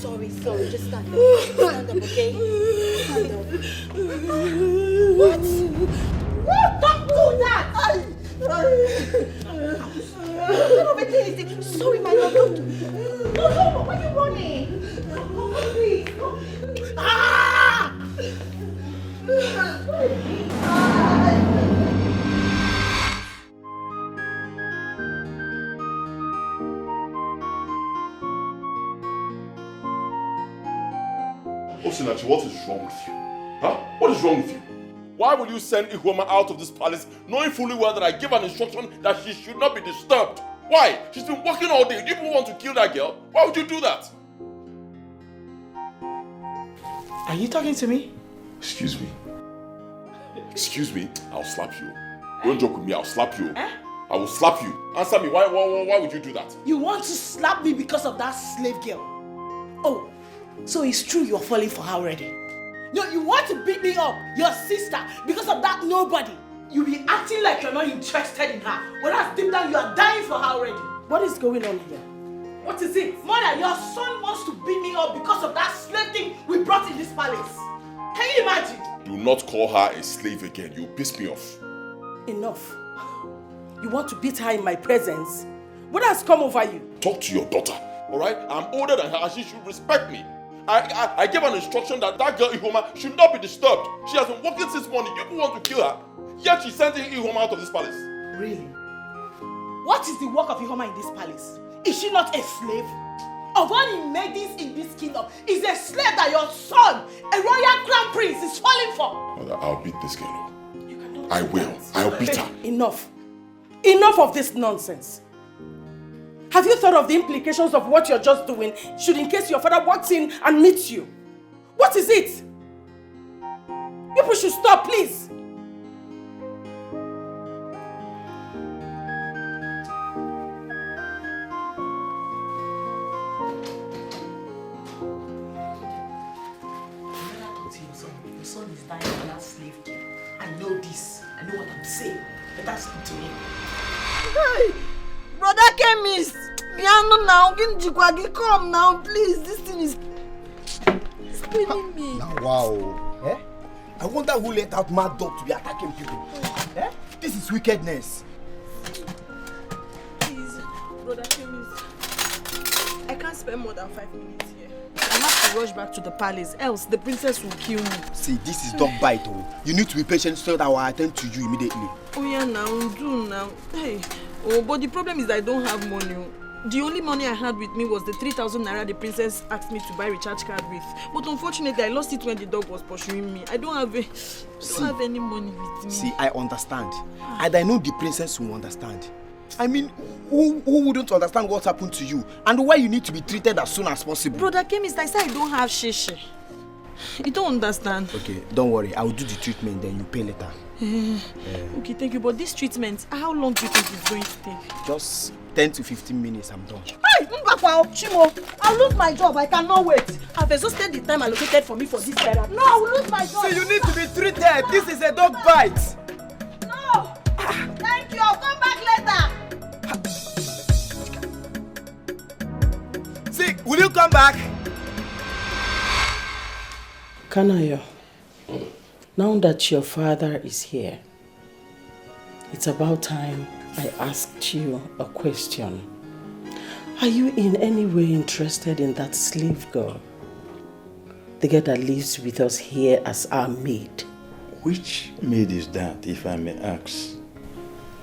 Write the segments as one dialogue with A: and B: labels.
A: Sorry. Just stand up. Stand up, okay? Stand up. What? Don't do that! Sorry, my love. Don't do that. No, why are you running? Please. Ah!
B: Osinachi, what is wrong with you? Huh? What is wrong with you? Why would you send Ihoma out of this palace knowing fully well that I gave an instruction that she should not be disturbed? Why? She's been working all day. Do you people want to kill that girl? Why would you do that?
C: Are you talking to me?
B: Excuse me. Excuse me, I'll slap you. Don't joke with me, I'll slap you. I will slap you. Answer me, why would you do that?
C: You want to slap me because of that slave girl? Oh, so it's true you're falling for her already? No, you want to beat me up, your sister, because of that nobody. You be acting like you're not interested in her, whereas deep down you are dying for her already. What is going on here? What is it? Mother, your son wants to beat me up because of that slave thing we brought in this palace. Can you imagine?
B: Do not call her a slave again. You piss me off.
C: Enough. You want to beat her in my presence? What has come over you?
B: Talk to your daughter, alright? I'm older than her and she should respect me. I gave an instruction that girl Ihoma should not be disturbed. She has been working since morning. You want to kill her, yet she's sending Ihoma out of this palace.
C: Really? What is the work of Ihoma in this palace? Is she not a slave? Of all the maidens in this kingdom, is a slave that your son, a royal crown prince, is falling for?
B: Mother, I'll beat this girl. I will. I'll beat her.
C: Enough. Enough of this nonsense. Have you thought of the implications of what you're just doing should in case your father walks in and meets you? What is it? People should stop, please. Your son is dying for that slave girl. I know this. I know what I'm saying. Better speak to me.
A: Hey! Brother chemist! Miano now, come now, please. This thing is spinning me.
D: Now, wow. Eh? I wonder who let out mad dog to be attacking people. Eh? This is wickedness.
A: Please, brother chemist. I can't spend more than 5 minutes here. I have to rush back to the palace, else the princess will kill me.
D: See, this is dog bite. Oh. You need to be patient so that I will attend to you immediately.
A: Oh yeah, now, do now. Hey. Oh, but the problem is that I don't have money. The only money I had with me was the 3,000 naira the princess asked me to buy recharge card with. But unfortunately, I lost it when the dog was pursuing me. I don't have any money with me.
D: See, I understand. And I know the princess will understand. I mean, who wouldn't understand what's happened to you and why you need to be treated as soon as possible?
A: Brother chemist, I said I don't have shishi. You don't understand.
D: Okay, don't worry. I will do the treatment, then you pay later.
A: Okay, thank you. But this treatment, how long do you think it's going to take?
D: Just 10 to 15 minutes, I'm done.
A: Hey, Chimo, I'll lose my job. I cannot wait. I've exhausted the time allocated for me for this therapy. No, I will lose my job.
D: See, you need to be treated. This is a dog bite.
A: No. Thank you. I'll come back later.
D: See, will you come back?
C: Kanayo, now that your father is here, it's about time I asked you a question. Are you in any way interested in that slave girl? The girl that lives with us here as our maid.
E: Which maid is that, if I may ask?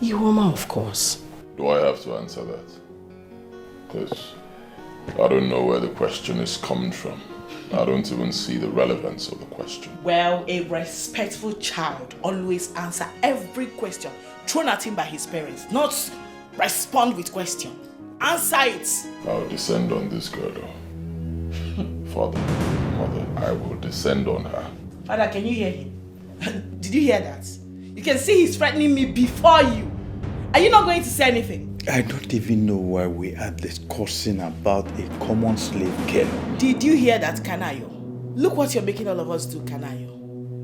C: Ihoma, of course.
B: Do I have to answer that? Because I don't know where the question is coming from. I don't even see the relevance of the question.
C: Well, a respectful child always answers every question thrown at him by his parents, not respond with question. Answer it.
B: I'll descend on this girl, though. Father, mother, I will descend on her.
C: Father, can you hear him? Did you hear that? You can see he's threatening me before you. Are you not going to say anything?
E: I don't even know why we are discussing about a common slave girl.
C: Did you hear that, Kanayo? Look what you're making all of us do, Kanayo.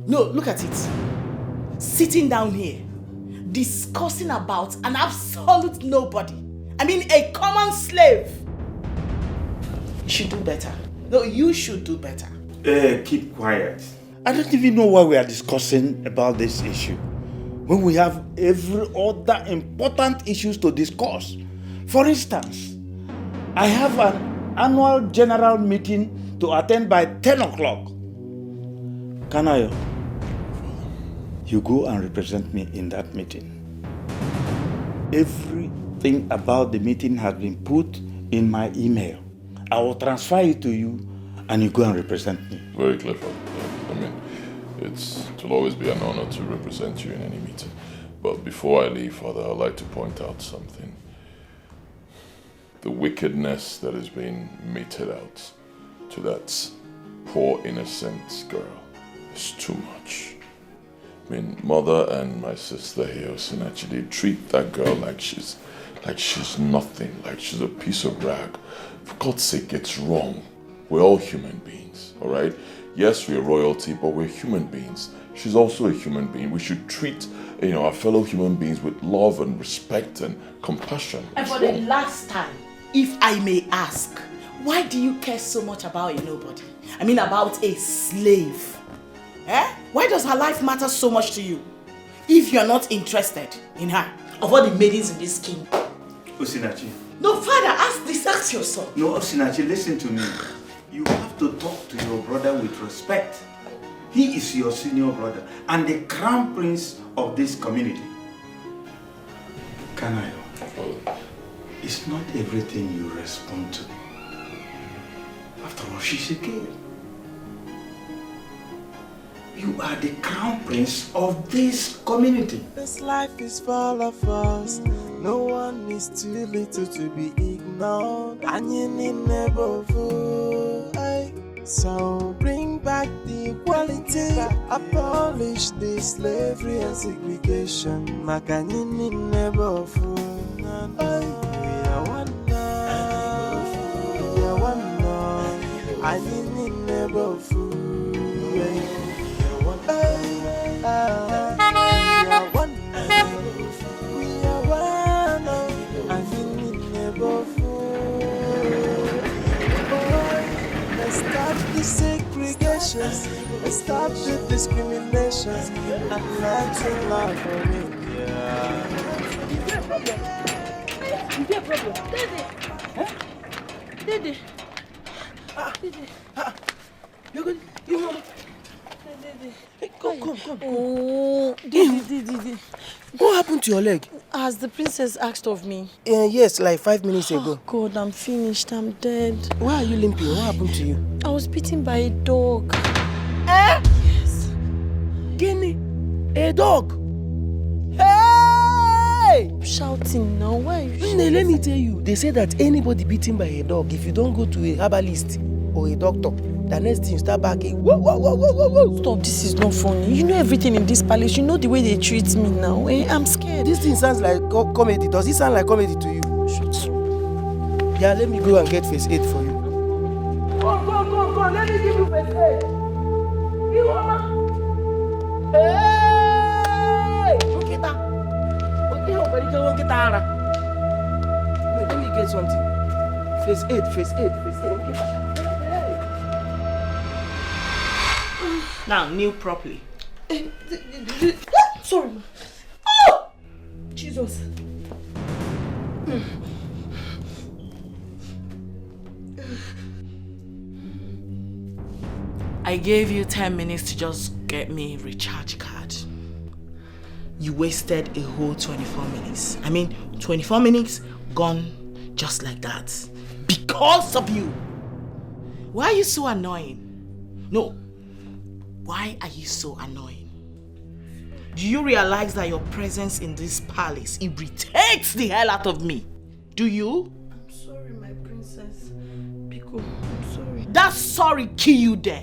C: No, look at it. Sitting down here, discussing about an absolute nobody. I mean, a common slave. You should do better. No, you should do better.
E: Keep quiet. I don't even know why we are discussing about this issue when we have every other important issues to discuss. For instance, I have an annual general meeting to attend by 10 o'clock. Kanayo, you go and represent me in that meeting. Everything about the meeting has been put in my email. I will transfer it to you and you go and represent me.
B: Very clever. I mean, it will always be an honor to represent you in any meeting. But before I leave, Father, I'd like to point out something. The wickedness that is being meted out to that poor innocent girl is too much. I mean, Mother and my sister here, Osinachi, they treat that girl like she's nothing, like she's a piece of rag. For God's sake, it's wrong. We're all human beings, all right? Yes, we're royalty, but we're human beings. She's also a human being. We should treat, our fellow human beings with love and respect and compassion.
C: And for the last time, if I may ask, why do you care so much about a nobody? I mean, about a slave. Why does her life matter so much to you? If you're not interested in her, of all the maidens in this king.
E: Osinachi.
C: No, Father, ask yourself.
E: No, Osinachi, listen to me. You have to talk to your brother with respect. He is your senior brother and the crown prince of this community. Kanayo, it's not everything you respond to. After all, she's a girl. You are the crown prince of this community.
F: This life is full of us. No one is too little to be ignored. And you need never fool. So bring back the equality. Abolish the slavery and segregation. Makanyini never fool. We are one now. We are one now. I need never fool. Stop the segregations, stop the discriminations, and learn to love for me.
A: Is there a problem? Is there a problem? Dede! Dede!
D: You're good? You know?
A: Dede!
D: Come.
A: Oh, Dede.
D: What happened to your leg?
A: Has the princess asked of me?
D: Yes, like 5 minutes ago.
A: God, I'm finished. I'm dead.
D: Why are you limping? What happened to you?
A: I was bitten by a dog.
D: Yes. Guinea? A dog? Hey!
A: Shouting now. Why are you shouting?
D: Let me tell you, they say that anybody bitten by a dog, if you don't go to a herbalist or a doctor, the next thing you start barking. Whoa.
A: Stop, this is not funny. You know everything in this palace. You know the way they treat me now. I'm scared.
D: This thing sounds like comedy. Does it sound like comedy to you? Yeah, let me go and get first aid for you. Go. Let me give you first aid. Hey! Let me get something. First aid.
C: Now, kneel properly.
A: Sorry.
C: Oh!
A: Jesus.
C: I gave you 10 minutes to just get me a recharge card. You wasted a whole 24 minutes. 24 minutes gone just like that. Because of you. Why are you so annoying? No. Why are you so annoying? Do you realize that your presence in this palace irritates the hell out of me? Do you?
A: I'm sorry, my princess. Pico, I'm sorry.
C: That sorry kill you there.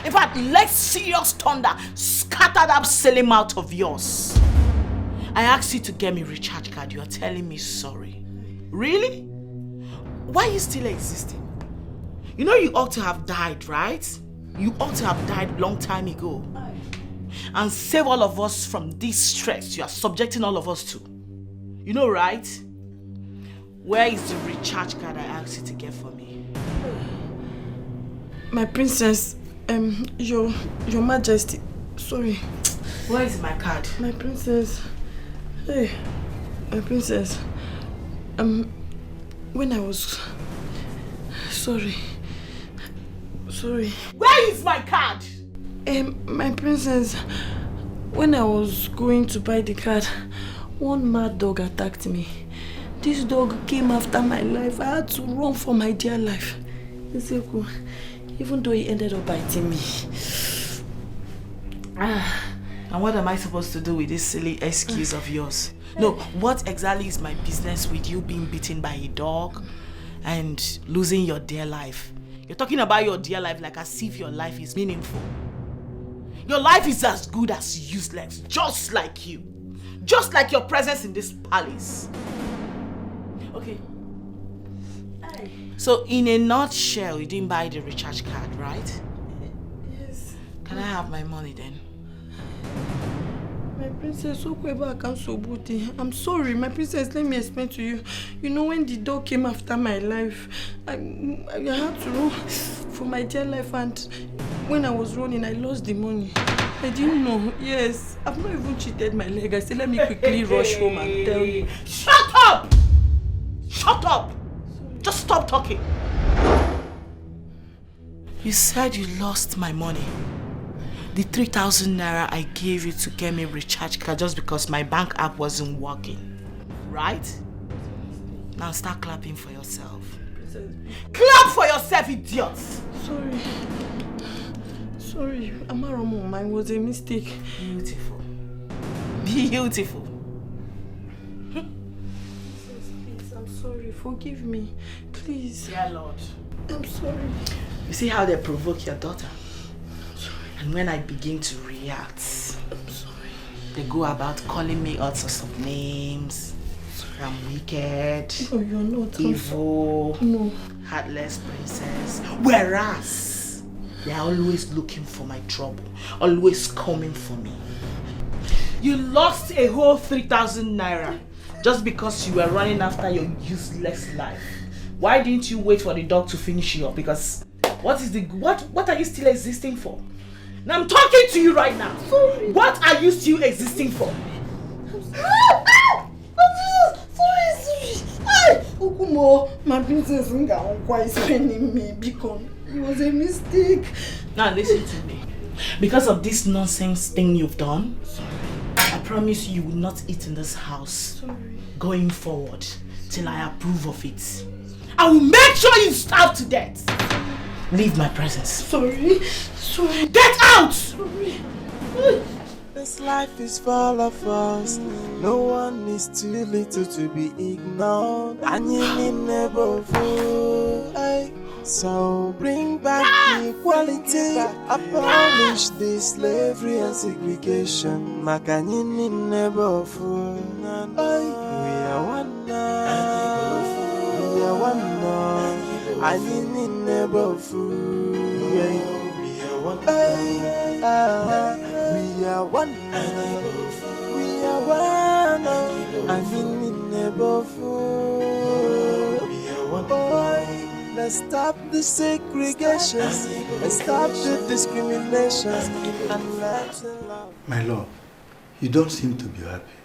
C: In fact, let serious thunder scatter that silly mouth of yours. I asked you to get me a recharge card. You are telling me sorry. Really? Why are you still existing? You know you ought to have died, right? You ought to have died a long time ago. And save all of us from this stress you are subjecting all of us to. You know, right? Where is the recharge card I asked you to get for me?
A: My princess, your majesty, sorry.
C: Where is my card?
A: My princess, hey, my princess, when I was, sorry.
C: Where is my card?
A: My princess, when I was going to buy the card, one mad dog attacked me. This dog came after my life. I had to run for my dear life. Even though he ended up biting me.
C: And what am I supposed to do with this silly excuse of yours? No, what exactly is my business with you being beaten by a dog and losing your dear life? You're talking about your dear life like as if your life is meaningful. Your life is as good as useless, just like you. Just like your presence in this palace. Okay. So in a nutshell, you didn't buy the recharge card, right?
A: Yes.
C: Can I have my money then?
A: My princess, I'm sorry, my princess, let me explain to you. You know, when the dog came after my life, I had to run for my dear life, and when I was running, I lost the money. I didn't know. Yes, I've not even cheated my leg. I said, let me quickly rush home and tell you.
C: Shut up! Shut up! Just stop talking. You said you lost my money. The 3,000 naira I gave you to get me a recharge card just because my bank app wasn't working. Right? Now start clapping for yourself. Clap for yourself, idiots!
A: Sorry, Amaromo, mine was a mistake.
C: Beautiful. Beautiful.
A: Please, I'm sorry. Forgive me. Please.
C: Dear Lord.
A: I'm sorry.
C: You see how they provoke your daughter? And when I begin to react,
A: I'm sorry.
C: They go about calling me all sorts of names. I'm wicked.
A: No, you're not.
C: Evil.
A: No.
C: Heartless princess. Whereas, they're always looking for my trouble. Always coming for me. You lost a whole 3,000 naira just because you were running after your useless life. Why didn't you wait for the dog to finish you up? Because what are you still existing for? Now I'm talking to you right now.
A: Sorry.
C: What are you still existing for?
A: Sorry. Okumo, my princess is spending me because it was a mistake.
C: Now listen to me. Because of this nonsense thing you've done, I promise you will not eat in this house going forward till I approve of it. I will make sure you starve to death. Leave my presence.
A: Sorry.
C: Get out!
A: Sorry.
F: This life is full of us. No one is too little to be ignored. And you need never fool. So bring back equality. Abolish the slavery and segregation. Makanyini never fool. We are one now. We are one now. And you need never fool. We are one. We are one. We are one. And you need never fool. We are one. Let's stop the segregation. Let's stop the discrimination. And let's love.
E: My love, you don't seem to be happy.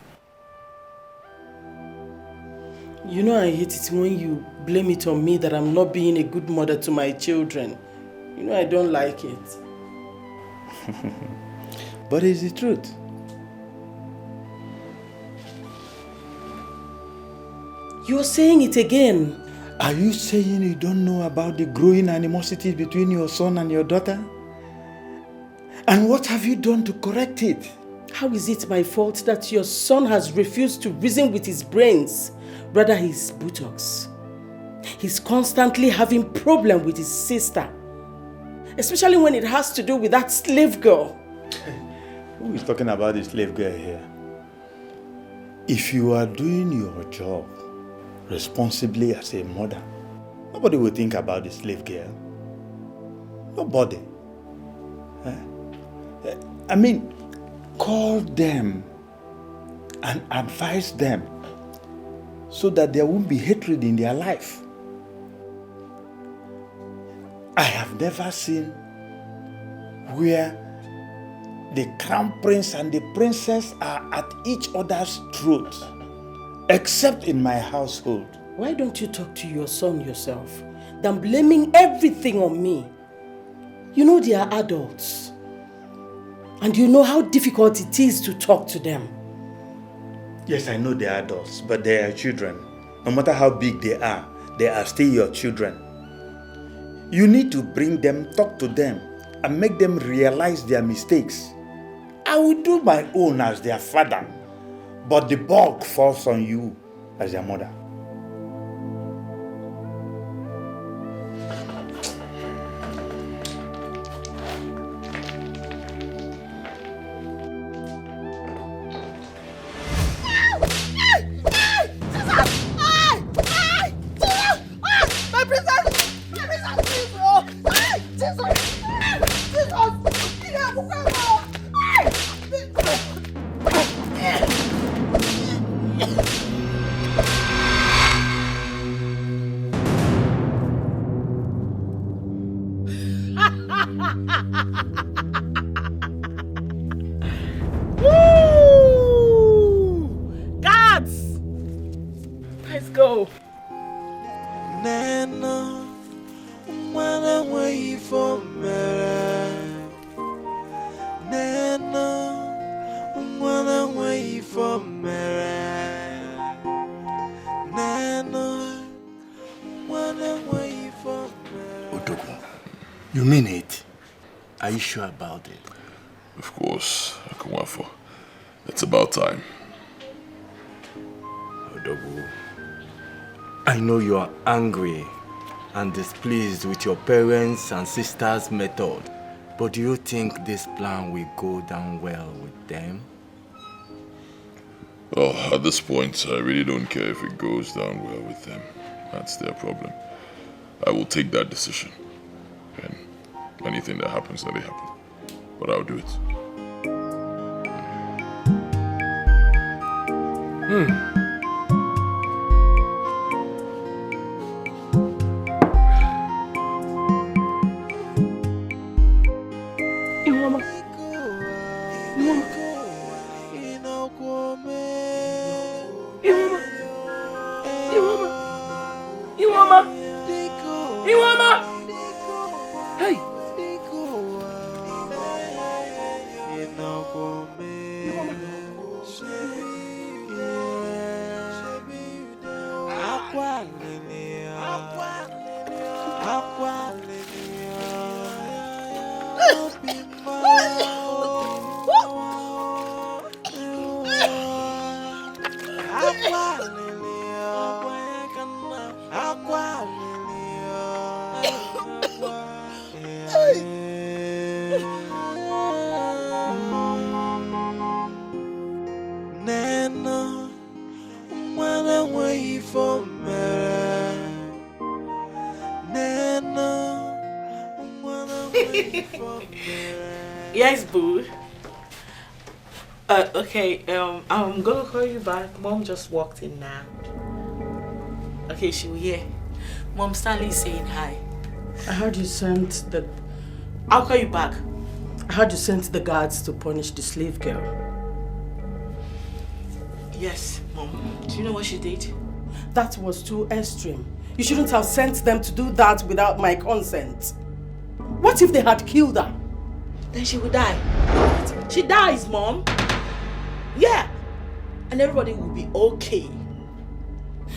G: You know I hate it when you blame it on me that I'm not being a good mother to my children. You know I don't like it.
E: But it's the truth.
G: You're saying it again.
E: Are you saying you don't know about the growing animosity between your son and your daughter? And what have you done to correct it?
G: How is it my fault that your son has refused to reason with his brains, rather his buttocks? He's constantly having problem with his sister, especially when it has to do with that slave girl.
E: Who is talking about the slave girl here? If you are doing your job responsibly as a mother, nobody will think about the slave girl. Nobody. I mean, call them and advise them so that there won't be hatred in their life. I have never seen where the crown prince and the princess are at each other's throat, except in my household.
G: Why don't you talk to your son yourself than blaming everything on me? You know they are adults. And you know how difficult it is to talk to them.
E: Yes, I know they are adults, but they are children. No matter how big they are still your children. You need to bring them, talk to them, and make them realize their mistakes. I will do my own as their father, but the bulk falls on you as their mother.
D: You mean it? Are you sure about it?
B: Of course, Okonkwo. It's about time.
D: Odogu, I know you are angry and displeased with your parents and sisters' method, but do you think this plan will go down well with them?
B: Oh, at this point, I really don't care if it goes down well with them. That's their problem. I will take that decision. And anything that happens, let it happen. But I'll do it.
C: Yes, boo. Okay, I'm gonna call you back. Mom just walked in now. Okay, she will hear. Mom Stanley is saying hi.
G: I heard you sent the...
C: I'll call you back.
G: I heard you sent the guards to punish the slave girl.
C: Yes, Mom. Do you know what she did?
G: That was too extreme. You shouldn't have sent them to do that without my consent. What if they had killed her?
C: Then she would die. She dies, Mom. Yeah. And everybody will be okay.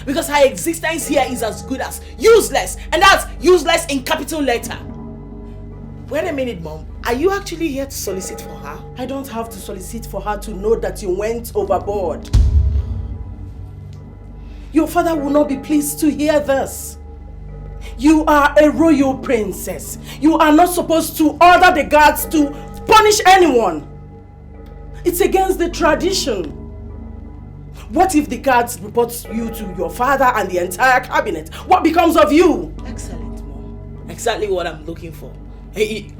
C: Because her existence here is as good as useless. And that's useless in capital letter. Wait a minute, Mom. Are you actually here to solicit for her?
G: I don't have to solicit for her to know that you went overboard. Your father will not be pleased to hear this. You are a royal princess. You are not supposed to order the guards to punish anyone. It's against the tradition. What if the guards report you to your father and the entire cabinet? What becomes of you?
C: Excellent, Mom. Exactly what I'm looking for. I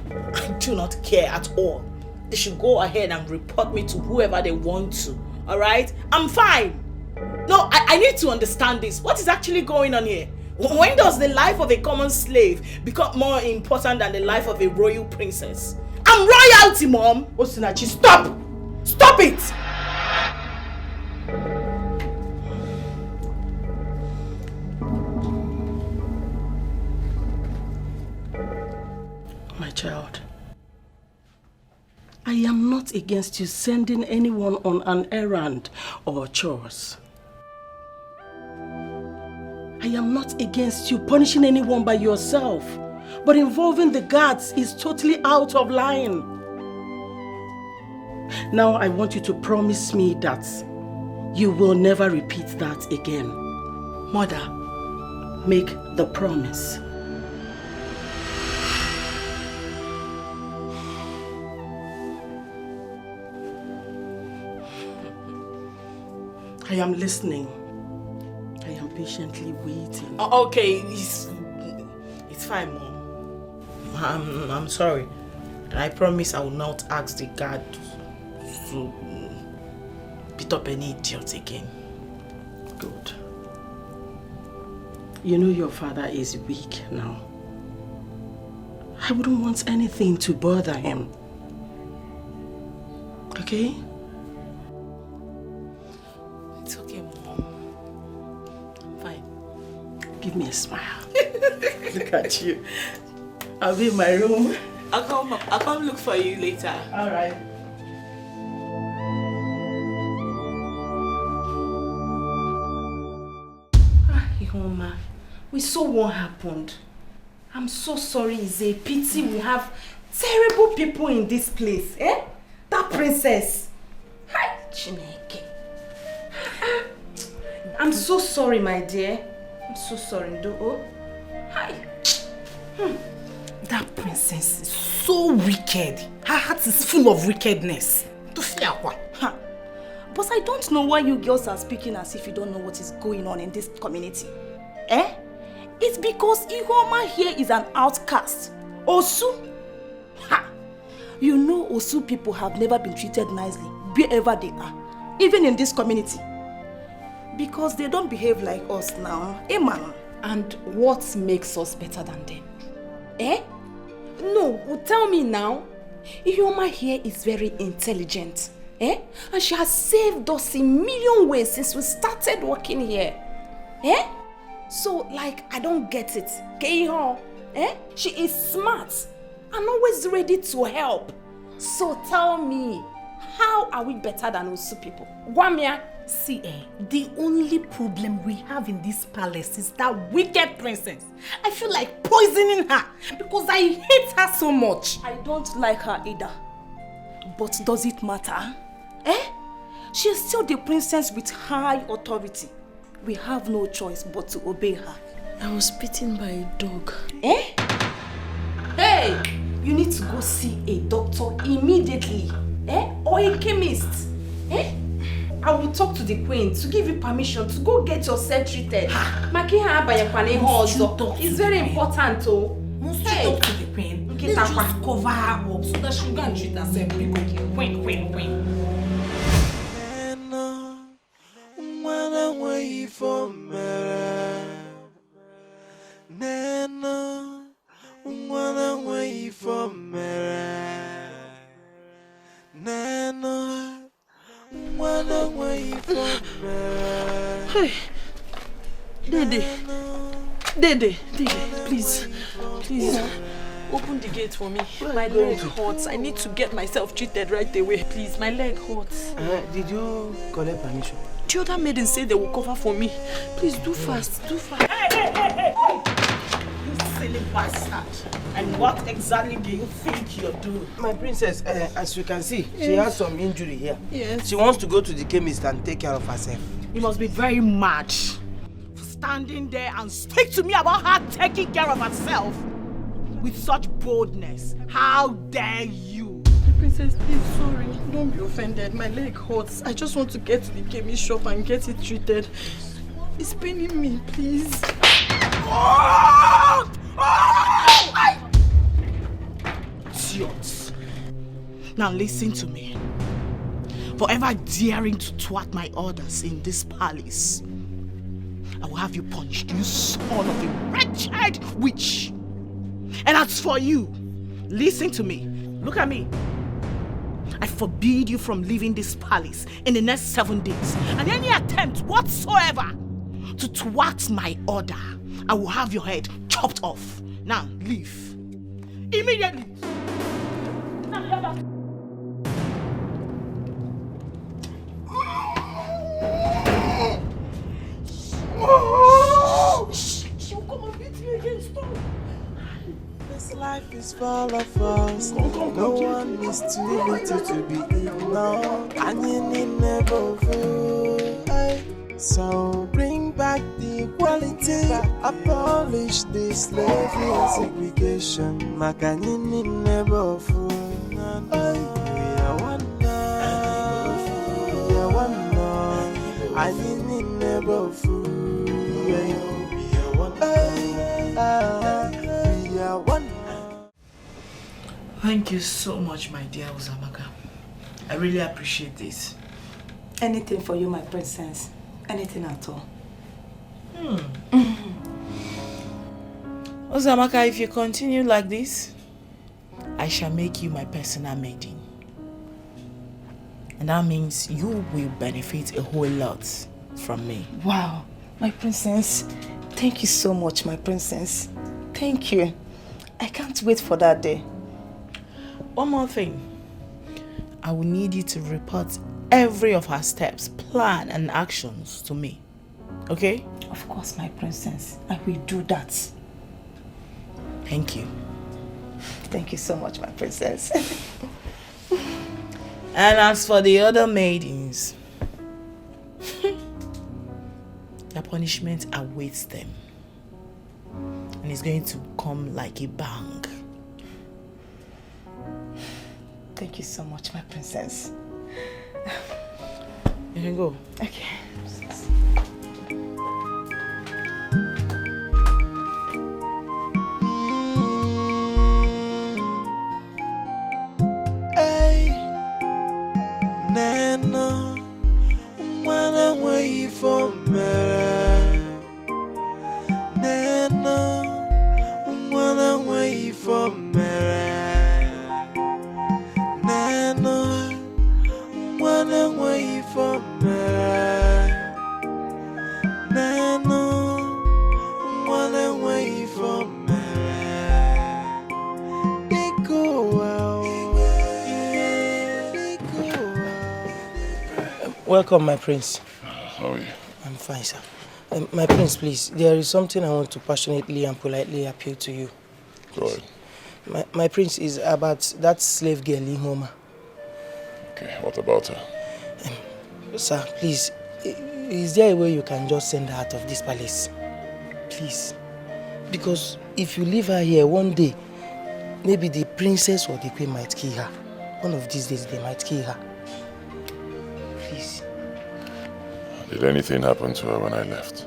C: do not care at all. They should go ahead and report me to whoever they want to. Alright? I'm fine. No, I need to understand this. What is actually going on here? When does the life of a common slave become more important than the life of a royal princess? I'm royalty, Mom!
G: Osinachi, stop! Stop it! My child, I am not against you sending anyone on an errand or chores. I am not against you punishing anyone by yourself, but involving the guards is totally out of line. Now I want you to promise me that you will never repeat that again. Mother, make the promise. I am listening. I am patiently waiting.
C: Okay, it's fine, Mom. I'm sorry. I promise I will not ask the guard to beat up any idiot again.
G: Good. You know your father is weak now. I wouldn't want anything to bother him. Okay?
C: It's okay, Mom. I'm fine.
G: Give me a smile. Look at you. I'll be in my room.
C: I'll come look for you later.
G: All right.
H: Ihoma, we saw what happened. I'm so sorry. It's a pity we have terrible people in this place. Eh? That princess. Hi, Chineke. I'm so sorry, my dear. I'm so sorry, Ndo. Hi.
C: That princess is so wicked. Her heart is full of wickedness.
I: Huh. But I don't know why you girls are speaking as if you don't know what is going on in this community. Eh? It's because Ihoma here is an outcast. Osu. Ha! You know Osu people have never been treated nicely wherever they are. Even in this community. Because they don't behave like us now. Eh, man?
H: And what makes us better than them? Eh? No, tell me now. Ihoma here is very intelligent. Eh? And she has saved us in million ways since we started working here. Eh? So, like, I don't get it. Keiho, eh? She is smart and always ready to help. So tell me, how are we better than Osu people? Gwamia?
C: See, the only problem we have in this palace is that wicked princess. I feel like poisoning her because I hate her so much.
I: I don't like her either. But does it matter? Eh? She is still the princess with high authority. We have no choice but to obey her.
A: I was bitten by a dog.
H: Eh? Hey! You need to go see a doctor immediately. Eh? Or a chemist. Eh? I will talk to the queen to give you permission to go get yourself treated. It's very important, oh.
C: Must you talk to the queen? Let's just cover her up so that she can treat herself. Queen.
A: Hey, Dede, please, open the gate for me. My leg hurts. I need to get myself treated right away. Please, my leg hurts.
F: Did you collect permission?
A: The other maiden said they will cover for me. Please, do fast.
C: Hey! You silly bastard. And what exactly do you think you're doing?
F: My princess, as you can see, she has some injury here.
A: Yes.
F: She wants to go to the chemist and take care of herself.
C: You must be very mad for standing there and speak to me about her taking care of herself with such boldness. How dare you?
A: Princess, please, sorry. Don't be offended. My leg hurts. I just want to get to the chemist shop and get it treated. It's paining me, please.
C: Idiots. Now listen to me. For ever daring to thwart my orders in this palace, I will have you punished, you son of a wretched witch. And as for you, listen to me. Look at me. I forbid you from leaving this palace in the next 7 days. And any attempt whatsoever to thwart my order, I will have your head chopped off. Now, leave. Immediately. She'll come and beat me again. Stop.
F: This life is full of us. No one is too little to be ignored. And you need never fool. So bring back the equality. Abolish the slavery and segregation. Makanini never fool. We are one now. We are one now. I need never fool. We are one now. We are one now.
C: Thank you so much, my dear Uzamaka. I really appreciate this.
I: Anything for you, my princess. Anything at all.
C: Uzamaka, if you continue like this, I shall make you my personal maiden. And that means you will benefit a whole lot from me.
I: Wow, my princess. Thank you so much, my princess. Thank you. I can't wait for that day.
C: One more thing. I will need you to report every of her steps, plan and actions to me. Okay?
I: Of course, my princess. I will do that.
C: Thank you.
I: Thank you so much, my princess.
C: And as for the other maidens, their punishment awaits them. And it's going to come like a bang.
I: Thank you so much, my princess.
C: You can go.
I: Okay.
F: Hey, Nana, wanna wait for me. Nana, wanna wait for me. Nana, wanna wait for me. Nana, wanna wait for me. It go well. It go well.
J: Welcome, my prince.
B: How are you?
J: I'm fine, sir. My prince, please, there is something I want to passionately and politely appeal to you.
B: Go ahead.
J: My prince is about that slave girl in Homa.
B: Okay, what about her?
J: Sir, please, is there a way you can just send her out of this palace? Please. Because if you leave her here one day, maybe the princess or the queen might kill her. One of these days, they might kill her. Please.
B: Did anything happen to her when I left?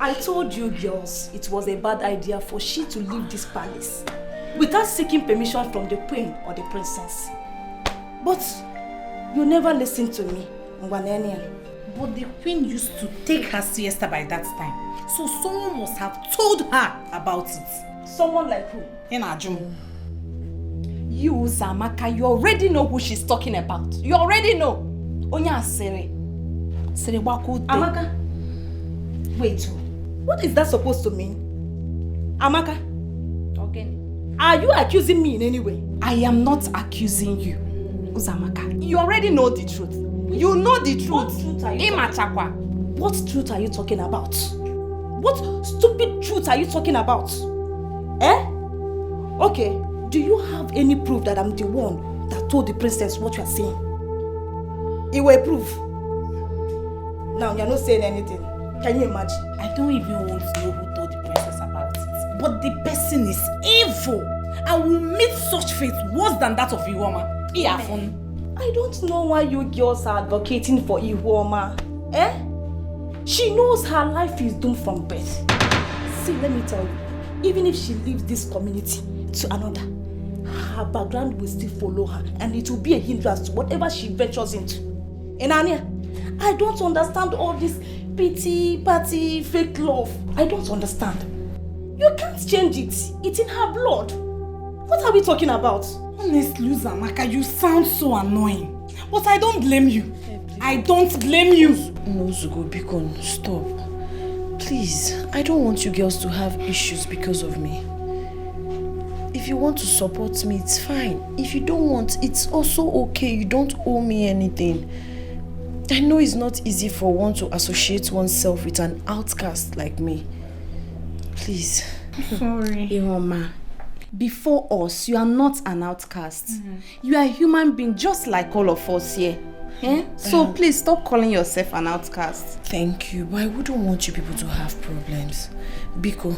I: I told you girls it was a bad idea for she to leave this palace without seeking permission from the queen or the princess. But you never listened to me, Ngwanenia.
K: But the queen used to take her siesta by that time, so someone must have told her about it.
I: Someone like who?
K: Inajum.
H: You, Zamaka, you already know who she's talking about. You already know. Onya Sere. Sere Waku.
I: Amaka, wait. What is that supposed to mean? Amaka?
H: Okay.
I: Are you accusing me in any way?
H: I am not accusing you, Uzamaka. You already know the truth. You know the truth.
I: What truth are you
H: Imachakwa.
I: What truth are you talking about? What stupid truth are you talking about? Eh? Okay, do you have any proof that I'm the one that told the princess what you are saying? It will prove. Now you're not saying anything. Can you imagine?
K: I don't even want to know who told the princess about it. But the person is evil. I will meet such fate worse than that of Iwama. Iafon.
I: I don't know why you girls are advocating for Ihuoma. She knows her life is doomed from birth. See, let me tell you, even if she leaves this community to another, her background will still follow her and it will be a hindrance to whatever she ventures into. And Anya, I don't understand all this pity, party, fake love. I don't understand. You can't change it. It's in her blood. What are we talking about?
K: Honestly, Uzamaka, you sound so annoying. But I don't blame you. I don't blame you.
L: No, Zugo, Bikon, stop. Please, I don't want you girls to have issues because of me. If you want to support me, it's fine. If you don't want, it's also okay. You don't owe me anything. I know it's not easy for one to associate oneself with an outcast like me. Please.
K: Sorry.
H: Ihuoma, before us, you are not an outcast. You are a human being just like all of us here. So please stop calling yourself an outcast.
L: Thank you, but I wouldn't want you people to have problems. Biko,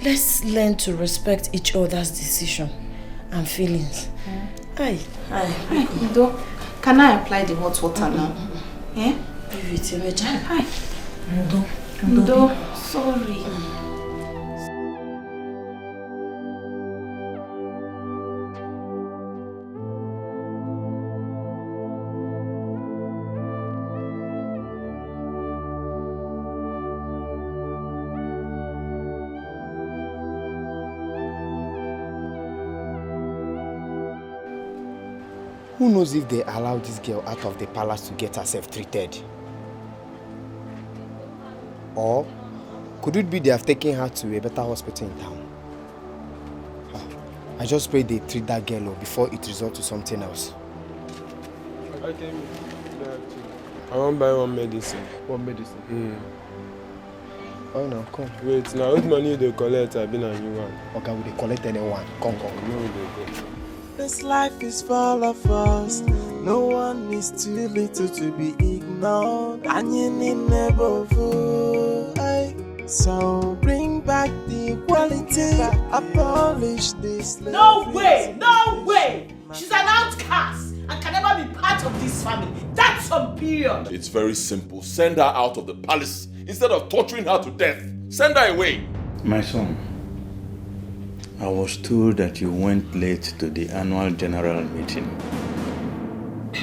L: let's learn to respect each other's decision and feelings. Aye.
H: Ndo, can I apply the hot water now?
L: Hi.
H: Ndo, sorry.
M: Who knows if they allow this girl out of the palace to get herself treated? Or could it be they have taken her to a better hospital in town? I just pray they treat that girl before it resorts to something else.
F: I want to buy one medicine.
M: What medicine? Oh no, come.
F: Wait, now what money they collect? I've been a new one.
M: Okay, will they collect anyone? Come.
F: No, they go.
N: This life is full of us. No one is too little to be ignored. And you need never fool. So bring back the equality. Abolish this.
C: No way! She's an outcast and can never be part of this family. That's some period.
B: It's very simple. Send her out of the palace instead of torturing her to death. Send her away.
E: My son, I was told that you went late to the annual general meeting.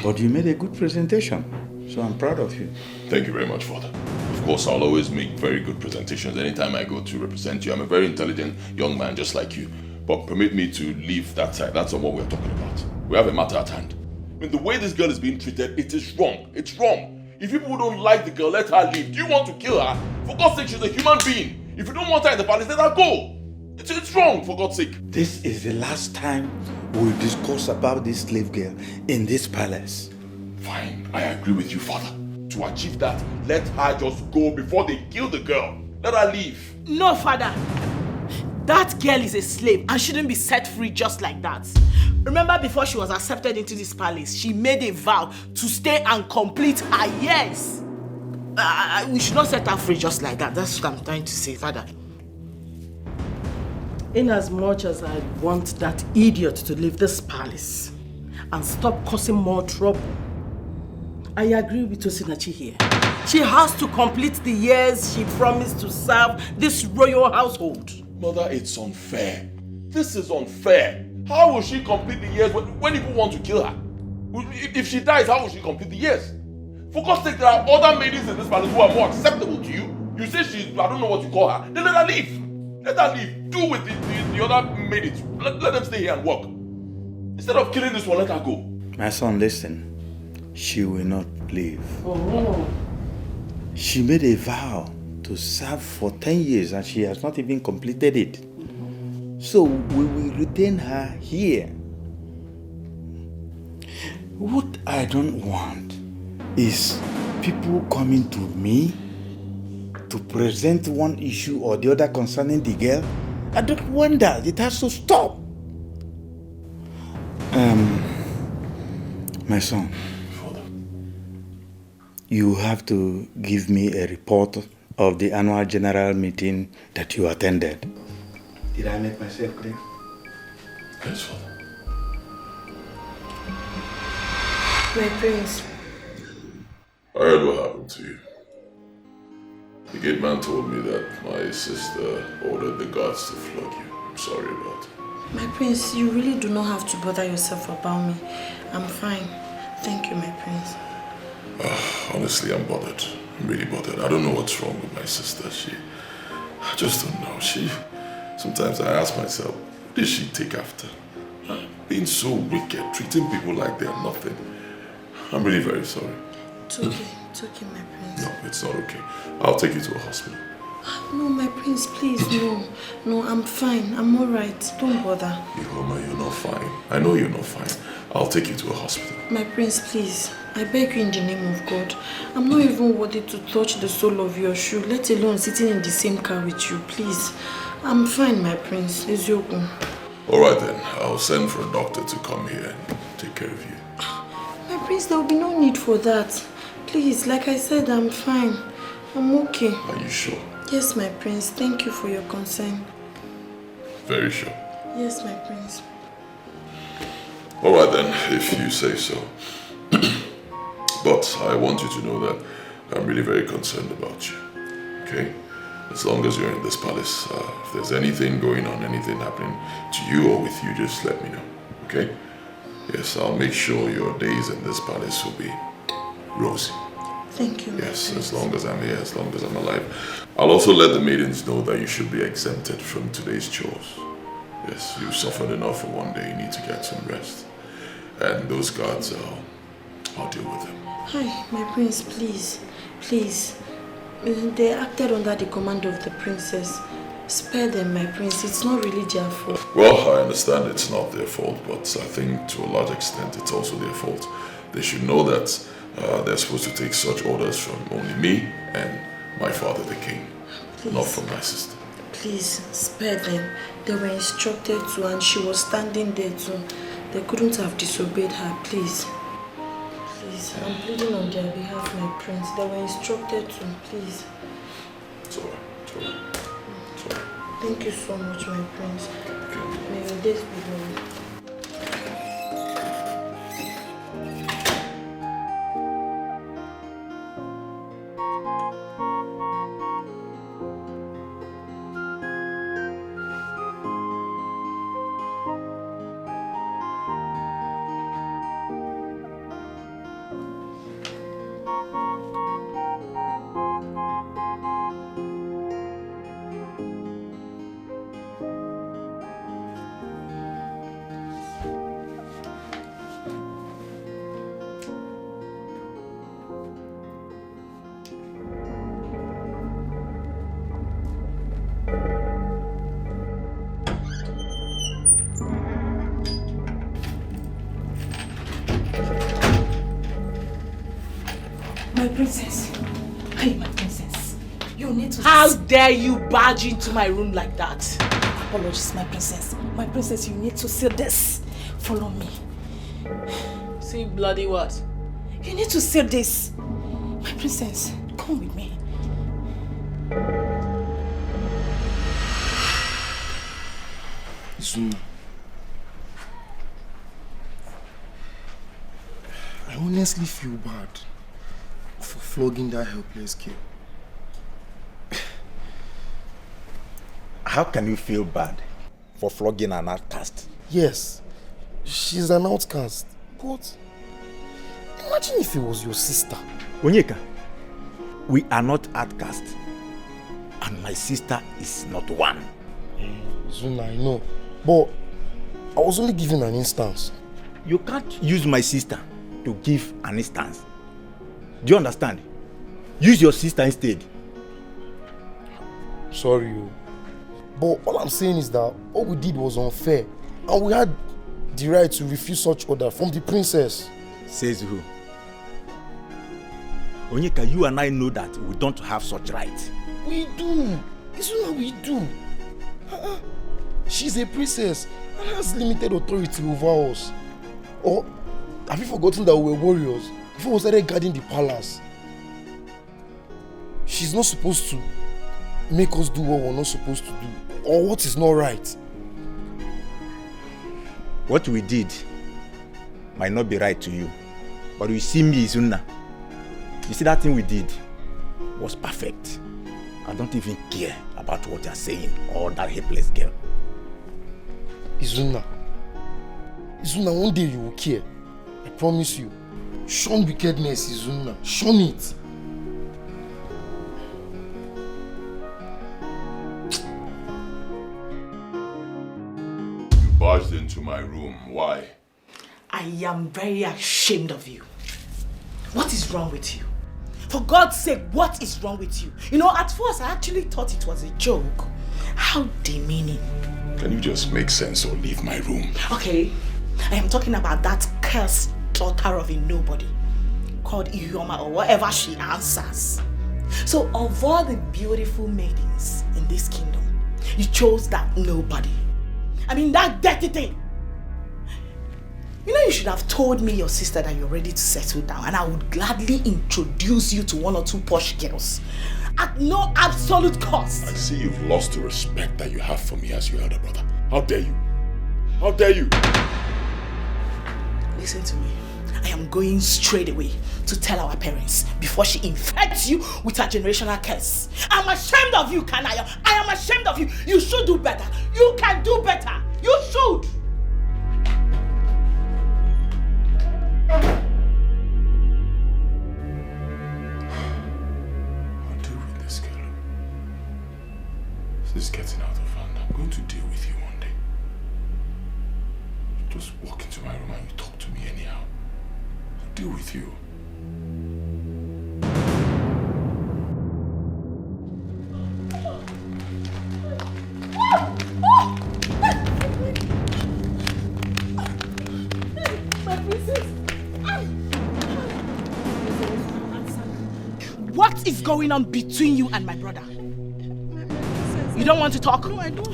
E: But you made a good presentation, so I'm proud of you.
B: Thank you very much, Father. Of course, I'll always make very good presentations anytime I go to represent you. I'm a very intelligent young man just like you. But permit me to leave that side. That's not what we're talking about. We have a matter at hand. I mean, the way this girl is being treated, it is wrong. It's wrong. If people don't like the girl, let her leave. Do you want to kill her? For God's sake, she's a human being. If you don't want her in the palace, let her go. It's wrong, for God's sake.
E: This is the last time we'll discuss about this slave girl in this palace.
B: Fine, I agree with you, Father. To achieve that, let her just go before they kill the girl. Let her leave.
C: No, Father. That girl is a slave and shouldn't be set free just like that. Remember, before she was accepted into this palace, she made a vow to stay and complete her years. We should not set her free just like that. That's what I'm trying to say, Father.
G: In as much as I want that idiot to leave this palace and stop causing more trouble, I agree with Osinachi here. She has to complete the years she promised to serve this royal household.
B: Mother, it's unfair. This is unfair. How will she complete the years when people want to kill her? If she dies, how will she complete the years? For God's sake, there are other maidens in this palace who are more acceptable to you. You say she's, I don't know what you call her. Then let her leave. Let her leave. Do with the other maidens. Let them stay here and work. Instead of killing this one, let her go.
E: My son, listen. She will not leave.
G: Oh.
E: She made a vow to serve for 10 years and she has not even completed it. So we will retain her here. What I don't want is people coming to me to present one issue or the other concerning the girl. I don't want that. It has to stop. My son, you have to give me a report of the annual general meeting that you attended. Did I make myself clear?
B: Yes, Father.
L: My prince.
B: I heard what happened to you. The gate man told me that my sister ordered the guards to flog you. I'm sorry about it.
L: My prince, you really do not have to bother yourself about me. I'm fine. Thank you, my prince.
B: Honestly, I'm bothered. I'm really bothered. I don't know what's wrong with my sister. I just don't know. Sometimes I ask myself, what did she take after? Being so wicked, treating people like they are nothing. I'm really very sorry.
L: It's okay. It's okay, my prince.
B: No, it's not okay. I'll take you to a hospital.
L: No, my prince, please, no. No, I'm fine. I'm alright. Don't bother.
B: Ihoma, you're not fine. I know you're not fine. I'll take you to a hospital.
L: My prince, please. I beg you in the name of God. I'm not even worthy to touch the sole of your shoe, let alone sitting in the same car with you, please. I'm fine, my prince. Ezioku.
B: Alright then, I'll send for a doctor to come here and take care of you.
L: My prince, there will be no need for that. Please, like I said, I'm fine. I'm okay.
B: Are you sure?
L: Yes, my prince. Thank you for your concern.
B: Very sure.
L: Yes, my prince.
B: Alright then, if you say so. But I want you to know that I'm really very concerned about you. Okay? As long as you're in this palace, if there's anything going on, anything happening to you or with you, just let me know. Okay? Yes, I'll make sure your days in this palace will be rosy.
L: Thank you.
B: Yes, as long as I'm here, as long as I'm alive. I'll also let the maidens know that you should be exempted from today's chores. Yes, you've suffered enough for one day. You need to get some rest. And those guards, I'll deal with them.
L: Hi, my prince, please. Please. They acted under the command of the princess. Spare them, my prince. It's not really their fault.
B: Well, I understand it's not their fault, but I think to a large extent it's also their fault. They should know that they're supposed to take such orders from only me and my father, the king,
L: Please.
B: not from my sister.
L: Please, spare them. They were instructed to, and she was standing there too. They couldn't have disobeyed her, please. Please, I'm pleading on their behalf, my prince. They were instructed to, please.
B: It's alright, it's alright. It's alright.
L: Thank you so much, my prince. May your days be long.
I: My princess. Hey, my princess. You need to...
C: How dare you barge into my room like that?
I: Apologies, my princess. My princess, you need to see this. Follow me.
C: See bloody what?
I: You need to see this. My princess, come with me.
M: Zoom. I honestly feel bad for flogging that helpless girl.
E: How can you feel bad for flogging an outcast?
M: Yes, she's an outcast. But imagine if it was your sister.
E: Onyeka, we are not outcasts. And my sister is not one.
M: Zuna, I know. But I was only giving an instance.
E: You can't use my sister to give an instance. Do you understand? Use your sister instead.
M: Sorry. But all I'm saying is that what we did was unfair. And we had the right to refuse such order from the princess.
E: Says who? Onyeka, you and I know that we don't have such rights.
M: We do. Isn't we do? She's a princess and has limited authority over us. Or have you forgotten that we were warriors before we started guarding the palace? She's not supposed to make us do what we're not supposed to do, or what is not right.
E: What we did might not be right to you, But you see me, Izuna. You see that thing we did was perfect. I don't even care about what you're saying or that helpless girl.
M: Izuna, one day you will care. I promise you. Shun wickedness, Izuna. Shun it.
B: You barged into my room. Why?
C: I am very ashamed of you. What is wrong with you? For God's sake, what is wrong with you? You know, at first I actually thought it was a joke. How demeaning.
B: Can you just make sense or leave my room?
C: Okay, I am talking about that cursed daughter of a nobody called Ihuoma or whatever she answers. So of all the beautiful maidens in this kingdom, you chose that nobody. I mean, that dirty thing. You know, you should have told me, your sister, that you're ready to settle down, and I would gladly introduce you to 1 or 2 posh girls at no absolute cost.
B: I see you've lost the respect that you have for me as your elder brother. How dare you? How dare you?
C: Listen to me. I am going straight away to tell our parents before she infects you with her generational curse. I'm ashamed of you, Kanaya. I am ashamed of you. You should do better. You can do better. You should.
B: I'll deal with this girl. This is getting out of hand. I'm going to deal with you one day. You just walk into my room and you talk to me anyhow. I'll deal with you.
C: What is going on between you and my brother? You don't want to talk?
A: No, I don't.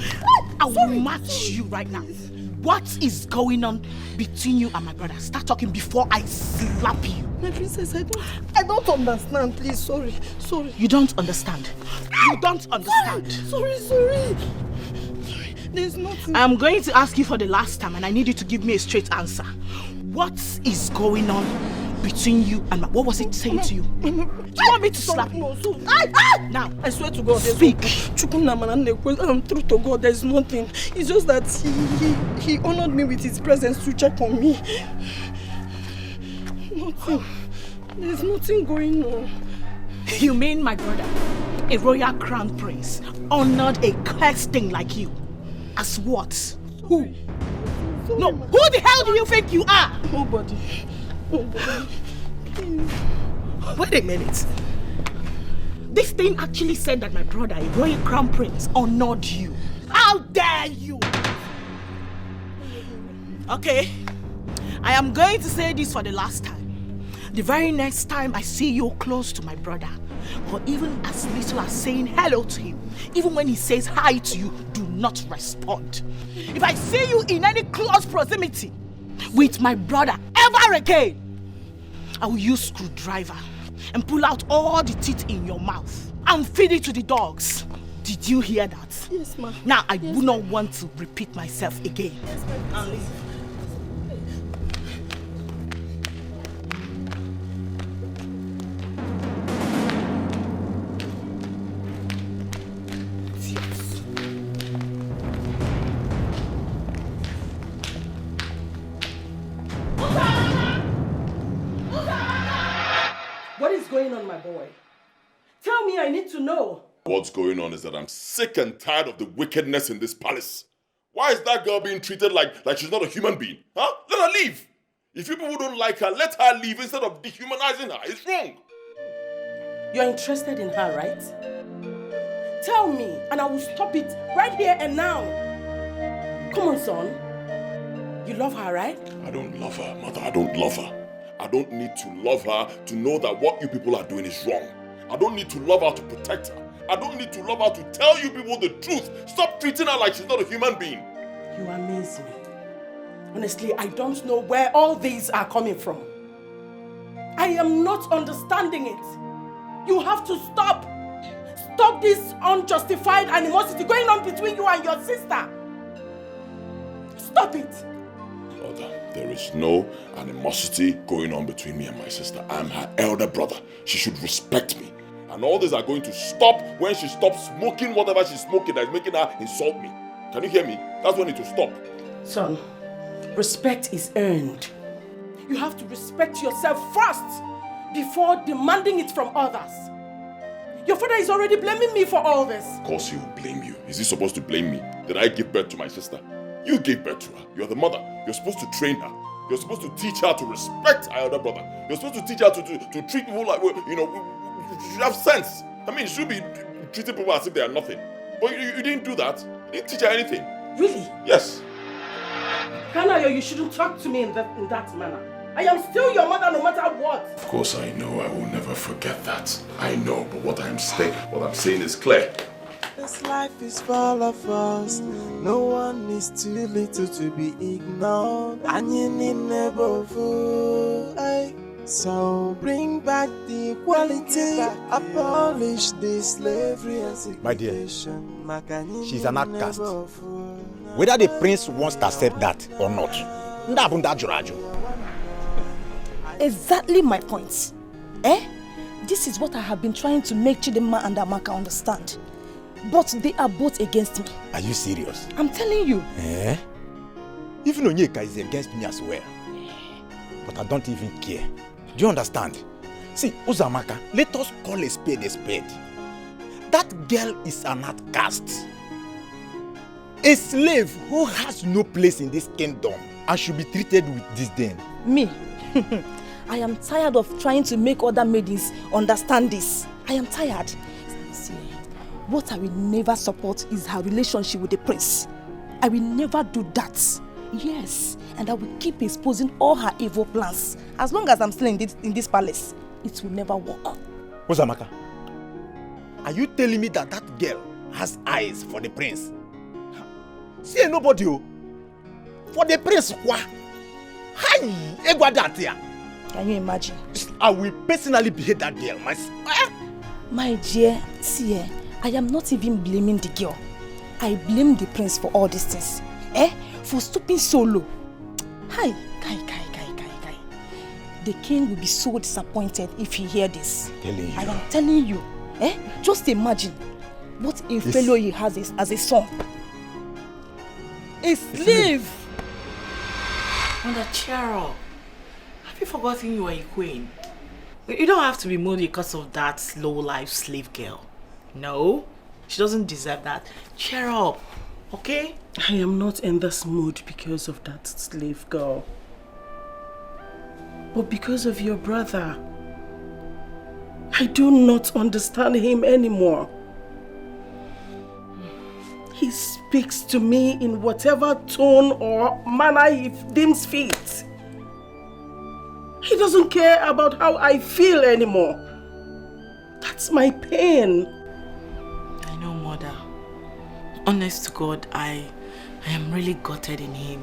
C: I will match you right now. What is going on between you and my brother? Start talking before I slap you.
A: My princess, I don't understand. Please, sorry.
C: You don't understand. You don't understand.
A: Sorry. There's nothing.
C: I'm going to ask you for the last time, and I need you to give me a straight answer. What is going on between you and what was it saying to you? Do you want me to slap you? Now,
A: I swear to God,
C: speak.
A: True to God, there's nothing. It's just that he honored me with his presence to check on me. Nothing. There's nothing going on.
C: You mean my brother, a royal crown prince, honored a cursed thing like you? As what? Who? No, who the hell do you think you are?
A: Nobody.
C: Wait a minute. This thing actually said that my brother, a royal crown prince, honored you. How dare you? Okay, I am going to say this for the last time. The very next time I see you close to my brother, or even as little as saying hello to him, even when he says hi to you, do not respond. If I see you in any close proximity with my brother ever again, I will use screwdriver and pull out all the teeth in your mouth and feed it to the dogs. Did you hear that?
A: Yes, ma'am.
C: Now, I do not want to repeat myself again.
A: Yes, ma'am.
C: What is going on, my boy? Tell me, I need to know.
B: What's going on is that I'm sick and tired of the wickedness in this palace. Why is that girl being treated like she's not a human being? Huh? Let her leave. If you people don't like her, let her leave instead of dehumanizing her. It's wrong.
G: You're interested in her, right? Tell me, and I will stop it right here and now. Come on, son. You love her, right?
B: I don't love her, mother. I don't love her. I don't need to love her to know that what you people are doing is wrong. I don't need to love her to protect her. I don't need to love her to tell you people the truth. Stop treating her like she's not a human being.
G: You amaze me. Honestly, I don't know where all these are coming from. I am not understanding it. You have to stop. Stop this unjustified animosity going on between you and your sister. Stop it.
B: Mother, there is is no animosity going on between me and my sister. I'm her elder brother. She should respect me. And all these are going to stop when she stops smoking whatever she's smoking that is making her insult me. Can you hear me? That's when it will stop.
G: Son, respect is earned. You have to respect yourself first before demanding it from others. Your father is already blaming me for all this.
B: Of course he will blame you. Is he supposed to blame me? Did I give birth to my sister? You gave birth to her. You're the mother. You're supposed to train her. You're supposed to teach her to respect her elder brother. You're supposed to teach her to treat people like, you should have sense. I mean, you should be treating people as if they are nothing. But you didn't do that. You didn't teach her anything.
G: Really?
B: Yes.
G: Kanayo, you shouldn't talk to me in that manner. I am still your mother no matter what.
B: Of course I know. I will never forget that. I know, but what I'm saying is clear.
F: This life is full of us. No one is too little to be ignored. And you need never fool. So bring back the equality. Abolish the slavery and segregation.
O: My dear, she's an outcast. Whether the prince wants to accept that or not.
I: Exactly my point. This is what I have been trying to make Chidinma and Amaka understand. But they are both against me.
O: Are you serious?
I: I'm telling you.
O: Even Onyeka is against me as well. But I don't even care. Do you understand? See, Uzamaka, let us call a spade a spade. That girl is an outcast. A slave who has no place in this kingdom and should be treated with disdain.
I: Me? I am tired of trying to make other maidens understand this. I am tired. See, what I will never support is her relationship with the prince. I will never do that. Yes, and I will keep exposing all her evil plans. As long as I'm still in this palace, it will never work.
O: Uzamaka, are you telling me that that girl has eyes for the prince? See, nobody. For the prince, what? Hi,
I: can you imagine?
O: I will personally behead that girl myself.
I: My dear, see, I am not even blaming the girl. I blame the prince for all these things. For stooping so low. Hi, Kai. The king will be so disappointed if he hears this. I am telling you. Just imagine what a fellow he has as a son. A slave.
P: Mother, cheer up. Have you forgotten you are a queen? You don't have to be moody because of that low-life slave girl. No, she doesn't deserve that. Cheer up, okay?
G: I am not in this mood because of that slave girl. But because of your brother. I do not understand him anymore. He speaks to me in whatever tone or manner he deems fit. He doesn't care about how I feel anymore. That's my pain.
P: I know, Mother. Honest to God, I am really gutted in him.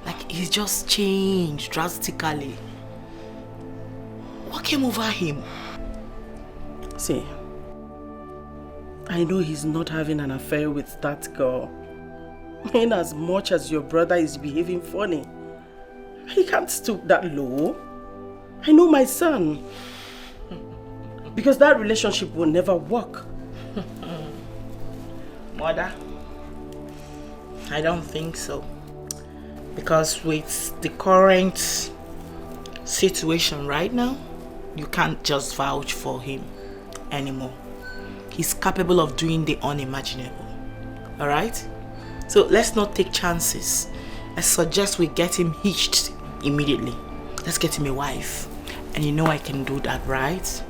P: Like, he's just changed drastically. What came over him?
G: See, I know he's not having an affair with that girl. In as much as your brother is behaving funny, he can't stoop that low. I know my son. Because that relationship will never work.
P: Mother, I don't think so. Because with the current situation right now, you can't just vouch for him anymore. He's capable of doing the unimaginable. Alright? So let's not take chances. I suggest we get him hitched immediately. Let's get him a wife. And you know I can do that, right?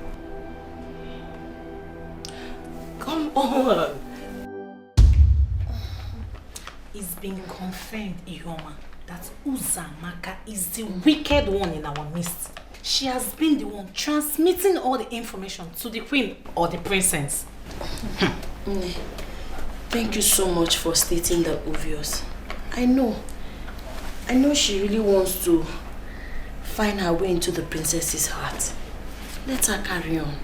P: Come on.
K: It's been confirmed, Ihoma, that Uzamaka is the wicked one in our midst. She has been the one transmitting all the information to the queen or the princess.
L: Thank you so much for stating the obvious. I know she really wants to find her way into the princess's heart. Let her carry on.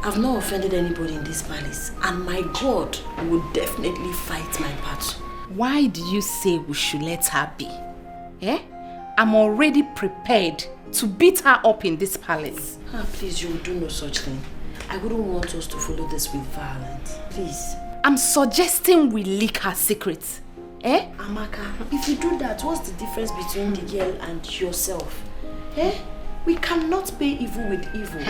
L: I've not offended anybody in this palace, and my God will definitely fight my battle.
H: Why do you say we should let her be? I'm already prepared to beat her up in this palace.
L: Please, you will do no such thing. I wouldn't want us to follow this with violence. Please.
H: I'm suggesting we leak her secrets. Eh?
L: Amaka, if you do that, what's the difference between the girl and yourself? Eh? We cannot pay evil with evil.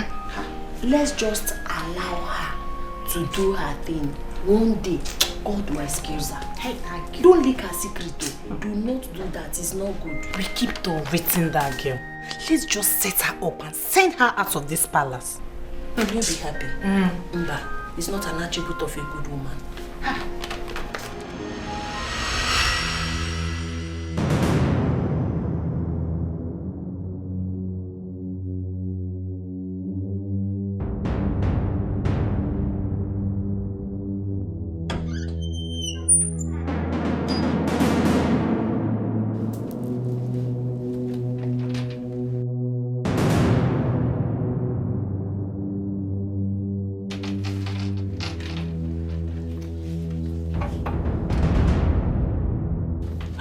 L: Let's just allow her to do her thing. One day, God will excuse her. Hey, don't leak her secret though. Do not do that. It's not good.
K: We keep tolerating that girl. Let's just set her up and send her out of this palace.
L: You'll be happy. Mba, it's not an attribute of a good woman.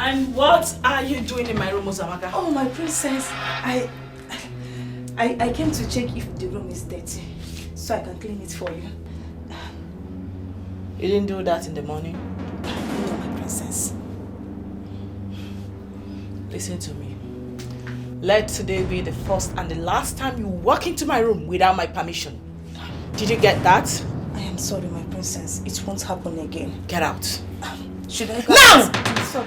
A: And what are you doing in my room, Uzamaka?
I: Oh, my princess, I came to check if the room is dirty, so I can clean it for you.
P: You didn't do that in the morning?
I: No, my princess.
P: Listen to me. Let today be the first and the last time you walk into my room without my permission. Did you get that?
I: I am sorry, my princess. It won't happen again.
P: Get out.
I: Should I go?
P: Now!
I: I'm sorry.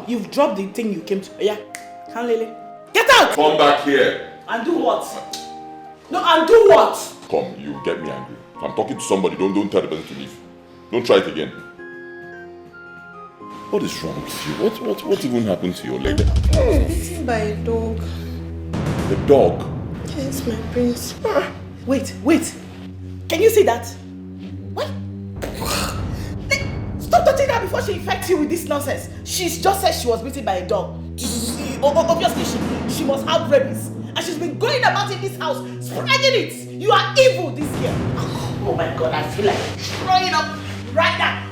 P: You've dropped the thing you came to. Yeah. Can Lily? Get out!
B: Come back here.
P: And do what? No, and do what?
B: Come, you get me angry. If I'm talking to somebody, don't tell the person to leave. Don't try it again. What is wrong with you? What even happened to your leg?
C: Bitten by a dog.
B: The dog?
C: Yes, my prince.
P: Wait. Can you see that? What? Stop touching her before she infects you with this nonsense. She's just said she was bitten by a dog. Obviously, she must have rabies. And she's been going about in this house, spreading it. You are evil, this girl. Oh my God, I feel like throwing up right now.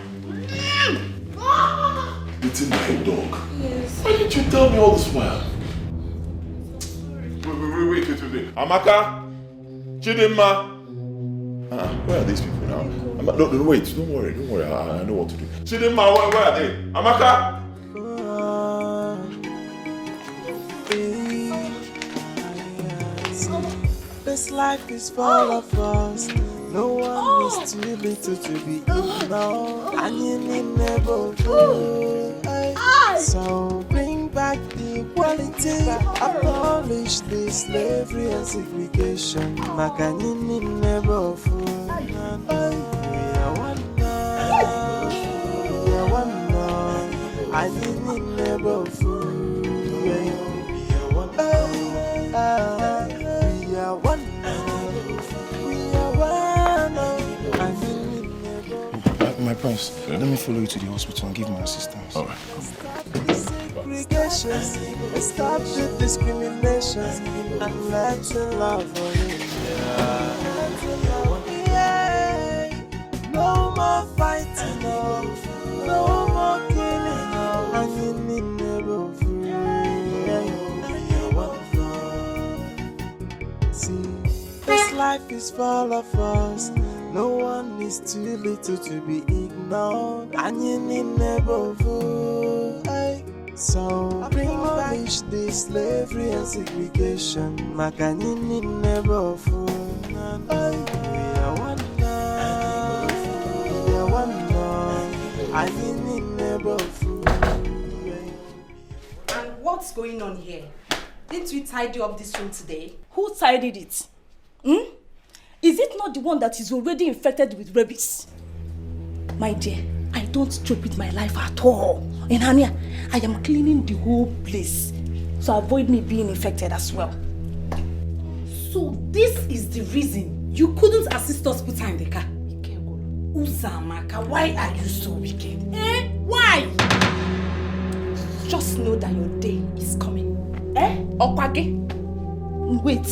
B: Bitten by a dog?
C: Yes.
B: Why didn't you tell me all this while? Wait. Amaka? Chidinma? Where are these people now? No, wait, don't worry. I know what to do. Chidinma, where are they? Amaka?
F: This life is full of us. No one is too little to be ignored. And you need never go. So bring back the equality. Abolish the slavery and segregation. Makanini never fool. We are one now. We are one now. I need never fool. We are one now. We are one now. We are one now. I need never.
M: My prince, let me follow you to the hospital and give my assistance.
B: All right.
F: Stop the discrimination and let your love no more fighting, no more killing, and you need never life is full of us. No one is too little to be ignored. And you need never fool. So bring back this slavery and segregation. Makani need never fool. We are one now. We are one now. And you need never fool.
H: And what's going on here? Didn't we tidy up this room today?
I: Who tidied it? Is it not the one that is already infected with rabies? My dear, I don't joke with my life at all. And Hania, I am cleaning the whole place. So avoid me being infected as well.
K: So this is the reason you couldn't assist us put her in the car? Uzamaka, why are you so wicked?
I: Why? Just know that your day is coming. Okwage? Wait.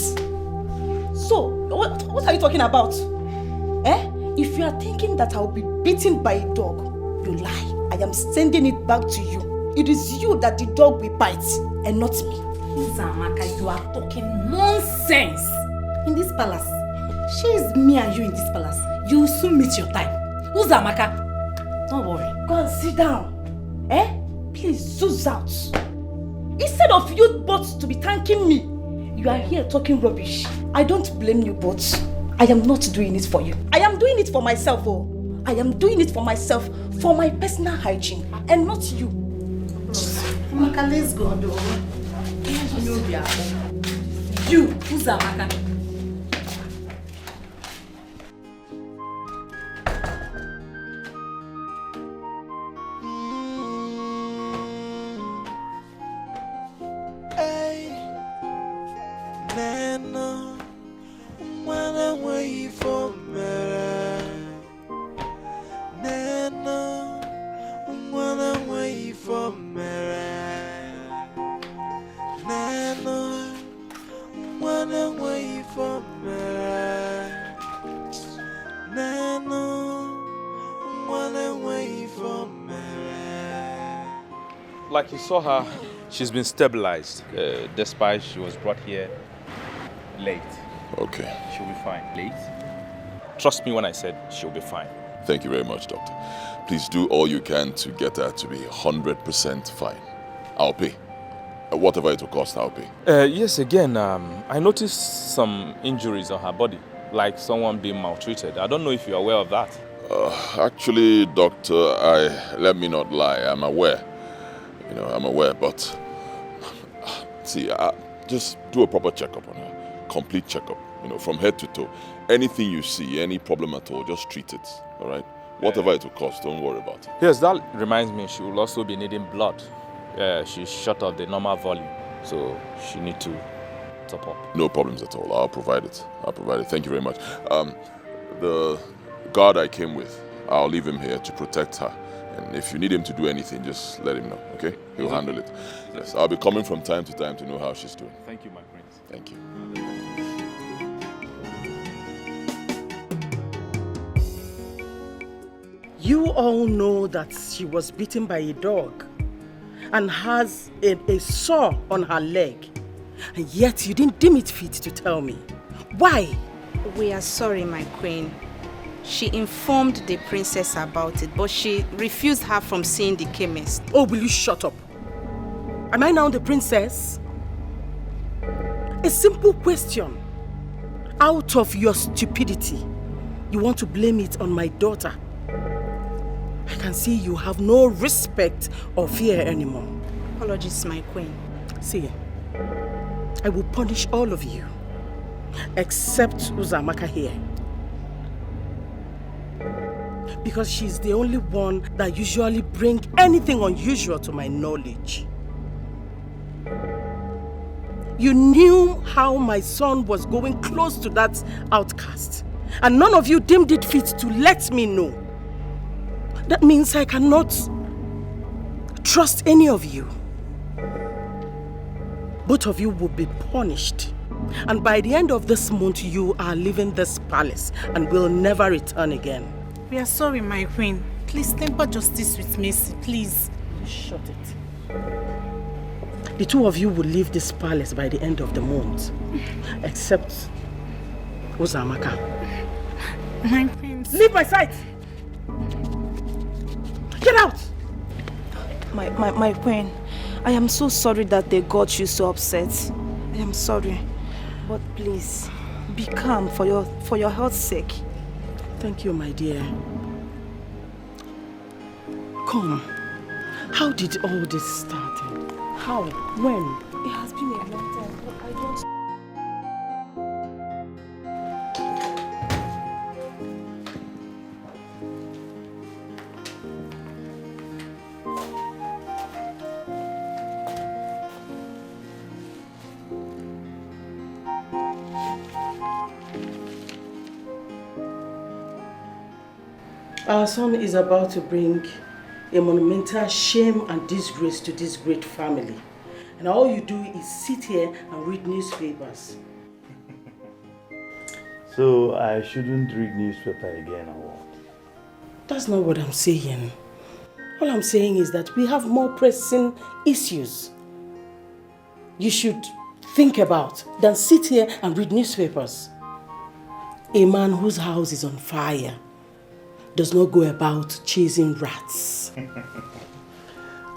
I: So, what are you talking about? If you are thinking that I will be beaten by a dog, you lie. I am sending it back to you. It is you that the dog will bite, and not me.
K: Uzamaka, you are talking nonsense. In this palace, she is me and you in this palace. You will soon meet your time. Uzamaka, don't worry.
I: Go and sit down. Please, zoom out. Instead of you both to be thanking me, you are here talking rubbish. I don't blame you, but I am not doing it for you. I am doing it for myself, I am doing it for myself, for my personal hygiene, and not you.
K: Amaka, let's go. You, Uzamaka.
Q: Like you saw her, she's been stabilized, despite she was brought here late.
B: Okay.
Q: She'll be fine. Late? Trust me when I said she'll be fine.
B: Thank you very much, doctor. Please do all you can to get her to be 100% fine. I'll pay. Whatever it will cost, I'll pay.
Q: Yes, again, I noticed some injuries on her body, like someone being maltreated. I don't know if you're aware of that.
B: Actually, doctor, let me not lie, I'm aware. I'm aware, but see, just do a proper checkup on her. Complete checkup, from head to toe. Anything you see, any problem at all, just treat it, all right? Whatever it will cost, don't worry about it.
Q: Yes, that reminds me, she will also be needing blood. She's short of the normal volume, so she needs to top up.
B: No problems at all. I'll provide it. Thank you very much. The guard I came with, I'll leave him here to protect her. And if you need him to do anything, just let him know, okay? He'll handle it. Yes, I'll be coming from time to time to know how she's doing.
Q: Thank you, my prince.
B: Thank you.
G: You all know that she was beaten by a dog and has a sore on her leg. And yet you didn't deem it fit to tell me. Why?
H: We are sorry, my queen. She informed the princess about it, but she refused her from seeing the chemist.
G: Oh, will you shut up? Am I now the princess? A simple question. Out of your stupidity, you want to blame it on my daughter. I can see you have no respect or fear anymore.
H: Apologies, my queen.
G: See, I will punish all of you, except Uzamaka here. Because she's the only one that usually brings anything unusual to my knowledge. You knew how my son was going close to that outcast, and none of you deemed it fit to let me know. That means I cannot trust any of you. Both of you will be punished, and by the end of this month you are leaving this palace and will never return again.
K: We are sorry, my queen. Please temper justice with mercy, please.
G: Shut it. The two of you will leave this palace by the end of the month. Except Uzamaka.
K: My prince.
G: Leave my sight! Get out!
I: My queen, I am so sorry that they got you so upset. I am sorry. But please, be calm for your health's sake.
G: Thank you, my dear. Come. How did all this start? How? When?
I: It has been a long time, but I don't...
G: Our son is about to bring a monumental shame and disgrace to this great family. And all you do is sit here and read newspapers.
E: So I shouldn't read newspaper again or what?
G: That's not what I'm saying. All I'm saying is that we have more pressing issues you should think about than sit here and read newspapers. A man whose house is on fire does not go about chasing rats.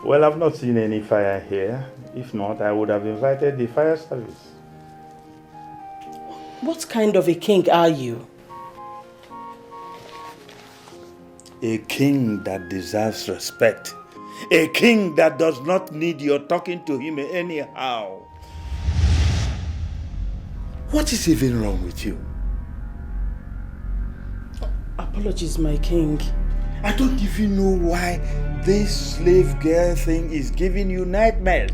E: Well, I've not seen any fire here. If not, I would have invited the fire service.
G: What kind of a king are you?
E: A king that deserves respect. A king that does not need your talking to him anyhow. What is even wrong with you?
G: Apologies, my king.
E: I don't even know why this slave girl thing is giving you nightmares.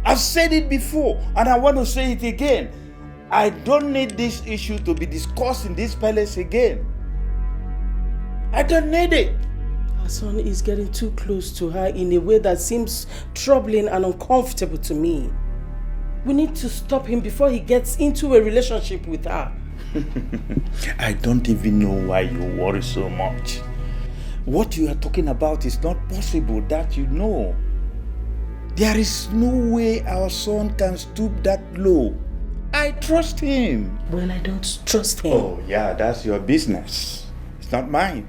E: I've said it before and I want to say it again. I don't need this issue to be discussed in this palace again. I don't need it.
G: Our son is getting too close to her in a way that seems troubling and uncomfortable to me. We need to stop him before he gets into a relationship with her.
E: I don't even know why you worry so much. What you are talking about is not possible, that you know. There is no way our son can stoop that low. I trust him.
G: Well, I don't trust him.
E: Oh yeah, that's your business. It's not mine.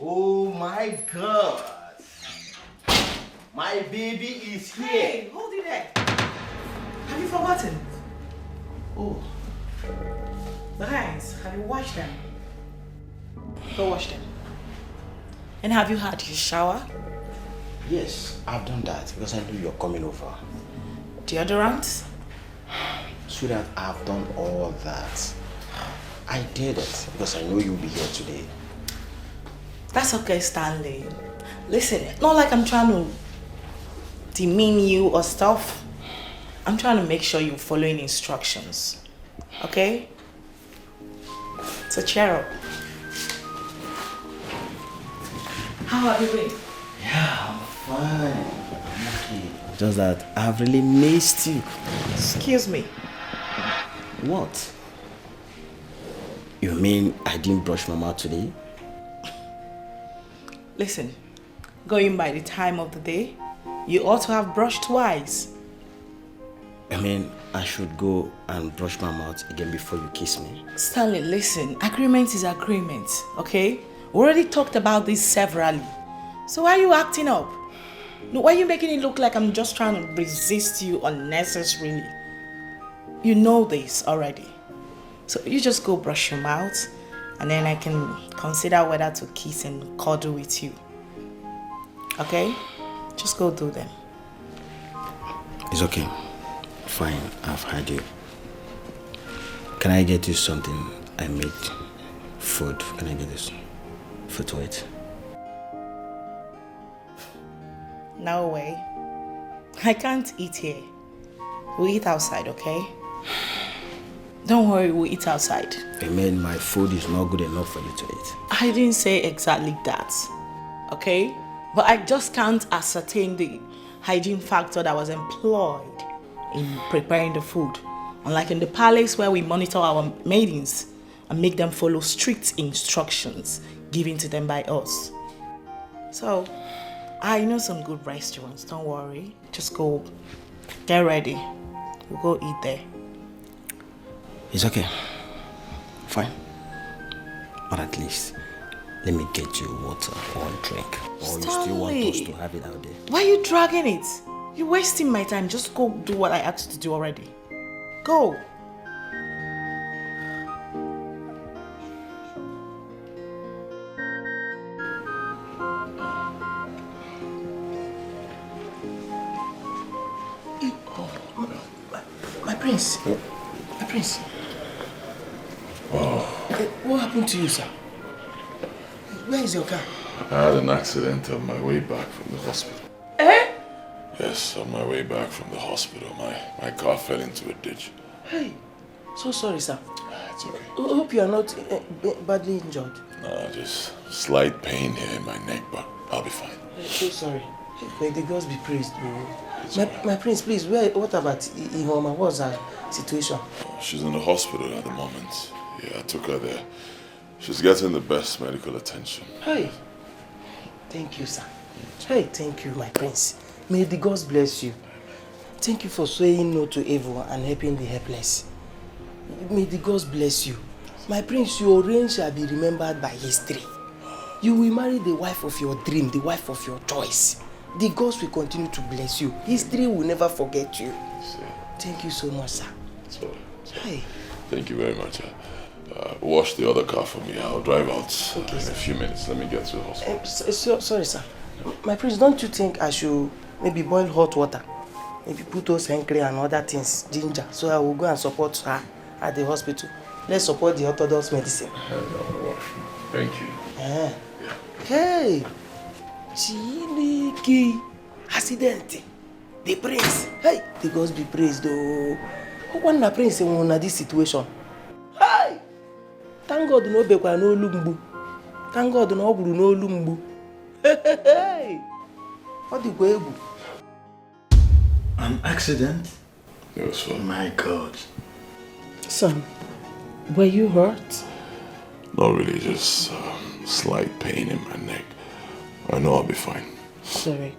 D: Oh my God! My baby is here!
P: Hey, hold it there! Have you forgotten? Oh. The hands, have you washed them? Go wash them. And have you had your shower?
R: Yes, I've done that because I knew you're coming over.
P: Deodorant?
R: Sweetheart, I've done all that. I did it because I know you'll be here today.
P: That's okay, Stanley. Listen, not like I'm trying to demean you or stuff. I'm trying to make sure you're following instructions. Okay? So cheer up. How have you been?
R: Yeah, I'm fine. I'm okay. Just that I've really missed you.
P: Excuse me.
R: What? You mean I didn't brush my mouth today?
P: Listen, going by the time of the day, you ought to have brushed twice.
R: I mean, I should go and brush my mouth again before you kiss me.
P: Stanley, listen, agreement is agreement, okay? We already talked about this severally. So why are you acting up? No, why are you making it look like I'm just trying to resist you unnecessarily? You know this already. So you just go brush your mouth and then I can consider whether to kiss and cuddle with you. Okay? Just go do them.
R: It's okay. Fine, I've heard you. Can I get you something? I made food. Can I get this food to eat?
P: No way. I can't eat here. We eat outside, okay? Don't worry, we'll eat outside.
R: I mean, my food is not good enough for you to eat.
P: I didn't say exactly that, okay? But I just can't ascertain the hygiene factor that was employed in preparing the food. Unlike in the palace where we monitor our maidens and make them follow strict instructions given to them by us. So, I know some good restaurants, don't worry. Just go, get ready. We'll go eat there.
R: It's okay. Fine. But at least, let me get you water or a drink. Or you still want us to have it out there?
P: Why are you dragging it? You're wasting my time. Just go do what I asked you to do already. Go.
J: My prince. My prince.
B: Oh.
J: What happened to you, sir? Where is your car?
B: I had an accident on my way back from the hospital.
J: Eh?
B: Yes, on my way back from the hospital, my car fell into a ditch.
J: Hey, so sorry, sir.
B: It's okay.
J: I hope you are not badly injured.
B: No, just slight pain here in my neck, but I'll be fine.
J: So sorry. May the gods be praised. My prince, please, what about Ihoma? What's her situation?
B: She's in the hospital at the moment. Yeah, I took her there. She's getting the best medical attention.
J: Hey, thank you, sir. Hey, thank you, my prince. May the gods bless you. Thank you for saying no to evil and helping the helpless. May the gods bless you. My prince, your reign shall be remembered by history. You will marry the wife of your dream, the wife of your choice. The gods will continue to bless you. History will never forget you. Thank you so much, sir.
B: Sorry.
J: Hey.
B: Thank you very much. Wash the other car for me. I'll drive out in a few minutes. Let me get to the hospital.
J: Sorry, sir. My prince, don't you think I should maybe boil hot water? Maybe put those hankry and other things, ginger, so I will go and support her at the hospital. Let's support the orthodox medicine.
B: Thank you.
J: Yeah. Hey! Chineke! Accident! The prince! Hey! The gods be praised, though. Who want the prince in this situation? Hey! Thank God no bekwa no lumbu. Thank God no buru no lumbu. Hey! What the way?
E: An accident?
B: Yes, sir.
E: My God.
G: Son, were you hurt?
B: Not really, just slight pain in my neck. I know I'll be fine.
G: Sorry.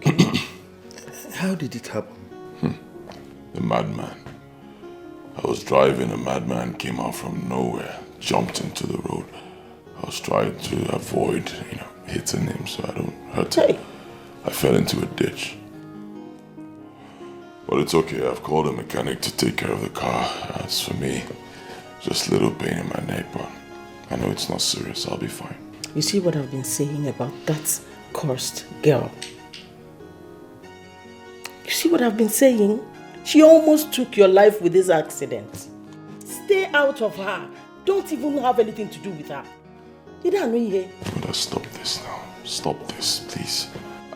E: How did it happen?
B: The madman. I was driving, a madman came out from nowhere, jumped into the road. I was trying to avoid, hitting him so I don't hurt him. I fell into a ditch. But it's okay, I've called a mechanic to take care of the car. As for me, just a little pain in my neck, but I know it's not serious, I'll be fine.
G: You see what I've been saying about that cursed girl? You see what I've been saying? She almost took your life with this accident. Stay out of her. Don't even have anything to do with her. Did I know you here?
B: Mother, stop this now. Stop this, please.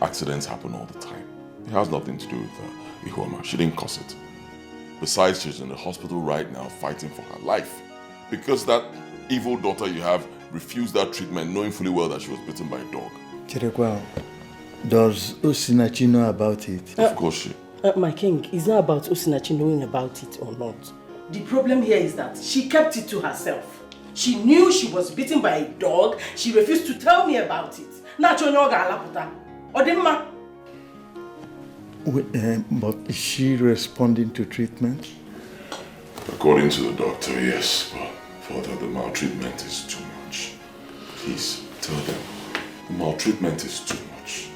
B: Accidents happen all the time. It has nothing to do with Ihoma. She didn't cause it. Besides, she's in the hospital right now fighting for her life. Because that evil daughter you have refused that treatment knowing fully well that she was bitten by a dog.
E: Chirekwa, does Osinachi know about it?
B: Of course she.
G: My king, it's not about Osinachi knowing about it or not. The problem here is that she kept it to herself. She knew she was bitten by a dog. She refused to tell me about it.
E: But is she responding to treatment?
B: According to the doctor, yes, but further, the maltreatment is too much. Please, tell them, the maltreatment is too much.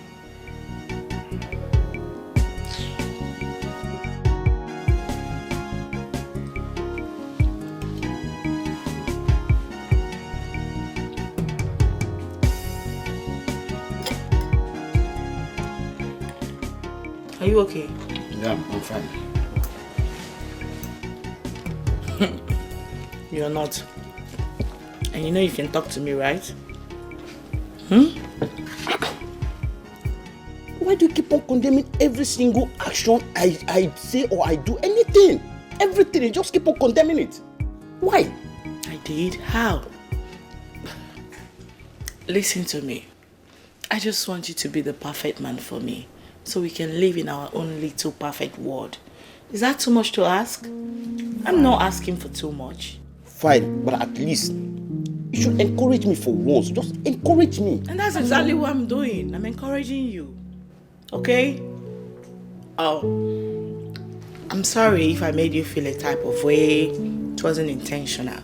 P: Are you okay?
E: Yeah, I'm fine.
P: You're not. And you know you can talk to me, right?
R: Why do you keep on condemning every single action I say or I do? Anything. Everything. You just keep on condemning it. Why?
P: I did? How? Listen to me. I just want you to be the perfect man for me, so we can live in our own little perfect world. Is that too much to ask? I'm not asking for too much.
R: Fine, but at least you should encourage me for once. Just encourage me.
P: And that's exactly what I'm doing. I'm encouraging you. Okay? Oh, I'm sorry if I made you feel a type of way. It wasn't intentional.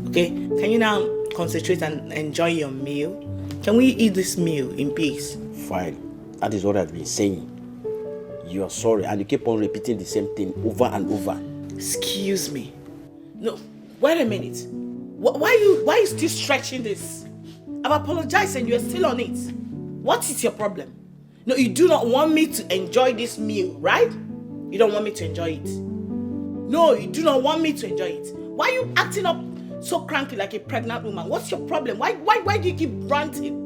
P: Okay? Can you now concentrate and enjoy your meal? Can we eat this meal in peace?
R: Fine. That is what I've been saying. You are sorry and you keep on repeating the same thing over and over.
P: Excuse me. No, wait a minute. Why are you still stretching this? I've apologized and you're still on it. What is your problem? No, you do not want me to enjoy this meal, right? You don't want me to enjoy it. No, you do not want me to enjoy it. Why are you acting up so cranky like a pregnant woman? What's your problem? Why do you keep ranting?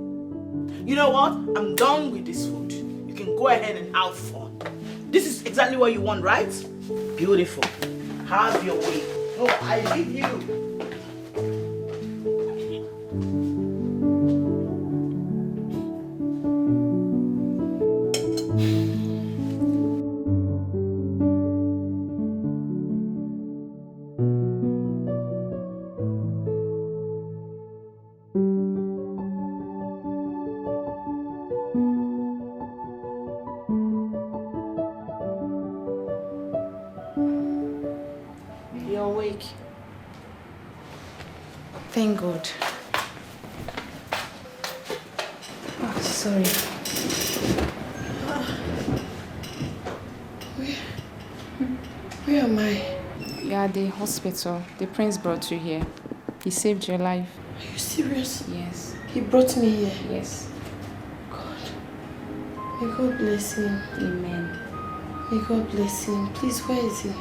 P: You know what? I'm done with this food. You can go ahead and have fun. This is exactly what you want, right? Beautiful. Have your way. No, I leave you.
H: Thank God. Oh, sorry.
L: Where am I?
H: You are at the hospital. The prince brought you here. He saved your life.
L: Are you serious?
H: Yes.
L: He brought me here?
H: Yes.
L: God. May God bless him.
H: Amen.
L: May God bless him. Please, where is he?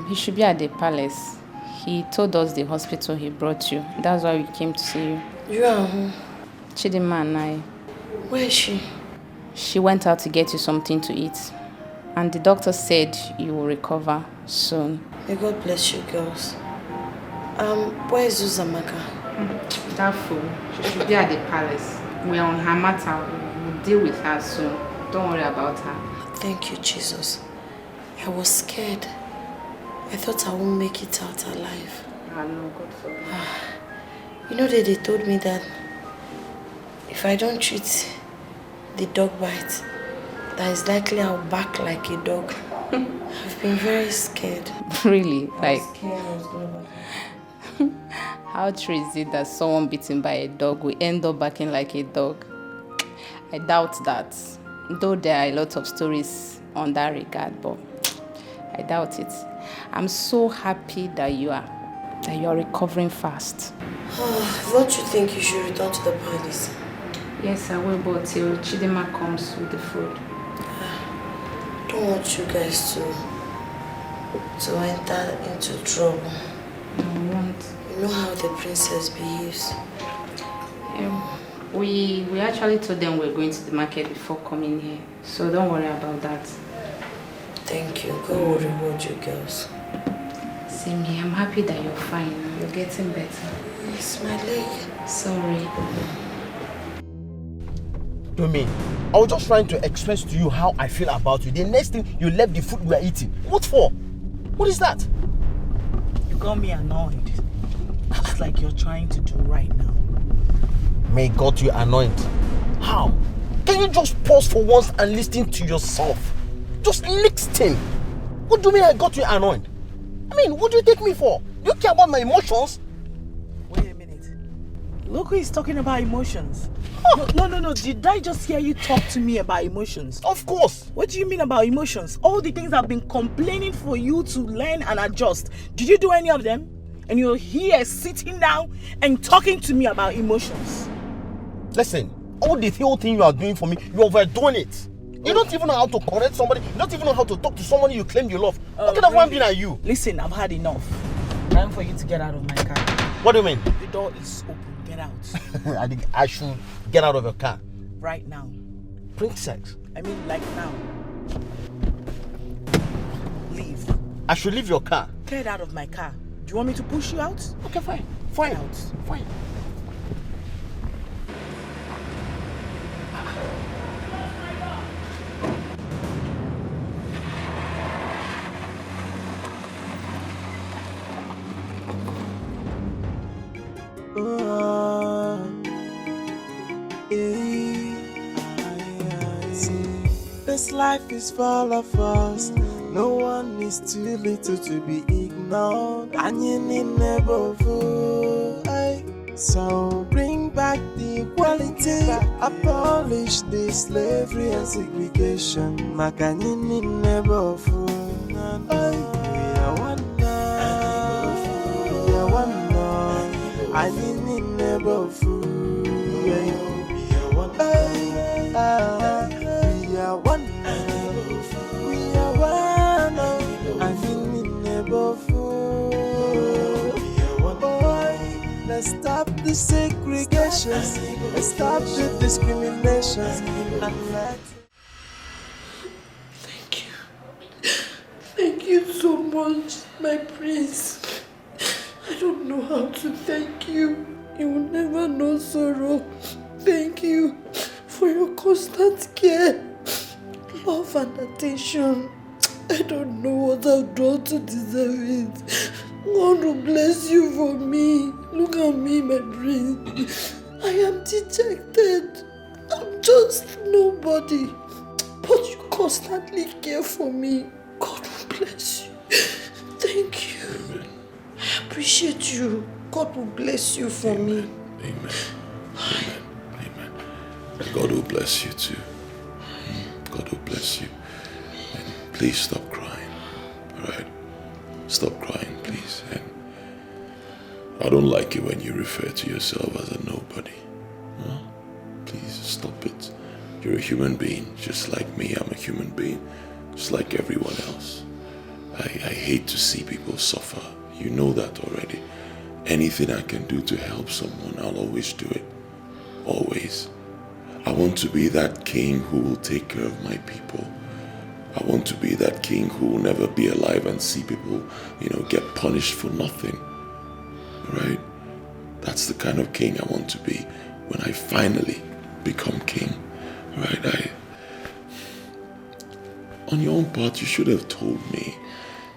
H: He should be at the palace. He told us the hospital he brought you. That's why we came to see you.
L: You are who?
H: Chidima and I.
L: Where is she?
H: She went out to get you something to eat. And the doctor said you will recover soon.
L: May God bless you, girls. Where is Uzamaka?
H: That fool. She should be at the palace. We're on her matter. We'll deal with her soon. Don't worry about her.
L: Thank you, Jesus. I was scared. I thought I won't make it out alive.
H: I know, God forbid.
L: You know that they told me that if I don't treat the dog bite, that is likely I'll bark like a dog. I've been very scared.
H: Really?
L: I was scared I was going to bark.
H: How true is it that someone bitten by a dog will end up barking like a dog? I doubt that. Though there are a lot of stories on that regard, but I doubt it. I'm so happy that you are recovering fast.
L: Don't you think you should return to the palace?
H: Yes, I will, but till Chidima comes with the food.
L: I don't want you guys to enter into trouble.
H: No, I won't.
L: You know how the princess behaves.
H: We actually told them we're going to the market before coming here, so don't worry about that.
L: Thank you. God will reward you girls.
H: Same here. I'm happy that you're fine. You're getting better.
L: It's my leg.
H: Sorry.
R: To me, I was just trying to express to you how I feel about you. The next thing, you left the food we are eating. What for? What is that?
P: You got me annoyed. Just like you're trying to do right now.
R: May God you anoint. How? Can you just pause for once and listen to yourself? Just listen. What do you mean I got you annoyed? I mean, what do you take me for? Do you care about my emotions?
P: Wait a minute. Look who is talking about emotions. No. Did I just hear you talk to me about emotions?
R: Of course.
P: What do you mean about emotions? All the things I've been complaining for you to learn and adjust. Did you do any of them? And you're here sitting down and talking to me about emotions.
R: Listen, all the whole thing you are doing for me, you're overdoing it. You don't even know how to correct somebody. You don't even know how to talk to someone you claim you love. What kind of one being are you?
P: Listen, I've had enough.
J: Time for you to get out of my car.
R: What do you mean?
J: The door is open. Get out.
R: I think I should get out of your car.
J: Right now.
R: Princess.
J: I mean, like now. Leave.
R: I should leave your car.
J: Get out of my car. Do you want me to push you out?
R: Okay, fine. Fine.
J: Out.
R: Fine.
F: This life is full of us. No one is too little to be ignored. And you need never fool. So bring back the equality. Abolish the slavery and segregation. Makanini never fool. We are one now. We are one now. I need never fool. We are one now. We are one. We are one. I mean, never fool. Let's stop the segregation. Let's stop the discrimination. And let.
G: Thank you. Thank you so much, my prince. I don't know how to thank you. You will never know sorrow. Thank you for your constant care, love and attention. I don't know what I've done to deserve it. God will bless you for me. Look at me, my prince. I am dejected. I'm just nobody. But you constantly care for me. God will bless you. Thank you.
B: Amen.
G: I appreciate you. God will bless you for me.
B: Amen. Amen. Amen. And God will bless you too. God will bless you. And please stop crying. Alright? Stop crying, please. And I don't like it when you refer to yourself as a nobody. Huh? Please stop it. You're a human being, just like me. I'm a human being, just like everyone else. I hate to see people suffer. You know that already. Anything I can do to help someone, I'll always do it. Always. I want to be that king who will take care of my people. I want to be that king who will never be alive and see people, get punished for nothing. Right? That's the kind of king I want to be when I finally become king. Right? On your own part, you should have told me.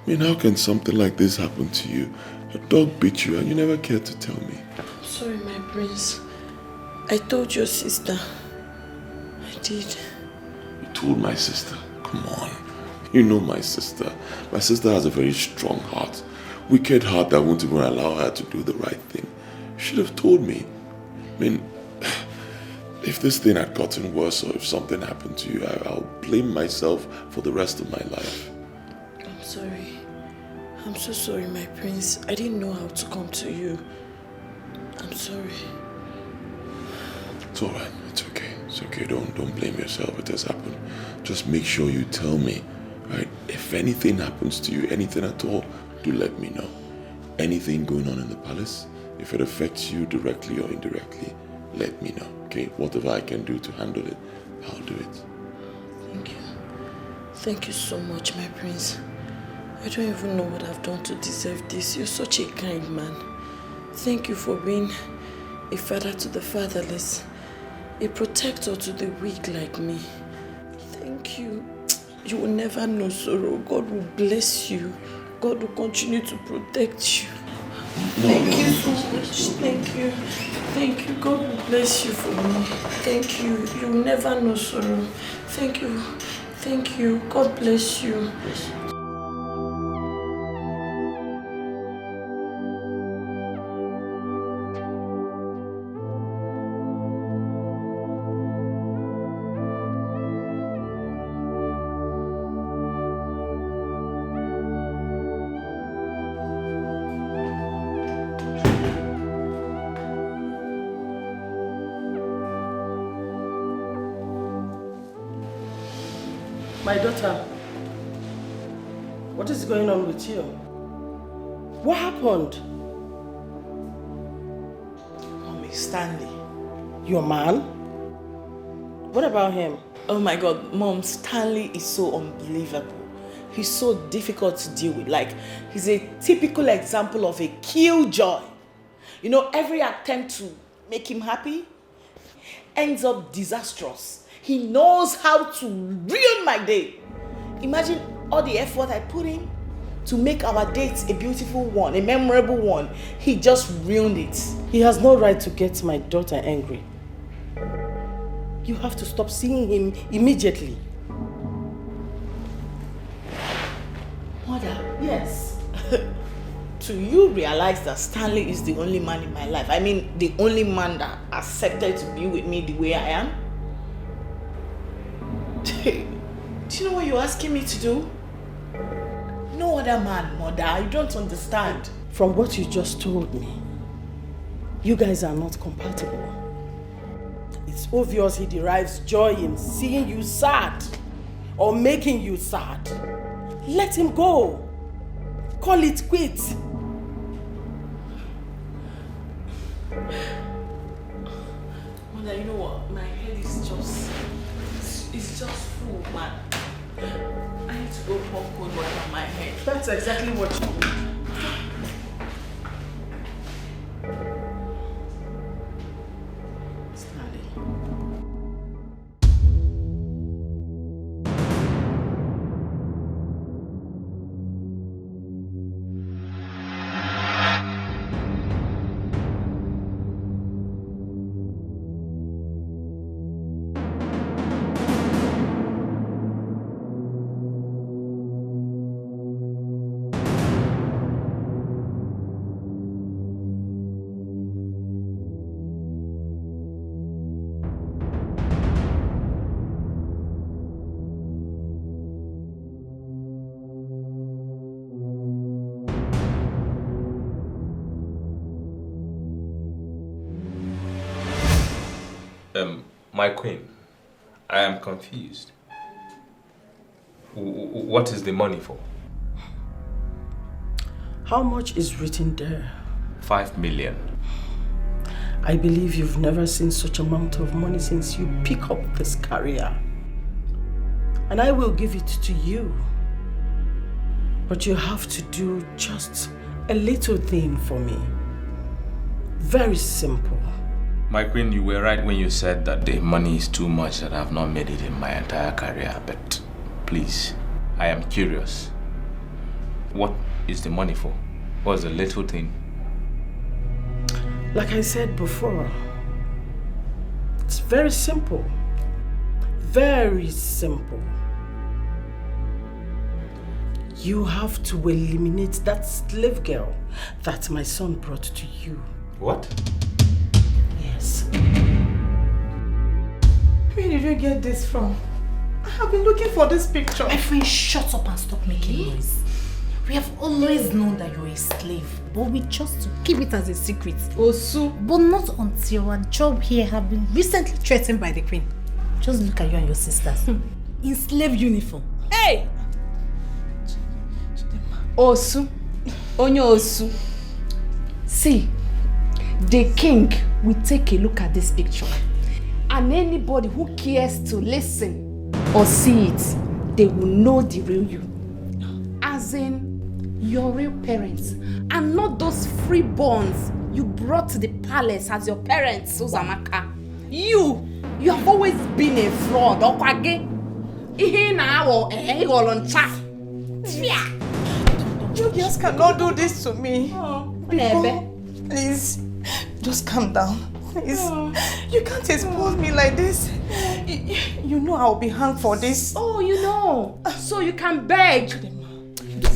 B: I mean, how can something like this happen to you? A dog bit you and you never cared to tell me.
G: Sorry, my prince. I told your sister. I did.
B: You told my sister? Come on. You know my sister. My sister has a very strong heart. Wicked heart that won't even allow her to do the right thing. You should have told me. I mean, if this thing had gotten worse or if something happened to you, I'll blame myself for the rest of my life.
G: I'm sorry. I'm so sorry, my prince. I didn't know how to come to you. I'm sorry.
B: It's alright. It's okay. It's okay. Don't blame yourself. It has happened. Just make sure you tell me, right? If anything happens to you, anything at all, do let me know. Anything going on in the palace, if it affects you directly or indirectly, let me know. Okay? Whatever I can do to handle it, I'll do it.
G: Thank you. Thank you so much, my prince. I don't even know what I've done to deserve this. You're such a kind man. Thank you for being a father to the fatherless, a protector to the weak like me. Thank you. You will never know sorrow. God will bless you. God will continue to protect you. Thank you so much. Thank you. Thank you. God will bless you for me. Thank you. You will never know sorrow. Thank you. Thank you. God bless you. My daughter, what is going on with you? What happened?
P: Mommy, Stanley.
G: Your man? What about him?
P: Oh my God, Mom, Stanley is so unbelievable. He's so difficult to deal with. Like, he's a typical example of a killjoy. You know, every attempt to make him happy ends up disastrous. He knows how to ruin my day. Imagine all the effort I put in to make our date a beautiful one, a memorable one. He just ruined it.
G: He has no right to get my daughter angry. You have to stop seeing him immediately.
P: Mother, yes. Do you realize that Stanley is the only man in my life? I mean, the only man that accepted to be with me the way I am? Do you know what you're asking me to do? No other man, Mother. You don't understand.
G: From what you just told me, you guys are not compatible. It's obvious he derives joy in seeing you sad or making you sad. Let him go. Call it quits.
P: Mother, you know what? My head is just... It's just full, man. I need to go pour cold water on my head.
G: That's exactly what you need.
Q: My queen, I am confused. What is the money for?
G: How much is written there?
Q: 5 million.
G: I believe you've never seen such amount of money since you pick up this career. And I will give it to you. But you have to do just a little thing for me. Very simple.
Q: My queen, you were right when you said that the money is too much, that I have not made it in my entire career. But please, I am curious. What is the money for? What's the little thing?
G: Like I said before, it's very simple. Very simple. You have to eliminate that slave girl that my son brought to you.
Q: What?
G: Yes.
K: Where did you get this from? I have been looking for this picture. My friend, shut up and stop making noise. We have always known that you're a slave, but we chose to keep it as a secret.
H: Osu.
K: But not until our job here have been recently threatened by the queen. Just look at you and your sisters. In slave uniform.
H: Hey! Osu. Onyo Osu.
K: See, the king will take a look at this picture. And anybody who cares to listen or see it, they will know the real you. As in, your real parents. And not those freeborns you brought to the palace as your parents, Uzamaka. You have always been a fraud.
A: You just cannot do this to me. Please, just calm down. Please, you can't expose me like this. You know I'll be hanged for this.
H: Oh, you know. So you can beg.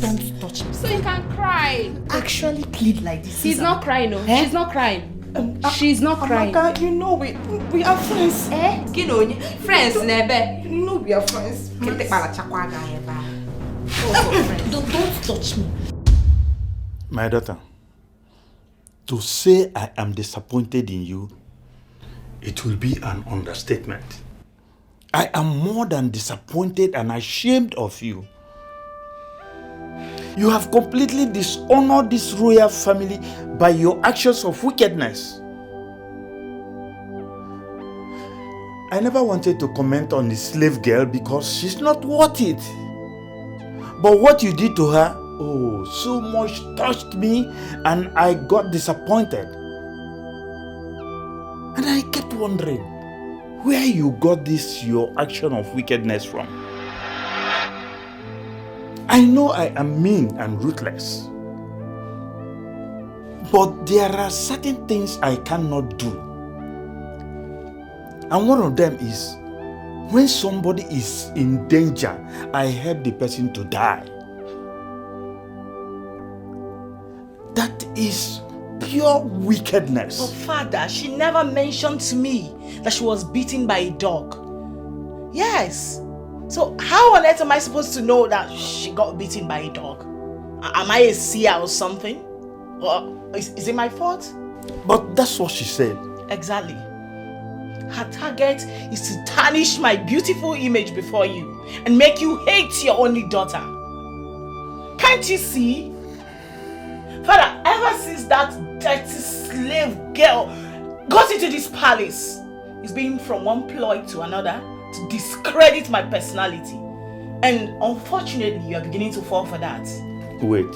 K: Don't touch me.
H: So you can cry.
K: Actually plead like this.
H: He's not crying, no. She's not crying. She's not crying.
A: Amaka, you know we are friends.
H: Eh? Friends, nebe.
A: You know we are friends.
K: Don't touch me.
E: My daughter, to say I am disappointed in you, it will be an understatement. I am more than disappointed and ashamed of you. You have completely dishonored this royal family by your actions of wickedness. I never wanted to comment on the slave girl because she's not worth it. But what you did to her, oh, so much touched me and I got disappointed. And I kept wondering where you got this your action of wickedness from. I know I am mean and ruthless. But there are certain things I cannot do. And one of them is, when somebody is in danger, I help the person to die. That is pure wickedness.
G: But Father, she never mentioned to me that she was beaten by a dog. Yes. So how on earth am I supposed to know that she got beaten by a dog? Am I a seer or something? Or is it my fault?
E: But that's what she said.
G: Exactly. Her target is to tarnish my beautiful image before you and make you hate your only daughter. Can't you see? Father, ever since that dirty slave girl got into this palace, it's been from one ploy to another to discredit my personality. And unfortunately, you are beginning to fall for that.
E: Wait.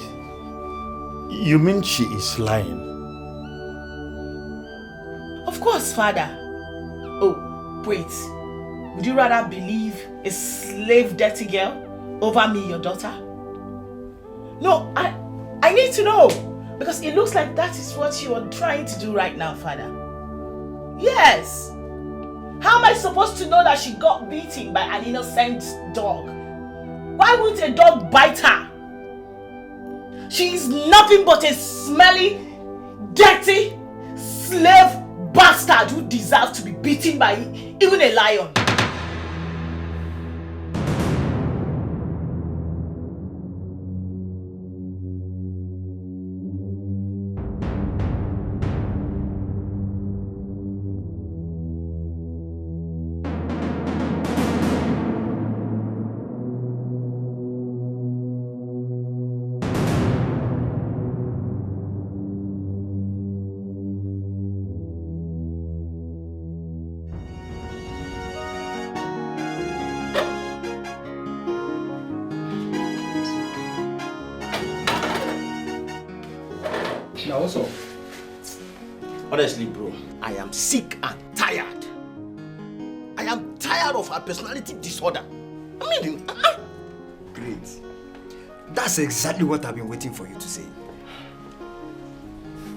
E: You mean she is lying?
G: Of course, Father. Oh, wait. Would you rather believe a slave dirty girl over me, your daughter? No, I need to know. Because it looks like that is what you are trying to do right now, Father. Yes. How am I supposed to know that she got beaten by an innocent dog? Why would a dog bite her? She is nothing but a smelly, dirty, slave bastard who deserves to be beaten by even a lion.
R: Now also, honestly bro, I am sick and tired. I am tired of her personality disorder. I mean,
S: Great. That's exactly what I've been waiting for you to say.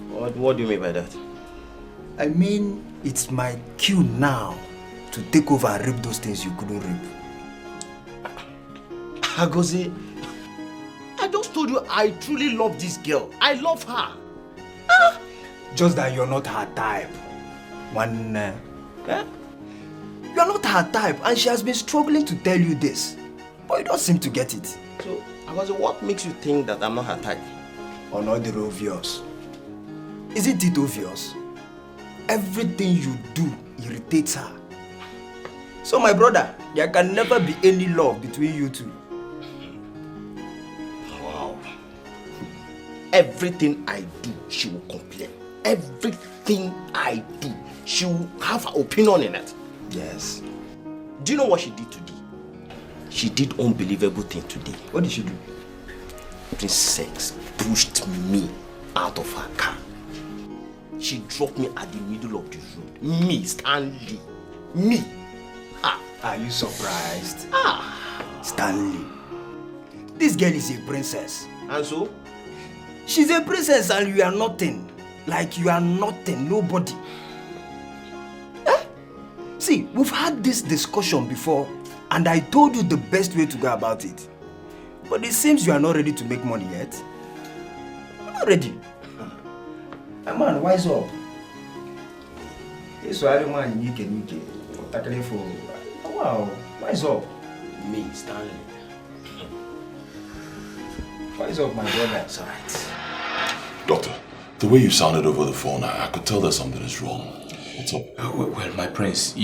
R: What do you mean by that?
S: I mean, it's my cue now to take over and rip those things you couldn't rip.
R: Agozi, I just told you I truly love this girl. I love her.
S: Just that you're not her type. You're not her type, and she has been struggling to tell you this. But you don't seem to get it.
R: So, Agozi, what makes you think that I'm not her type?
S: Or not the obvious. Isn't it obvious? Everything you do irritates her. So my brother, there can never be any love between you two.
R: Wow. Everything I do, she will complain. Everything I do, she will have her opinion in it.
S: Yes.
R: Do you know what she did today? She did unbelievable thing today.
S: What did she do?
R: Princess pushed me out of her car. She dropped me at the middle of the road. Me, Stanley. Me.
S: Are you surprised? Stanley. This girl is a princess.
R: And so?
S: She's a princess and you are nothing. Like you are nothing, nobody. See, we've had this discussion before and I told you the best way to go about it. But it seems you are not ready to make money yet. You're not ready. Man, wise up. This one man you can tackle for. Wow, wise up.
R: Me, Stanley.
S: Wise up, my brother.
R: It's alright.
B: Doctor, the way you sounded over the phone, I could tell that something is wrong. What's up?
Q: Well, my prince,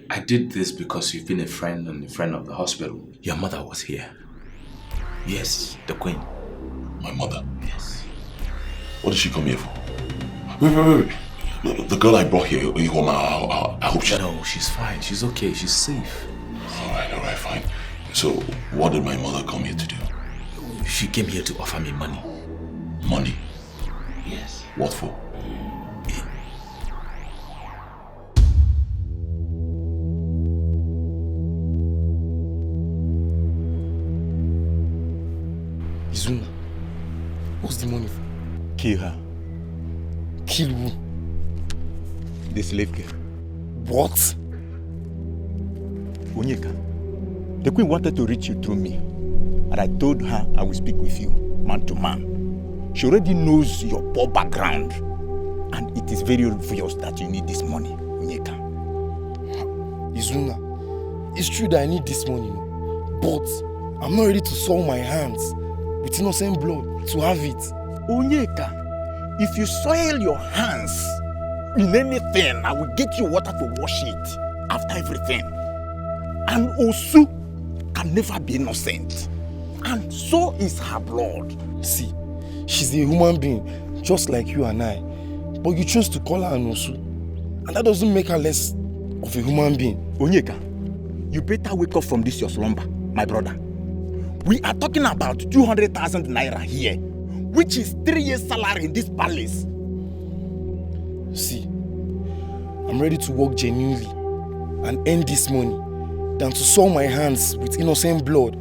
Q: I did this because you've been a friend and a friend of the hospital. Your mother was here. Yes, the queen.
B: My mother?
Q: Yes.
B: What did she come here for? Wait. The girl I brought here, I hope she...
Q: No, she's fine. She's okay. She's safe.
B: Alright, fine. So, what did my mother come here to do?
Q: She came here to offer me money.
B: Money?
Q: Yes.
B: What for?
M: Izuna, what's the money for?
O: Kill her.
M: Kill who?
O: The slave girl.
M: What?
O: Onyeka, the queen wanted to reach you through me. And I told her I will speak with you, man to man. She already knows your poor background. And it is very obvious that you need this money, Onyeka.
M: Izuna, it's true that I need this money, but I'm not ready to soil my hands with innocent blood to have it.
O: Onyeka, if you soil your hands in anything, I will get you water to wash it after everything. And Osu can never be innocent. And so is her blood.
M: See, she's a human being, just like you and I. But you chose to call her an Osu. And that doesn't make her less of a human being.
O: Onyeka, you better wake up from this your slumber, my brother. We are talking about 200,000 naira here, which is 3 years' salary in this palace.
M: See, I'm ready to work genuinely and earn this money than to soil my hands with innocent blood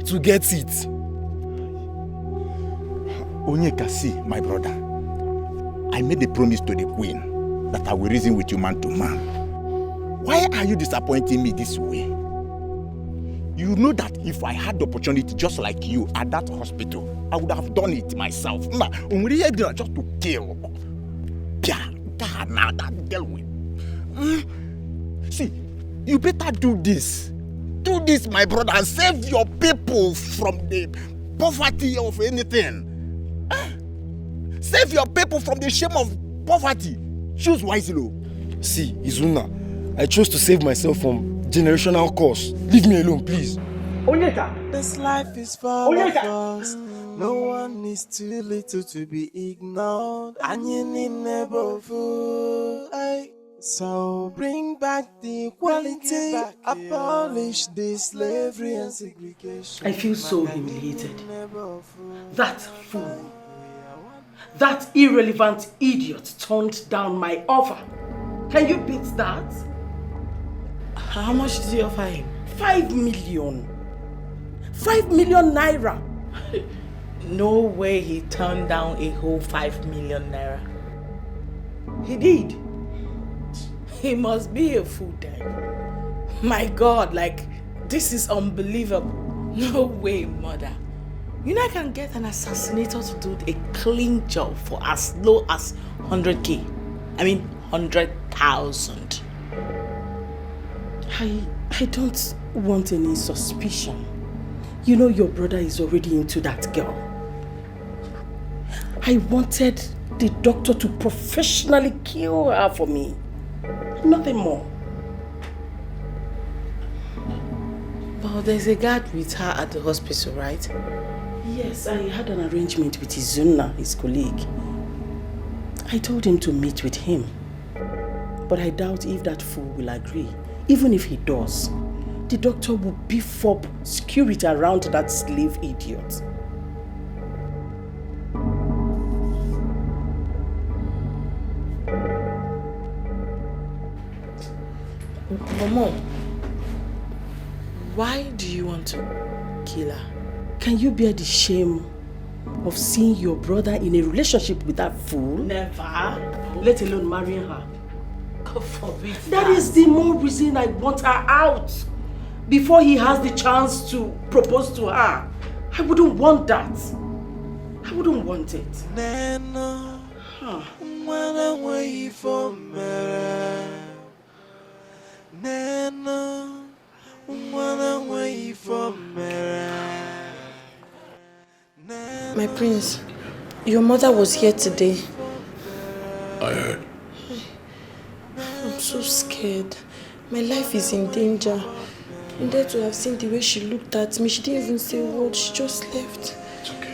M: to get it.
O: Onyeka, see, my brother, I made a promise to the queen that I will reason with you man to man. Why are you disappointing me this way? You know that if I had the opportunity just like you at that hospital, I would have done it myself. Just to kill. Now that girl will. See, you better do this. Do this, my brother, and save your people from the poverty of anything. Save your people from the shame of poverty. Choose wisely.
M: See, Izuna, I chose to save myself from generational curse. Leave me alone, please.
G: Onyeka!
F: This life is full of us. No one is too little to be ignored. And you need never fool. So bring back the equality. Abolish this slavery and segregation.
G: I feel so humiliated. That fool, that irrelevant idiot turned down my offer. Can you beat that?
P: How much did you offer him?
G: 5 million. 5 million naira.
P: No way he turned down a whole 5 million naira.
G: He did.
P: He must be a fool then. My God, like, this is unbelievable. No way, mother. You know I can get an assassinator to do a clean job for as low as 100k. I mean 100,000.
G: I don't want any suspicion. You know your brother is already into that girl. I wanted the doctor to professionally kill her for me. Nothing more.
P: But there's a guard with her at the hospital, right?
G: Yes, I had an arrangement with Izuna, his colleague. I told him to meet with him. But I doubt if that fool will agree. Even if he does, the doctor will beef up security around that slave idiot.
P: Mom, why do you want to kill her?
G: Can you bear the shame of seeing your brother in a relationship with that fool?
P: Never.
G: Let alone marrying her.
P: God forbid.
G: That is the more reason I want her out. Before he has the chance to propose to her. I wouldn't want that. I wouldn't want it.
F: Nana, when I'm away from her. Nana, when I'm away from her.
L: My prince, your mother was here today.
B: I heard.
L: I'm so scared. My life is in danger. And to have seen the way she looked at me, she didn't even say a word, she just left.
B: It's okay.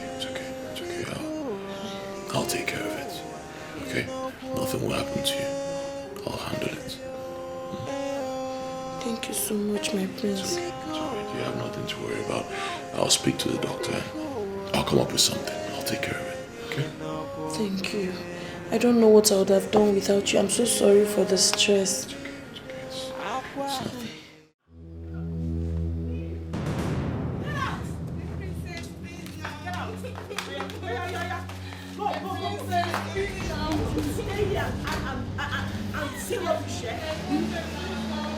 B: I'll take care of it. Okay? Nothing will happen to you. I'll handle it.
G: Thank you so much, my prince.
B: It's alright. You have nothing to worry about. I'll speak to the doctor and I'll come up with something. I'll take care of it. Okay?
G: Thank you. I don't know what I would have done without you. I'm so sorry for the stress.
B: It's nothing.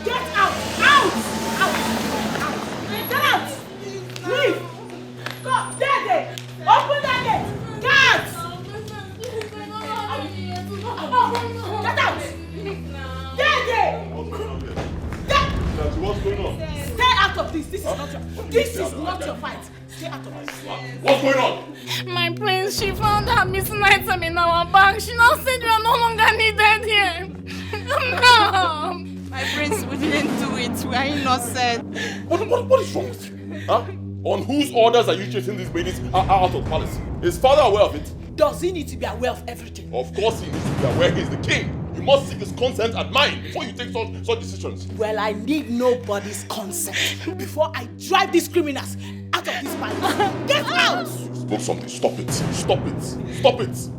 C: Get out! Out! Out! Out! Get out! Leave! Go! Daddy! Open that gate! Get out! Daddy!
B: What's going on?
C: Stay out of this! This is not your... This is not your fight! Stay out of this!
B: What's going on?
K: My prince, she found her missing item in our bag. She now said you are no longer needed here. No!
P: My prince, we didn't do it. We are innocent.
B: What is wrong with you? Huh? On whose orders are you chasing these ladies out of the palace? Is father aware of it?
C: Does he need to be aware of everything?
B: Of course he needs to be aware he's the king. You must seek his consent and mine before you take such decisions.
C: Well, I need nobody's consent before I drive these criminals out of this palace. Get out!
B: You spoke something. Stop it. Stop it. Stop it.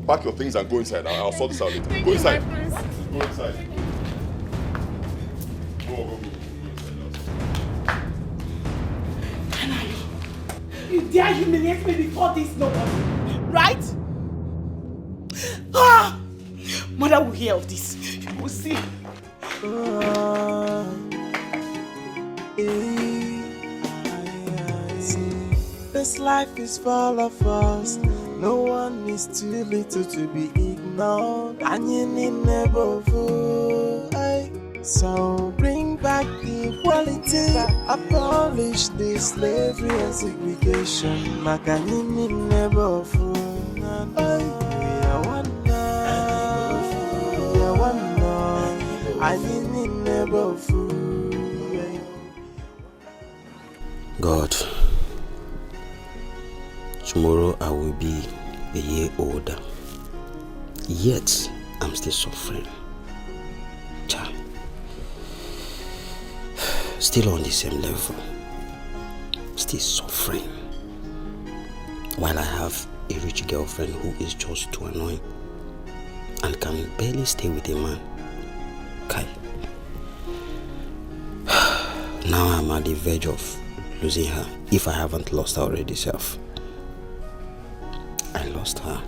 B: Pack your things and go inside. I'll sort this out later. Go inside. Go inside. Go.
C: You dare humiliate me before this nobody, right? Ah! Mother will hear of this. You will see.
F: This life is full of us. No one is too little to be ignored. And you need never fool. So bring back the equality. Abolish the slavery and segregation. Makanini never fool. We are one now. We are one now. I need never fool.
T: God, tomorrow I will be a year older. Yet I'm still suffering. Child. Still on the same level, still suffering, while I have a rich girlfriend who is just too annoying and can barely stay with a man. Kai. Now I'm at the verge of losing her, if I haven't lost her already self. I lost her.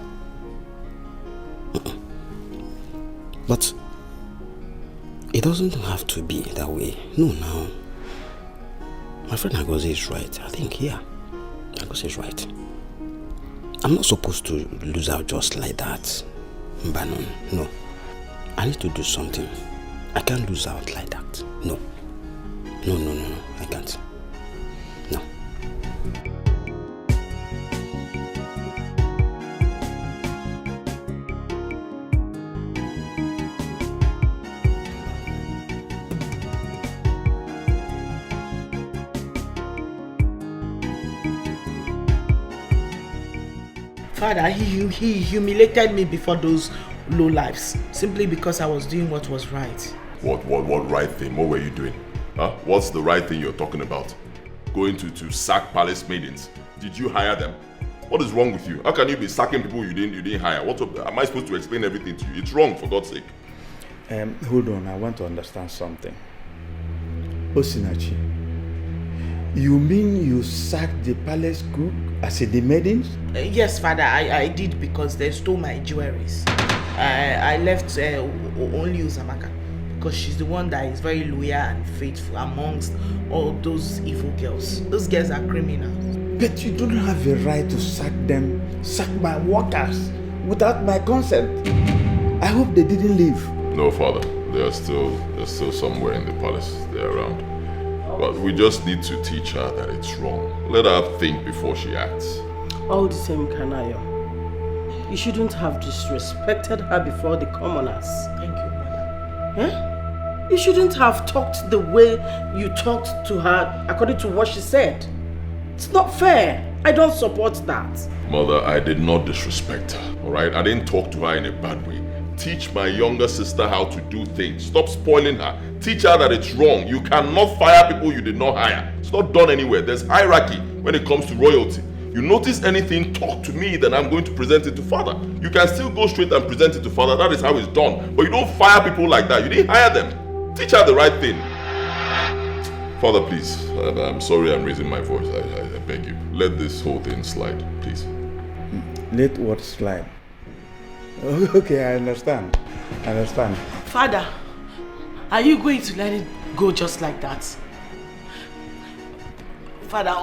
T: But it doesn't have to be that way. No, now. My friend Agose is right. I think, yeah. Agose is right. I'm not supposed to lose out just like that. Banon, no. I need to do something. I can't lose out like that. No. No. I can't. No.
P: Father, he humiliated me before those low lives simply because I was doing what was right.
B: What right thing? What were you doing? Huh? What's the right thing you're talking about? Going to sack palace maidens? Did you hire them? What is wrong with you? How can you be sacking people you didn't hire? What am I supposed to explain everything to you? It's wrong, for God's sake.
E: Hold on, I want to understand something. Osinachi, you mean you sacked the palace cook as the maidens?
P: Yes, Father, I did because they stole my jewelries. I left only Uzamaka because she's the one that is very loyal and faithful amongst all those evil girls. Those girls are criminals.
E: But you don't have a right to sack my workers without my consent. I hope they didn't leave.
B: No, Father. They're still somewhere in the palace. They're around. But we just need to teach her that it's wrong. Let her think before she acts.
G: All the same, Kanayo. You shouldn't have disrespected her before the commoners.
P: Thank you, Mother.
G: Eh? You shouldn't have talked the way you talked to her according to what she said. It's not fair. I don't support that.
B: Mother, I did not disrespect her, alright? I didn't talk to her in a bad way. Teach my younger sister how to do things. Stop spoiling her. Teach her that it's wrong. You cannot fire people you did not hire. It's not done anywhere. There's hierarchy when it comes to royalty. You notice anything, talk to me, then I'm going to present it to father. You can still go straight and present it to father. That is how it's done. But you don't fire people like that. You didn't hire them. Teach her the right thing. Father, please. I'm sorry I'm raising my voice. I beg you. Let this whole thing slide, please.
E: Let what slide? Okay, I understand.
G: Father, are you going to let it go just like that? Father,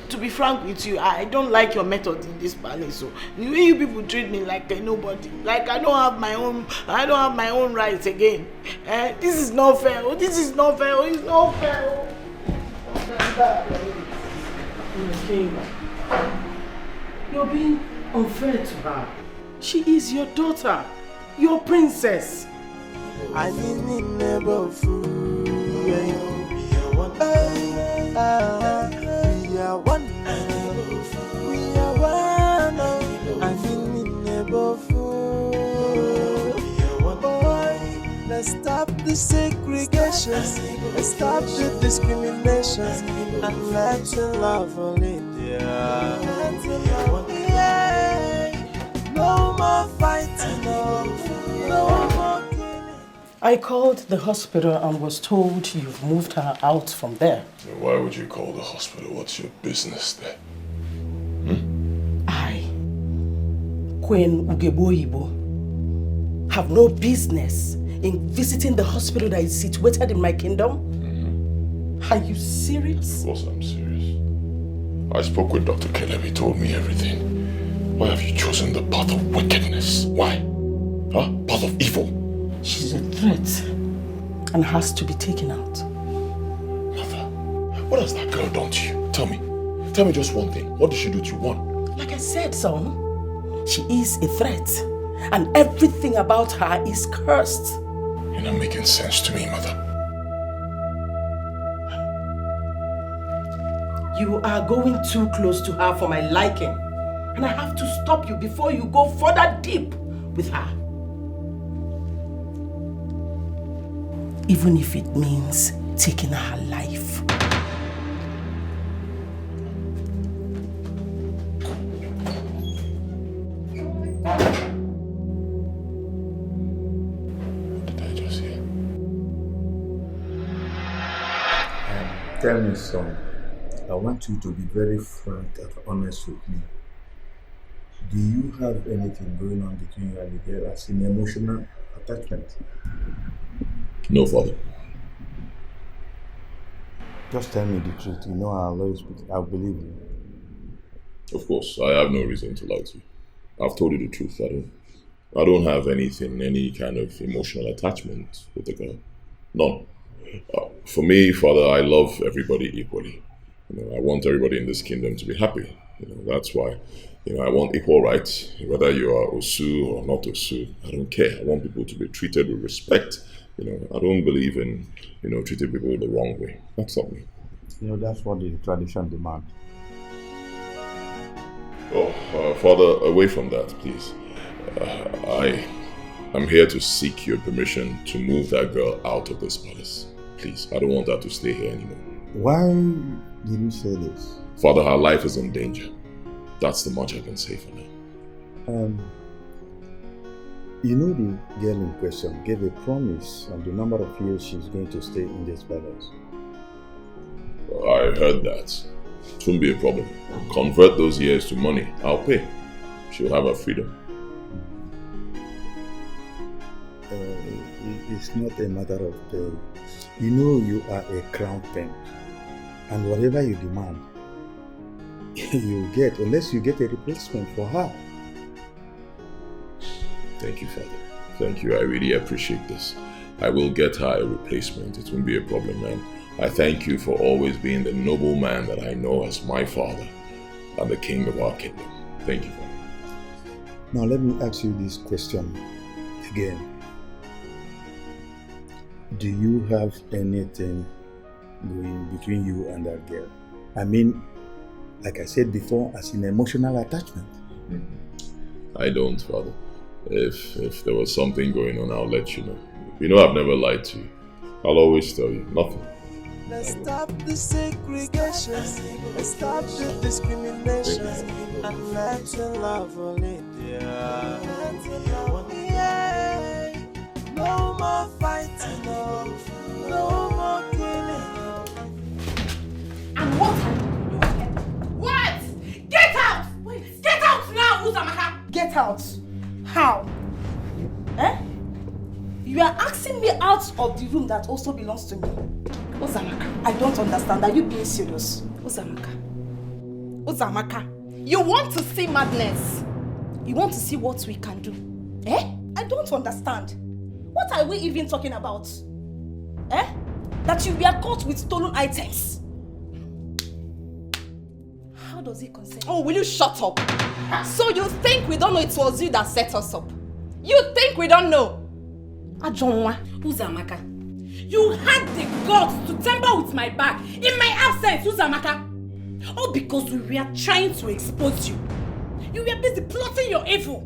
G: to be frank with you, I don't like your method in this palace. So the way you people treat me like a nobody, like I don't have my own rights again. This is not fair. This is not fair. It's not fair. You're being unfair to her. She is your daughter, your princess.
F: I need never fool. We are one. We are one. I need never fool. Let's stop the segregation. Let's stop the discrimination. And let's love all India. No more fighting, no more killing.
G: I called the hospital and was told you've moved her out from there.
B: Why would you call the hospital? What's your business there?
G: I, Queen Ugeboyibo, have no business in visiting the hospital that is situated in my kingdom. Are you serious?
B: Of course I'm serious. I spoke with Dr. Caleb. He told me everything. Why have you chosen the path of wickedness? Why? Path of evil?
G: She's a threat and has to be taken out.
B: Mother, what has that girl done to you? Tell me. Tell me just one thing. What did she do to you? One.
G: Like I said, son, she is a threat and everything about her is cursed.
B: You're not making sense to me, Mother.
G: You are going too close to her for my liking. And I have to stop you before you go further deep with her. Even if it means taking her life.
B: What did I just hear?
E: Tell me, son. I want you to be very frank and honest with me. Do you have anything going on between you and the girl as an emotional attachment?
B: No, Father.
E: Just tell me the truth. You know I'll always I'll believe you.
B: Of course, I have no reason to lie to you. I've told you the truth. I don't have anything, any kind of emotional attachment with the girl. None. For me, Father, I love everybody equally. I want everybody in this kingdom to be happy. That's why, I want equal rights. Whether you are Osu or not Osu, I don't care. I want people to be treated with respect. I don't believe in, treating people the wrong way. That's not me.
E: That's what the tradition demands.
B: Father, away from that, please. I'm here to seek your permission to move that girl out of this palace. Please, I don't want her to stay here anymore.
E: Why did you say this?
B: Father, her life is in danger. That's the much I can say for now.
E: The girl in question gave a promise on the number of years she's going to stay in this palace.
B: I heard that. It won't be a problem. Convert those years to money. I'll pay. She'll have her freedom.
E: It's not a matter of pay. You are a crown prince. And whatever you demand, you get, unless you get a replacement for her.
B: Thank you, Father. Thank you. I really appreciate this. I will get her a replacement. It won't be a problem, man. I thank you for always being the noble man that I know as my father and the king of our kingdom. Thank you, Father.
E: Now let me ask you this question again. Do you have anything going between you and that girl? I mean, like I said before, as an emotional attachment.
B: I don't, Father. If there was something going on, I'll let you know. You know I've never lied to you. I'll always tell you. Nothing.
F: Let's stop the segregation. Let's stop the discrimination. And let's love only. Yeah. No more fighting. No more killing.
H: And what are you doing here? What? Get out! Wait. Get out now, Uzamaka!
I: Get out? How? Eh? You are asking me out of the room that also belongs to me.
H: Uzamaka.
I: I don't understand. Are you being serious?
H: Uzamaka. Uzamaka. You want to see madness? You want to see what we can do? Eh?
I: I don't understand. What are we even talking about? Eh? That you were caught with stolen items. How does it concern?
H: Oh, will you shut up? So you think we don't know it was you that set us up? You think we don't know? Ajonwa.
K: Uzamaka. You had the guts to tamper with my bag in my absence, Uzamaka. All because we were trying to expose you. You were busy plotting your evil.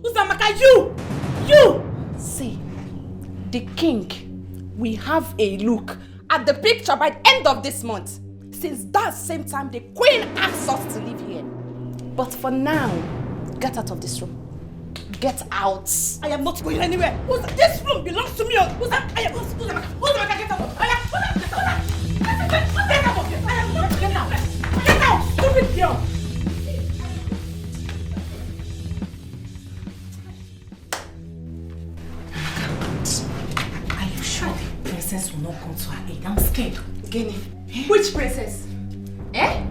K: Uzamaka, you!
H: See, the king, we have a look at the picture by the end of this month. Since that same time, the queen asked us to live here. But for now, get out of this room. Get out.
I: I am not going anywhere. This room belongs to me. I am Uzamaka, get out. Get out of here. I am not getting out. Get out, stupid girl.
K: Are you sure the princess will not come to her aid? I'm scared.
H: Gini. Which princess? Eh?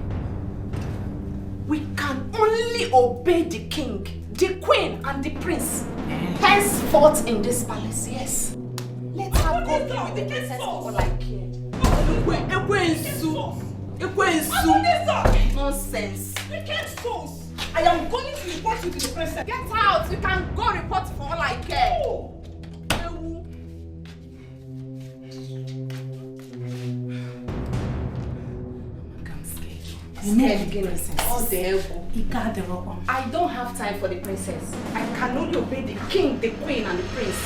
H: We can only obey the king, the queen, and the prince. Henceforth in this palace, yes. Let her go be with the princess for all I care. Nonsense.
I: I am going to report you to the princess.
H: Get out. You can go report for all I care. I don't have time for the princess. I can only obey the king, the queen, and the prince.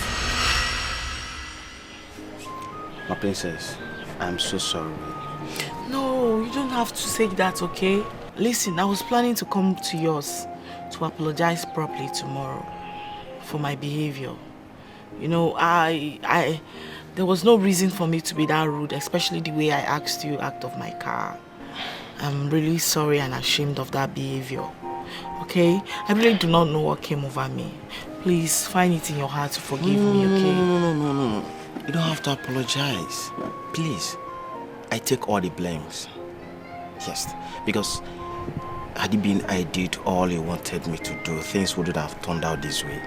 T: My princess, I'm so sorry.
P: No, you don't have to say that, okay? Listen, I was planning to come to yours to apologize properly tomorrow for my behavior. You know, there was no reason for me to be that rude, especially the way I asked you out of my car. I'm really sorry and ashamed of that behavior. Okay? I really do not know what came over me. Please find it in your heart to forgive me, okay?
T: No. You don't have to apologize. Please. I take all the blames. Yes, because had it been I did all you wanted me to do, things wouldn't have turned out this way.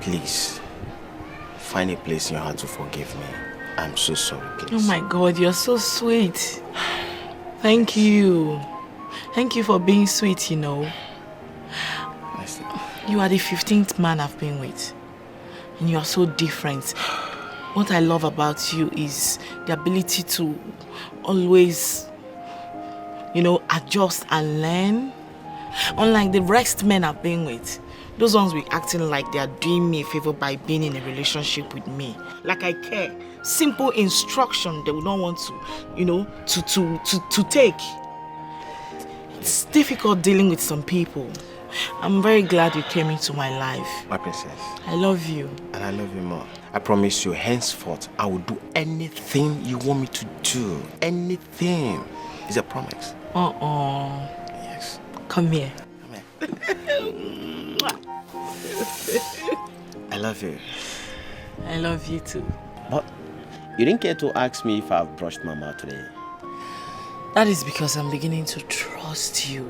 T: Please, find a place in your heart to forgive me. I'm so sorry, please.
P: Oh my God, you're so sweet. Thank you. Thank you for being sweet, you know. You are the 15th man I've been with. And you are so different. What I love about you is the ability to always, you know, adjust and learn. Unlike the rest men I've been with. Those ones be acting like they are doing me a favor by being in a relationship with me. Like I care. Simple instruction they would not want to, you know, to take. It's difficult dealing with some people. I'm very glad you came into my life.
T: My princess.
P: I love you.
T: And I love you more. I promise you, henceforth, I will do anything you want me to do. Anything. It's a promise.
P: Yes. Come here.
T: I love you.
P: I love you too.
T: But you didn't care to ask me if I've brushed my mouth today.
P: That is because I'm beginning to trust you.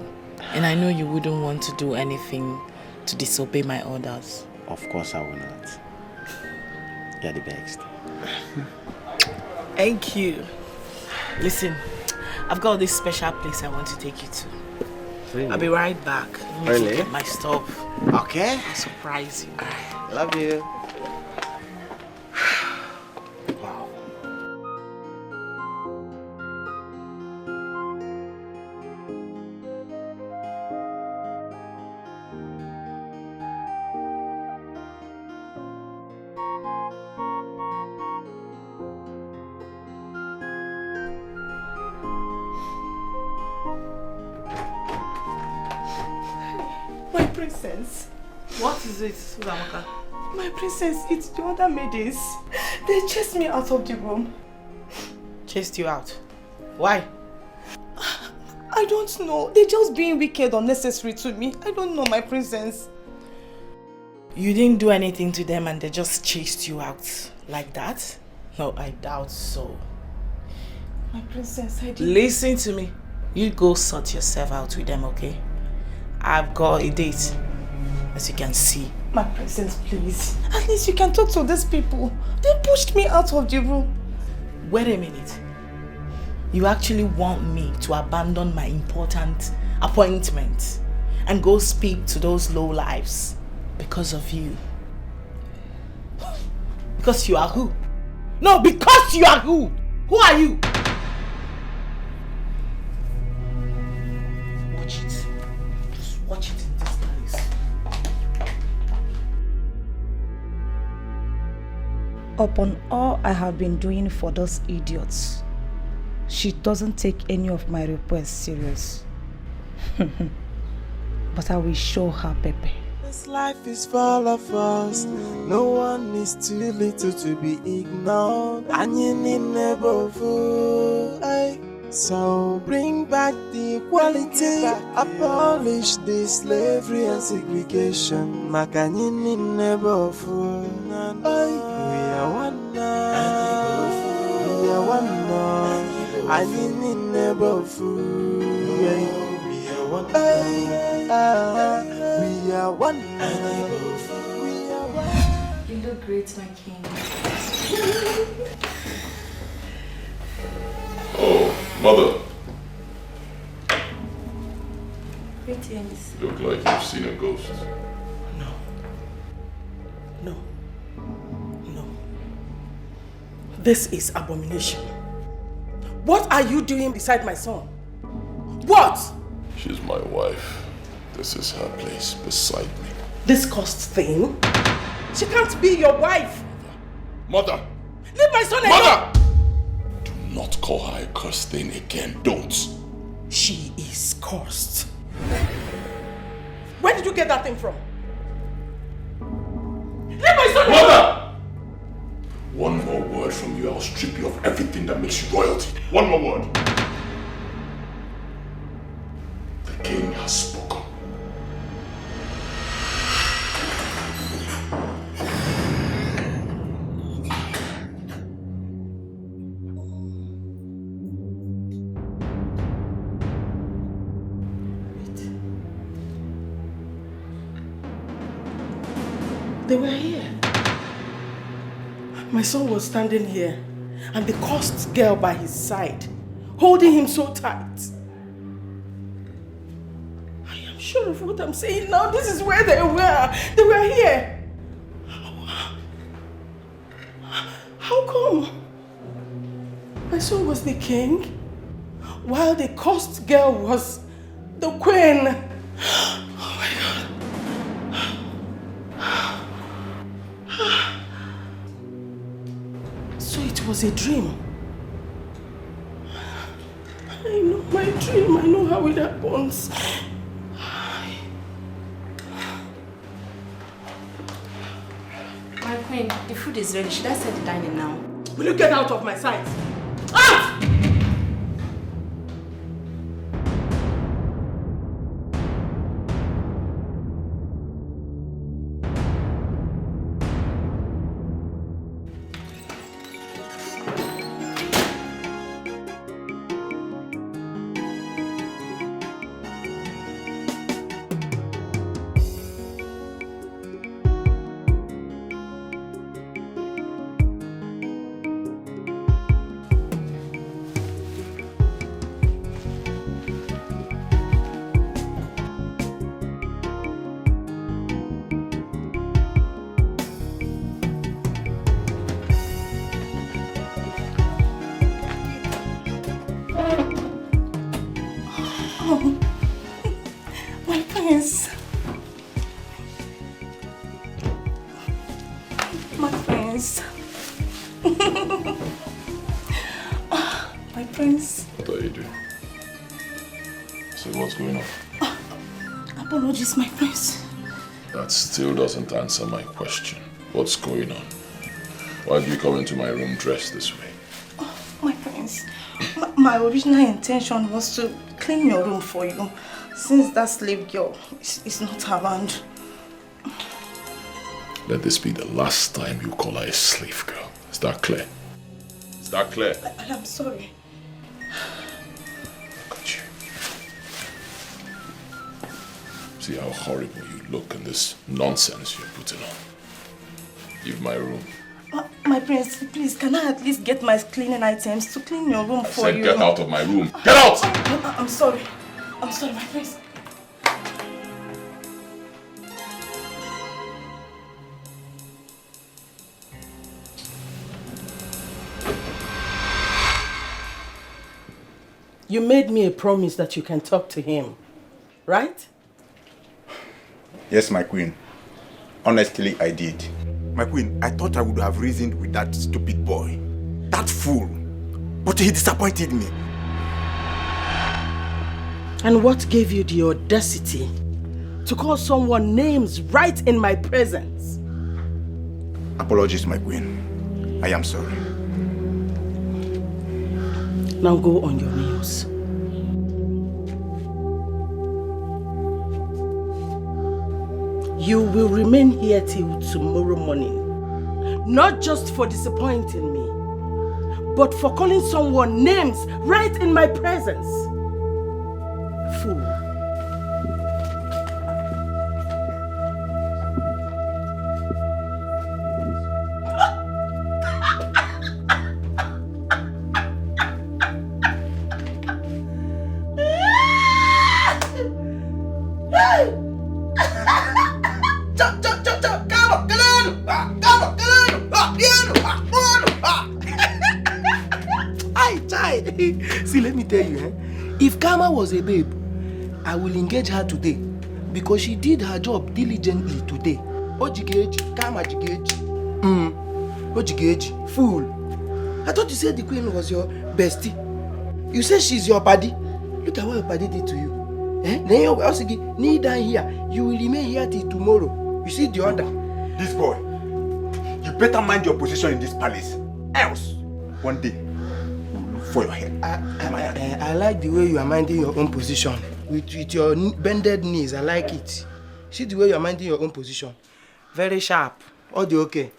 P: And I know you wouldn't want to do anything to disobey my orders.
T: Of course I will not. You're the best.
P: Thank you. Listen, I've got this special place I want to take you to.
T: Really?
P: I'll be right back. Let me get my stuff.
T: Okay.
P: I'll surprise you.
T: Love you.
G: princess.
P: What is it, Uzamaka?
G: My princess, it's the other maidens. They chased me out of the room.
P: Chased you out? Why?
G: I don't know. They're just being wicked, unnecessary to me. I don't know, my princess.
P: You didn't do anything to them and they just chased you out like that? No, I doubt so.
G: My princess, I didn't...
P: Listen to me. You go sort yourself out with them, okay? I've got a date, as you can see.
G: My princess, please. At least you can talk to these people. They pushed me out of the room.
P: Wait a minute. You actually want me to abandon my important appointment and go speak to those lowlifes because of you? Because you are who? No, because you are who? Who are you? Watch it. Just watch it in this place.
I: Upon all I have been doing for those idiots, she doesn't take any of my requests serious. But I will show her Pepe.
F: This life is full of us. No one is too little to be ignored. And you need never fool. So bring back the equality. Abolish the slavery and segregation. Makanyini never fool. We are one now. We are one now. And you need never fool. We are one now. We are one.
H: You look great, my king.
B: Oh, mother.
H: Greetings.
B: You look like you've seen a ghost.
G: No. This is abomination. What are you doing beside my son? What?
B: She's my wife. This is her place beside me.
G: This cursed thing? She can't be your wife.
B: Mother!
G: Leave my son alone!
B: Mother! Do not call her a cursed thing again. Don't.
G: She is cursed. Where did you get that thing from? Leave my son alone!
B: Mother! One more word from you, I'll strip you of everything that makes you royalty. One more word. The king has spoken.
G: They were here. My son was standing here, and the cursed girl by his side, holding him so tight. I am sure of what I'm saying now. This is where they were. They were here. How come? My son was the king, while the cursed girl was the queen. Oh my God. So it was a dream. I know my dream. I know how it happens.
H: My queen, the food is ready. Should I set the dining now?
G: Will you get out of my sight? Out! My prince. My prince. My prince.
B: What are you doing? So what's going on?
G: Apologies, my prince.
B: That still doesn't answer my question. What's going on? Why do you come into my room dressed this way?
I: Oh, my prince, my original intention was to clean your room for you, since that slave girl is not around.
B: Let this be the last time you call her a slave girl. Is that clear? Is that clear?
I: I'm sorry.
B: Look at you. See how horrible you look in this nonsense you're putting on. Leave my room.
I: My prince, please, can I at least get my cleaning items to clean your room for you?
B: I said get out of my room. Get out!
I: I'm sorry. I'm sorry, my prince.
G: You made me a promise that you can talk to him, right?
O: Yes, my queen. Honestly, I did. My queen, I thought I would have reasoned with that stupid boy. That fool. But he disappointed me.
G: And what gave you the audacity to call someone names right in my presence?
O: Apologies, my queen. I am sorry.
G: Now go on your knees. You will remain here till tomorrow morning. Not just for disappointing me, but for calling someone names right in my presence. Fool.
J: See, let me tell you, if Kama was a babe, I will engage her today because she did her job diligently today. Ojigeji, Kama Jigeji. Ojigeji, fool. I thought you said the queen was your bestie. You said she's your buddy. Look at what your buddy did to you. Then you also kneel down here. You will remain here till tomorrow. You see the order.
O: This boy, you better mind your position in this palace. Else, one day, for your head.
J: I like the way you are minding your own position. With your bended knees, I like it. See the way you are minding your own position. Very sharp. Audio okay.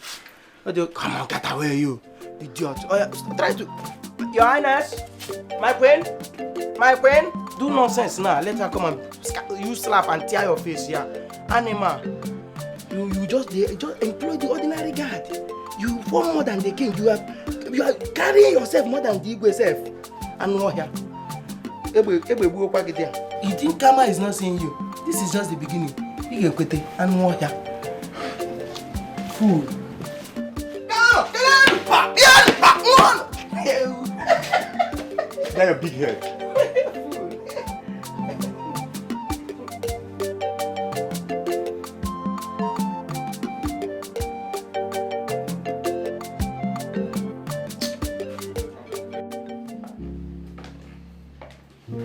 J: Audio, come on, get away, you idiot. Oh, yeah. Try to. Your Highness, my queen, do nonsense now. Let her come and you slap and tear your face here. Animal, you just employ the ordinary guard. You form more than the king. You are carrying yourself more than the Igwe self. And no here. You think Kama is not seeing you? This is just the beginning. You get it and no here. Fool.
O: Got your big head.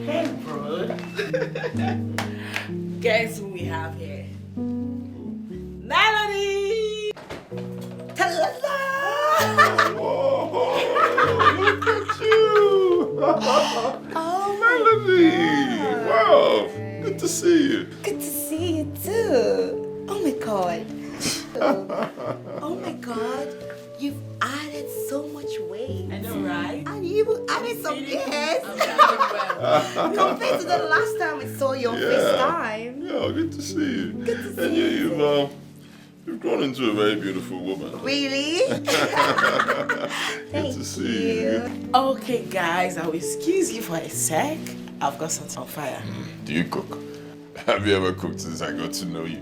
G: Hey, bro. Guess who we have here? Melody! Ta-la-la!
B: Look at you!
U: Oh,
B: Melody! Wow! Good to see you.
U: Good to see you too. Oh my god. Oh my god. You've added so much weight.
G: I know, right?
U: And you added some years. Compared to the last time we saw your first time.
B: Yeah, good to see you.
U: Good to see
B: and
U: you.
B: You've grown into a very beautiful woman.
U: Really?
B: Good to see you.
P: Okay, guys, I'll excuse you for a sec. I've got something on fire.
B: Do you cook? Have you ever cooked since I got to know you?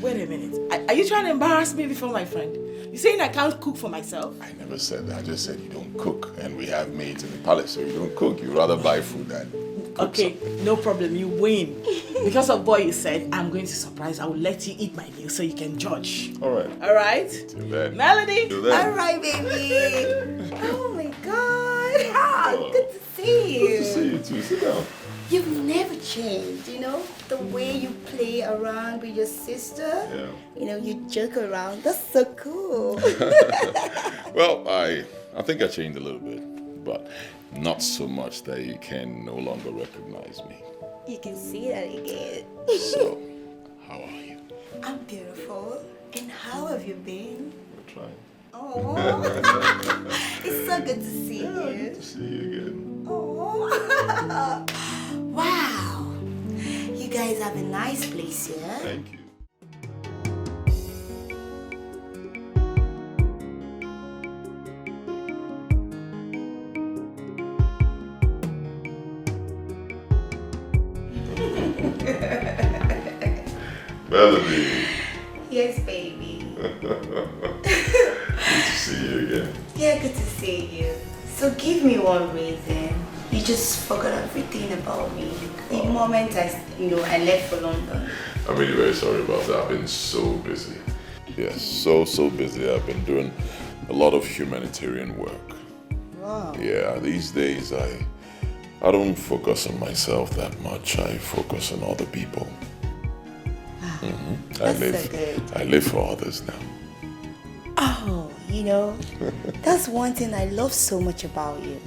P: Wait a minute. Are you trying to embarrass me before my friend? You saying I can't cook for myself?
B: I never said that. I just said you don't cook. And we have maids in the palace, so you don't cook. You rather buy food than cook.
P: Okay, no problem. You win. Because of what you said, I'm going to surprise. I will let you eat my meal so you can judge.
B: All right.
P: All right?
B: Till then.
P: Melody?
B: Till then.
U: All right, baby. Oh my god. Ah, good to see you.
B: Good to see you too. Sit down.
U: You've never changed, you know? The way you play around with your sister.
B: Yeah.
U: You know, you joke around. That's so cool.
B: Well, I think I changed a little bit, but not so much that you can no longer recognize me.
U: You can see that again.
B: So, how are you?
U: I'm beautiful. And how have you been?
B: We're trying.
U: Oh, it's so good to see you.
B: Good to see you again.
U: Oh, wow. You guys have a nice place here.
B: Thank you. Melody.
U: Yes, baby.
B: Good to see you again.
U: Yeah, good to see you. So give me one reason. You just forgot everything about me. The moment I left for London.
B: I'm really very sorry about that. I've been so busy. Yes, so busy. I've been doing a lot of humanitarian work.
U: Wow.
B: Yeah, these days I don't focus on myself that much. I focus on other people.
U: That's so good.
B: I live for others now.
U: Oh, that's one thing I love so much about you.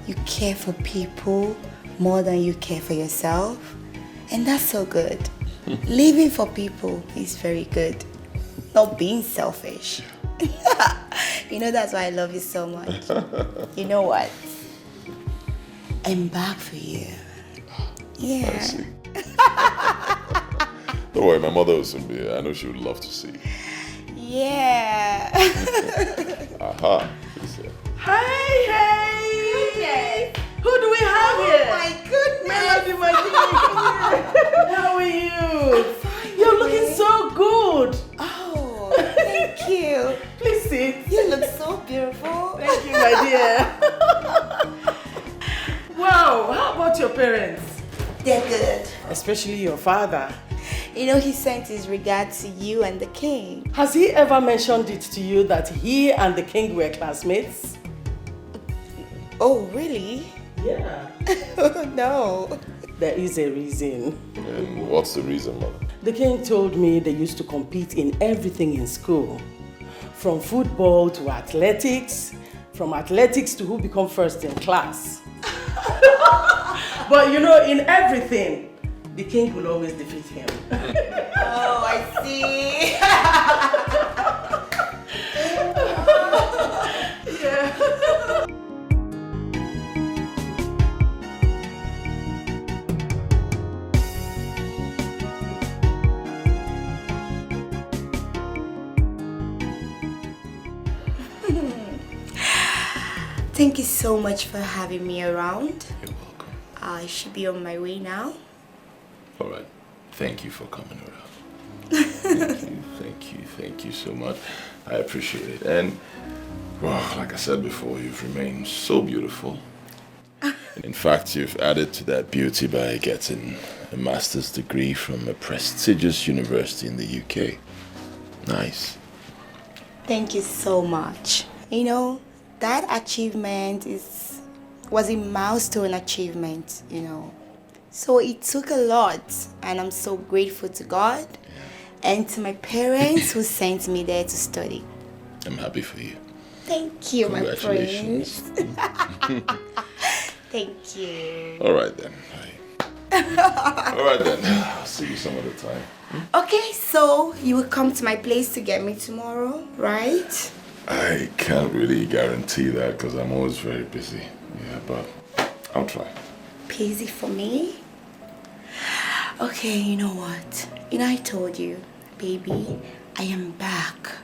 U: You care for people more than you care for yourself. And that's so good. Living for people is very good. Not being selfish. That's why I love you so much. You know what? I'm back for you. Yeah.
B: I see. Don't worry, my mother will soon be here. I know she would love to see you.
U: Yeah.
B: Aha.
G: Hey!
U: Goodness.
G: Who do we have here?
U: Oh my goodness.
G: Melody, my dear. How are you?
U: I'm fine.
G: You're looking so good.
U: Oh, thank you.
G: Please sit.
U: You look so beautiful.
G: Thank you, my dear. Wow, how about your parents?
U: They're good.
G: Especially your father.
U: He sent his regards to you and the king.
G: Has he ever mentioned it to you that he and the king were classmates?
U: Oh, really?
G: Yeah.
U: No.
G: There is a reason.
B: And what's the reason, Mother?
G: The king told me they used to compete in everything in school. From football to athletics, from athletics to who become first in class. But in everything, the king will always defeat him.
U: Oh, I see.
G: Yeah.
U: Thank you so much for having me around.
B: You're welcome.
U: I should be on my way now.
B: All right. Thank you for coming around. Thank you so much. I appreciate it. And, well, like I said before, you've remained so beautiful. In fact, you've added to that beauty by getting a master's degree from a prestigious university in the UK. Nice.
U: Thank you so much. That achievement was a milestone achievement, So it took a lot, and I'm so grateful to God and to my parents who sent me there to study.
B: I'm happy for you.
U: Thank you, my
B: Congratulations.
U: prince. Thank you.
B: All right then. All right then. I'll see you some other time.
U: Okay, so you will come to my place to get me tomorrow, right?
B: I can't really guarantee that because I'm always very busy. Yeah, but I'll try.
U: Busy for me? Okay, you know what? I told you, baby, I am back.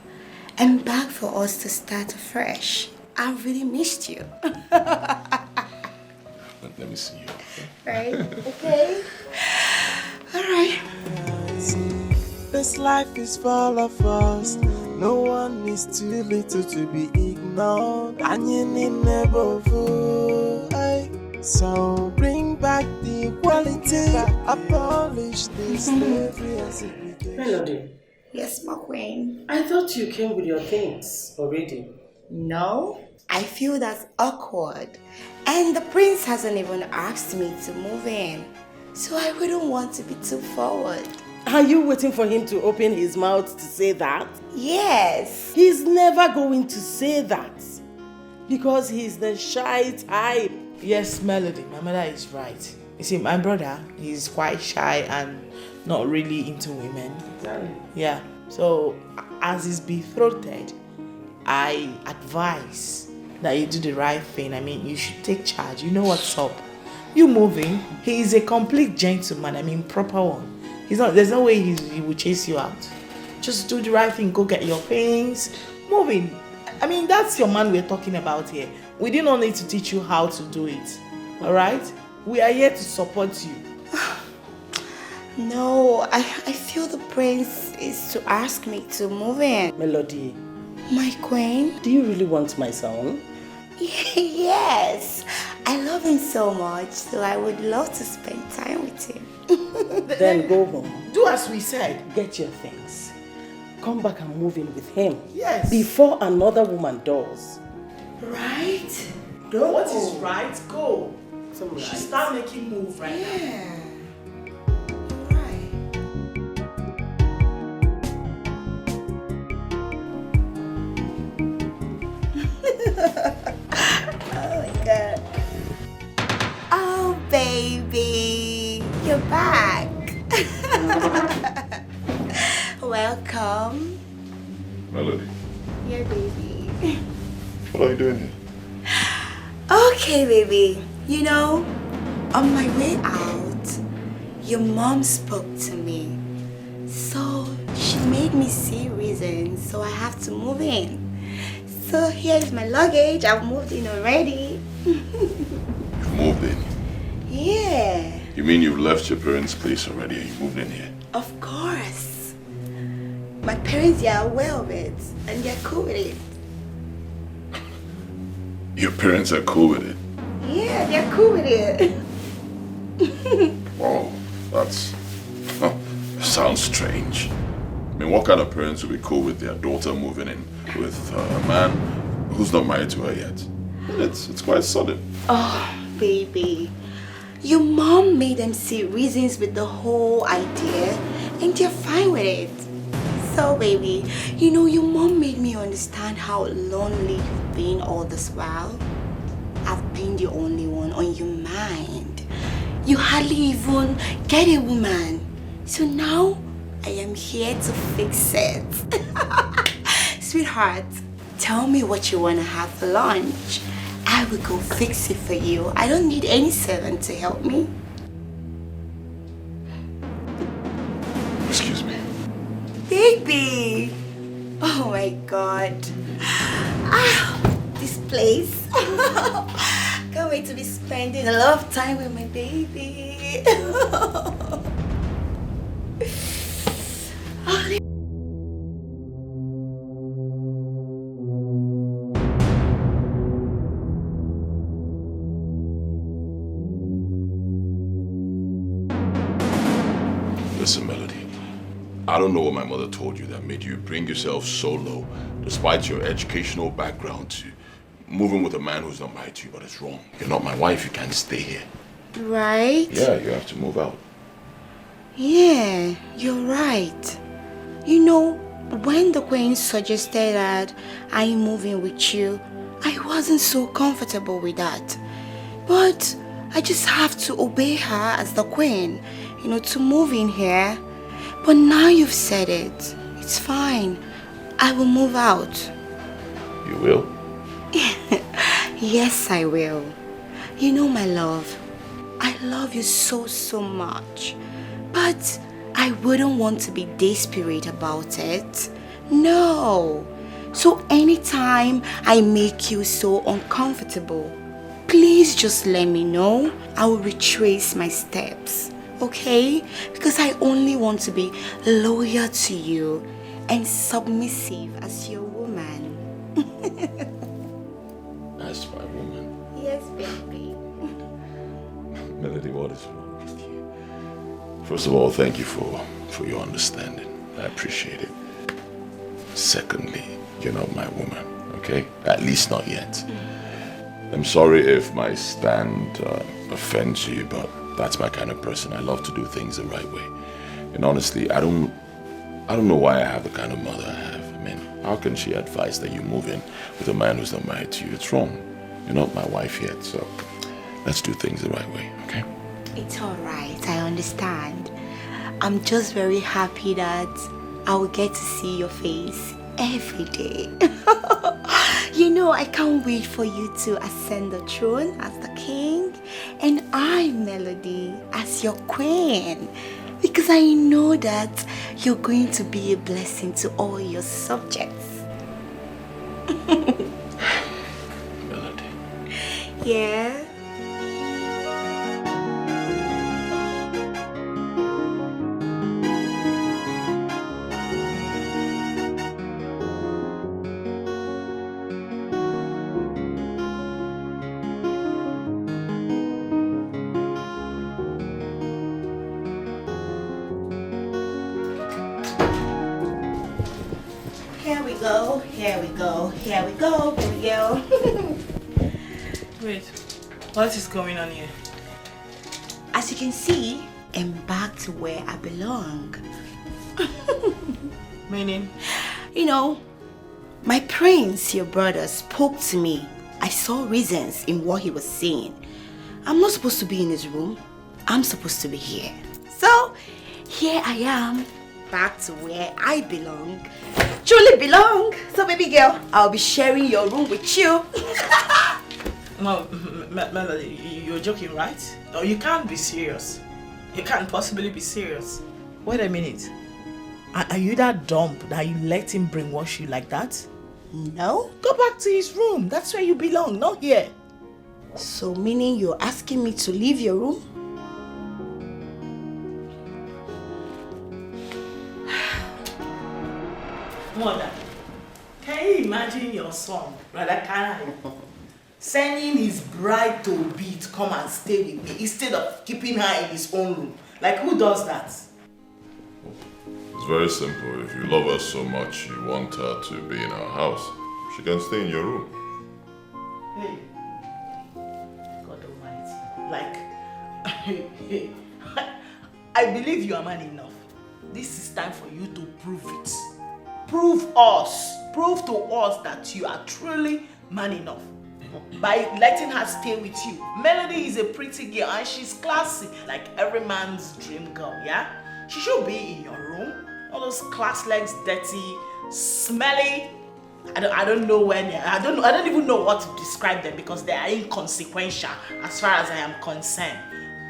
U: I'm back for us to start afresh. I really missed you.
B: Let me see you.
U: Right? Okay. All right.
F: This life is full of us. No one is too little to be ignored. And you need never fool. So bring back the equality. Abolish this slavery and segregation.
G: Melody.
U: Yes, my queen.
G: I thought you came with your things already.
U: No, I feel that's awkward. And the prince hasn't even asked me to move in. So I wouldn't want to be too forward.
G: Are you waiting for him to open his mouth to say that?
U: Yes.
G: He's never going to say that. Because he's the shy type.
P: Yes, Melody, my mother is right. You see, my brother, he's quite shy and not really into women. Yeah. So, as his betrothed, I advise that you do the right thing. I mean, you should take charge. You know what's up. You moving. He is a complete gentleman. I mean, proper one. There's no way he will chase you out. Just do the right thing. Go get your things. Moving. I mean, that's your man we're talking about here. We do not need to teach you how to do it. Alright? We are here to support you.
U: No, I feel the prince is to ask me to move in.
G: Melody.
U: My queen?
G: Do you really want my son?
U: Yes. I love him so much, so I would love to spend time with him.
G: Then go home.
P: Do as we said.
G: Get your things. Come back and move in with him.
P: Yes.
G: Before another woman does.
U: Right?
P: Go. What is right? Go.
G: Right.
P: Start making move right now.
U: Oh my god. Oh baby, you're back. Welcome.
B: Melody,
U: Yeah, baby.
B: what are you doing here?
U: Okay, baby. You know, on my way out, your mom spoke to me. So she made me see reasons, so I have to move in. So here is my luggage. I've moved in already.
B: You've moved in?
U: Yeah.
B: You mean you've left your parents' place already and you moved in here?
U: Of course. My parents are aware of it and they're cool with it.
B: Your parents are cool with it?
U: Yeah, they're cool with it.
B: Wow, sounds strange. I mean, what kind of parents would be cool with their daughter moving in with a man who's not married to her yet? It's quite sudden.
U: Oh, baby. Your mom made them see reasons with the whole idea and they're fine with it. So, baby, you know, your mom made me understand how lonely you've been all this while. I've been the only one on your mind. You hardly even get a woman. So now, I am here to fix it. Sweetheart, tell me what you want to have for lunch. I will go fix it for you. I don't need any servant to help me.
B: Excuse me.
U: Baby! Oh my god. Ah, this place. Can't wait to be spending a lot of time with my baby.
B: Listen, Melody. I don't know what my mother told you that made you bring yourself so low, despite your educational background, to moving with a man who's not married to you, but it's wrong. You're not my wife, you can't stay here.
U: Right?
B: Yeah, you have to move out.
U: Yeah, you're right. You know, when the queen suggested that I move in with you, I wasn't so comfortable with that. But I just have to obey her as the queen, you know, to move in here. But now you've said it, it's fine. I will move out.
B: You will?
U: Yes, I will. You know, my love, I love you so, so much. But I wouldn't want to be desperate about it. No. So anytime I make you so uncomfortable, please just let me know. I will retrace my steps. Okay? Because I only want to be loyal to you and submissive as your woman.
B: As my woman?
U: Yes, baby.
B: Melody, what is wrong with you? First of all, thank you for your understanding. I appreciate it. Secondly, you're not my woman. okay? At least not yet. I'm sorry if my stand offends you, but that's my kind of person. I love to do things the right way. And honestly, I don't know why I have the kind of mother I have. I mean, how can she advise that you move in with a man who's not married to you? It's wrong. You're not my wife yet, so let's do things the right way, okay?
U: It's alright, I understand. I'm just very happy that I will get to see your face every day. You know, I can't wait for you to ascend the throne as the king and I, Melody, as your queen. Because I know that you're going to be a blessing to all your subjects.
B: Melody.
U: Yeah? Here we go, baby girl.
P: Wait, what is going on here?
U: As you can see, I'm back to where I belong.
P: Meaning?
U: You know, my prince, your brother, spoke to me. I saw reasons in what he was saying. I'm not supposed to be in his room. I'm supposed to be here. So, here I am, back to where I belong. Truly belong. So baby girl, I'll be sharing your room with you.
P: No, Melody, you're joking, right? No, you can't be serious. You can't possibly be serious. Wait a minute. Are you that dumb that you let him brainwash you like that?
U: No.
P: Go back to his room. That's where you belong, not here.
U: So meaning you're asking me to leave your room?
P: Mother, can you imagine your son, brother Karen, sending his bride to be to come and stay with me instead of keeping her in his own room? Like, who does that?
B: It's very simple. If you love her so much, you want her to be in our house, she can stay in your room.
P: Hey, God almighty. Like, I believe you are man enough. This is time for you to prove it. Prove to us that you are truly man enough by letting her stay with you. Melody is a pretty girl and she's classy, like every man's dream girl, yeah? She should be in your room. All those class legs, dirty, smelly. I don't know when I don't even know what to describe them because they are inconsequential as far as I am concerned.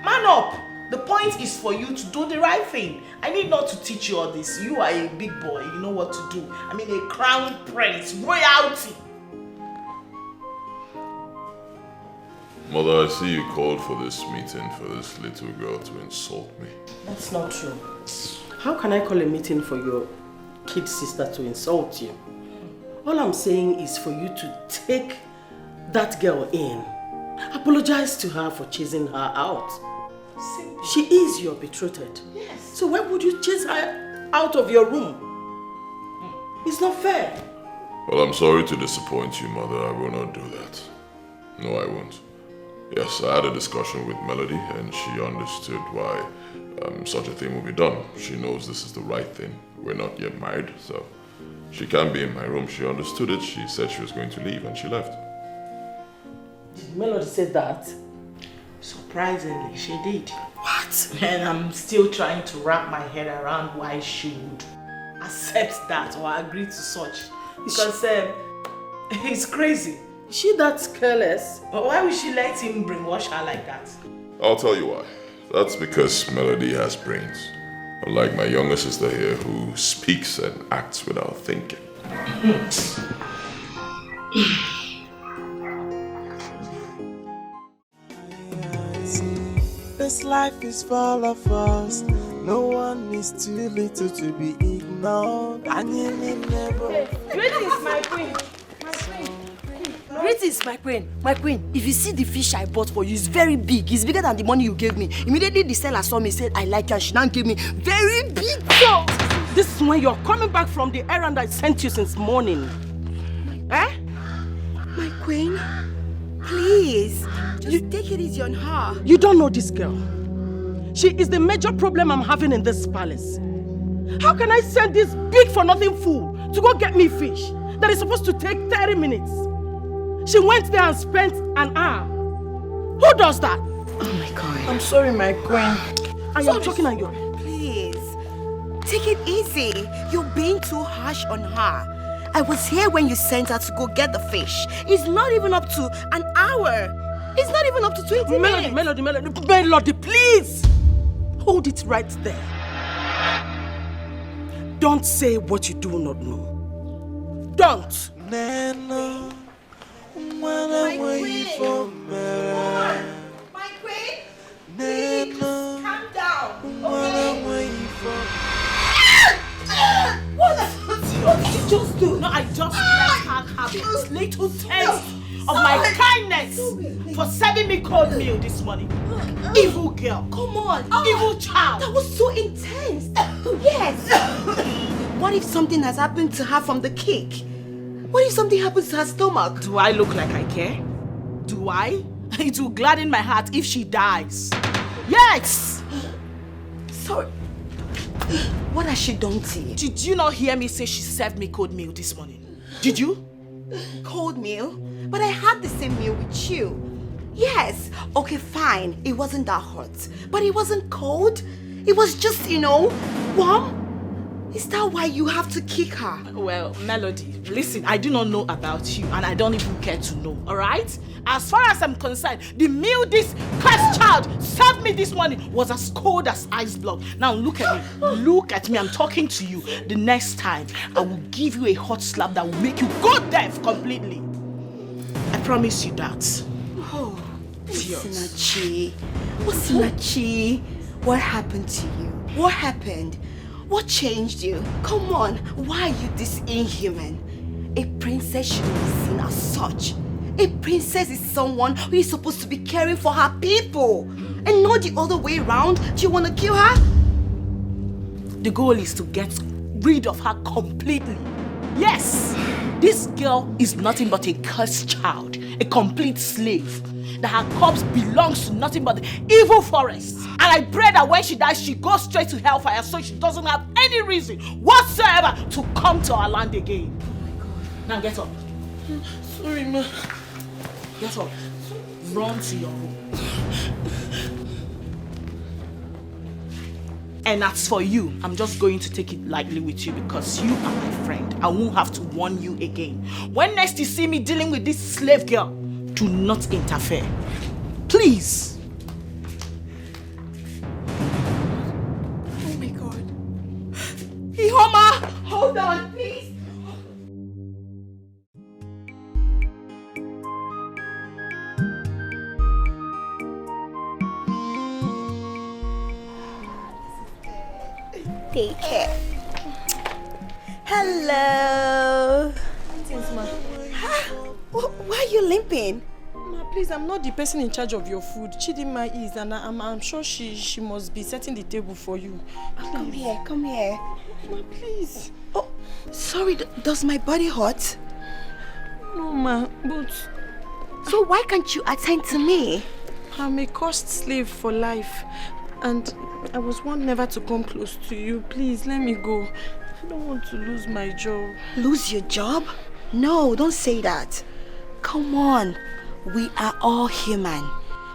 P: Man up! The point is for you to do the right thing. I need not to teach you all this. You are a big boy. You know what to do. I mean, a crown prince, royalty.
B: Mother, I see you called for this meeting for this little girl to insult me.
G: That's not true. How can I call a meeting for your kid sister to insult you? All I'm saying is for you to take that girl in. Apologize to her for chasing her out. Simple. She is your betrothed.
P: Yes.
G: So why would you chase her out of your room? It's not fair.
B: Well, I'm sorry to disappoint you, Mother. I will not do that. No, I won't. Yes, I had a discussion with Melody and she understood why such a thing will be done. She knows this is the right thing. We're not yet married, so she can't be in my room. She understood it. She said she was going to leave and she left.
G: Did Melody say that?
P: Surprisingly, she did.
G: What?
P: And I'm still trying to wrap my head around why she would accept that or agree to such. Because it's crazy.
G: Is she that careless?
P: But why would she let him brainwash her like that?
B: I'll tell you why. That's because Melody has brains. Unlike my younger sister here who speaks and acts without thinking.
F: This life is full of us. No one is too little to be ignored.
C: Greetings, my queen. Greetings, my queen. My queen, if you see the fish I bought for you, it's very big. It's bigger than the money you gave me. Immediately the seller saw me, said, I like her. She now gave me very big job.
G: This is when you're coming back from the errand I sent you since morning. Eh?
U: Queen, please, just take it easy on her.
G: You don't know this girl. She is the major problem I'm having in this palace. How can I send this big for nothing fool to go get me fish that is supposed to take 30 minutes? She went there and spent an hour. Who does that?
U: Oh my God.
A: I'm sorry, my queen.
G: I am talking on you.
U: Please, take it easy. You're being too harsh on her. I was here when you sent her to go get the fish. It's not even up to an hour. It's not even up to 20 minutes.
G: Melody, please! Hold it right there. Don't say what you do not know. Don't!
U: My queen! My queen! Please, calm down. Okay? What did you just do?
G: No, I just let her have it. Little taste of my kindness for serving me cold meal this morning. Evil girl.
U: Come on.
G: Evil child.
U: That was so intense. Yes. What if something has happened to her from the kick? What if something happens to her stomach?
G: Do I look like I care? Do I? It will gladden my heart if she dies. Yes!
U: Sorry. What has she done to you?
G: Did you not hear me say she served me cold meal this morning? Did you?
U: Cold meal? But I had the same meal with you. Yes. Okay, fine. It wasn't that hot. But it wasn't cold. It was just, warm. Is that why you have to kick her?
G: Well, Melody, listen, I do not know about you and I don't even care to know, alright? As far as I'm concerned, the meal this cursed child served me this morning was as cold as ice block. Now look at me. Look at me. I'm talking to you. The next time, I will give you a hot slap that will make you go deaf completely. I promise you that.
U: Oh, Osinachi. What happened to you? What happened? What changed you? Come on, why are you this inhuman? A princess shouldn't be seen as such. A princess is someone who is supposed to be caring for her people. And not the other way around. Do you want to kill her?
G: The goal is to get rid of her completely. Yes, this girl is nothing but a cursed child, a complete slave. That her corpse belongs to nothing but the evil forest. And I pray that when she dies, she goes straight to hellfire so she doesn't have any reason whatsoever to come to our land again. Oh my God. Now get up.
A: Sorry, ma.
G: Get up. Run to your room. And as for you, I'm just going to take it lightly with you because you are my friend. I won't have to warn you again. When next you see me dealing with this slave girl, do not interfere. Please.
U: Oh my God. Ihoma, hold on, please. Take care. Hello.
A: Thanks, ma.
U: Why are you limping?
A: Ma, please, I'm not the person in charge of your food. Chidinma is, and I'm sure she must be setting the table for you. Please.
U: Come here.
A: Ma, please.
U: Oh, sorry, does my body hurt?
A: No, ma, but...
U: So why can't you attend to me?
A: I'm a cursed slave for life. And I was warned never to come close to you. Please, let me go. I don't want to lose my job.
U: Lose your job? No, don't say that. Come on. We are all human.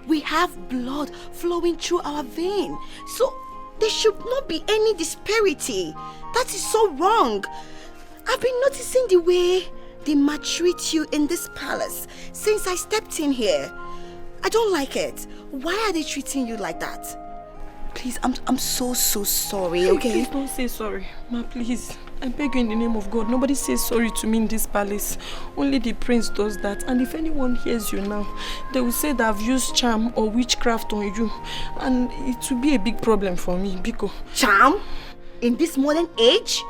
U: We have blood flowing through our vein. So there should not be any disparity. That is so wrong. I've been noticing the way they maltreat you in this palace since I stepped in here. I don't like it. Why are they treating you like that? Please, I'm so sorry, okay?
A: Please don't say sorry. Ma, please. I beg you in the name of God. Nobody says sorry to me in this palace. Only the prince does that. And if anyone hears you now, they will say that I've used charm or witchcraft on you. And it will be a big problem for me, Biko.
U: Charm? In this modern age?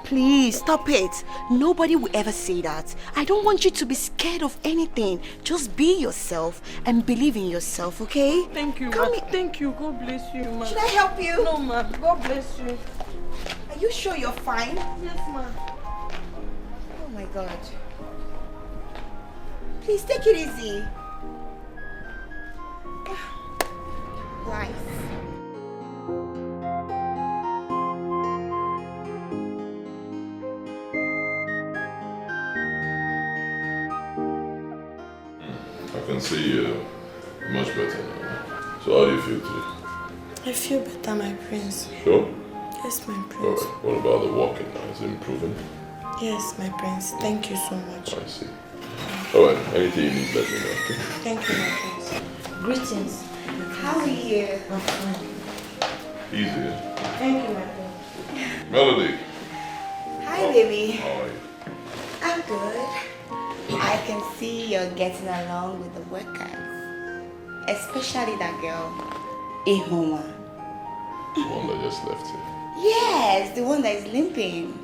U: Please, stop it. Nobody will ever say that. I don't want you to be scared of anything. Just be yourself and believe in yourself, okay?
A: Thank you,
U: Come
A: ma.
U: here.
A: Thank you. God bless you, ma.
U: Should I help you?
A: No, ma. God bless you.
U: Are you sure you're fine?
A: Yes, ma.
U: Oh my God. Please take it easy. Life.
B: I can see you much better now. So how do you feel today?
L: I feel better, my prince.
B: Sure?
L: Yes, my prince.
B: Alright, what about the walking now? Is it improving?
L: Yes, my prince. Thank you so much.
B: I see. Alright, anything you need, let me know. Okay?
L: Thank you, my prince.
U: Greetings. How are you?
B: Easy.
L: Thank you, my prince.
B: Melody.
U: Hi, baby.
B: How are you?
U: I'm good. I can see you're getting along with the workers. Especially that girl, Ihoma.
B: The one that just left here.
U: Yes, the one that is limping.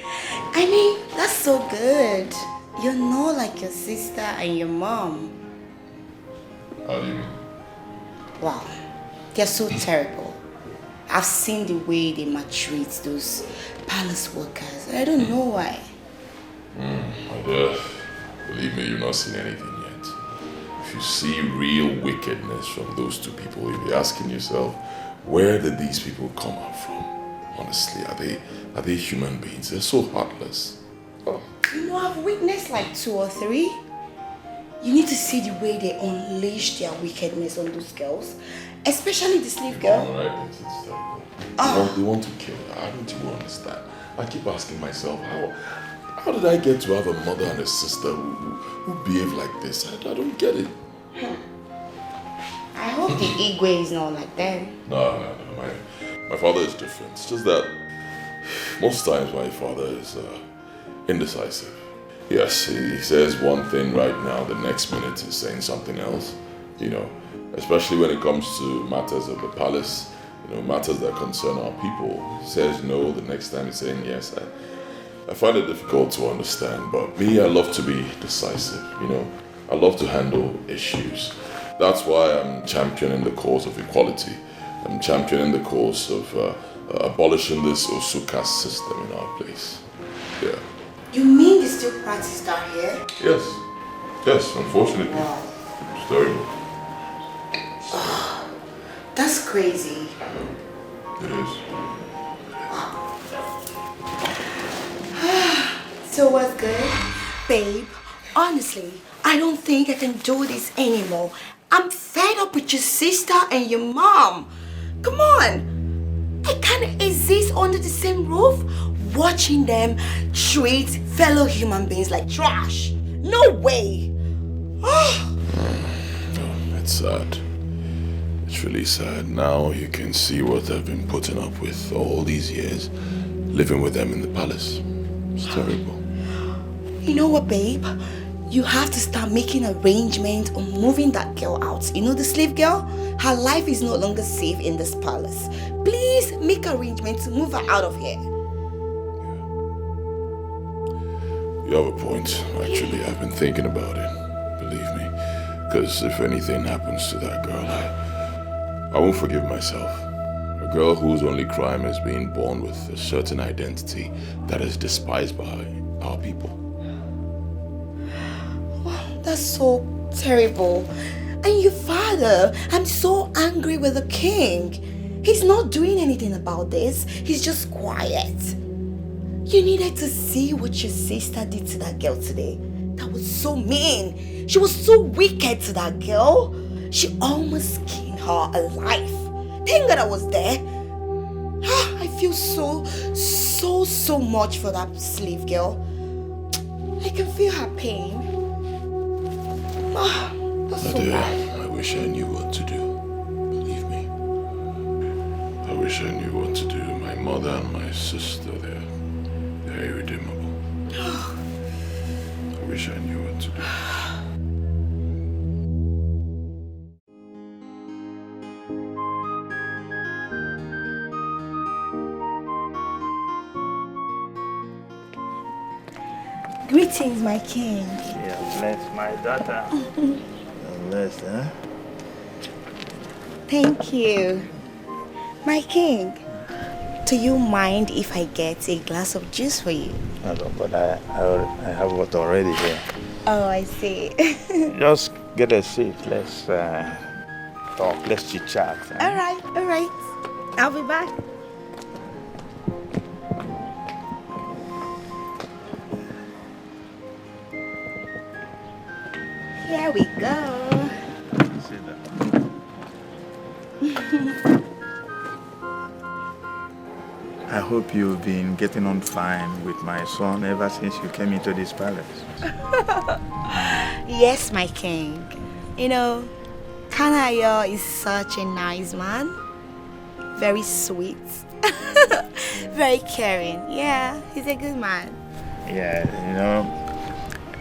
U: I mean, that's so good. You're not like your sister and your mom.
B: How do you mean?
U: Wow, they're so terrible. I've seen the way they maltreat those palace workers. I don't know why.
B: My dear, believe me, you've not seen anything yet. If you see real wickedness from those two people, you'll be asking yourself, where did these people come out from? Honestly, are they human beings? They're so heartless. Oh.
U: You know, I've witnessed like 2 or 3. You need to see the way they unleash their wickedness on those girls. Especially the slave girl.
B: Alright, it's terrible. They want to kill her. I don't even understand. I keep asking myself, how did I get to have a mother and a sister who behave like this? I don't get it.
U: I hope the Igwe is not like them.
B: No. My father is different. It's just that most times my father is indecisive. Yes, he says one thing right now, the next minute he's saying something else. You know, especially when it comes to matters of the palace, you know, matters that concern our people. He says no, the next time he's saying yes. I find it difficult to understand, but me, I love to be decisive, you know. I love to handle issues. That's why I'm championing the cause of equality. I'm championing the cause of abolishing this Osuka system in our place. Yeah.
U: You mean they still practice down here?
B: Yes, unfortunately.
U: Wow.
B: It's terrible.
U: That's crazy.
B: It is.
U: So what's good? Babe, honestly, I don't think I can do this anymore. I'm fed up with your sister and your mom. Come on. I can't exist under the same roof watching them treat fellow human beings like trash. No way.
B: It's sad. It's really sad. Now you can see what I've been putting up with all these years, living with them in the palace. It's terrible.
U: You know what, babe? You have to start making arrangements on moving that girl out. You know the slave girl? Her life is no longer safe in this palace. Please make arrangements to move her out of here.
B: You have a point. Actually, I've been thinking about it. Believe me. Because if anything happens to that girl, I won't forgive myself. A girl whose only crime is being born with a certain identity that is despised by our people.
U: That's so terrible. And your father, I'm so angry with the king. He's not doing anything about this. He's just quiet. You needed to see what your sister did to that girl today. That was so mean. She was so wicked to that girl. She almost skinned her alive. Thank God I was there. I feel so much for that slave girl. I can feel her pain. That's so bad.
B: I wish I knew what to do. Believe me. I wish I knew what to do. My mother and my sister, they're irredeemable. I wish I knew what to do.
U: Greetings, my king.
E: Yeah, bless my daughter. Bless, huh?
U: Thank you. My king, do you mind if I get a glass of juice for you?
E: No, but I have water already here.
U: Oh, I see.
E: Just get a seat. Let's talk. Let's chit chat.
U: All right. I'll be back. Here we go.
E: Sit down. I hope you've been getting on fine with my son ever since you came into this palace.
U: Yes, my king. You know, Kanayo is such a nice man. Very sweet. Very caring. Yeah, he's a good man.
E: Yeah, you know,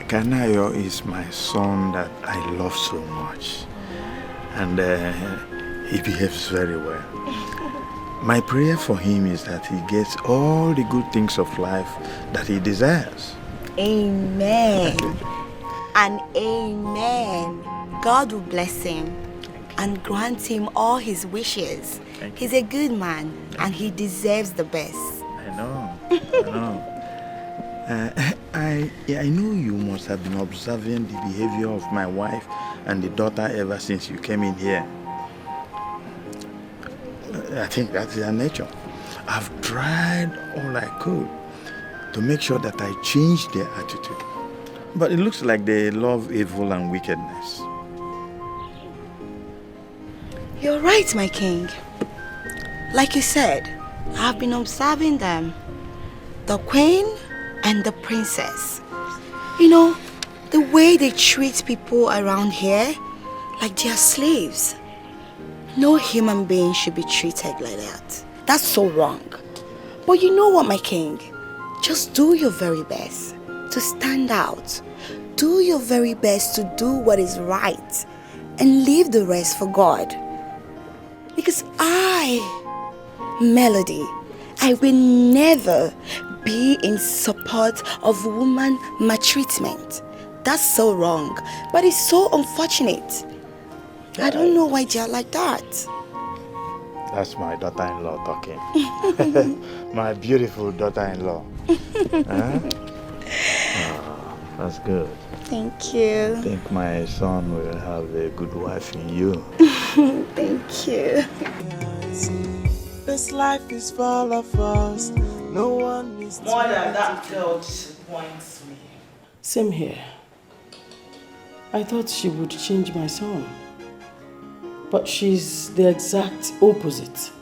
E: Kanayo is my son that I love so much. And he behaves very well. My prayer for him is that he gets all the good things of life that he deserves.
U: Amen. And amen. God will bless him and grant him all his wishes. He's a good man and he deserves the best.
E: I know. I know you must have been observing the behavior of my wife and the daughter ever since you came in here. I think that's their nature. I've tried all I could to make sure that I change their attitude. But it looks like they love evil and wickedness.
U: You're right, my king. Like you said, I've been observing them. The queen and the princess. You know, the way they treat people around here, like they're slaves. No human being should be treated like that. That's so wrong. But you know what, my king? Just do your very best to stand out. Do your very best to do what is right and leave the rest for God. Because Melody, I will never be in support of woman maltreatment. That's so wrong, but it's so unfortunate. I don't know why they're like that.
E: That's my daughter-in-law talking. My beautiful daughter-in-law. Huh? Oh, that's good.
U: Thank you.
E: I think my son will have a good wife in you.
U: Thank you.
F: This life is full of us. No one is
P: more than that girl disappoints me.
G: Same here. I thought she would change my son. But she's the exact opposite.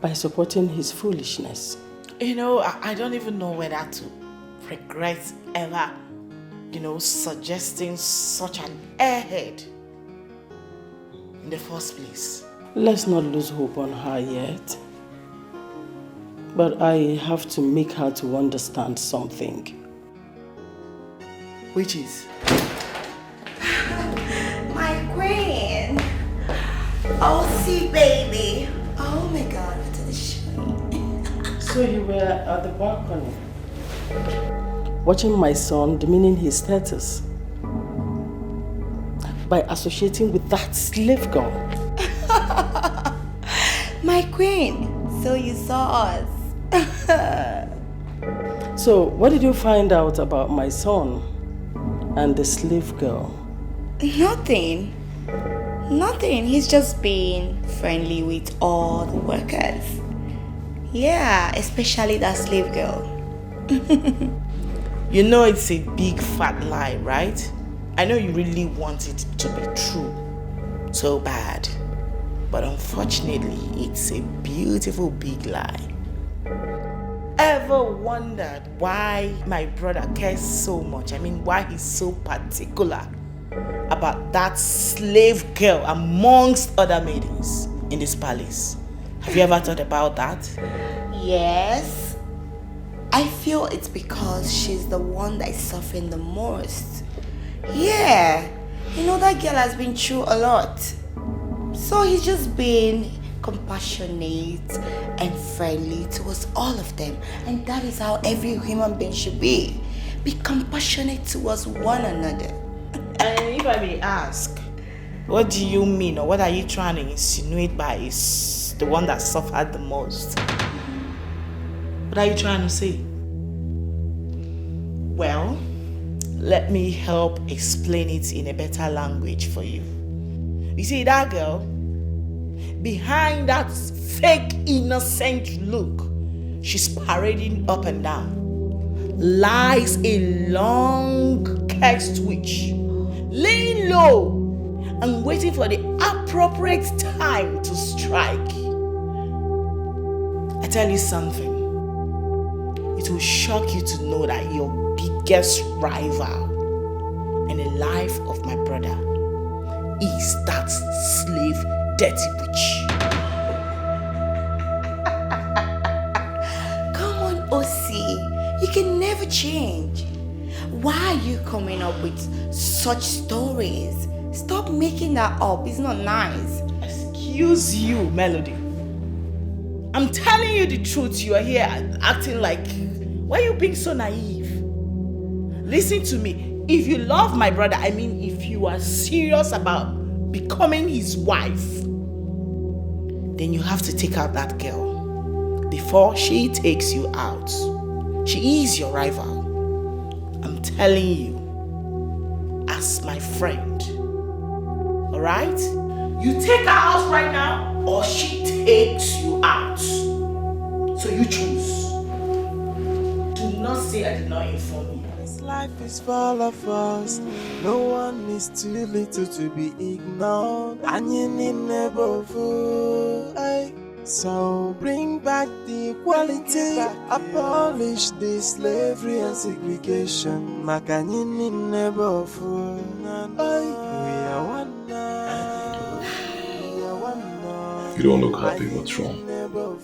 G: By supporting his foolishness.
P: You know, I don't even know whether to regret ever, suggesting such an airhead in the first place.
G: Let's not lose hope on her yet. But I have to make her to understand something.
P: Which is?
U: My queen. Oh, see, baby. Oh my God, what a shame.
G: So you were at the balcony, watching my son demeaning his status by associating with that slave girl.
U: My queen, so you saw us.
G: So, what did you find out about my son and the slave girl?
U: Nothing. He's just being friendly with all the workers. Yeah, especially that slave girl.
P: You know it's a big fat lie, right? I know you really want it to be true. So bad. But unfortunately, it's a beautiful big lie. Ever wondered why my brother cares so much? I mean, why he's so particular about that slave girl amongst other maidens in this palace? Have you ever thought about that?
U: Yes. I feel it's because she's the one that is suffering the most. Yeah. You know, that girl has been through a lot. So he's just being compassionate and friendly towards all of them. And that is how every human being should be. Be compassionate towards one another.
P: And if I may ask, what do you mean, or what are you trying to insinuate by is the one that suffered the most? What are you trying to say? Well, Let me help explain it in a better language for you. You see, that girl, behind that fake innocent look, she's parading up and down, lies a long cursed witch, laying low and waiting for the appropriate time to strike. I tell you something, it will shock you to know that your biggest rival in the life of my brother is that slave dirty witch.
U: Come on, Osi. You can never change. Why are you coming up with such stories? Stop making that up. It's not nice.
P: Excuse you, Melody. I'm telling you the truth. You are here acting like... Why are you being so naive? Listen to me. If you love my brother, I mean if you are serious about becoming his wife, then you have to take out that girl before she takes you out. She is your rival. I'm telling you, as my friend. Alright? You take her out right now, or she takes you out. So you choose. Do not say I did not inform you.
F: This life is full of us. No one is too little to be ignored. And you need never fool. So bring back the equality. Abolish the slavery and segregation. Makanyini never fool. We are one now. We are one now.
Q: You don't look happy. What's wrong? What's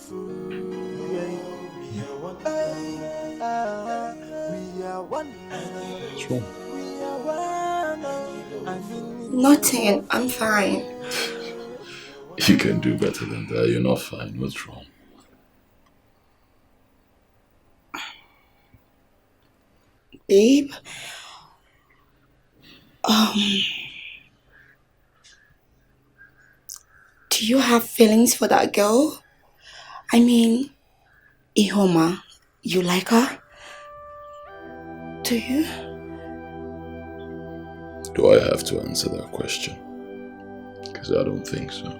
Q: wrong?
U: Nothing. I'm fine.
Q: You can do better than that. You're not fine. What's wrong?
U: Babe. Do you have feelings for that girl? I mean, Ihoma, you like her? Do you?
Q: Do I have to answer that question? Because I don't think so.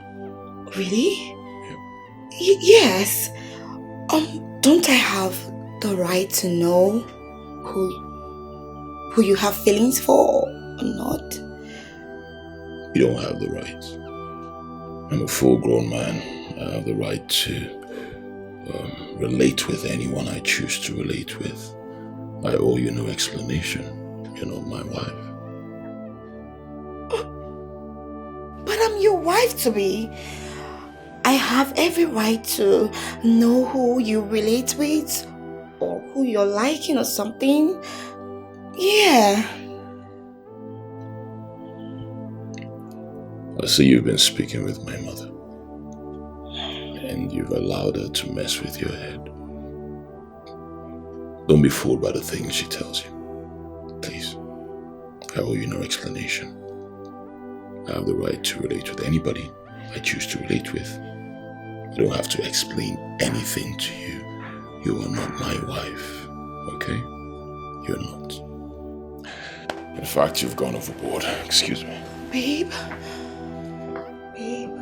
U: Really? Yes. Don't I have the right to know who you have feelings for or not?
Q: You don't have the right. I'm a full-grown man. I have the right to relate with anyone I choose to relate with. I owe you no explanation. You're not my wife.
U: But I'm your wife to be. I have every right to know who you relate with or who you're liking or something. Yeah.
Q: I see you've been speaking with my mother. And you've allowed her to mess with your head. Don't be fooled by the things she tells you. Please. I owe you no explanation. I have the right to relate with anybody I choose to relate with. I don't have to explain anything to you. You are not my wife, okay? You're not. In fact, you've gone overboard. Excuse me.
U: Babe. Babe.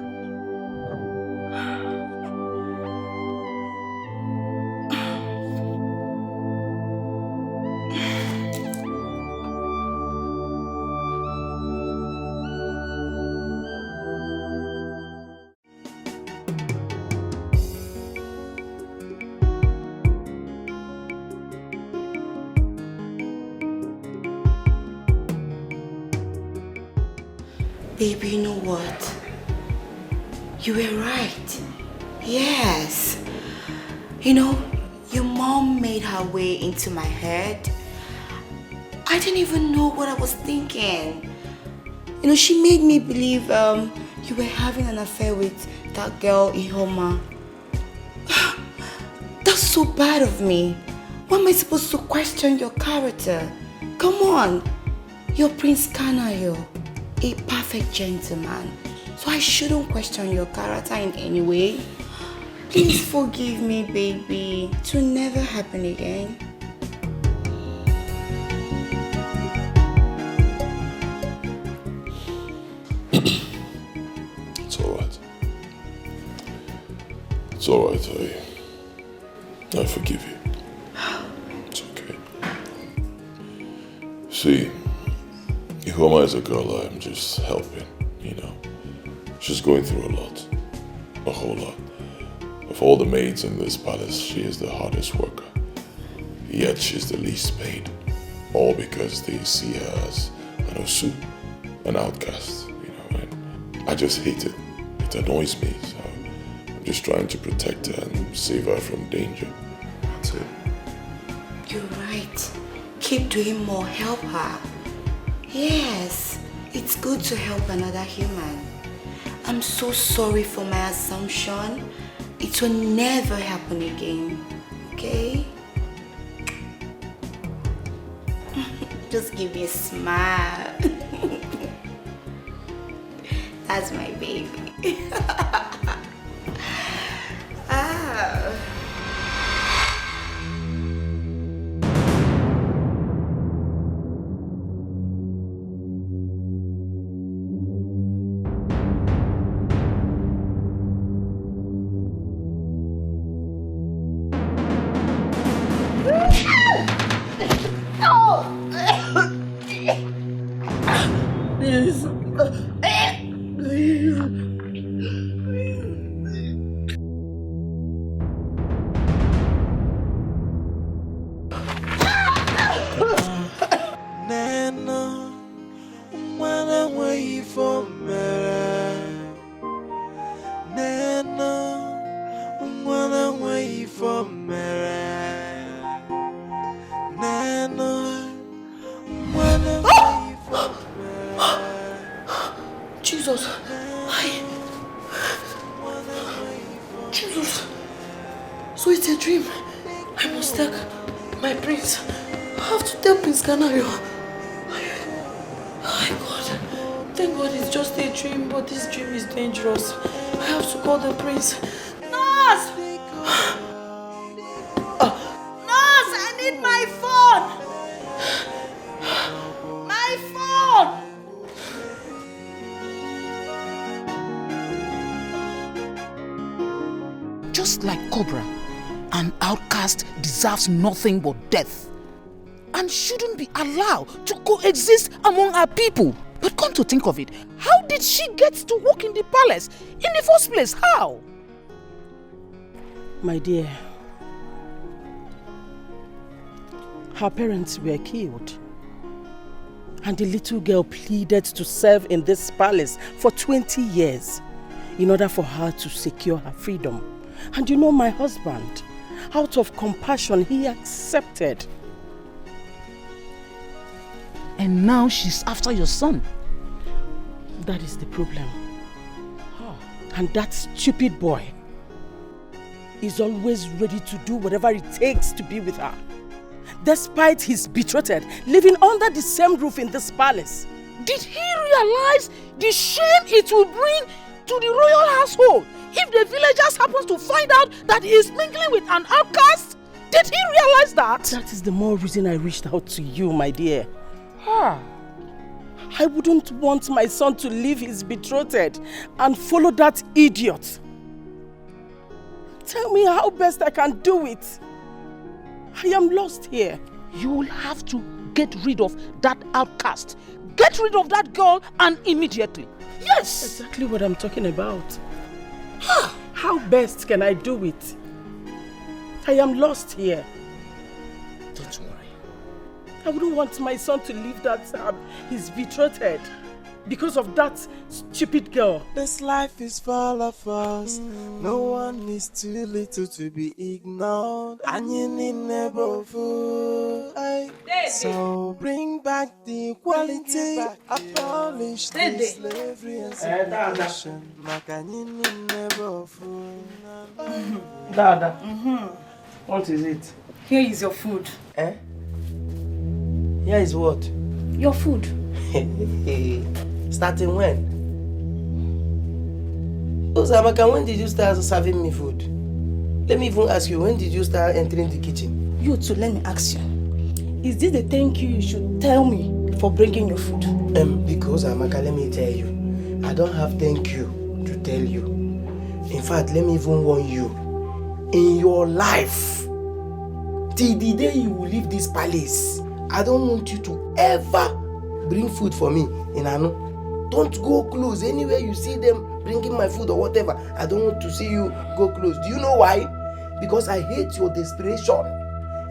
U: Baby, you know what? You were right. Yes. You know, your mom made her way into my head. I didn't even know what I was thinking. You know, she made me believe you were having an affair with that girl, Ihoma. That's so bad of me. Why am I supposed to question your character? Come on. You're Prince Kanayo, a perfect gentleman. So I shouldn't question your character in any way. Please forgive me, baby. It will never happen again.
B: Honestly, I forgive you. It's okay. See, Ihoma is a girl I'm just helping, you know. She's going through a lot. A whole lot. Of all the maids in this palace, she is the hardest worker. Yet she's the least paid. All because they see her as an osu, an outcast, you know, and I just hate it. It annoys me, so I'm just trying to protect her and save her from danger. That's it.
U: You're right. Keep doing more, help her. Yes, it's good to help another human. I'm so sorry for my assumption. It will never happen again, okay? Just give me a smile. That's my baby. Ah.
G: Dangerous. I have to call the prince.
I: Nurse! Nurse, I need my phone! My phone!
N: Just like Cobra, an outcast deserves nothing but death and shouldn't be allowed to coexist among our people. But come to think of it, how did she get to work in the palace in the first place? How?
G: My dear, her parents were killed. And the little girl pleaded to serve in this palace for 20 years in order for her to secure her freedom. And you know, my husband, out of compassion, he accepted.
N: And now she's after your son.
G: That is the problem. And that stupid boy is always ready to do whatever it takes to be with her. Despite his betrothed living under the same roof in this palace.
N: Did he realize the shame it will bring to the royal household if the villagers happen to find out that he is mingling with an outcast? Did he realize that?
G: That is the more reason I reached out to you, my dear. I wouldn't want my son to leave his betrothed and follow that idiot. Tell me how best I can do it. I am lost here.
N: You will have to get rid of that outcast. Get rid of that girl, and immediately. Yes!
G: Exactly what I'm talking about. How best can I do it? I am lost here.
N: Don't worry.
G: I wouldn't want my son to leave that his betrothed because of that stupid girl.
F: This life is full of us. No one is too little to be ignored. And you need never fool. So bring back the equality. Abolish the slavery and separation.
J: Dada, what is it?
I: Here is your food.
J: Eh? Here is what?
I: Your food.
J: Starting when? Ozamaka, when did you start serving me food? Let me even ask you, when did you start entering the kitchen?
I: You too, let me ask you. Is this the thank you should tell me for bringing your food?
J: Because Amaka, let me tell you, I don't have thank you to tell you. In fact, let me even warn you. in your life, till the day you will leave this palace, I don't want you to ever bring food for me in Anu. Don't go close. Anywhere you see them bringing my food or whatever, I don't want to see you go close. Do you know why? Because I hate your desperation.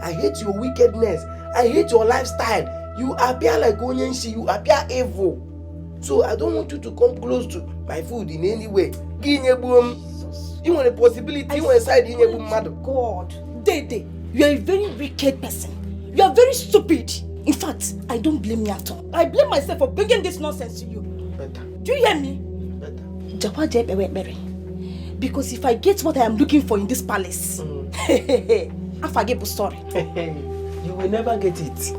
J: I hate your wickedness. I hate your lifestyle. You appear like Onyenshi. You appear evil. So I don't want you to come close to my food in any way. You want a possibility, you want a side in your mother.
I: God, Dede, you are a very wicked person. You are very stupid. In fact, I don't blame you at all. I blame myself for bringing this nonsense to you.
J: Better.
I: Do you hear me? Better. Because if I get what I am looking for in this palace, I forget the story.
J: You will never get it.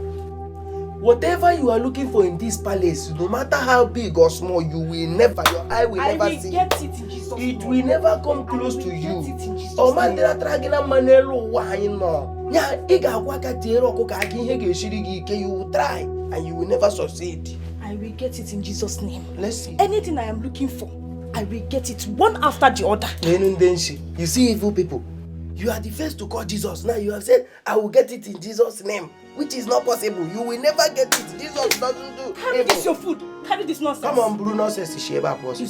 J: Whatever you are looking for in this palace, no matter how big or small, you will never, your eye will never see.
I: I will get it in Jesus' name.
J: It will never come close to you. Oh man, there are tragina manelo wine. You will try and you will never succeed.
I: I will get it in Jesus' name.
J: Let's see.
I: Anything I am looking for, I will get it one after the other.
J: You see evil people. You are the first to call Jesus. Now you have said, I will get it in Jesus' name. Which is not possible. You will never get it. Jesus doesn't do
I: Carry this your food. Carry this nonsense.
J: Come on, Bruno says to share about us.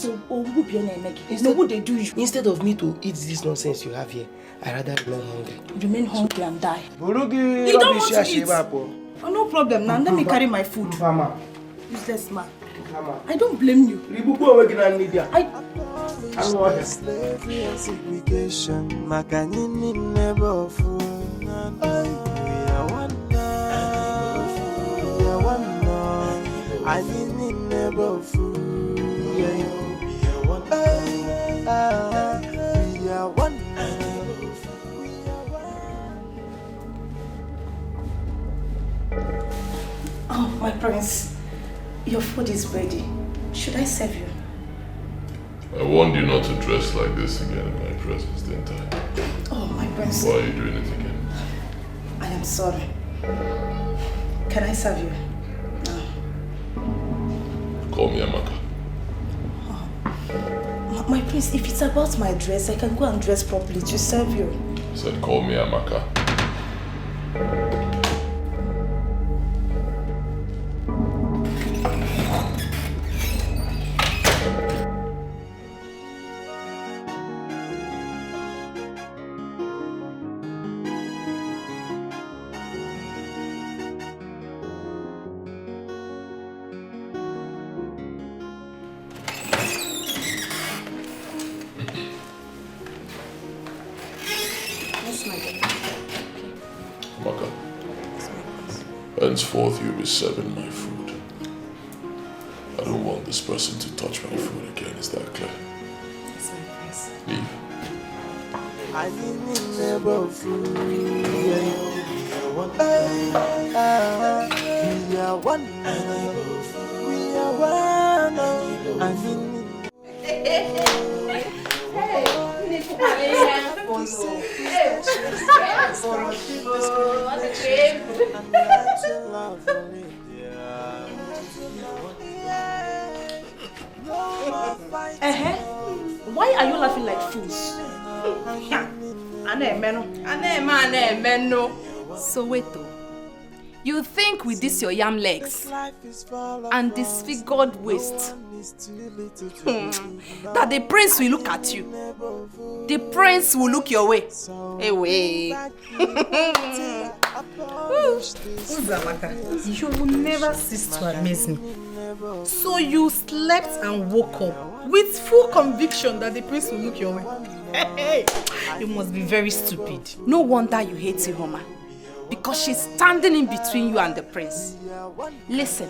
J: Instead of me to eat this nonsense you have here, I rather remain hungry.
I: Remain hungry and die.
J: You
I: don't want to eat. Oh, no problem. Now let me carry my food. Useless man. I don't blame you.
F: Slavery and segregation, Makanini never fool. We are one now. We are one now. I need never fool. We are one now. We are one
I: now. Oh, my prince. Your food is ready. Should I serve you?
B: I warned you not to dress like this again in my presence, didn't I?
I: Oh, my prince.
B: Why are you doing it again?
I: I am sorry. Can I serve you?
B: Call me Amaka.
I: Oh. My prince, if it's about my dress, I can go and dress properly to serve you.
B: I said call me Amaka. Henceforth, you'll be serving my food. I don't want this person to touch my food again, is that clear?
I: Yes, my prince.
B: Leave.
F: I need never fool. We are one. We are one. We are one. I need.
I: Why are you laughing like fools?
H: So wait though. You think with this your yam legs and disfigured waist that the prince will look at you? The prince will look your way. Away.
K: Uzamaka, you will never cease to amaze me. So you slept and woke up with full conviction that the prince will look your way. You must be very stupid.
H: No wonder you hate Ihoma. Because she's standing in between you and the prince. Listen,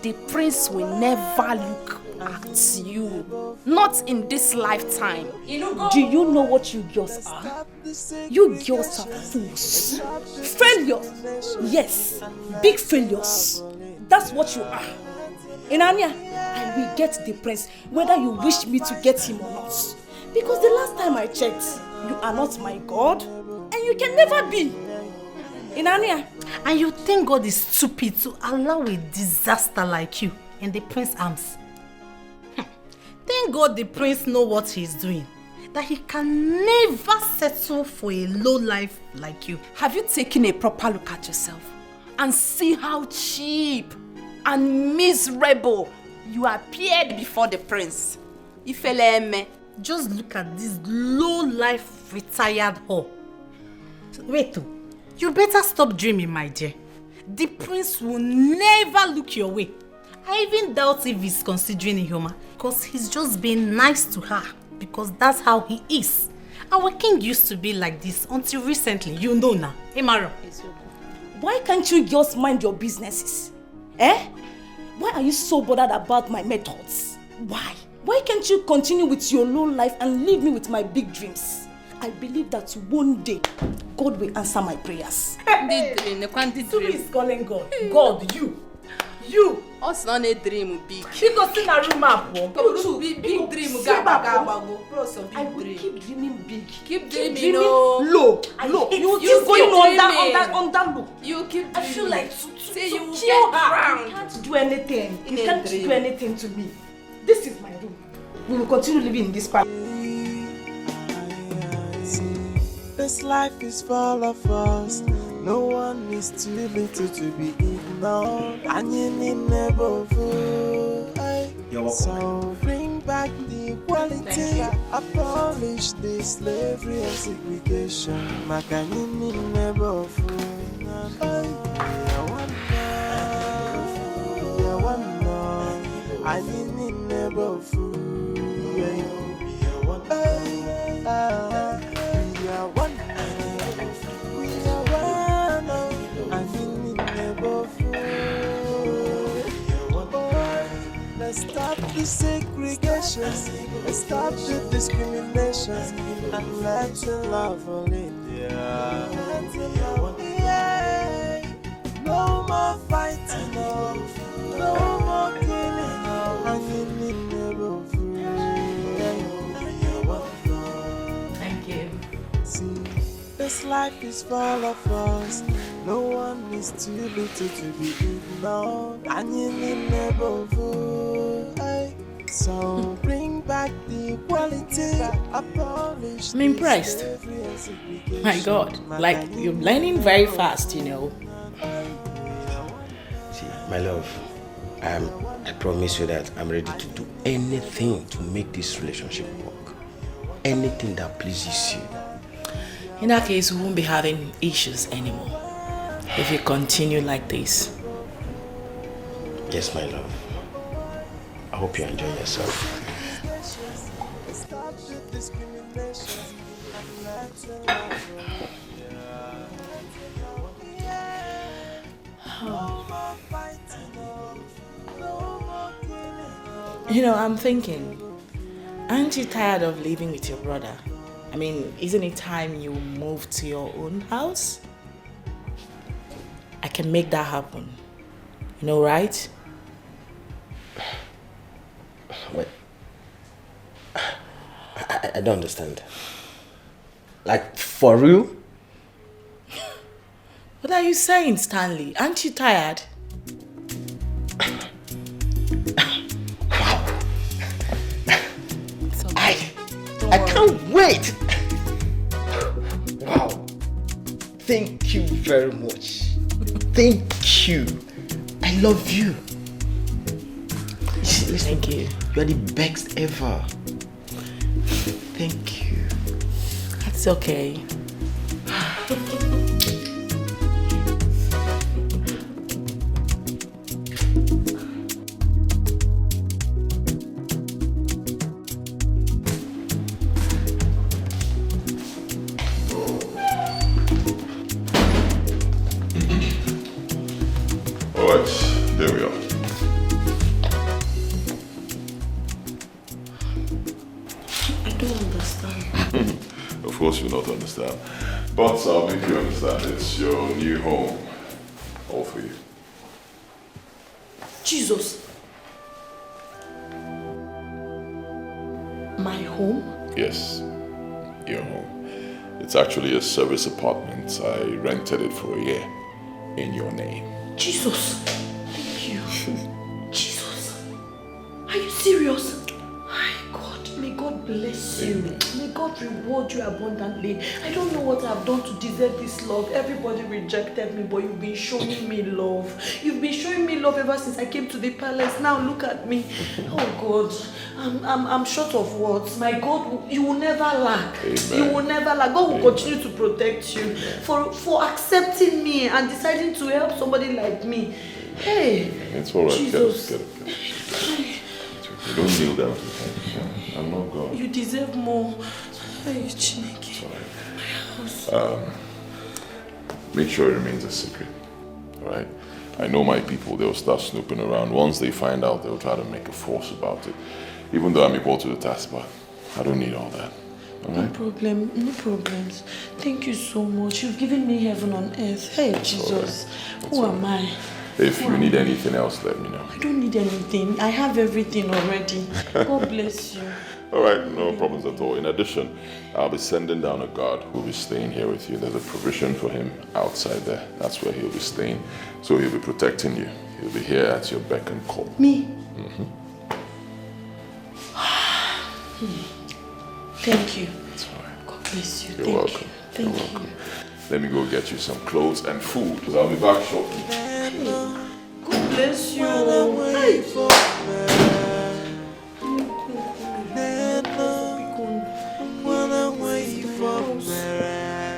H: the prince will never look at you. Not in this lifetime.
I: Do you know what you girls are? You girls are fools. Failures. Yes, big failures. That's what you are. Inanya, I will get the prince whether you wish me to get him or not. Because the last time I checked, you are not my God and you can never be. Inania.
K: And you think God is stupid to allow a disaster like you in the prince's arms? Thank God the prince knows what he's doing. that he can never settle for a low life like you.
H: Have you taken a proper look at yourself and see how cheap and miserable you appeared before the prince? Ifeleme.
K: Just look at this low life retired whore. Wait, you better stop dreaming, my dear. The prince will never look your way. I even doubt if he's considering Ihoma, because he's just being nice to her, because that's how he is. Our king used to be like this until recently, you know now. Hey, Maro.
I: Why can't you just mind your businesses? Eh? Why are you so bothered about my methods? Why? Why can't you continue with your low life and leave me with my big dreams? I believe that one day, God will answer my prayers.
H: Who
I: is calling God? God, you. You.
H: Us not a dream big.
I: Because in a room up.
H: Big dream.
I: I will keep dreaming big.
H: Keep dreaming
I: low.
H: low.
I: You keep going on that low.
H: You keep
I: I feel like
H: say
I: to
H: you
I: kill
H: get
I: her.
H: drowned.
I: You can't do anything.
H: In
I: You
H: a
I: can't
H: dream.
I: do anything to me. This is my room. We will continue living in this palace.
F: This life is full of us. No one is too little to be ignored. And you need never fool. So bring back the equality. Abolish the slavery and segregation. Makanini never fool. I need never fool. Let's stop the segregation. Let's stop the discrimination. And let's love all India. Yeah. No more fighting, no more killing. And you need never
K: Thank you.
F: see, this life is full of us. No one is too little to be ignored. And you need never fool. So bring back the equality. Abolish.
P: I'm impressed. My God, like you're learning very fast, you know.
T: See, my love, I promise you that I'm ready to do anything to make this relationship work. Anything that pleases you.
P: In that case, we won't be having issues anymore if you continue like this.
T: Yes, my love. I hope you enjoy yourself.
P: You know, I'm thinking, aren't you tired of living with your brother? I mean, isn't it time you move to your own house? I can make that happen. You know, right?
T: Wait. I don't understand. Like, for real?
P: What are you saying, Stanley? Aren't you tired?
T: I can't wait! Wow. Thank you very much. Thank you. I love you. Listen,
P: thank you.
T: You are the best ever.
P: Thank you. That's okay.
B: There we are.
L: I don't understand.
B: Of course you not understand. But I'll make you understand. It's your new home. All for you.
I: Jesus.
P: My home?
B: Yes, your home. It's actually a service apartment. I rented it for a year in your name.
I: Jesus. Thank you. Jesus. Are you serious? My God, may God bless you. May
G: God reward you abundantly. I don't know what I've done to deserve this love. Everybody rejected me, but you've been showing me love. You've been showing me love ever since I came to the palace. Now look at me. Oh God, I'm short of words. My God, you will never lack.
B: Amen.
G: You will never lack. God will continue to protect you for accepting me and deciding to help somebody like me. Hey,
B: it's all right.
G: Jesus.
B: Get it. Don't kneel down to him. I'm not God.
G: You deserve more. Hey, Chineke.
B: Make sure it remains a secret. Alright? I know my people, they'll start snooping around. Once they find out, they'll try to make a force about it. Even though I'm equal to the task, but I don't need all that. Alright?
G: No problems. Thank you so much. You've given me heaven on earth. Hey, Jesus. Who am I?
B: If you need anything else, let me know.
G: I don't need anything. I have everything already. God bless you.
B: Alright, no problems at all. In addition, I'll be sending down a guard who'll be staying here with you. There's a provision for him outside there. That's where he'll be staying. So he'll be protecting you. He'll be here at your beck and call.
G: Me? Thank you.
B: It's alright.
G: God bless you.
B: You're welcome.
G: Thank
B: You're
G: you.
B: welcome. Let me go get you some clothes and food, because I'll be back shortly.
G: God bless you. Hey.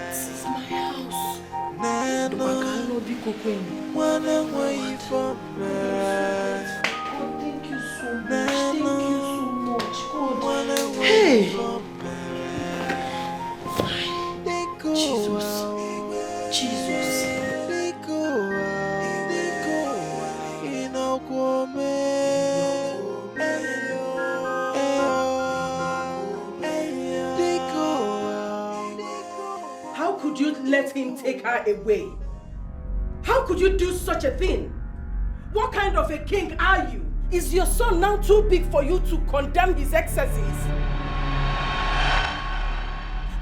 G: This is my house. Thank you so much. Thank you so much. God. Hey. Jesus. How could you let him take her away? How could you do such a thing? What kind of a king are you? Is your son now too big for you to condemn his excesses?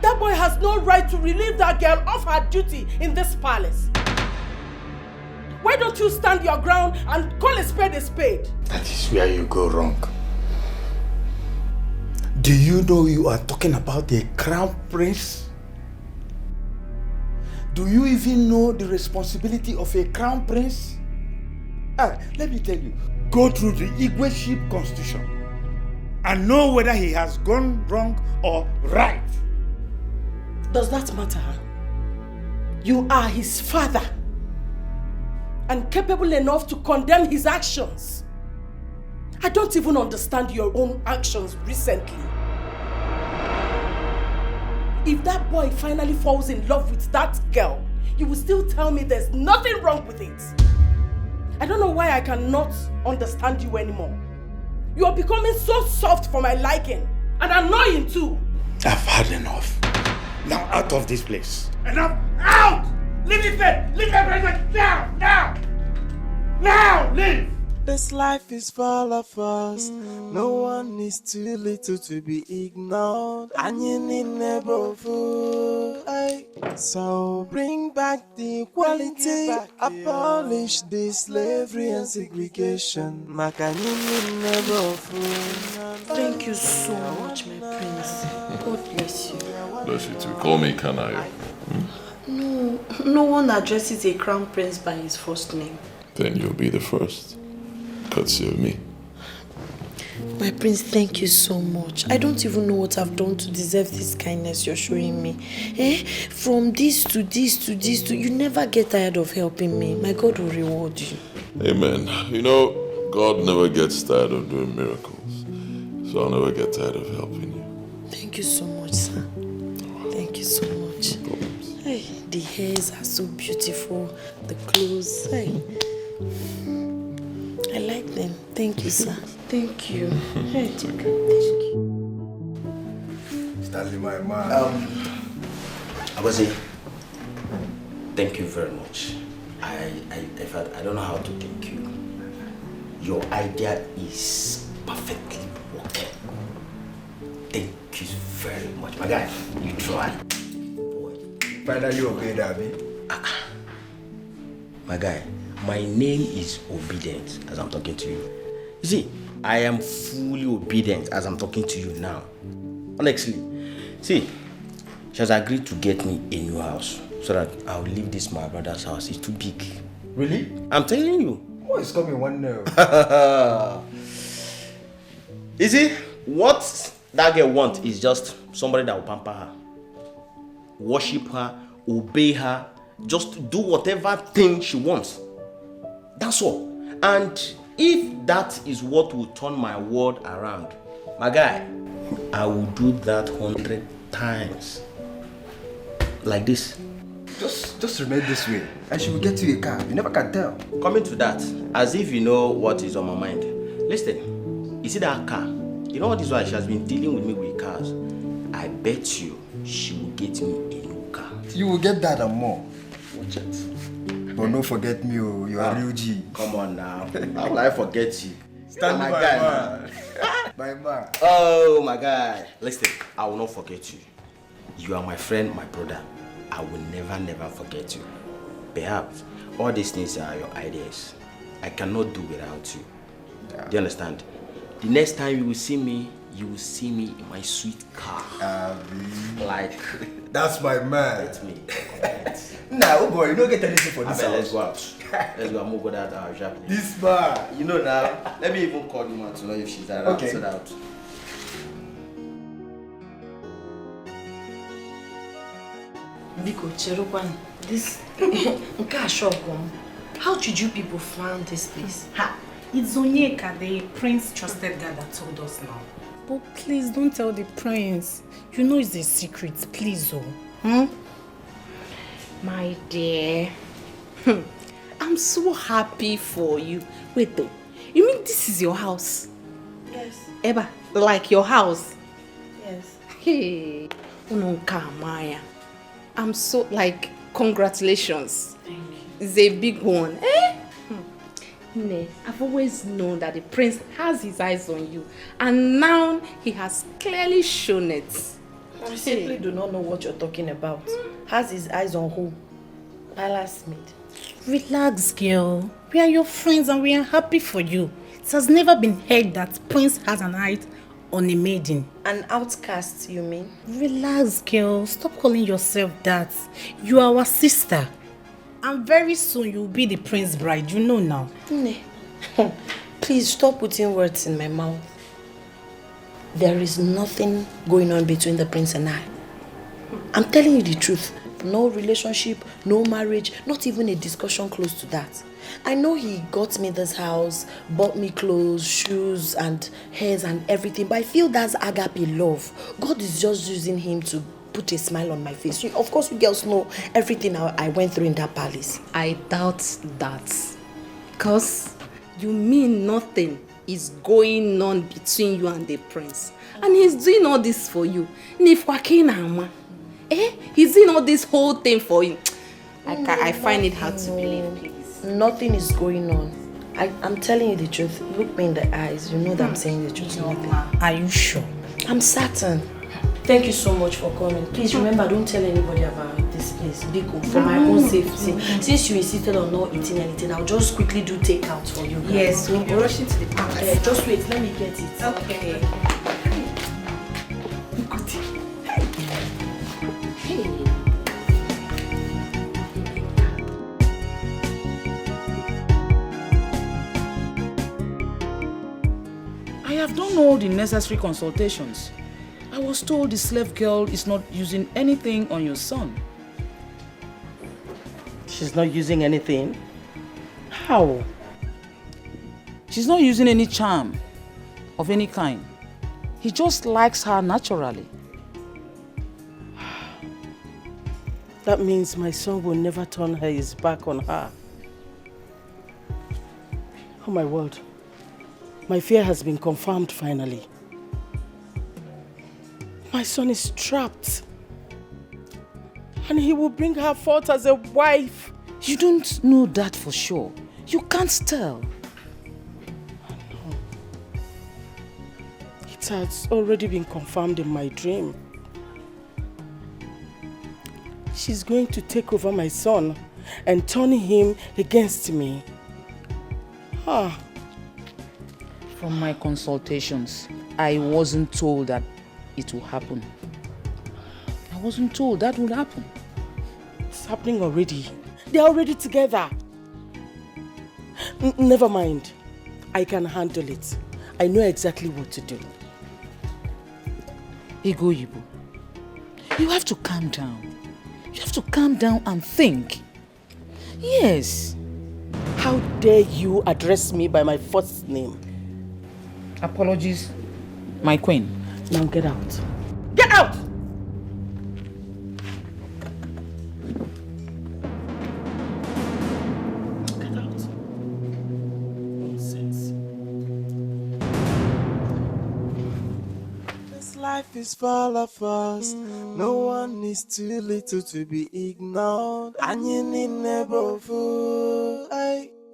G: That boy has no right to relieve that girl of her duty in this palace. Why don't you stand your ground and call a spade a spade?
E: That is where you go wrong. Do you know you are talking about the crown prince? Do you even know the responsibility of a crown prince? Let me tell you, go through the Igweship constitution and know whether he has gone wrong or right.
G: Does that matter? You are his father and capable enough to condemn his actions. I don't even understand your own actions recently. If that boy finally falls in love with that girl, you will still tell me there's nothing wrong with it. I don't know why I cannot understand you anymore. You are becoming so soft for my liking and annoying too.
E: I've had enough. Now out of this place. Enough! Out! Leave this bed! Leave my presence! Now! Now! Now! Leave!
F: This life is full of us. No one is too little to be ignored. And you need never fool. So bring back the equality. Abolish the slavery and segregation.
G: Thank you so much, my prince. God bless you.
B: Bless you too. Call me Kanayo.
G: No one addresses a crown prince by his first name.
B: Then you'll be the first. Courtesy of me.
G: My prince, thank you so much. I don't even know what I've done to deserve this kindness you're showing me. From this to this to this to... You never get tired of helping me. My God will reward you.
B: Amen. You know, God never gets tired of doing miracles. So I'll never get tired of helping you.
G: Thank you so much, sir. Thank you so much.
B: No problems.
G: Hey, the hairs are so beautiful. The clothes. Hey. I like them. Thank you, sir. Thank you. Hey.
B: It's okay.
G: Thank you.
O: Stanley, my man.
T: Abazi, thank you very much. In fact, I don't know how to thank you. Your idea is perfectly working. Thank you very much. My guy, you tried.
O: Finally obeyed, Abby.
T: My guy, my name is Obedient as I'm talking to you. You see, I am fully obedient as I'm talking to you now. Honestly, See, she has agreed to get me a new house so that I'll leave this my brother's house. It's too big.
S: Really?
T: I'm telling you.
S: Oh, it's coming one now.
T: You see, what that girl wants is just somebody that will pamper her, worship her, obey her, just do whatever thing she wants. That's all. And if that is what will turn my world around, my guy, I will do that 100 times. Like this.
S: Just remain this way, and she will get you a car. You never can tell.
T: Coming to that, as if you know what is on my mind. Listen, you see that car? You know what is why she has been dealing with me with cars? I bet you she will get me a new car.
S: You will get that and more.
T: Watch it.
S: But don't forget me, oh, you are real G.
T: Come on now. How will I forget you?
S: Stand
T: my
S: by
T: guy,
S: man.
T: man.
S: My man.
T: Oh my guy. Listen, I will not forget you. You are my friend, my brother. I will never forget you. Perhaps all these things are your ideas. I cannot do without you. Do you understand? The next time you will see me in my sweet car. Like
S: that's my man.
T: That's me.
S: Nah, oh boy, you don't get anything for this house.
T: Let's go out. Let's go and move that shop.
S: This man.
T: You know now. Let me even call you man to know if she's around.
S: Okay.
T: So that.
J: Biko, Cherokwan, this how did you people find this place?
K: Ha! It's Onyeka, the prince trusted guy that told us now. But please don't tell the prince. You know it's a secret, please, oh.
H: My dear, I'm so happy for you. Wait though, you mean this is your house?
J: Yes.
H: Eba, like your house?
J: Yes.
H: Hey, Unonka Maya. I'm so, like, congratulations.
K: Thank you.
H: It's a big one, eh? I've always known that the prince has his eyes on you, and now he has clearly shown it.
J: I simply do not know what you're talking about. Has his eyes on who? Palace maid.
K: Relax, girl. We are your friends and we are happy for you. It has never been heard that prince has an eye on a maiden.
J: An outcast, you mean?
K: Relax, girl. Stop calling yourself that. You are our sister. And very soon you'll be the prince's bride. You know now.
J: Please stop putting words in my mouth. There is nothing going on between the prince and I. I'm telling you the truth. No relationship, no marriage, not even a discussion close to that. I know he got me this house, bought me clothes, shoes and hairs and everything, but I feel that's agape love. God is just using him to put a smile on my face. Of course, you girls know everything I went through in that palace.
H: I doubt that. Because you mean nothing is going on between you and the prince. And he's doing all this for you. He's doing all this whole thing for you. I find it hard to believe, please.
J: Nothing is going on. I'm telling you the truth. Look me in the eyes. You know that I'm saying the truth.
K: Are you sure?
J: I'm certain. Thank you so much for coming. Please remember, don't tell anybody about this place. Biko, for my own safety. Since you insisted on not eating anything, I'll just quickly do takeout for you guys.
H: Yes, we'll be rushing to the palace.
J: Just wait, let me get it.
H: Okay.
N: I have done all the necessary consultations. I was told the slave girl is not using anything on your son.
J: She's not using anything? How?
N: She's not using any charm of any kind. He just likes her naturally.
G: That means my son will never turn his back on her. Oh my word. My fear has been confirmed finally. My son is trapped. And he will bring her forth as a wife.
N: You don't know that for sure. You can't tell.
G: No. It has already been confirmed in my dream. She's going to take over my son and turn him against me.
N: From my consultations, I wasn't told that it will happen. wasn't told that would happen.
G: It's happening already. They're already together. Never mind. I can handle it. I know exactly what to do.
N: Ego Yibo, you have to calm down. You have to calm down and think. Yes.
G: How dare you address me by my first name?
N: Apologies, my queen.
G: Now get out.
N: Get out!
F: Life is full of us. No one is too little to be ignored. And you need never fool.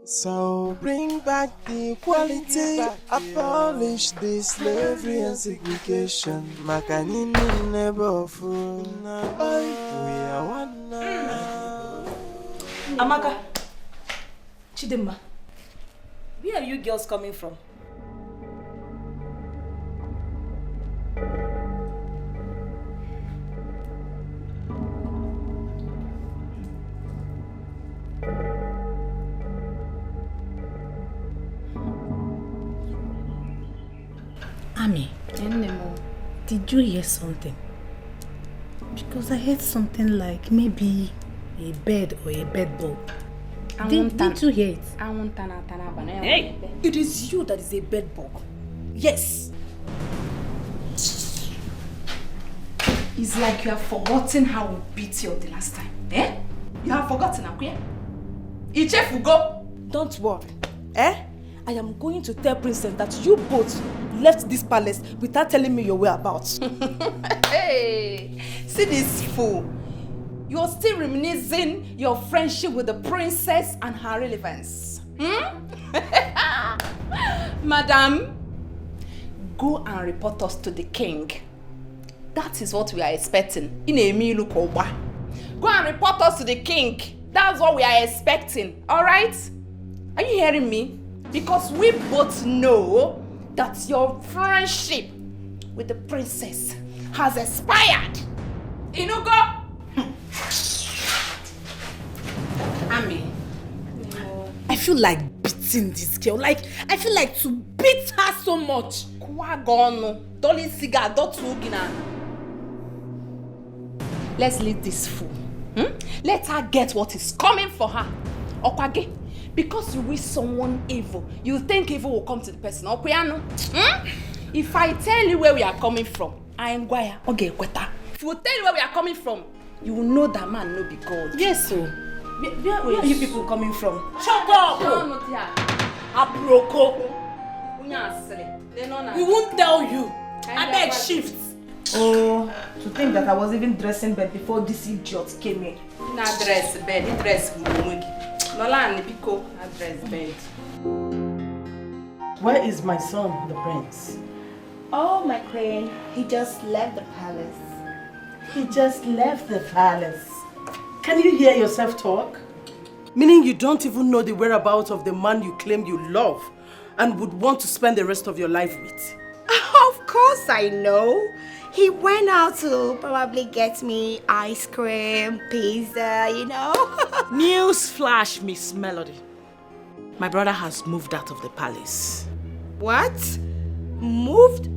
F: So bring back the equality. Abolish the slavery and segregation. Makanini never fool. We are one now.
I: Amaka, Chidema, where are you girls coming from?
K: Ami, did you hear something? Because I heard something like maybe a bed or a bed bug. Did you hear it?
I: Hey, it is you that is a bed bug. Yes.
H: It's like you have forgotten how we beat you the last time. Eh? You have forgotten, Akuya? Uche Fugo.
I: Don't worry. I am going to tell Princess that you both left this palace without telling me your whereabouts.
H: Hey, see this fool. You're still reminiscing your friendship with the princess and her relevance. Madam, go and report us to the king. That is what we are expecting. Go and report us to the king. That's what we are expecting. Alright? Are you hearing me? Because we both know that your friendship with the princess has expired. Inugo!
K: Ami, I feel like beating this girl. Like, I feel like to beat her so much.
H: Let's leave this fool. Let her get what is coming for her. Okwage, because you wish someone evil, you think evil will come to the person. If I tell you where we are coming from, if we tell you where we are coming from, you will know that man no be God.
K: Yes, so.
I: Where are you people coming from?
H: Shut up!
I: We won't tell you. I beg shift. Oh, to think that I was even dressing bed before this idiot came in.
H: Not dress bed, dress bed.
G: Where is my son, the prince?
U: Oh, my queen, he just left the palace.
G: He just left the palace. Can you hear yourself talk? Meaning you don't even know the whereabouts of the man you claim you love and would want to spend the rest of your life with.
U: Of course I know. He went out to probably get me ice cream, pizza, you know.
P: News flash, Miss Melody. My brother has moved out of the palace.
U: What? Moved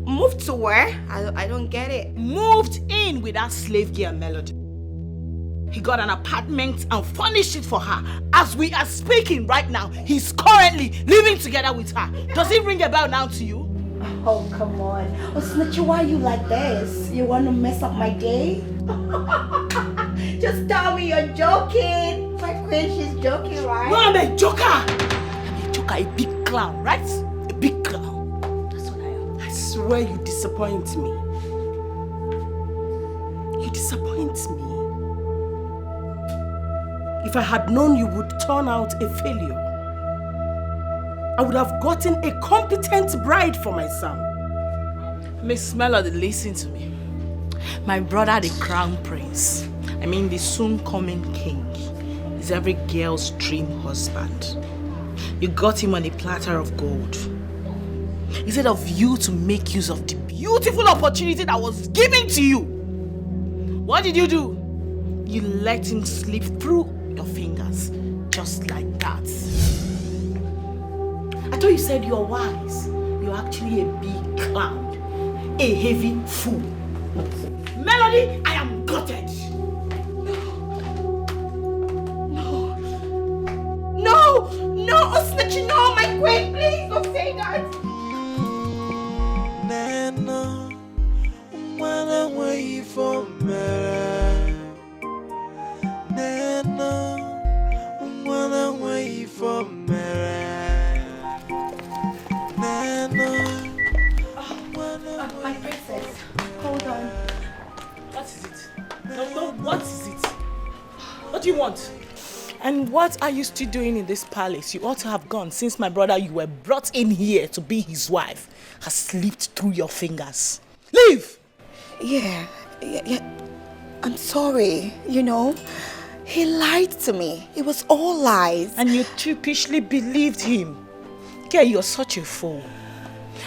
U: to where? I don't get it.
P: Moved in with that slave girl Melody. He got an apartment and furnished it for her. As we are speaking right now, he's currently living together with her. Does it ring a bell now to you?
U: Oh, come on. Oh, Snitchy, why are you like this? You want to mess up my day? Just tell me you're joking. My queen, she's joking, right?
P: No, I'm a joker. I'm a joker, a big clown, right? A big clown.
U: That's what I am.
G: I swear you disappoint me. You disappoint me. If I had known you would turn out a failure, I would have gotten a competent bride for my son.
P: Miss Melody, listen to me. My brother, the crown prince, the soon-coming king, is every girl's dream husband. You got him on a platter of gold. Instead of you to make use of the beautiful opportunity that was given to you, What did you do? You let him slip through your fingers, just like that. I thought you said you're wise. You're actually a big clown, a heavy fool. Melody, I am gutted.
C: No, Osinachi, no, my queen, please don't say that.
F: Nana, wanna wait for me. Nana, wanna wait for me. Nana,
C: my princess, hold on.
P: What is it? No, what is it? What do you want? And what are you still doing in this palace? You ought to have gone since my brother you were brought in here to be his wife has slipped through your fingers. Leave!
U: Yeah. I'm sorry, He lied to me. It was all lies.
P: And you sheepishly believed him. Girl, you're such a fool.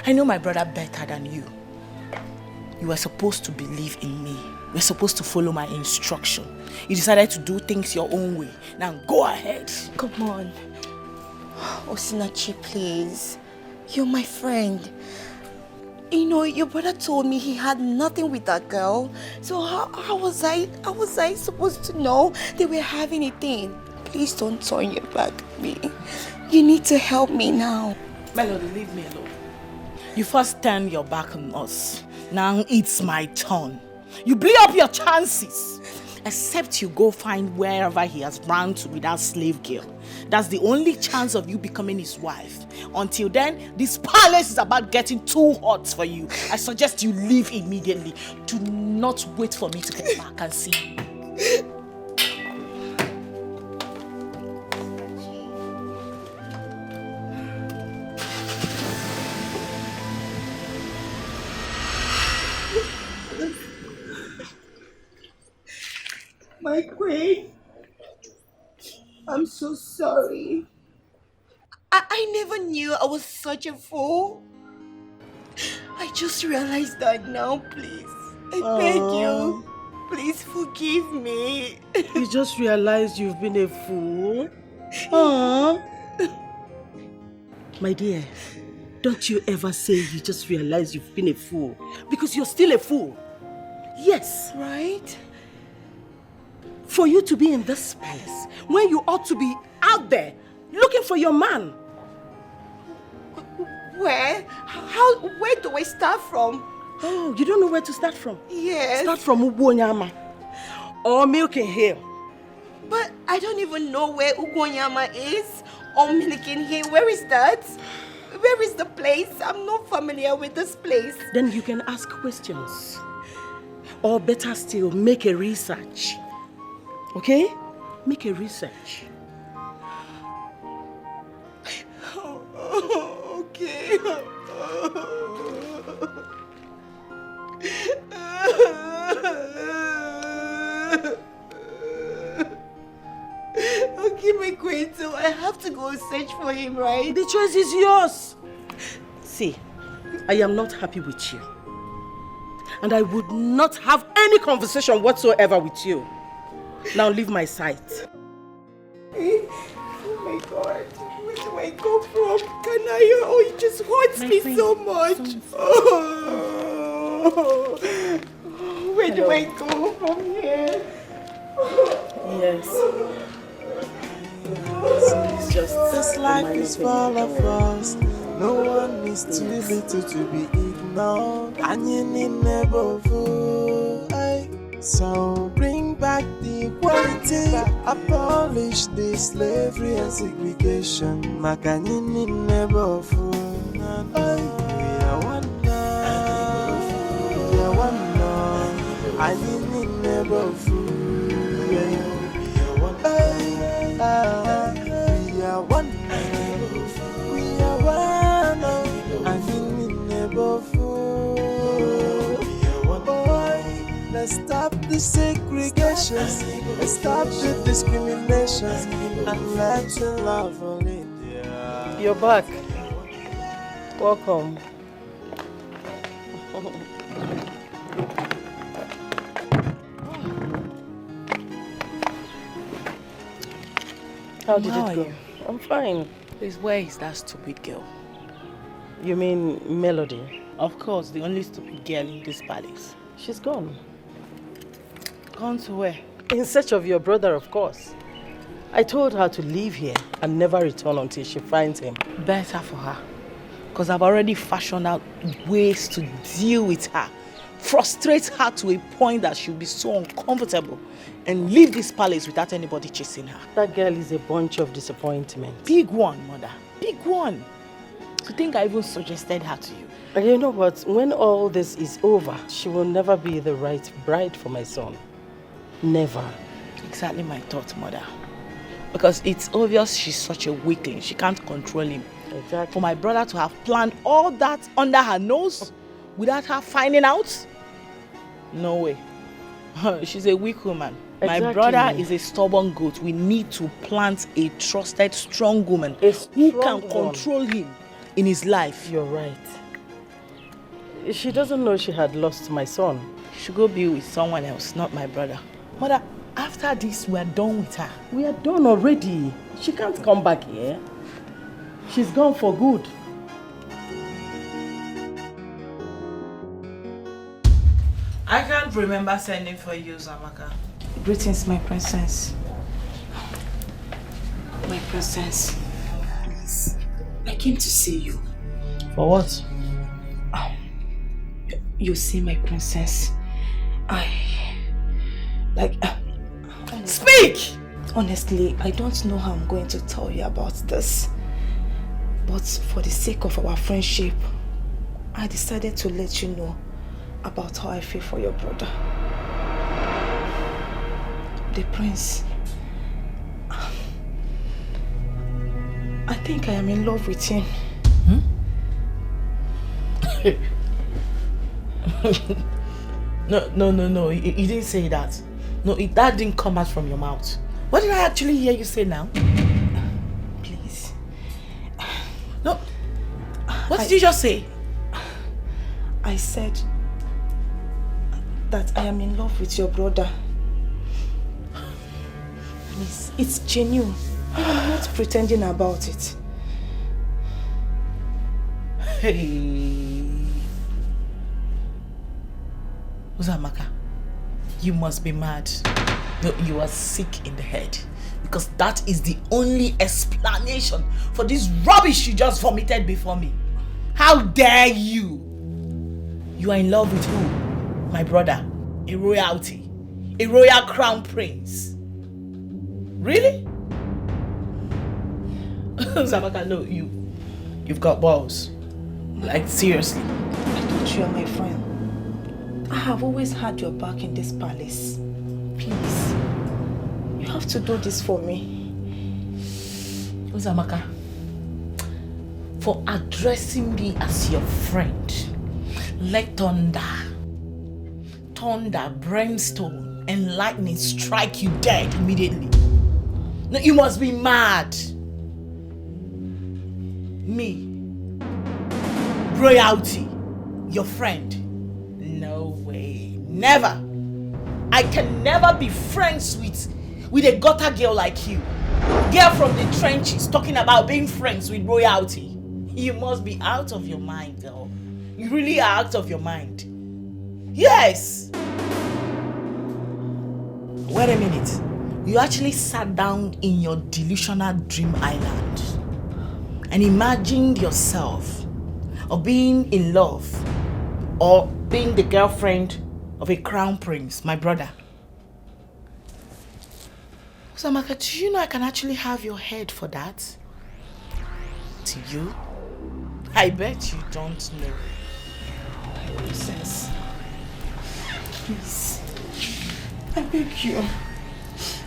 P: I know my brother better than you. You were supposed to believe in me. You were supposed to follow my instruction. You decided to do things your own way. Now go ahead.
U: Come on. Osinachi, please. You're my friend. Your brother told me he had nothing with that girl. So how was I supposed to know they were having a thing? Please don't turn your back at me. You need to help me now.
P: Melody, leave me alone. You first turned your back on us. Now it's my turn. You blew up your chances. Except you go find wherever he has run to with that slave girl. That's the only chance of you becoming his wife. Until then, this palace is about getting too hot for you. I suggest you leave immediately. Do not wait for me to come back and see you.
C: My queen, I'm so sorry. I never knew I was such a fool. I just realized that now, please. I beg you. Please forgive me.
G: You just realized you've been a fool? Aww. My dear, don't you ever say you just realized you've been a fool. Because you're still a fool. Yes.
C: Right?
G: For you to be in this palace, when you ought to be out there, looking for your man.
C: Where? Where do I start from?
G: Oh, you don't know where to start from?
C: Yes.
G: Start from Ugwonyama or Milking Hill.
C: But I don't even know where Ugwonyama is or Milking Hill. Where is that? Where is the place? I'm not familiar with this place.
G: Then you can ask questions. Or better still, make a research. Okay? Make a research.
C: Okay. Okay, my queen, so I have to go search for him, right?
G: The choice is yours. See, I am not happy with you. And I would not have any conversation whatsoever with you. Now leave my sight.
C: Oh my God. Where do I go from? Kanaya, oh, it just hurts me so much. Oh. Where do I go from here?
G: Yes.
F: It's just this life is full of us. No one is too little to be ignored. And you need never fool. So bring back the equality. Abolish the slavery and segregation. Makanini never fool. We are one now. We are one now. I need never fool. We are one. We are one. We are one. I need never fool. Let's stop the segregation. Let's stop the discrimination. And let's love only.
G: You're back. Welcome. How did
P: How
G: it
P: are
G: go?
P: you?
G: I'm fine.
P: Please, where is that stupid girl?
G: You mean Melody?
P: Of course, the only stupid girl in this palace.
G: She's gone.
P: Gone to where?
G: In search of your brother, of course. I told her to leave here and never return until she finds him.
P: Better for her. Because I've already fashioned out ways to deal with her. Frustrate her to a point that she'll be so uncomfortable and leave this palace without anybody chasing her.
G: That girl is a bunch of disappointment.
P: Big one, mother. Big one. To think I even suggested her to you.
G: And you know what? When all this is over, she will never be the right bride for my son. Never.
P: Exactly my thought, mother. Because it's obvious she's such a weakling. She can't control him.
G: Exactly.
P: For my brother to have planned all that under her nose without her finding out? No way. She's a weak woman.
G: Exactly.
P: My brother is a stubborn goat. We need to plant a trusted, strong woman who can control him in his life.
G: You're right. She doesn't know she had lost my son.
P: She should go be with someone else, not my brother. Mother, after this, we are done with her.
G: We are done already. She can't come back here. She's gone for good.
P: I can't remember sending for you, Zamaka.
H: Greetings, my princess. My princess, please, I came to see you.
P: For what?
H: You see, my princess,
P: Speak!
H: Honestly, I don't know how I'm going to tell you about this. But for the sake of our friendship, I decided to let you know about how I feel for your brother. The prince. I think I am in love with him.
P: No. You didn't say that. No, that didn't come out from your mouth. What did I actually hear you say now?
H: Please.
P: No. What did you just say?
H: I said that I am in love with your brother. Please, it's genuine. I am not pretending about it.
P: Hey. Uzamaka, you must be mad. No, you are sick in the head. Because that is the only explanation for this rubbish you just vomited before me. How dare you? You are in love with who? My brother, a royalty, a royal crown prince. Really? Zamaka, no, you've got balls. Like, seriously.
H: I thought you are my friend. I have always had your back in this palace. Please, you have to do this for me.
P: Uzamaka, for addressing me as your friend, let thunder, brimstone, and lightning strike you dead immediately. No, you must be mad. Me, royalty, your friend. No way, never. I can never be friends with a gutter girl like you. Girl from the trenches talking about being friends with royalty. You must be out of your mind, girl. You really are out of your mind. Yes! Wait a minute. You actually sat down in your delusional dream island and imagined yourself or being in love or being the girlfriend of a crown prince, my brother. Zamaka, do you know I can actually have your head for that? To you? I bet you don't know.
H: Princess, please, I beg you.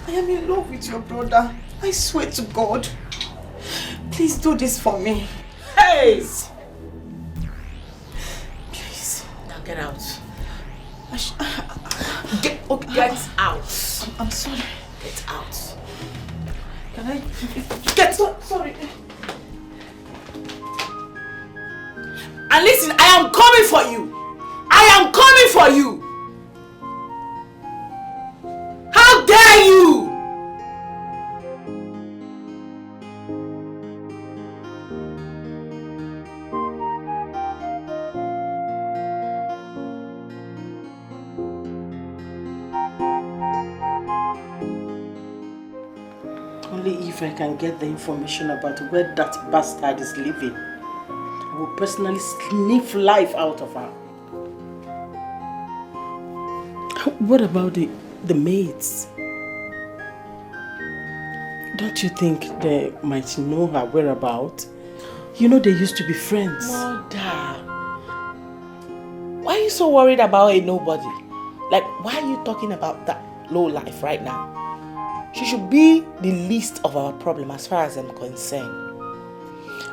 H: I am in love with your brother. I swear to God. Please do this for me.
P: Hey!
H: Please.
P: Now get out.
H: Get
P: out.
H: I'm sorry.
P: Get out.
H: Can I?
P: Get out.
H: Sorry.
P: And listen, I am coming for you. I am coming for you. How dare you?
G: Only if I can get the information about where that bastard is living. I will personally sniff life out of her. What about the maids? Don't you think they might know her whereabouts? You know they used to be friends.
P: Mother, why are you so worried about a nobody? Like, why are you talking about that low life right now? She should be the least of our problem as far as I'm concerned.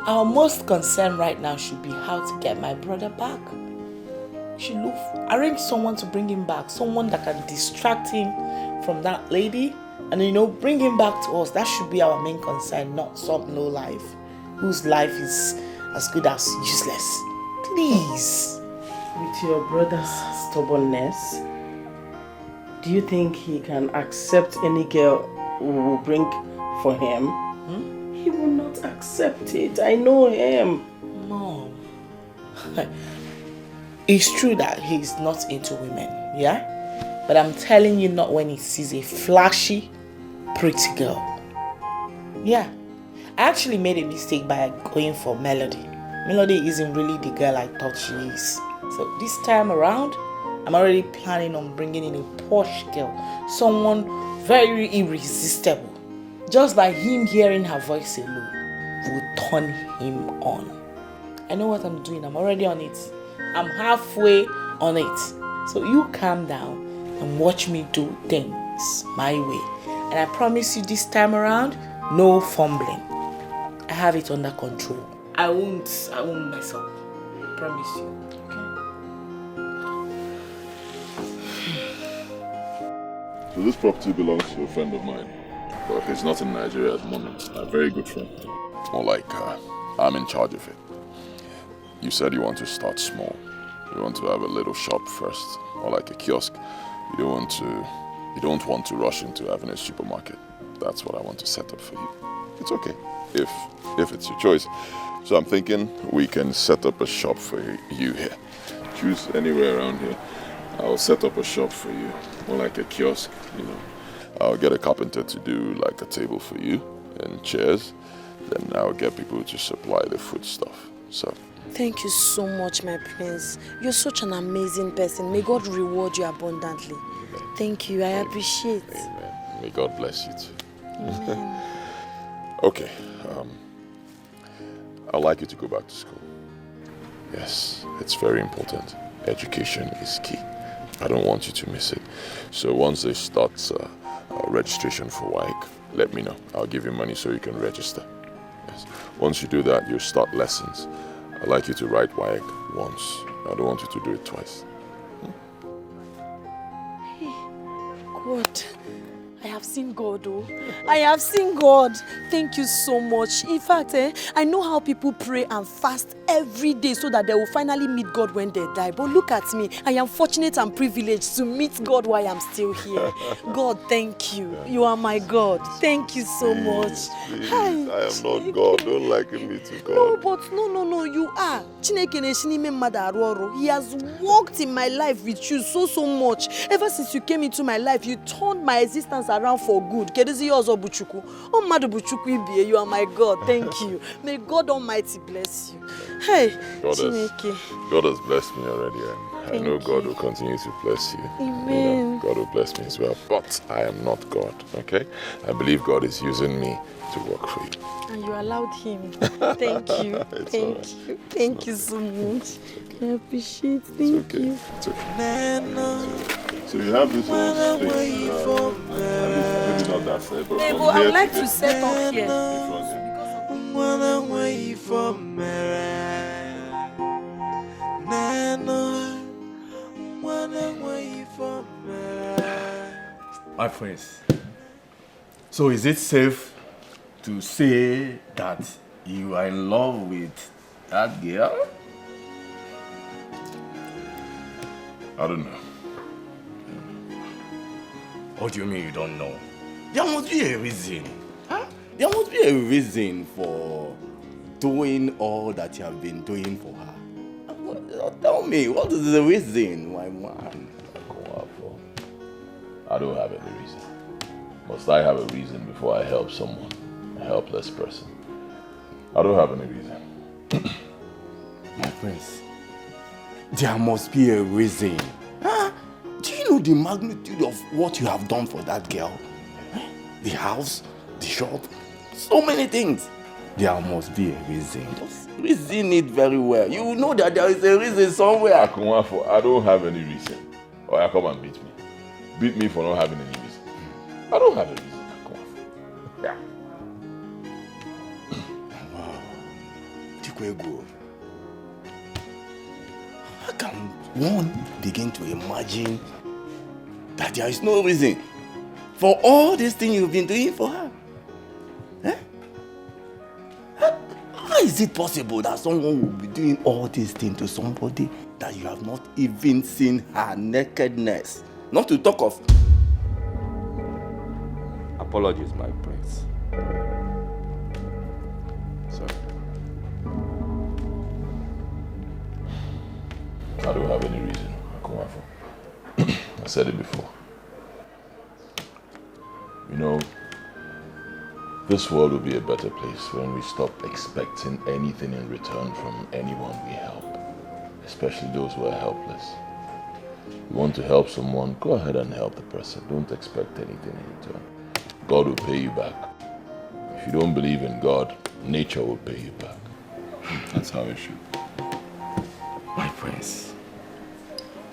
P: Our most concern right now should be how to get my brother back. She should arrange someone to bring him back, someone that can distract him from that lady and, you know, bring him back to us. That should be our main concern, not some low life whose life is as good as useless. Please.
G: With your brother's stubbornness, do you think he can accept any girl who will bring for him? He will not accept it. I know him.
P: Mom. It's true that he's not into women, yeah? But I'm telling you, not when he sees a flashy, pretty girl. Yeah. I actually made a mistake by going for Melody. Melody isn't really the girl I thought she is. So this time around, I'm already planning on bringing in a posh girl. Someone very irresistible. Just by him hearing her voice alone will turn him on. I know what I'm doing. I'm already on it. I'm halfway on it. So you calm down and watch me do things my way. And I promise you this time around, no fumbling. I have it under control. I won't mess up. I promise you.
B: So this property belongs to a friend of mine, but he's not in Nigeria at the moment. A very good friend. More like I'm in charge of it. You said you want to start small. You want to have a little shop first, or like a kiosk. You don't want to rush into having a supermarket. That's what I want to set up for you. It's okay if it's your choice. So I'm thinking we can set up a shop for you here. Choose anywhere around here. I'll set up a shop for you, more like a kiosk, you know. I'll get a carpenter to do like a table for you and chairs. Then I'll get people to supply the food stuff. So.
D: Thank you so much, my prince. You're such an amazing person. May God reward you abundantly. Thank you. I appreciate.
B: Amen. May God bless you too.
D: Amen.
B: Okay. I'd like you to go back to school. Yes, it's very important. Education is key. I don't want you to miss it. So once they start registration for WAEC, let me know. I'll give you money so you can register. Yes. Once you do that, you start lessons. I'd like you to write WAEC once. I don't want you to do it twice.
D: God, I have seen God, oh. I have seen God. Thank you so much. In fact, I know how people pray and fast every day so that they will finally meet God when they die. But look at me. I am fortunate and privileged to meet God while I'm still here. God, thank you. You are my God. Thank you so much.
B: Please, I am not God. Don't liken me to God.
D: No, but no. You are. He has worked in my life with you so much. Ever since you came into my life, you turned my existence around for good. You are my God. Thank you. May God Almighty bless you. Hey,
B: God has blessed me already, and I know God will continue to bless you.
D: Amen.
B: You know, God will bless me as well, but I am not God, okay? I believe God is using me to work for you.
D: And you allowed him. Thank you. Thank you so much. I appreciate it. Thank you.
B: It's okay. So you have this whole space. Maybe not that side, but from
D: I
B: here
D: would like
B: to
D: to set up here.
M: My friends, so is it safe to say that you are in love with that girl?
B: I don't know.
M: What do you mean you don't know? There must be a reason. Huh? There must be a reason for doing all that you have been doing for her. Tell me, what is the reason, my man?
B: I don't have any reason. Must I have a reason before I help someone, a helpless person? I don't have any reason.
M: My prince, there must be a reason. Huh? Do you know the magnitude of what you have done for that girl? The house, the shop, so many things. There must be a reason. Just reason it very well. You know that there is a reason somewhere.
B: Akunwafo, I don't have any reason. Or you come and beat me. Beat me for not having any reason. I don't have a reason, Akunwafo. Yeah.
M: Wow. Chikwego. How can one begin to imagine that there is no reason for all these things you've been doing for her? How is it possible that someone will be doing all these things to somebody that you have not even seen her nakedness? Not to talk of... Apologies, my prince. Sorry.
B: I don't have any reason, Akunwafo. I said it before. You know, this world will be a better place when we stop expecting anything in return from anyone we help, especially those who are helpless. You want to help someone, go ahead and help the person. Don't expect anything in return. God will pay you back. If you don't believe in God, nature will pay you back. That's how it should.
M: My prince.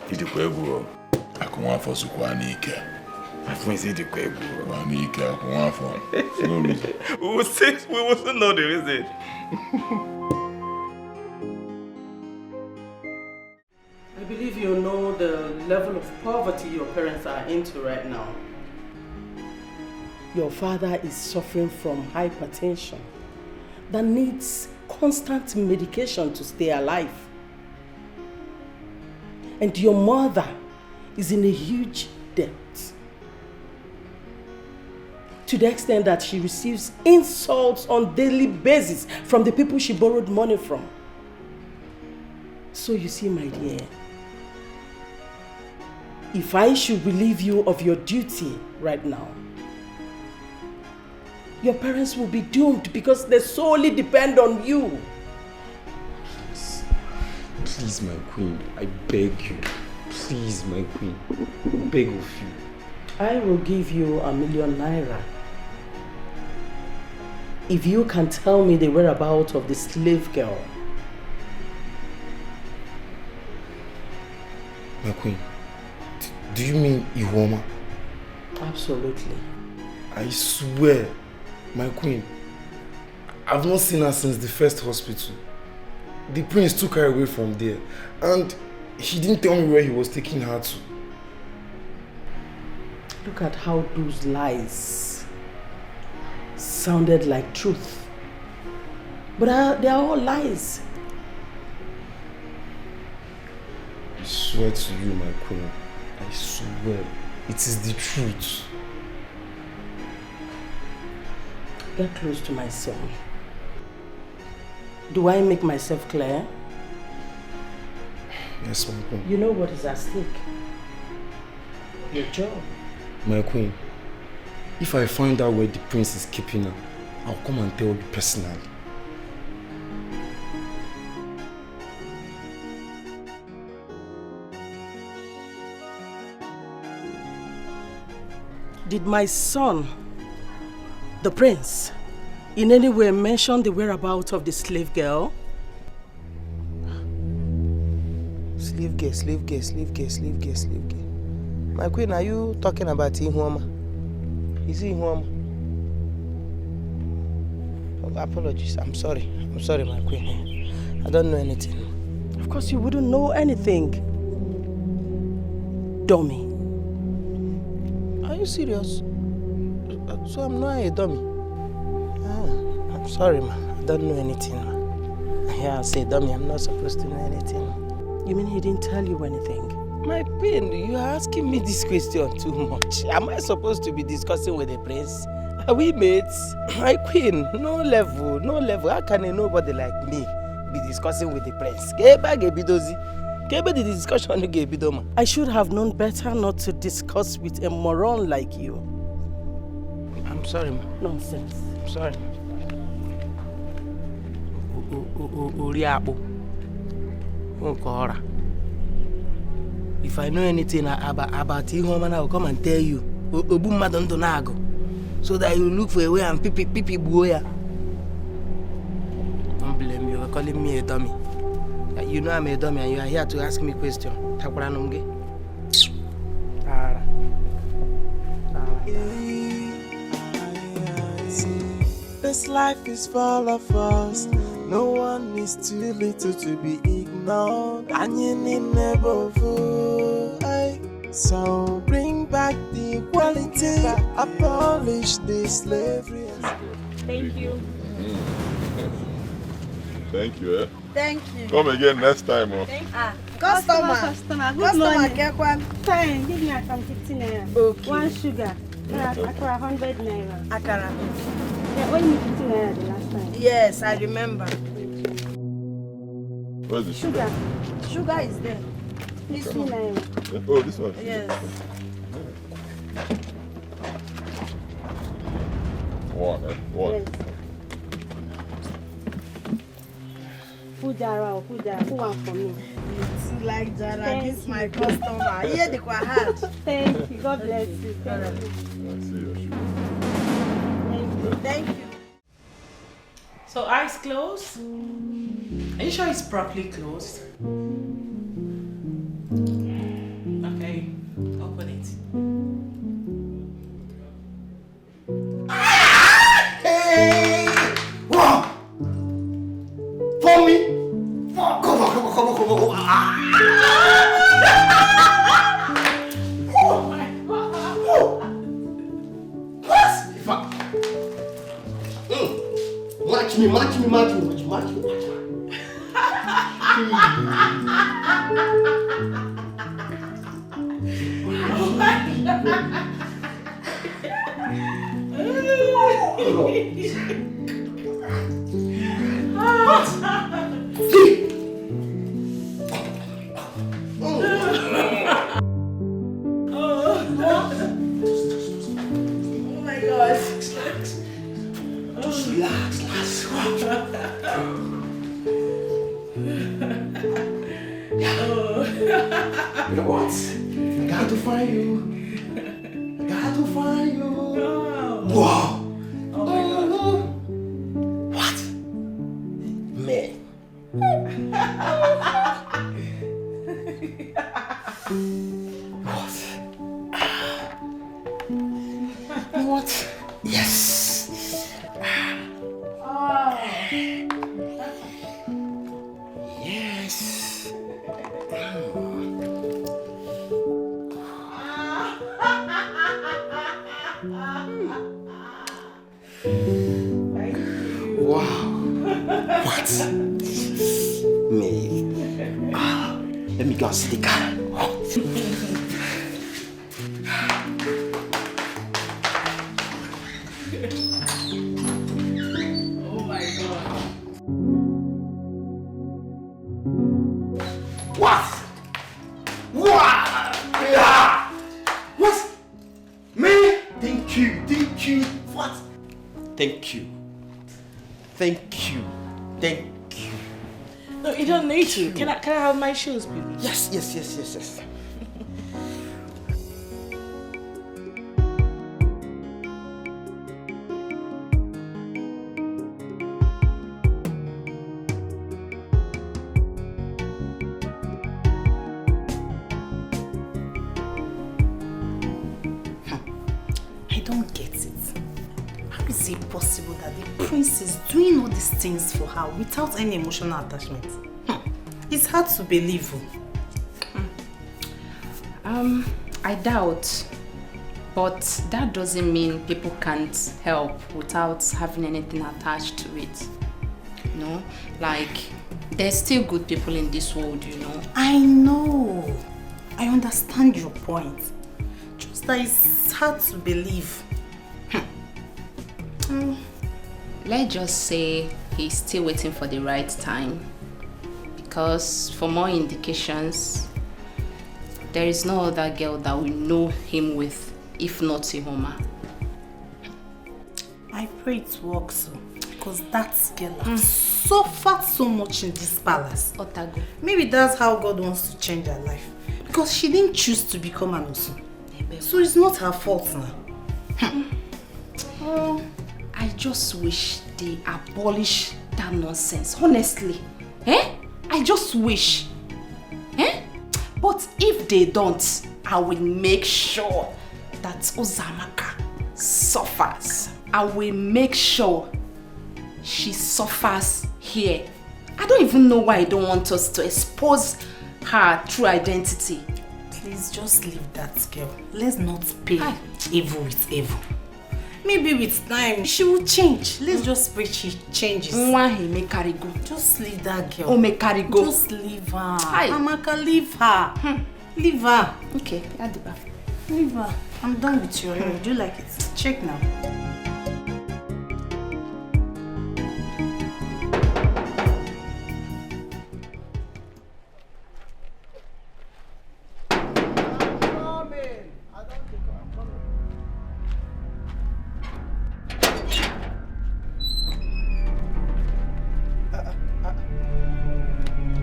M: Idikwego.
B: Akunwafo Sukwanike.
M: My prince Idikwego.
B: Wanike Akunwafo. No reason.
M: We will still know the reason.
G: I believe you know the level of poverty your parents are into right now. Your father is suffering from hypertension that needs constant medication to stay alive. And your mother is in a huge debt, to the extent that she receives insults on daily basis from the people she borrowed money from. So you see, my dear, if I should relieve you of your duty right now, your parents will be doomed because they solely depend on you.
T: Please, my queen, I beg you. Please, my queen, I beg of you.
G: I will give you ₦1,000,000 naira if you can tell me the whereabouts of the slave girl.
T: My queen, do you mean Iwoma?
G: Absolutely.
T: I swear, my queen, I've not seen her since the first hospital. The prince took her away from there, and he didn't tell me where he was taking her to.
G: Look at how those lies sounded like truth. But they are all lies.
T: I swear to you, my queen, I swear, it is the truth.
G: Get close to my son. Do I make myself clear?
T: Yes, my queen.
G: You know what is at stake? Your job.
T: My queen, if I find out where the prince is keeping her, I'll come and tell you personally.
G: Did my son, the prince, in any way mention the whereabouts of the slave girl?
J: Slave girl, slave girl, slave girl, slave girl, slave girl. My queen, are you talking about Ihuoma? Is it Ihuoma? Oh, apologies, I'm sorry, my queen. I don't know anything.
G: Of course you wouldn't know anything. Dummy.
J: Are you serious? So I'm not a dummy? Ah, I'm sorry, ma. I don't know anything, ma. Yeah, I say dummy, I'm not supposed to know anything.
G: You mean he didn't tell you anything?
J: My queen, you are asking me this question too much. Am I supposed to be discussing with the prince? Are we mates? My queen, no level. How can a nobody like me be discussing with the prince?
G: I should have known better not to discuss with a moron like you.
J: I'm sorry, ma.
G: Nonsense.
J: I'm sorry. Uriabu. If I know anything about Ihoma, I will come and tell you. Obu madonto nago. So that you look for a way and pipi boya. Don't blame you. You're calling me a dummy. You know I'm a dummy and you are here to ask me questions.
F: This life is full of us. No one is too little to be ignored. And you need never fool. So bring back the equality. Abolish the slavery.
B: Thank you. Thank you, eh?
R: Thank you.
B: Come again next time, oh.
R: Customer.
I: Good morning.
R: Fine, give me a 15 naira.
I: Okay.
R: One sugar. Akara 100 naira.
I: Akara.
R: Yeah, when you 15 naira the last time.
I: Yes, I remember.
B: Where's the sugar?
R: Sugar is there. 15 naira.
B: Oh, this one?
I: Yes.
B: One, eh? One.
R: Yes. Put Jara, put one for me.
I: It's like Jara, this is my customer. Here they quite hard.
R: Thank you. God bless you. Thank you.
B: I see your sugar.
I: Thank you.
P: So eyes closed. Are you sure it's properly closed? Okay, open it.
J: Hey! Wow! For me? Come on. Oh my God! What? Match me.
I: Oh my God.
J: Just relax. You know what? I got to find you. Wow.
P: Oh my God.
J: What? Man. What? Yes. Yes. Wow. What? Me. Let me go and see the car.
P: Oh my God.
J: What? Yeah. What? Me? Thank you. What? Thank you.
P: No, you don't need to. Can I have my shoes, please?
J: Yes.
K: I don't get it. How is it possible that the prince is doing all these things for her without any emotional attachment? It's hard to believe.
H: I doubt, but that doesn't mean people can't help without having anything attached to it. You know, like there's still good people in this world, you know.
K: I know. I understand your point. Just that it's hard to believe.
H: Let's just say he's still waiting for the right time. Because for more indications, there is no other girl that we know him with, if not Ihoma.
K: pray it works. Because that girl has suffered so much in this palace.
H: Otago.
K: Maybe that's how God wants to change her life. Because she didn't choose to become an Osun. So it's not her fault now.
H: Oh, I just wish they abolish that nonsense. Honestly. I just wish. But if they don't, I will make sure that Uzamaka suffers. I will make sure she suffers here. I don't even know why I don't want us to expose her true identity.
K: Please just leave that girl. Let's not pay evil with evil. Maybe with time she will change. Let's just pray she changes. Just leave that girl. Just leave her. Amaka, leave her. Leave her.
H: Okay, Adiba.
K: Leave her. I'm done with your hair. Do you like it? Check now.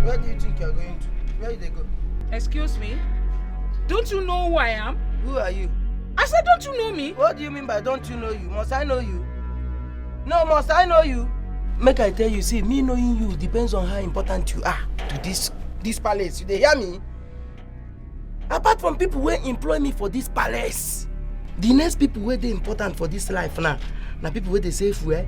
J: Where do you think you're going to? Where did they go?
N: Excuse me? Don't you know who I am?
J: Who are you?
N: I said, don't you know me?
J: What do you mean by don't you know you? Must I know you? No, must I know you? Make I tell you, see, me knowing you depends on how important you are to this palace. You dey hear me? Apart from people who employ me for this palace, the next people where they important for this life now people where they save well,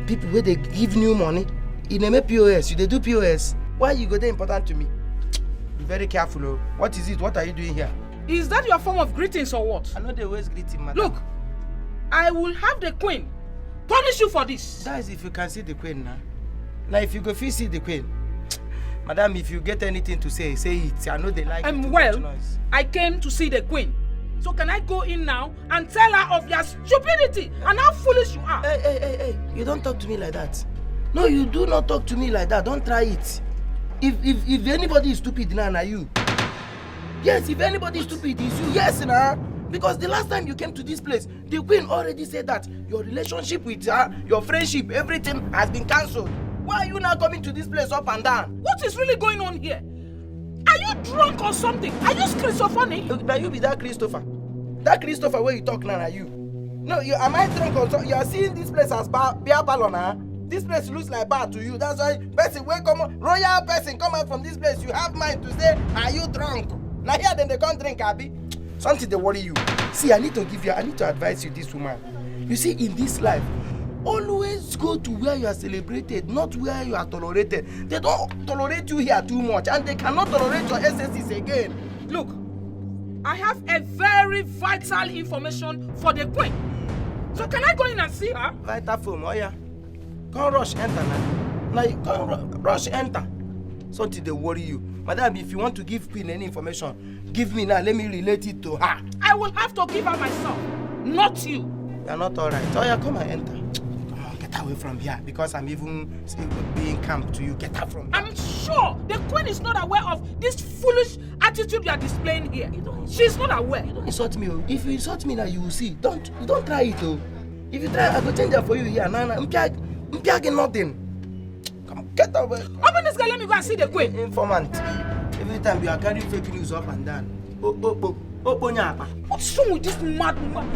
J: people where they give new money. In a POS, you they do POS. Why you go there important to me? Be very careful, oh. What is it? What are you doing here?
N: Is that your form of greetings or what?
J: I know they always greeting, madam.
N: Look, I will have the queen punish you for this.
J: That is if you can see the queen now. Now if you go see the queen, madam, if you get anything to say it. I know they like it.
N: Well, I came to see the queen. So can I go in now and tell her of your stupidity and how foolish you are?
J: Hey, you don't talk to me like that. No, you do not talk to me like that. Don't try it. If anybody is stupid now, you. Yes, if anybody is stupid, it's you. Yes, now. Because the last time you came to this place, the queen already said that your relationship with her, your friendship, everything has been cancelled. Why are you now coming to this place up and down?
N: What is really going on here? Are you drunk or something? Are you schizophrenic?
J: Now you be that Christopher. That Christopher where you talk now, are you? No, am I drunk or something? You are seeing this place as beer parlor now? This place looks like bar to you. That's why person when come royal person come out from this place, you have mind to say, are you drunk? Now here then they can't drink, Abby. Something they worry you. See, I need to advise you this woman. You see, in this life, always go to where you are celebrated, not where you are tolerated. They don't tolerate you here too much, and they cannot tolerate your excesses again.
N: Look, I have a very vital information for the queen. So can I go in and see her?
J: Vital phone, oh yeah. Come rush enter now. Now come rush enter. Something they worry you. Madam, if you want to give queen any information, give me now. Let me relate it to her.
N: I will have to give her myself, not you.
J: You are not alright. Oh yeah, come and enter. Come on, get away from here because I'm even being camp to you. Get out from here.
N: I'm sure the queen is not aware of this foolish attitude you are displaying here. She's not aware.
J: You don't insult me. Oh. If you insult me now, you will see. Don't try it. Oh. If you try, I will change it for you here. Nah, I'm begging nothing. Come, get away.
N: Open this guy, let me go and see the queen.
J: Informant. Every time you are carrying fake news up and down.
N: What's wrong with this madman?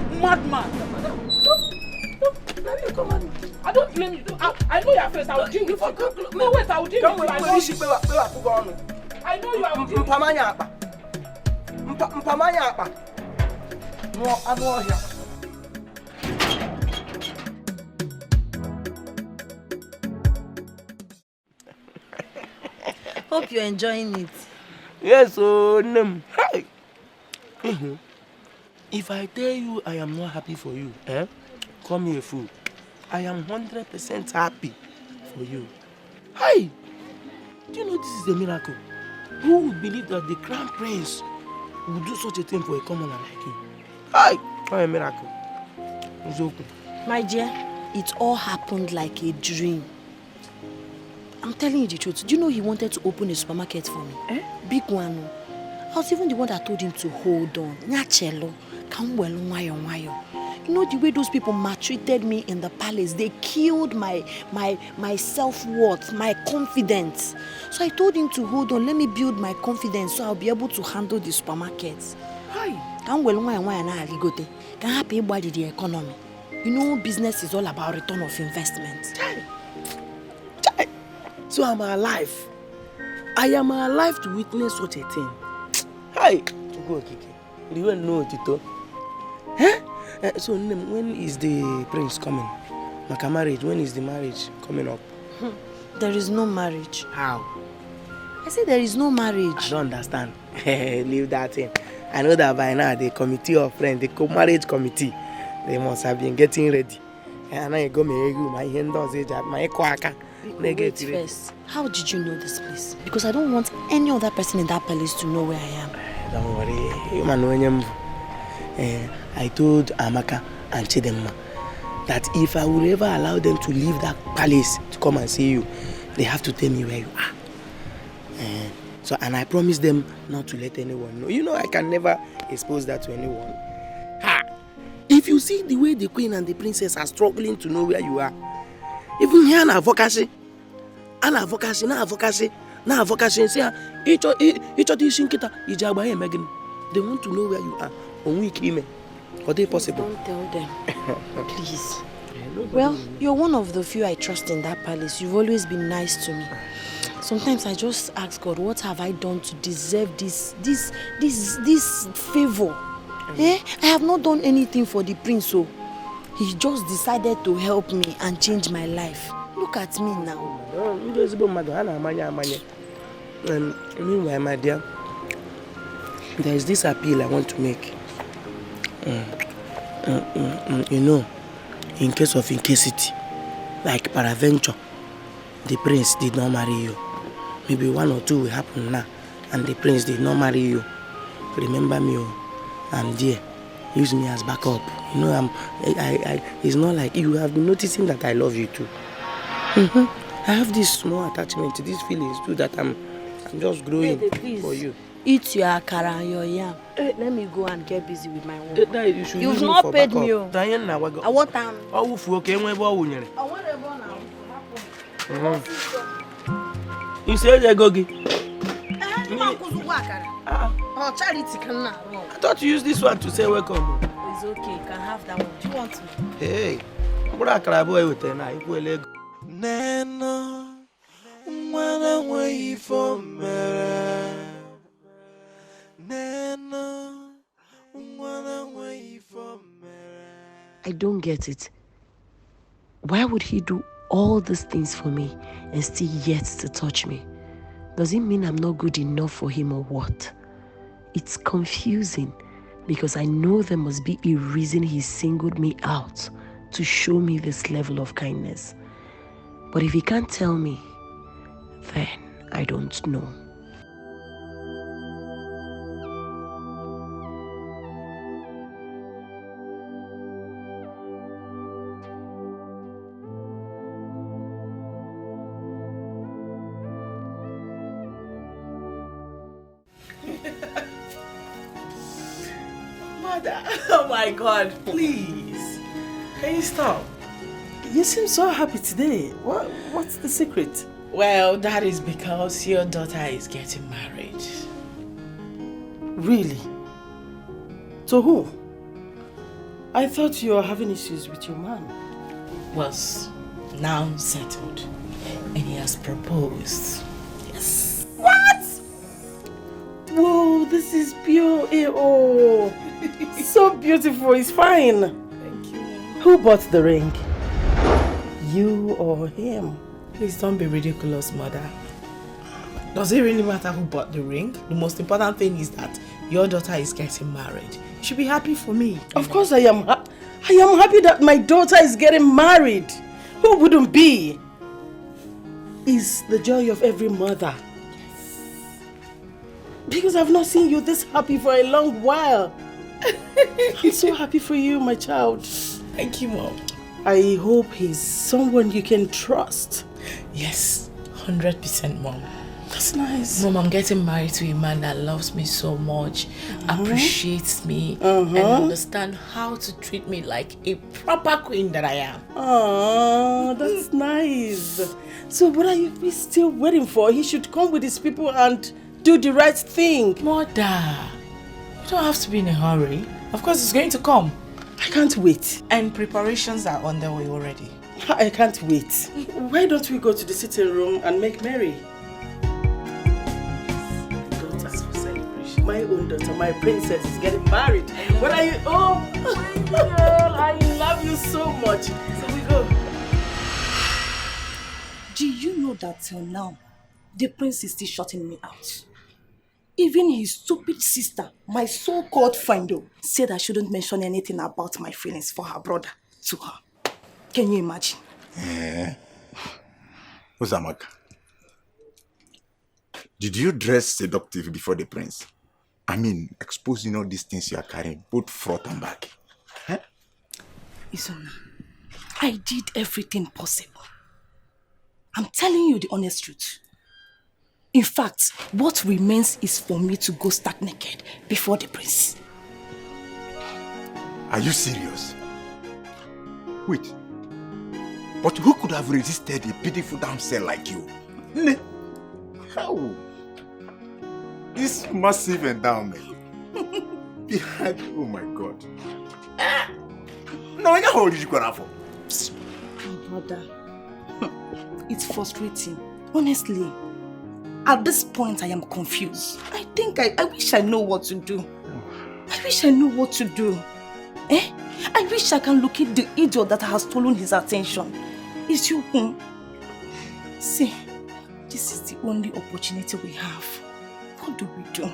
N: I don't blame you. I know your face. I will deal with you. No, wait, I will deal with you. I know you. I will deal with you.
L: Hope you're enjoying it.
J: Yes, oh, hey. If I tell you I am not happy for you, call me a fool. I am 100% happy for you. Hey, do you know this is a miracle? Who would believe that the crown prince would do such a thing for a commoner like you? Hey, what a miracle. It's open.
D: My dear, it all happened like a dream. I'm telling you the truth. Do you know he wanted to open a supermarket for me? Big one. I was even the one that told him to hold on. Racheal, come well, You know the way those people maltreated me in the palace? They killed my self-worth, my confidence. So I told him to hold on, let me build my confidence so I'll be able to handle the supermarkets. Hi. Can happy body the economy. You know, business is all about return of investment.
J: So I'm alive. I am alive to witness such a thing. Hi. To go, Kiki. You don't know Tito. Huh? So when is the prince coming? Like a marriage, when is the marriage coming up?
D: There is no marriage.
J: How?
D: I said there is no marriage.
J: I don't understand. Leave that in. I know that by now the committee of friends, the marriage committee, they must have been getting ready. And I go my hand does it at my quaka.
D: Wait first. How did you know this place? Because I don't want any other person in that palace to know where I am.
J: Don't worry. I told Amaka and Chidemma that if I would ever allow them to leave that palace to come and see you, they have to tell me where you are. And I promised them not to let anyone know. You know I can never expose that to anyone. Ha! If you see the way the queen and the princess are struggling to know where you are, even here na advocacy, say they want to know where you are. Are they possible?
D: Don't tell them, please. Well, you're one of the few I trust in that palace. You've always been nice to me. Sometimes I just ask God, what have I done to deserve this favor? I have not done anything for the prince, so he just decided to help me and change my life. Look at me now.
J: Meanwhile, my dear, there is this appeal I want to make. You know, in case of incasity, like peradventure, the prince did not marry you. Maybe one or two will happen now, and the prince did not marry you. Remember me, I'm there. Use me as backup. You know, it's not like you have been noticing that I love you too. I have this small attachment to these feelings too that I'm just growing for you.
D: Eat your akara and your yam. Let me go and get busy with my work.
J: You've
D: not paid me. I want
J: time.
D: I want
J: you say they go.
D: Oh, charity can now.
J: I thought you used this one to say welcome.
D: It's okay, you can have that one. Do you want me?
J: Hey, what I can boy with now? You go leg.
F: Neno, wanna wait for me. Neno, wanna wait for me.
A: I don't get it. Why would he do all these things for me and still yet to touch me? Does it mean I'm not good enough for him or what? It's confusing because I know there must be a reason he singled me out to show me this level of kindness. But if he can't tell me, then I don't know.
G: Mother, oh my God, please. Can you stop? You seem so happy today. What's the secret?
P: Well, that is because your daughter is getting married.
G: Really? To who? I thought you were having issues with your man.
P: Was now settled. And he has proposed. Yes.
G: What? Whoa, this is pure. Oh, so beautiful. It's fine.
P: Thank you.
G: Who bought the ring? You or him?
P: Please don't be ridiculous, mother. Does it really matter who bought the ring? The most important thing is that your daughter is getting married. You should be happy for me.
G: Of course I am. I am happy that my daughter is getting married. Who wouldn't be? It's the joy of every mother. Yes. Because I've not seen you this happy for a long while. I'm so happy for you, my child.
P: Thank you, Mom.
G: I hope he's someone you can trust.
P: Yes, 100%, Mom.
G: That's nice.
P: Mom, I'm getting married to a man that loves me so much, appreciates me, and understands how to treat me like a proper queen that I am.
G: Oh, that's nice. So what are you still waiting for? He should come with his people and do the right thing.
P: Mother, you don't have to be in a hurry. Of course, it's going to come.
G: I can't wait.
P: And preparations are underway already.
G: I can't wait. Why don't we go to the sitting room and make merry? My own daughter, my princess, is getting married. What are you? Oh, girl, I love you so much. So we go.
I: Do you know that till now, the prince is still shutting me out? Even his stupid sister, my so-called friend, said I shouldn't mention anything about my feelings for her brother to her. Can you imagine?
O: Uzamaka, did you dress seductive before the prince? I mean, exposing all these things you are carrying, both front and back. Huh?
I: Izuna, I did everything possible. I'm telling you the honest truth. In fact, what remains is for me to go stark naked before the prince.
O: Are you serious? Wait. But who could have resisted a pitiful damsel like you? How? This massive endowment. Behind, oh my God. No, I can't hold you for.
I: Brother, it's frustrating. Honestly, at this point I am confused. I think I wish I know what to do. I wish I know what to do. I wish I can locate the idiot that has stolen his attention. It's you. See, this is the only opportunity we have. What do we do?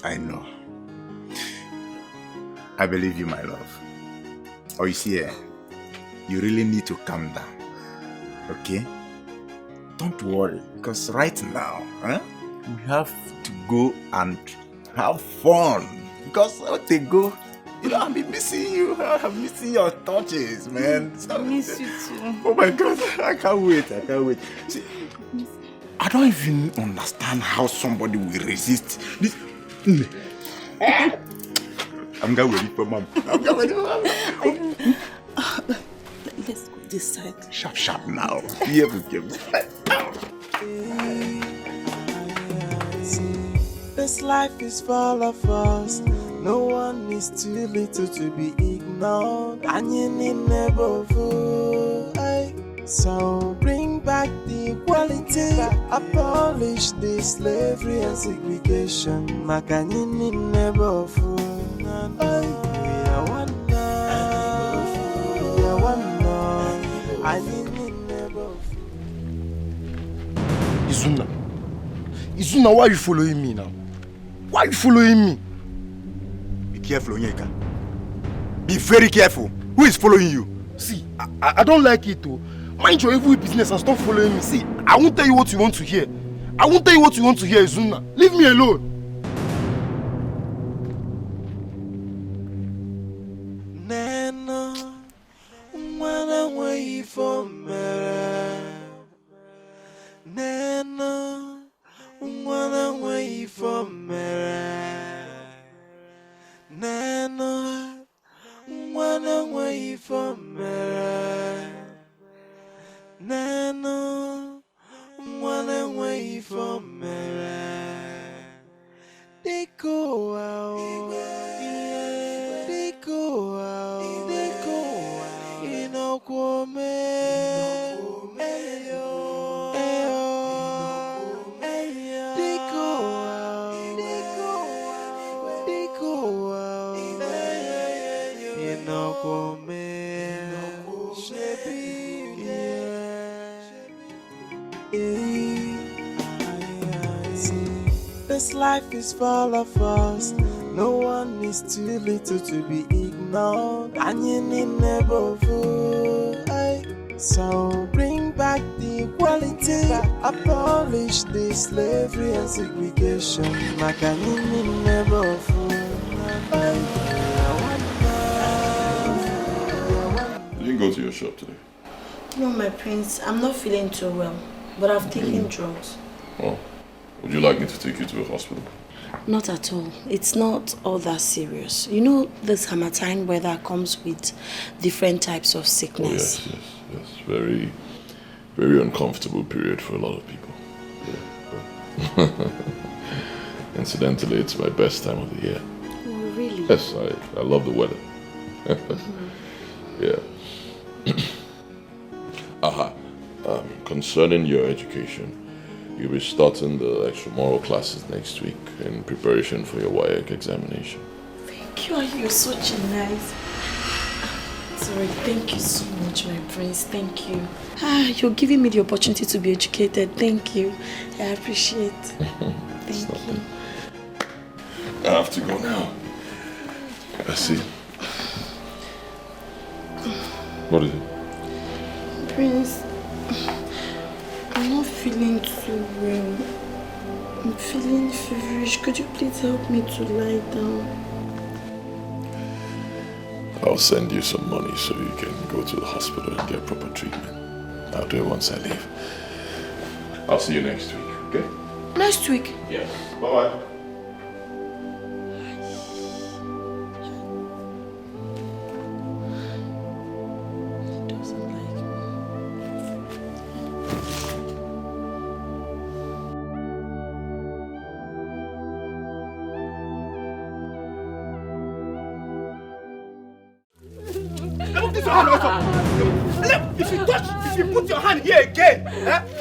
O: I know. I believe you, my love. Oh, you see, you really need to calm down. Okay? Don't worry, because right now, we have to go and have fun. Because when they go, you know, I've been missing you. I'm missing your touches, man.
I: I miss you too.
O: Oh my God, I can't wait. I can't wait. See, I don't even understand how somebody will resist this. I'm going wait for mom. I'm going wait for mom.
I: Let's go this side.
O: Sharp now. Yeah,
F: This life is full of us. No one is too little to be ignored. And you need never fool. So bring back the equality. Abolish the slavery and segregation. Makanini never fool. We are one now. We are one now. I need never
Q: fool. Izuna, why are you following me now? Why are you following me?
O: Be careful, Onyeka. Be very careful. Who is following you?
Q: See, I don't like it too. Mind your evil business and stop following me. See, I won't tell you what you want to hear. I won't tell you what you want to hear, Izuna. Leave me alone.
F: Nana, wanna wait for me. Nana, wanna wait for me. Nana, wanna wait for me. Nana, wanna wait for me. They go out, they go out, they go out. You know, come, This life is full of us. No one is too little to be ignored. And you need never fool. So bring back the equality. Abolish the slavery and segregation. Makanini never fool.
B: You didn't go to your shop today.
U: No, my prince, I'm not feeling too well.
A: but I've taken drugs.
B: Oh, would you like me to take you to a hospital?
A: Not at all. It's not all that serious. You know, the summertime weather comes with different types of sickness.
B: Oh, yes. Very, very uncomfortable period for a lot of people. Yeah. Incidentally, it's my best time of the year.
A: Oh, really?
B: Yes, I love the weather. Yeah. Concerning your education, you'll be starting the extramural classes next week in preparation for your WAEC examination.
A: Thank you. You're such a nice... Sorry, thank you so much, my prince. Thank you. You're giving me the opportunity to be educated. Thank you. I appreciate it. Thank you.
B: I have to go now. I see. What is it?
A: Prince, I'm not feeling too well. I'm feeling feverish. Could you please help me to lie down?
B: I'll send you some money so you can go to the hospital and get proper treatment. I'll do it once I leave. I'll see you next week, okay?
A: Next week?
B: Yes. Bye-bye.
Q: If you put your hand here again,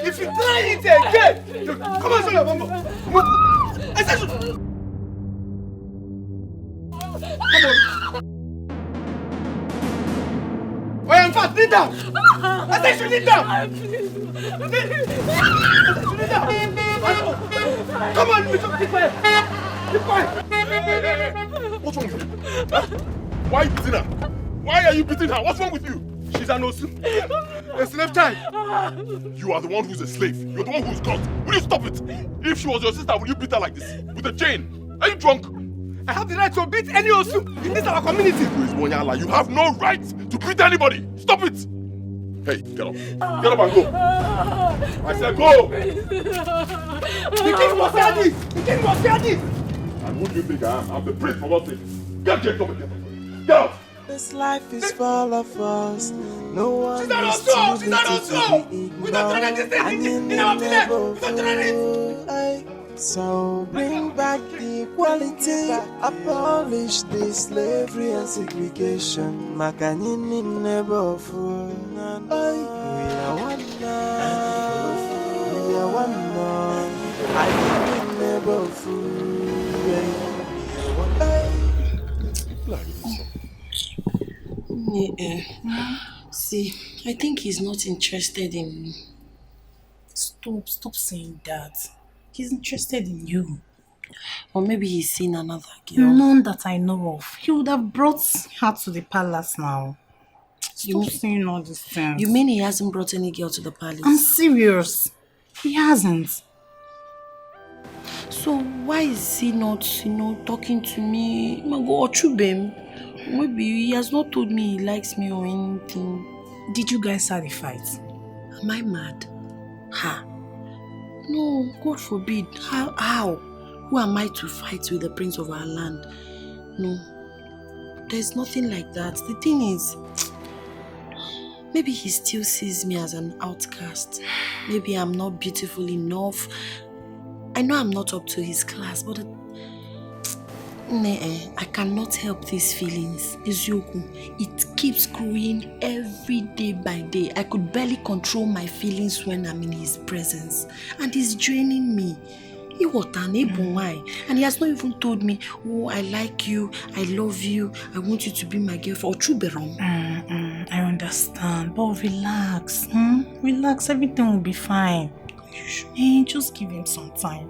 Q: if you try it again, come on, son, come on. Well, in fact, kneel down. I said you kneel down. Kneel down. Come on, be quiet. Be quiet.
B: What's wrong with you? Why are you beating her? Why are you beating her? What's wrong with you?
Q: She's an osu. A slave child.
B: You are the one who's a slave. You're the one who's caught. Will you stop it? If she was your sister, would you beat her like this? With a chain? Are you drunk?
Q: I have the right to beat any osu in this our community.
B: You have no right to beat anybody. Stop it. Hey, get up. Get up and go. I said go.
Q: The king must hear this. The king must hear this.
B: And who do you think I am? I'm the prince for God's sake. Get Jacob and get out.
F: This life is full of us. No one
Q: She's not
F: is
Q: also.
F: too
Q: She's not
F: little
Q: also.
F: to be
Q: We don't tolerate this thing in our village. We don't tolerate it.
F: So bring back the equality, abolish the slavery and segregation. Makanini never fool. We are one now. We are one now. I never fool. We are one.
A: See, I think he's not interested in me.
K: Stop saying that. He's interested in you.
A: Or maybe he's seen another girl.
K: None that I know of. He would have brought her to the palace now. Stop saying all these things.
A: You mean he hasn't brought any girl to the palace?
K: I'm serious. He hasn't.
A: So why is he not, talking to me? Or Chubem? Maybe he has not told me he likes me or anything.
K: Did you guys have a fight?
A: Am I mad? Ha! No, God forbid. How? Who am I to fight with the prince of our land? No. There's nothing like that. The thing is, maybe he still sees me as an outcast. Maybe I'm not beautiful enough. I know I'm not up to his class, but I cannot help these feelings. Izyoku, it keeps growing every day by day. I could barely control my feelings when I'm in his presence. And he's draining me. And he has not even told me, oh, I like you, I love you, I want you to be my girlfriend.
K: I understand, but relax. Relax, everything will be fine. Just give him some time.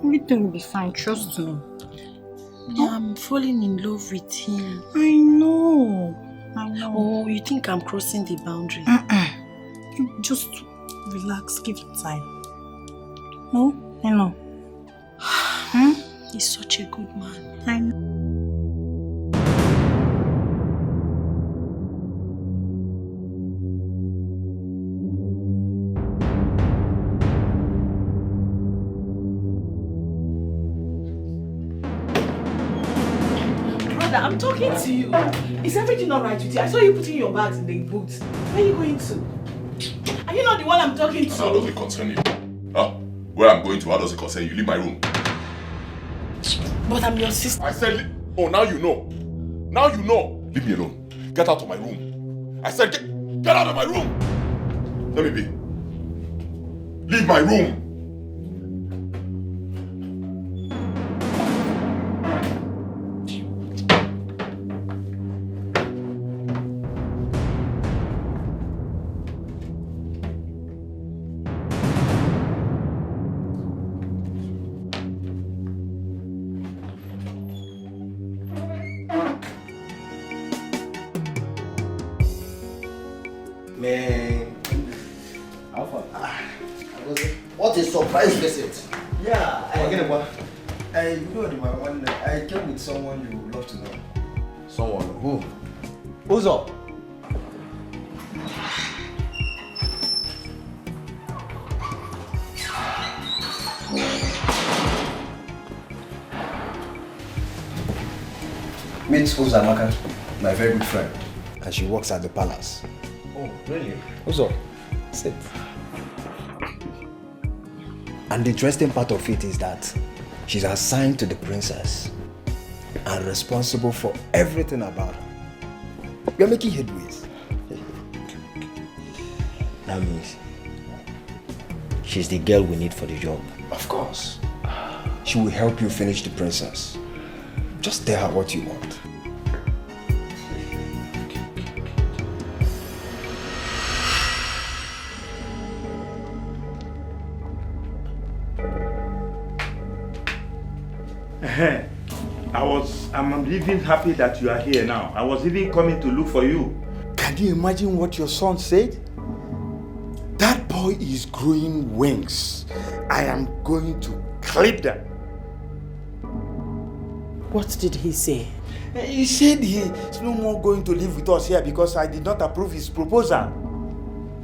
K: Everything will be fine, trust me.
A: Yeah, I'm falling in love with him.
K: I know.
A: Oh, you think I'm crossing the boundary?
K: Just relax, give him time. No, I know.
A: He's such a good man.
K: I know.
P: I'm talking to you. Is everything alright with you? I saw you putting your bags in the boots. Where are you going to? Are you not the one I'm talking to?
B: How does it concern you? Huh? Where I'm going to, how does it concern you? Leave my room.
P: But I'm your sister.
B: I said, oh, now you know. Now you know. Leave me alone. Get out of my room. I said, get out of my room. Let me be. Leave my room.
E: Man, what a surprise visit!
V: Yeah,
E: I
V: you know I came with someone you would love to know.
E: Someone who?
V: Who's up? Meet Uzamaka, my very good friend, and she works at the palace.
E: Oh, really?
V: Who's up? Sit. And the interesting part of it is that she's assigned to the princess and responsible for everything about her. You're making headways.
E: That means she's the girl we need for the job.
V: Of course. She will help you finish the princess. Just tell her what you want.
W: I'm even happy that you are here now. I was even coming to look for you.
O: Can you imagine what your son said? That boy is growing wings. I am going to clip them.
G: What did he say?
O: He said he's no more going to live with us here because I did not approve his proposal.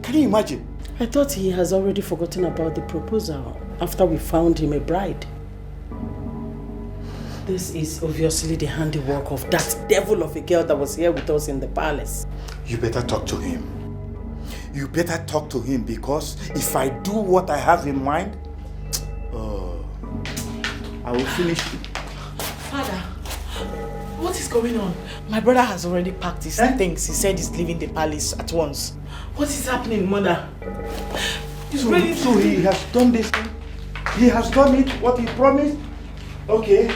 O: Can you imagine?
G: I thought he has already forgotten about the proposal after we found him a bride. This is obviously the handiwork of that devil of a girl that was here with us in the palace.
O: You better talk to him. You better talk to him because if I do what I have in mind, I will finish you.
P: Father, what is going on? My brother has already packed his things. He said he's leaving the palace at once. What is happening, mother?
W: So he has done this thing? He has done it, what he promised? Okay.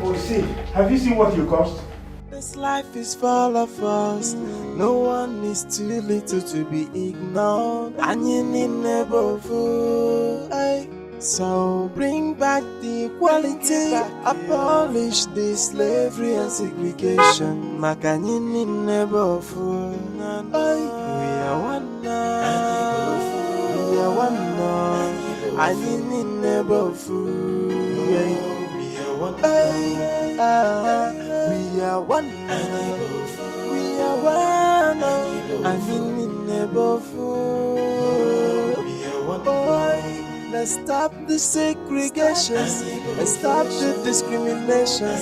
W: Oh, see, have you seen what you cost?
F: This life is full of us. No one is too little to be ignored. And you need never fool. So bring back the equality. Abolish the slavery and segregation. Makanyini never fool. We are one now. We are one now. I need never fool. We are one now. We are one. We are one. I need never fool. We are one. Let's stop the segregation. Let's stop the discrimination.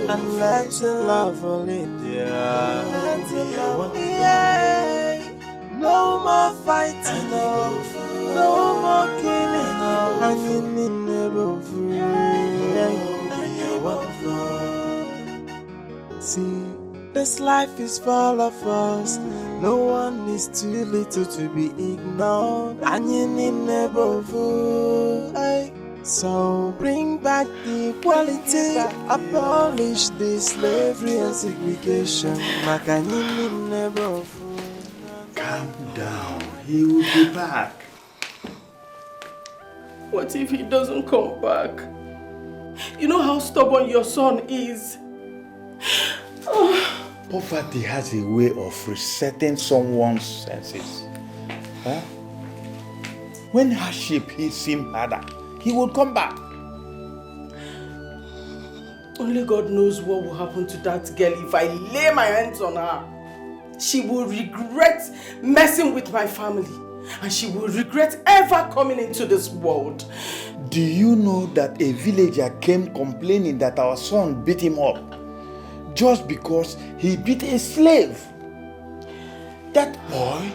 F: And let's love all India. No more fighting. No more killing. I need never fool. See, this life is full of us. No one is too little to be ignored. And you need never fool. So bring back the equality. Abolish the slavery and segregation. Makanyini never fool.
W: Calm down. He will be back.
G: What if he doesn't come back? You know how stubborn your son is.
O: Poverty has a way of resetting someone's senses. Huh? When hardship hits him harder, he will come back.
G: Only God knows what will happen to that girl if I lay my hands on her. She will regret messing with my family. And she will regret ever coming into this world.
O: Do you know that a villager came complaining that our son beat him up?
W: just because he beat a slave. That boy,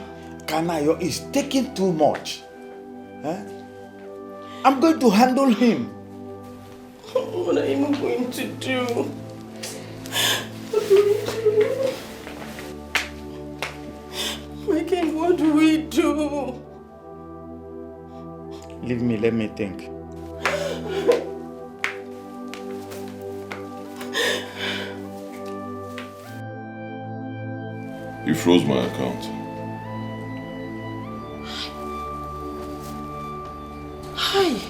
W: Kanayo, is taking too much. Huh? I'm going to handle him.
G: What am I going to do? Michael, what do we do?
W: Leave me, let me think.
B: You froze my account.
A: Hi.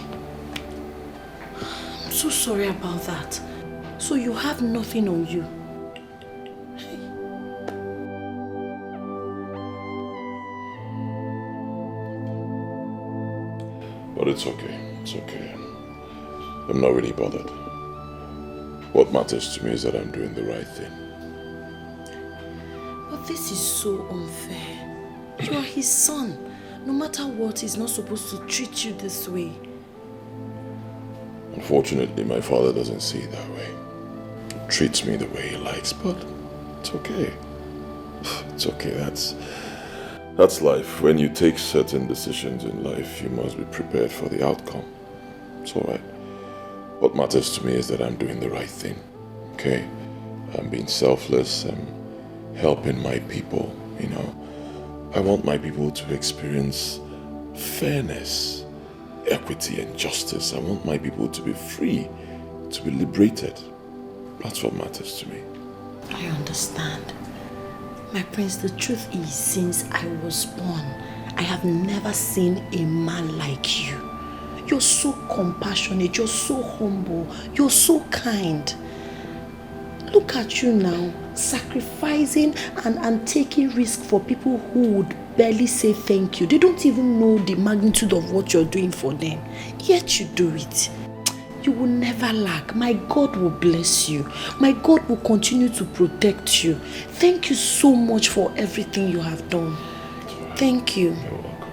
A: I'm so sorry about that. So you have nothing on you?
B: But it's okay. It's okay. I'm not really bothered. What matters to me is that I'm doing the right thing.
A: But this is so unfair. You are his son. No matter what, he's not supposed to treat you this way.
B: Unfortunately, my father doesn't see it that way. He treats me the way he likes, but it's okay. It's okay, that's life. When you take certain decisions in life, you must be prepared for the outcome. It's alright. What matters to me is that I'm doing the right thing. Okay? I'm being selfless. I'm helping my people, you know. I want my people to experience fairness, equity and justice. I want my people to be free, to be liberated. That's what matters to me.
A: I understand. My prince, the truth is, since I was born, I have never seen a man like you. You're so compassionate, you're so humble, you're so kind. Look at you now, sacrificing and taking risk for people who would barely say thank you. They don't even know the magnitude of what you're doing for them. Yet you do it. You will never lack. My God will bless you. My God will continue to protect you. Thank you so much for everything you have done. Thank you.
B: You're welcome.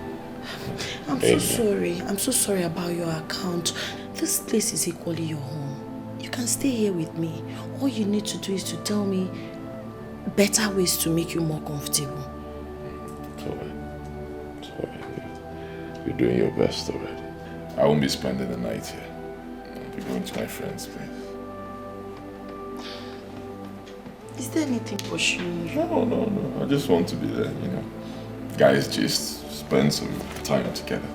A: I'm so sorry. I'm so sorry about your account. This place is equally your home. You can stay here with me. All you need to do is to tell me better ways to make you more comfortable.
B: It's alright. It's alright. You're doing your best already. I won't be spending the night here. I'll be going to my friend's place.
A: Is there anything pushing you?
B: No. I just want to be there, you know. Guys, just spend some time together.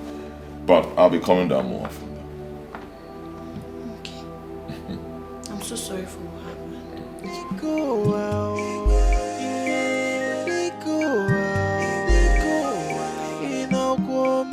B: But I'll be coming down more often.
A: Okay. I'm so sorry for what happened.
F: Go out. Go out. You know, go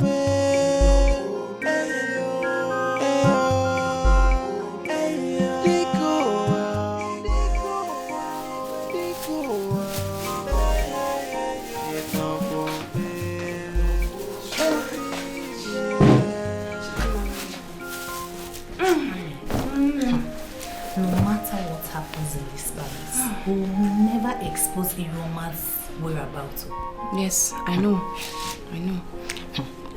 K: we will never expose Iroma's whereabouts.
H: Yes, I know.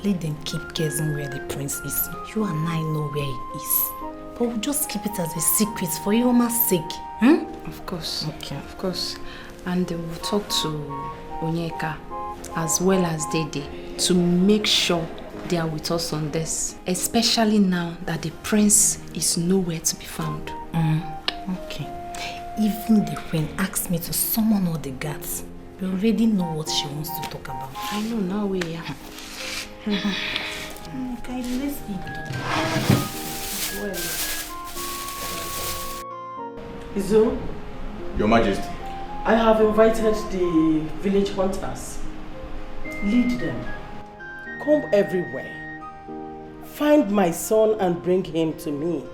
K: Let them keep guessing where the prince is. You and I know where he is. But we'll just keep it as a secret for Iroma's sake.
H: Of course.
K: Okay.
H: Of course. And we'll talk to Onyeka as well as Dede to make sure they are with us on this. Especially now that the prince is nowhere to be found.
K: Okay. Even the queen asked me to summon all the guards. We already know what she wants to talk about.
H: I know now we are.
K: Okay, let's
G: Izu,
O: Your Majesty.
G: I have invited the village hunters. Lead them. Comb everywhere. Find my son and bring him to me.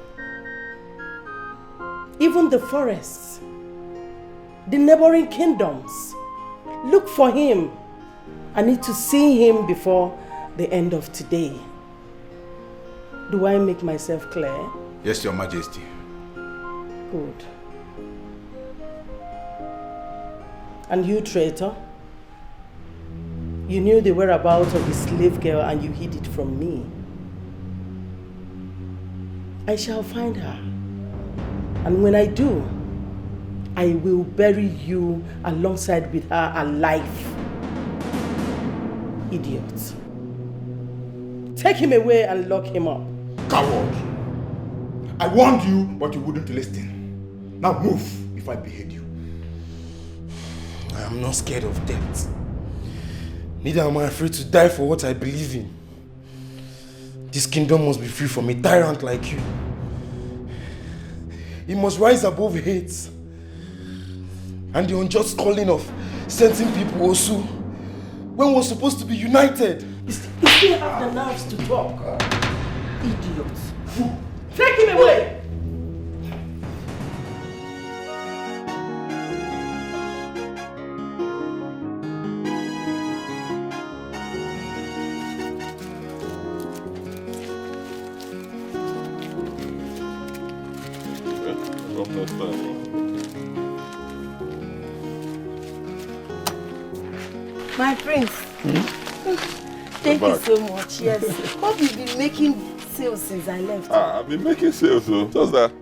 G: Even the forests, the neighboring kingdoms. Look for him. I need to see him before the end of today. Do I make myself clear?
O: Yes, Your Majesty.
G: Good. And you, traitor? You knew the whereabouts of the slave girl and you hid it from me. I shall find her. And when I do, I will bury you alongside with her alive. Idiot. Take him away and lock him up.
W: Coward. I warned you, but you wouldn't listen. Now move if I behead you.
Q: I am not scared of death. Neither am I afraid to die for what I believe in. This kingdom must be free from a tyrant like you. It must rise above hate and the unjust calling of sentencing people also, when we're supposed to be united.
G: You still have the nerves to talk. Idiot. Take him away!
I: My prince. Thank you so much. Yes. Hope you've been making sales since I left.
B: I've been making sales, so just that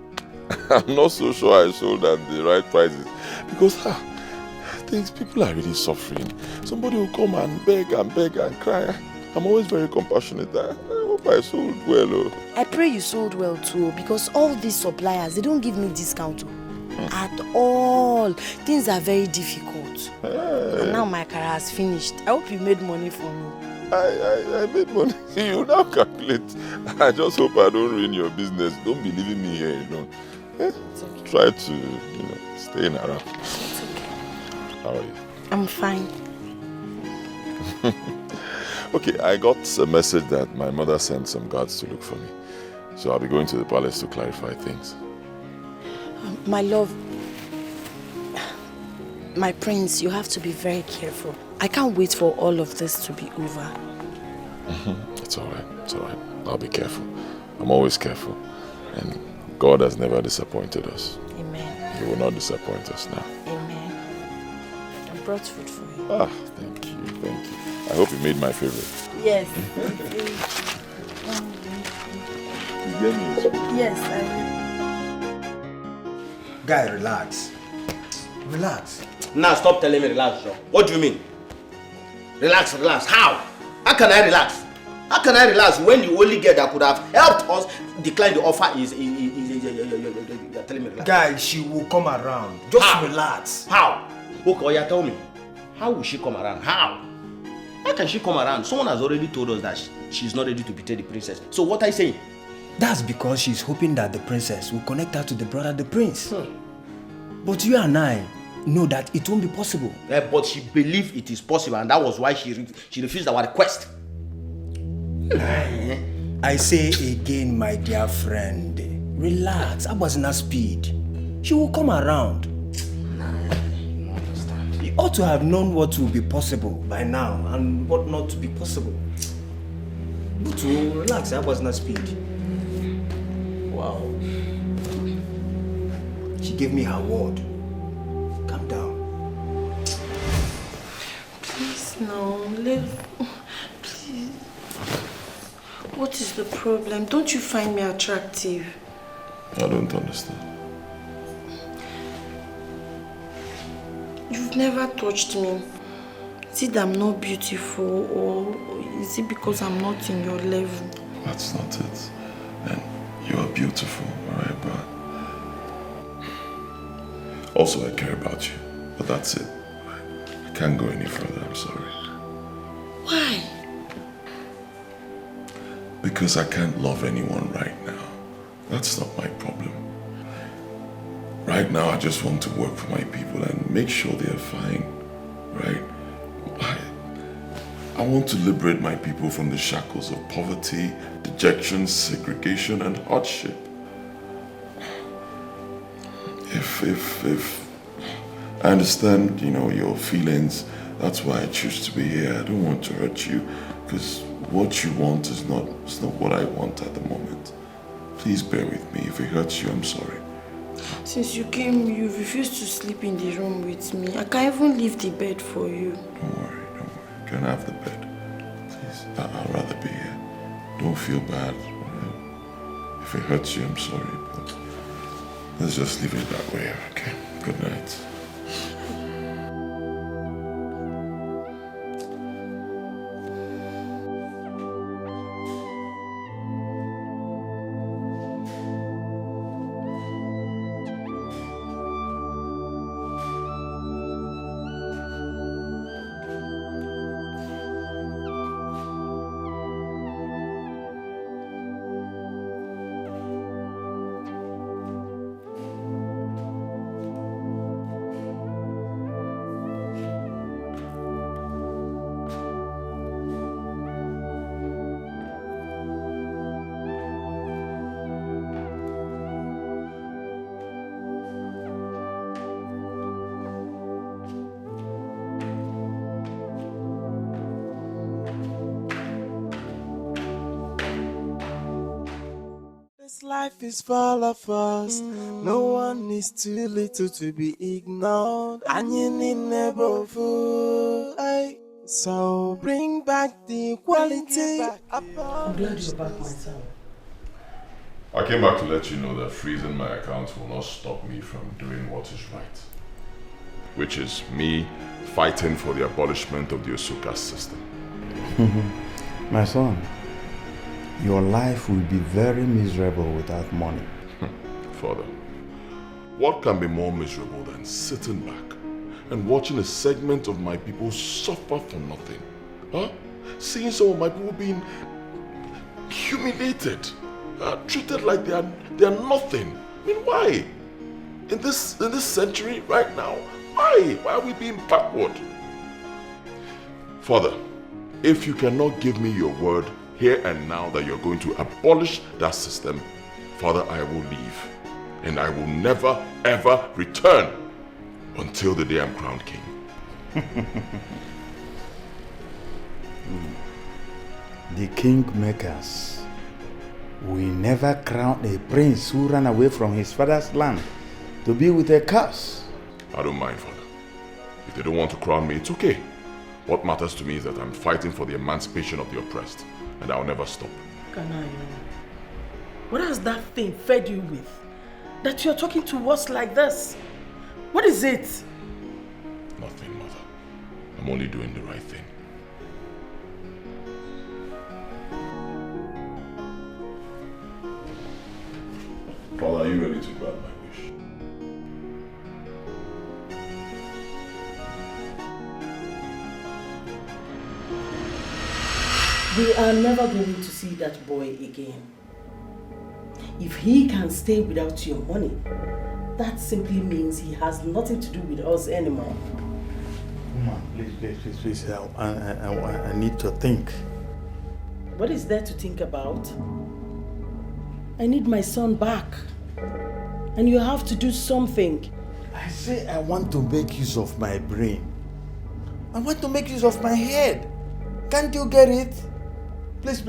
B: I'm not so sure I sold at the right prices. Because people are really suffering. Somebody will come and beg and cry. I'm always very compassionate. I hope I sold well. Oh.
I: I pray you sold well too, because all these suppliers, they don't give me discount at all. Things are very difficult.
B: Hey.
I: And now my career has finished. I hope you made money for me.
B: I made money. You now calculate. I just hope I don't ruin your business. Don't be leaving me here, Okay. Try to, stay in around. How are you?
I: I'm fine.
B: Okay, I got a message that my mother sent some guards to look for me. So I'll be going to the palace to clarify things.
I: My love, my prince, you have to be very careful. I can't wait for all of this to be over.
B: It's alright, I'll be careful. I'm always careful. And God has never disappointed us.
I: Amen.
B: He will not disappoint us now.
I: Amen. I brought food for you.
B: Thank you. I hope you made my favorite.
I: Yes. Yes, I will.
V: Guy, relax. Relax.
E: Now stop telling me relax, John. What do you mean? Relax. How? How can I relax? How can I relax when the only girl that could have helped us decline the offer is you're telling me relax?
V: Guy, she will come around. Just relax.
E: How? Okay, tell me. How will she come around? How can she come around? Someone has already told us that she's not ready to betray the princess. So what are you saying?
V: That's because she's hoping that the princess will connect her to the brother, the prince. But you and I know that it won't be possible.
E: But she believed it is possible, and that was why she refused our request.
V: I say again, my dear friend, relax. Abazina speed. She will come around.
E: I understand.
V: You ought to have known what will be possible by now and what not to be possible. But to relax, Abazina speed. Wow. She gave me her word. Calm down.
I: Please, no. Please. What is the problem? Don't you find me attractive?
B: I don't understand.
I: You've never touched me. Is it that I'm not beautiful, or is it because I'm not in your level?
B: That's not it. And you are beautiful, alright, but also I care about you. But that's it. I can't go any further, I'm sorry.
I: Why?
B: Because I can't love anyone right now. That's not my problem. Right now, I just want to work for my people and make sure they are fine, right? I want to liberate my people from the shackles of poverty, dejection, segregation, and hardship. If I understand, your feelings, that's why I choose to be here. I don't want to hurt you, because what you want is not what I want at the moment. Please bear with me. If it hurts you, I'm sorry.
I: Since you came, you refused to sleep in the room with me. I can't even leave the bed for you.
B: Don't worry. You can have the bed. Please, I'd rather be here. Don't feel bad. If it hurts you, I'm sorry, but let's just leave it that way, okay? Good night.
F: This life is full of us. No one is too little to be ignored. And you need never fool. So bring back the equality.
G: I'm glad you're back, my son.
B: I came back to let you know that freezing my account will not stop me from doing what is right. Which is me fighting for the abolishment of the Osuka system.
W: My son, your life will be very miserable without money.
B: Father, what can be more miserable than sitting back and watching a segment of my people suffer for nothing? Huh? Seeing some of my people being humiliated, treated like they are nothing. I mean, why? In this century right now, why? Why are we being backward? Father, if you cannot give me your word here and now that you're going to abolish that system, Father, I will leave. And I will never, ever return until the day I'm crowned king.
W: The kingmakers will never crown a prince who ran away from his father's land to be with a curse.
B: I don't mind, Father. If they don't want to crown me, it's okay. What matters to me is that I'm fighting for the emancipation of the oppressed, and I'll never stop.
G: Kanayo, what has that thing fed you with? That you're talking to us like this? What is it?
B: Nothing, Mother. I'm only doing the right thing. Father, are you ready to grant my wish?
G: We are never going to see that boy again. If he can stay without your money, that simply means he has nothing to do with us anymore.
W: Woman, please, I need to think.
G: What is there to think about? I need my son back. And you have to do something.
W: I say I want to make use of my brain. I want to make use of my head. Can't you get it? Please.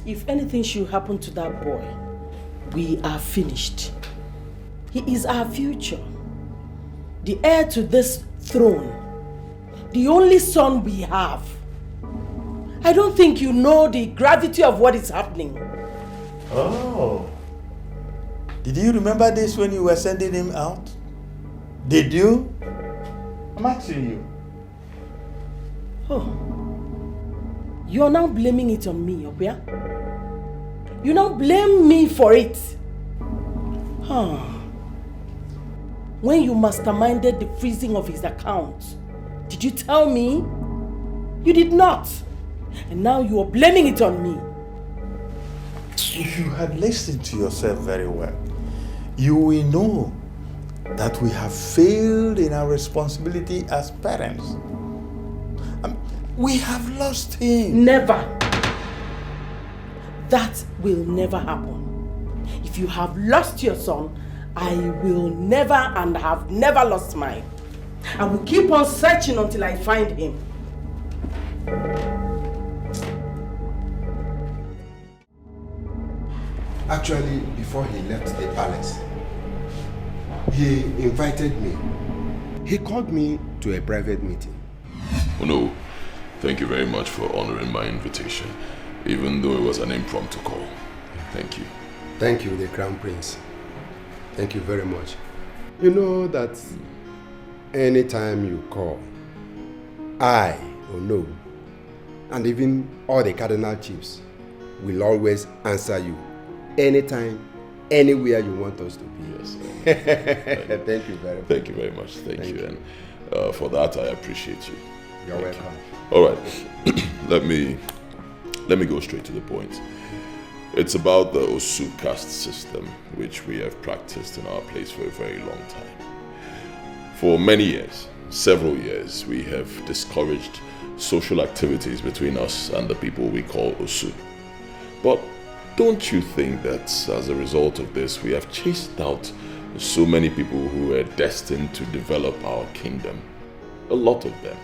G: If anything should happen to that boy, we are finished. He is our future. The heir to this throne. The only son we have. I don't think you know the gravity of what is happening.
W: Oh. Did you remember this when you were sending him out? Did you? I'm asking you.
G: Oh. You're now blaming it on me, Obia? You now blame me for it. Huh. When you masterminded the freezing of his account, did you tell me? You did not. And now you are blaming it on me.
W: If you had listened to yourself very well, you will know that we have failed in our responsibility as parents. We have lost him.
G: Never. That will never happen. If you have lost your son, I will never and have never lost mine. I will keep on searching until I find him.
C: Actually, before he left the palace, he invited me. He called me to a private meeting.
B: Oh no, thank you very much for honoring my invitation, even though it was an impromptu call. Thank you.
C: Thank you, the Crown Prince. Thank you very much. You know that anytime you call, I or no, and even all the cardinal chiefs will always answer you anytime, anywhere you want us to be.
B: Yes.
C: Thank you very much.
B: Thank you very much. Thank you. And for that, I appreciate you.
C: You're welcome.
B: All right. Let me go straight to the point. It's about the Osu caste system, which we have practiced in our place for a very long time. For many years, several years, we have discouraged social activities between us and the people we call Osu. But don't you think that as a result of this, we have chased out so many people who were destined to develop our kingdom? A lot of them.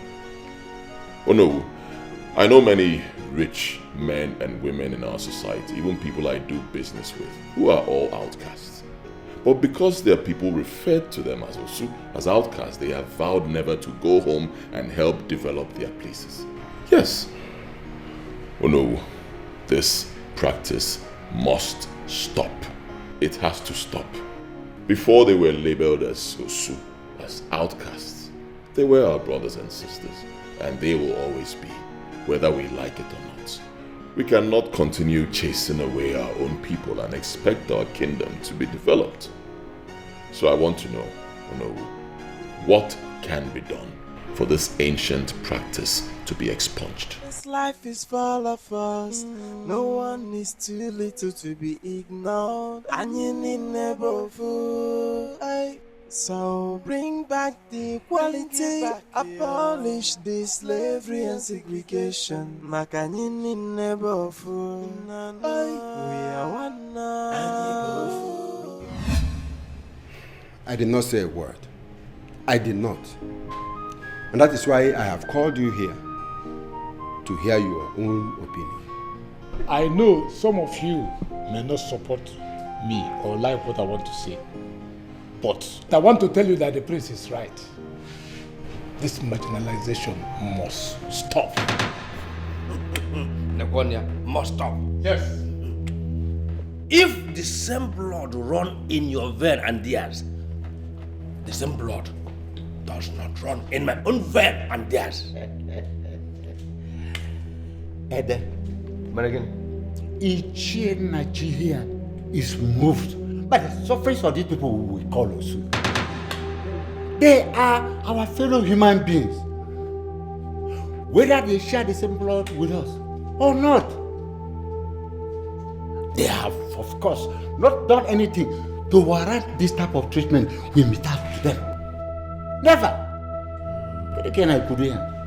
B: Oh no, I know many rich men and women in our society, even people I do business with, who are all outcasts. But because there are people referred to them as Osu, as outcasts, they have vowed never to go home and help develop their places. Yes. Oh no, this practice must stop. It has to stop. Before they were labeled as Osu, as outcasts, they were our brothers and sisters, and they will always be, whether we like it or not. We cannot continue chasing away our own people and expect our kingdom to be developed. So I want to know, what can be done for this ancient practice to be expunged?
F: This life is full of us. No one is too little to be ignored. And you need never fool. So bring back the equality. Abolish the slavery and segregation. Makanyini never fool. We are one now.
C: I did not say a word. I did not. And that is why I have called you here to hear your own opinion.
M: I know some of you may not support me or like what I want to say, but I want to tell you that the prince is right. This marginalization must stop.
E: Nekonia must stop.
M: Yes.
E: If the same blood run in your vein and theirs, the same blood does not run in my own vein and theirs.
M: Ede, each Nigeria is moved by the sufferings of these people we call Osu. They are our fellow human beings, whether they share the same blood with us or not. They have, of course, not done anything to warrant this type of treatment we mete out to them. Never.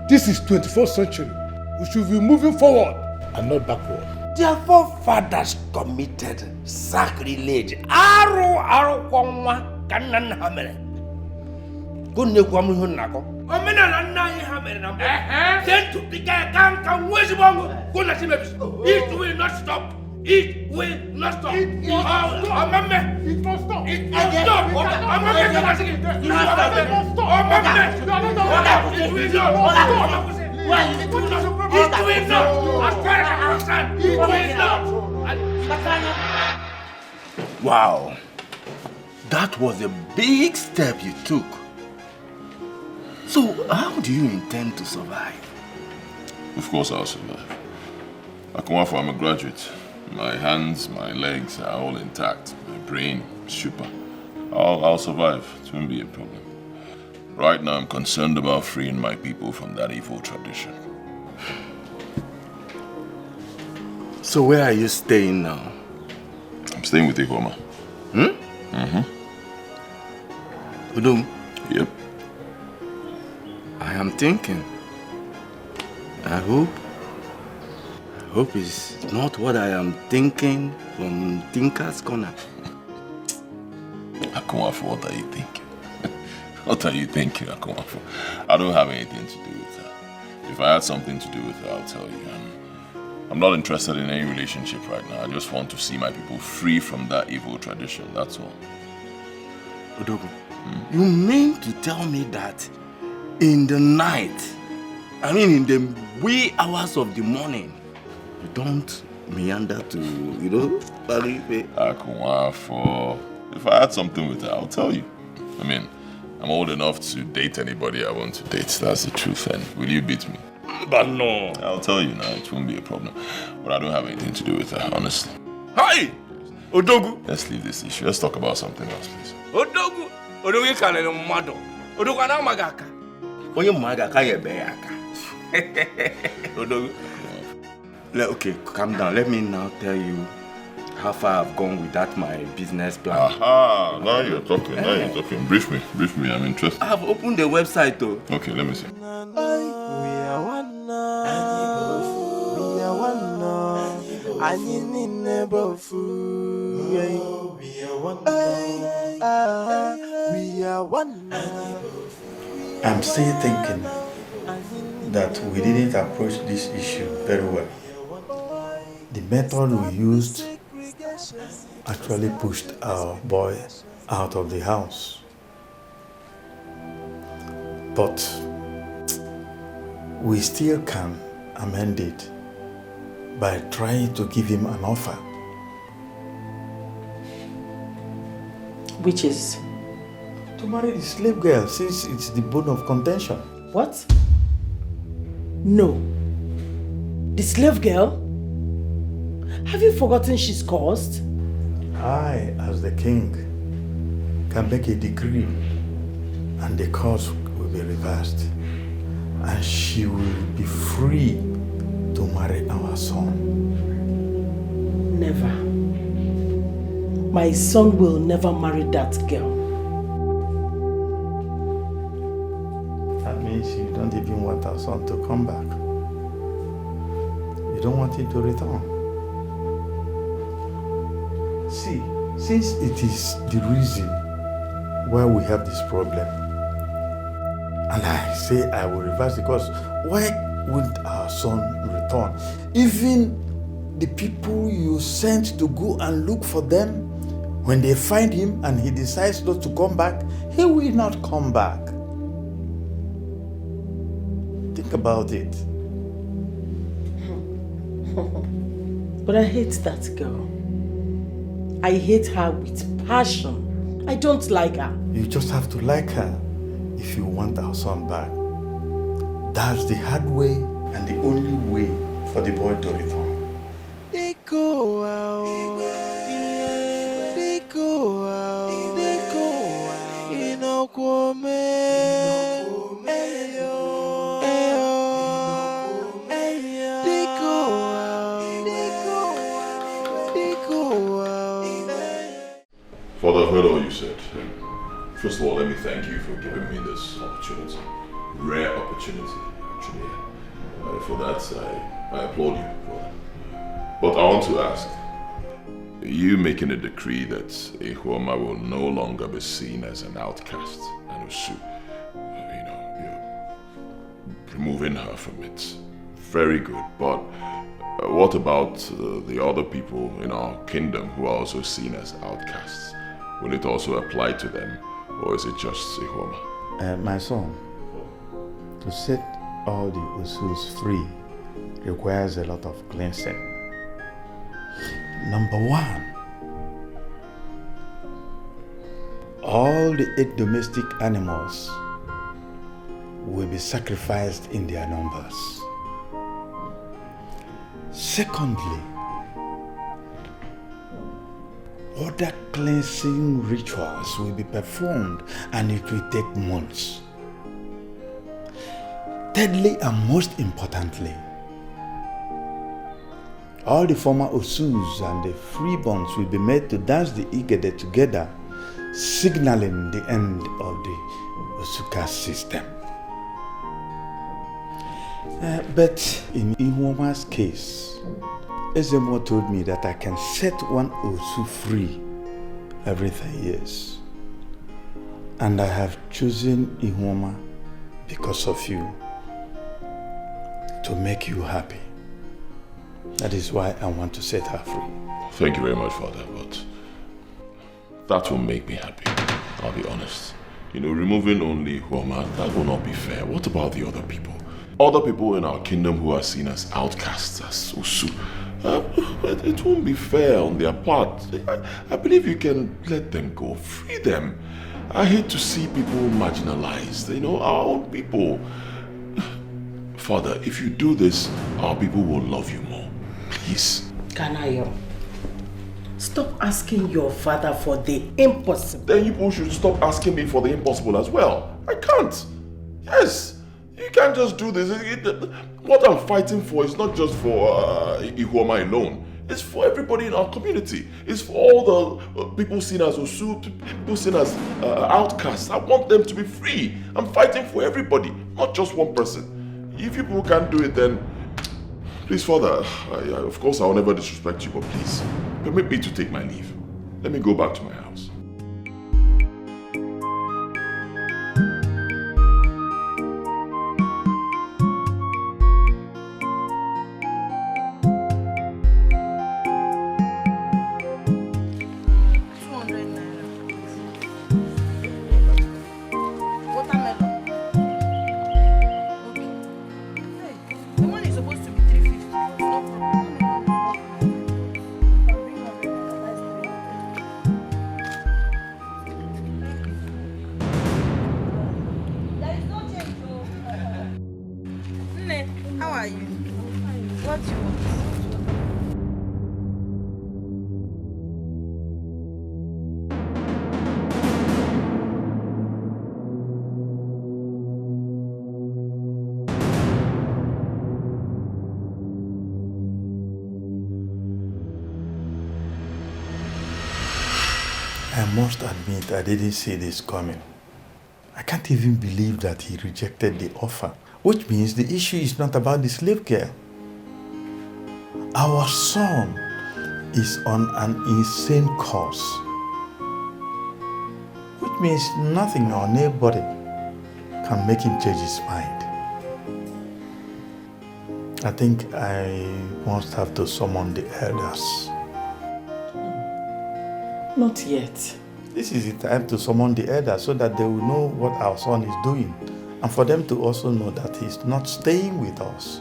M: This is 21st century. We should be moving forward and not backward.
E: Their forefathers committed sacrilege. It will not stop. It will not stop. It will not stop. It will stop.
W: Wow, that was a big step you took. So, how do you intend to survive?
B: Of course I'll survive. Okonkwo, I'm a graduate. My hands, my legs are all intact. My brain, super. I'll survive. It won't be a problem. Right now, I'm concerned about freeing my people from that evil tradition.
W: So where are you staying now?
B: I'm staying with Ihoma.
W: Udum?
B: Yep.
W: I am thinking. I hope it's not what I am thinking from Tinker's Corner.
B: Okonkwo, what are you thinking? What are you thinking, Okonkwo? I don't have anything to do with her. If I had something to do with her, I'll tell you. I'm not interested in any relationship right now. I just want to see my people free from that evil tradition, that's all.
W: Odogu, you mean to tell me that in the night, in the wee hours of the morning, you don't meander to,
B: Okonkwo, if I had something with her, I'll tell you. I mean, I'm old enough to date anybody I want to date. That's the truth. And will you beat me?
Q: But no.
B: I'll tell you now, it won't be a problem. But I don't have anything to do with her, honestly.
Q: Hi! Odogu!
B: Let's leave this issue. Let's talk about something else, please.
Q: Odogu! Odogu can no mado. Odogu na magaka. Onye magaka ye be aka. Odogu. Okay, calm down. Let me now tell you how far I've gone with that my business plan.
B: Aha! Now you're talking. Brief me. I'm interested.
Q: I've opened the website though.
B: Okay, let me see.
W: I'm still thinking that we didn't approach this issue very well. The method we used actually pushed our boy out of the house. But we still can amend it by trying to give him an offer.
G: Which is?
W: To marry the slave girl, since it's the bone of contention.
G: What? No. The slave girl? Have you forgotten she's caused?
W: I, as the king, can make a decree and the cause will be reversed. And she will be free to marry our son.
G: Never. My son will never marry that girl.
W: That means you don't even want our son to come back. You don't want him to return. See, since it is the reason why we have this problem, and I say I will reverse the cause, why wouldn't our son return? Even the people you sent to go and look for them, when they find him and he decides not to come back, he will not come back. Think about it.
G: But I hate that girl. I hate her with passion. I don't like her.
W: You just have to like her if you want our son back. That's the hard way and the only way for the boy to return.
B: Father, I've heard all you said. First of all, let me thank you for giving me this opportunity. Rare opportunity, actually. For that, I applaud you for that. But I want to ask, you making a decree that Ihuoma will no longer be seen as an outcast and Usu, you're removing her from it. Very good, but what about the other people in our kingdom who are also seen as outcasts? Will it also apply to them, or is it just Ihuoma?
W: My son, to set all the Usus free requires a lot of cleansing. Number one, all the 8 domestic animals will be sacrificed in their numbers. Secondly, other cleansing rituals will be performed and it will take months. Thirdly and most importantly, all the former Osus and the freeborns will be made to dance the Igede together, signaling the end of the Osuka system. But in Ihuoma's case, Ezemo told me that I can set one Osu free every 3 years. And I have chosen Ihuoma because of you, to make you happy. That is why I want to set her free.
B: Thank you very much, Father, but that will make me happy. I'll be honest. Removing only Ihuoma, that will not be fair. What about the other people? Other people in our kingdom who are seen as outcasts, as Usu. It won't be fair on their part. I believe you can let them go, free them. I hate to see people marginalized, you know, our own people. Father, if you do this, our people will love you more. Please.
G: Kanayo, stop asking your father for the impossible.
B: Then you people should stop asking me for the impossible as well. I can't. Yes. You can't just do this. What I'm fighting for is not just for Ihuoma alone. It's for everybody in our community. It's for all the people seen as Osu, people seen as outcasts. I want them to be free. I'm fighting for everybody, not just one person. If you people can't do it, then please, Father, of course I'll never disrespect you, but please, permit me to take my leave. Let me go back to my house.
W: I must admit I didn't see this coming. I can't even believe that he rejected the offer, which means the issue is not about the slave girl. Our son is on an insane course, which means nothing or nobody can make him change his mind. I think I must have to summon the elders.
G: Not yet.
W: This is the time to summon the elders so that they will know what our son is doing, and for them to also know that he's not staying with us.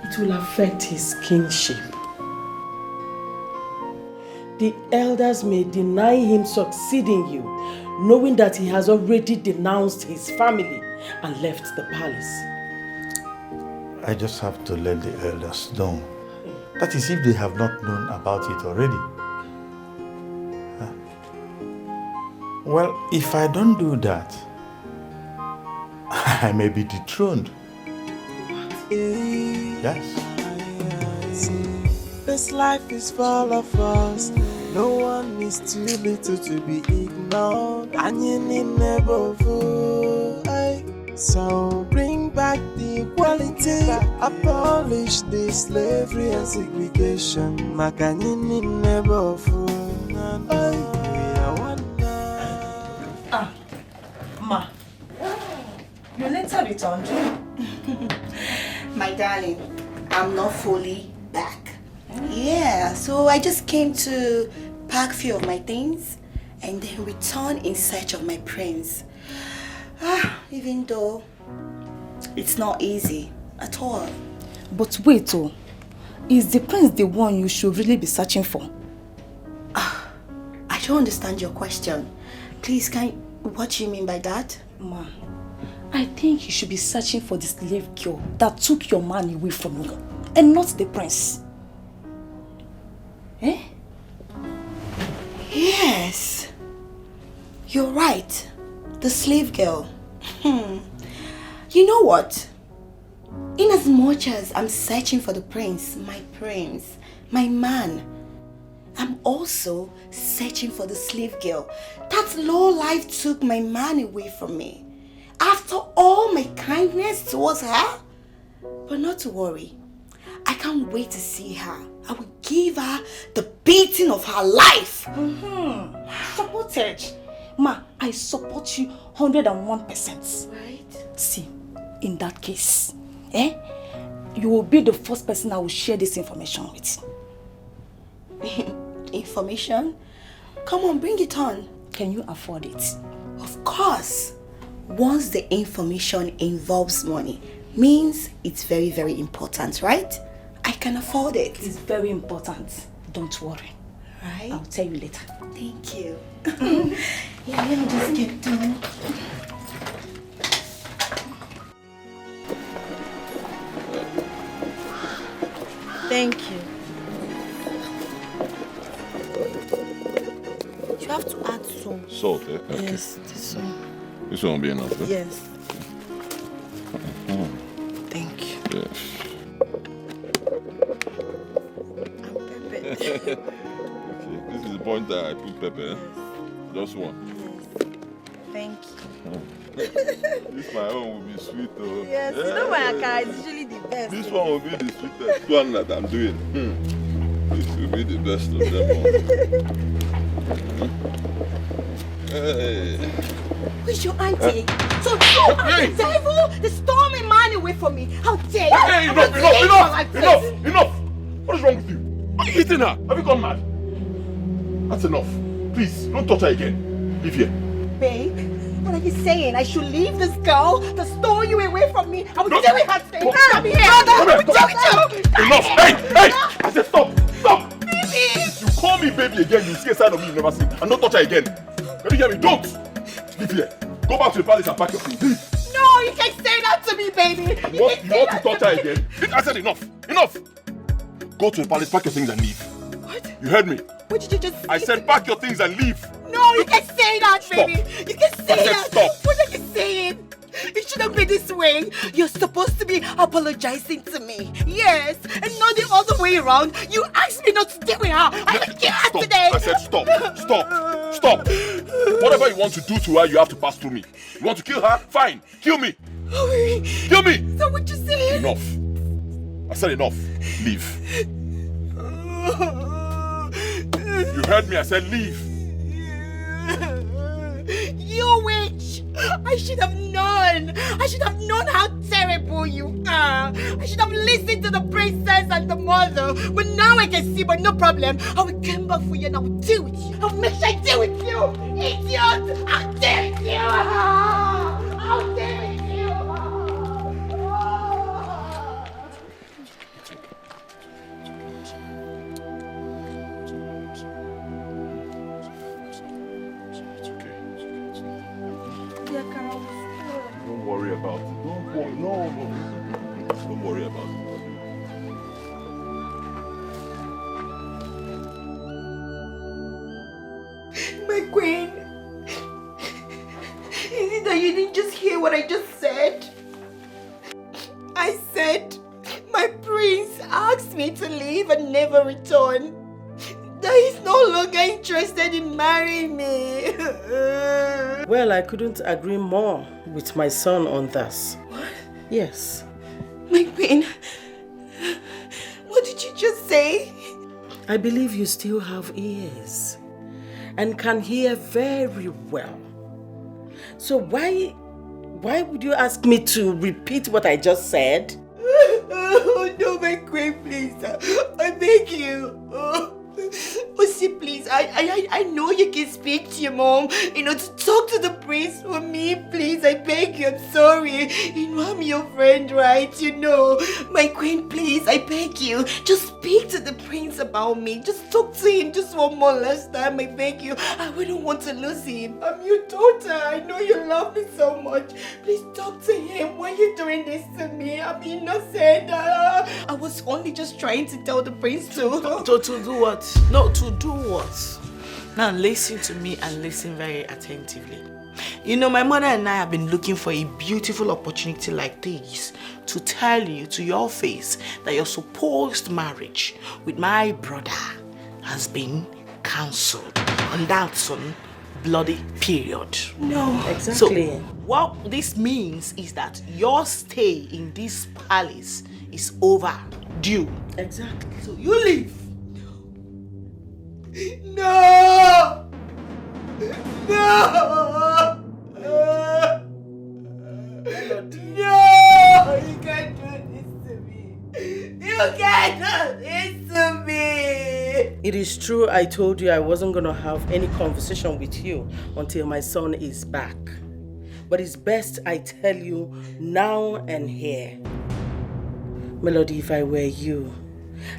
G: It will affect his kingship. The elders may deny him succeeding you, knowing that he has already denounced his family and left the palace.
W: I just have to let the elders know. That is if they have not known about it already. Well, if I don't do that, I may be dethroned. Yes.
F: This life is full of us. No one is too little to be ignored. And you need never fool. So bring back the equality. Abolish the slavery and segregation. Makanini never fool.
I: Ma, you later returned.
U: My darling, I'm not fully back. Yeah, so I just came to pack a few of my things and then return in search of my prince. Even though it's not easy at all.
I: But wait, is the prince the one you should really be searching for?
U: I don't understand your question. Please, what do you mean by that?
I: Ma, I think you should be searching for the slave girl that took your man away from you, and not the prince. Eh?
U: Yes. You're right. The slave girl. You know what? In as much as I'm searching for the prince, my man, I'm also searching for the slave girl. That low life took my man away from me. After all my kindness towards her. But not to worry. I can't wait to see her. I will give her the beating of her life.
I: Sabotage. Ma, I support you 101%.
U: Right?
I: See, in that case, you will be the first person I will share this information with.
U: Information? Come on, bring it on.
I: Can you afford it?
U: Of course. Once the information involves money, means it's very, very important, right? I can afford it.
I: It's very important. Don't worry. Right?
H: I'll tell you later.
I: Thank you. Yeah, let me just get down. Thank you. You have to add some.
B: Salt, eh? Okay.
I: Yes, this one.
B: This won't be enough, eh?
I: Yes.
B: Mhm.
I: Thank you.
B: Yes. Okay, this is the point that I put pepper, eh? Just one.
I: Thank you.
B: This my own will be sweet, though.
I: Yes, you know my akara is usually the best.
B: This one will be the sweetest one that I'm doing. This will be the best of them all. Hey.
I: Who's your auntie? So you are the devil, the stormy man away from me. How dare you?
B: Hey, enough! What is wrong with you? Are you hitting her? Have you gone mad? That's enough. Please, don't touch her again. Leave here.
I: Babe, what are you saying? I should leave this girl to store you away from me? I will deal with her today. Come here. I will deal with you.
B: Enough! Hey! I said stop! Baby! You call me baby again, you see a side of me you've never seen. And don't touch her again. Can you hear me? Don't! Leave here. Go back to the palace and pack your things. Leave.
I: No, you can't say that to me, baby.
B: You want to touch her again? I said enough! Go to the palace, pack your things and leave.
I: What?
B: You heard me?
I: What did you just say?
B: I said pack your things and leave.
I: No, you can't say that, baby. You can't say
B: I said
I: that.
B: stop.
I: What are you saying? It shouldn't be this way. You're supposed to be apologizing to me. Yes, and not the other way around. You asked me not to deal with her. I will kill her today.
B: I said stop. Whatever you want to do to her, you have to pass through me. You want to kill her? Fine. Kill me. Kill me.
I: So what you saying?
B: Enough. I said enough. Leave. You heard me. I said leave.
I: You witch! I should have known! I should have known how terrible you are! I should have listened to the princess and the mother! But now I can see, but no problem. I will come back for you and I will deal with you! I'll make sure I deal with you! Idiot! I'll deal with you! I'll deal with you!
B: Don't worry about it. Don't worry. No. Don't worry about it.
I: My queen, is it that you didn't just hear what I just said? I said my prince asked me to leave and never return. That he's no longer interested in marrying me.
G: Well, I couldn't agree more with my son on this.
I: What?
G: Yes.
I: My queen, what did you just say?
G: I believe you still have ears and can hear very well. So why would you ask me to repeat what I just said?
I: Oh no, my queen, please. I beg you. Oh, see, please, I know you can speak to your mom, to talk to the prince for me, please, I beg you, I'm sorry. I'm your friend, right? My queen, please, I beg you, just speak to the prince about me, just talk to him just one more last time, I beg you. I wouldn't want to lose him. I'm your daughter, I know you love me so much. Please talk to him. Why are you doing this to me? I'm innocent. I was only just trying to tell the prince to
P: do what? No, to do what? Now listen to me and listen very attentively. My mother and I have been looking for a beautiful opportunity like this to tell you to your face that your supposed marriage with my brother has been cancelled. And that's on bloody period.
I: No.
G: Exactly.
P: So what this means is that your stay in this palace is overdue.
G: Exactly.
P: So you leave.
I: No! No! No! You can't do this to me! You can't do this to me!
G: It is true I told you I wasn't going to have any conversation with you until my son is back. But it's best I tell you now and here. Melody, if I were you,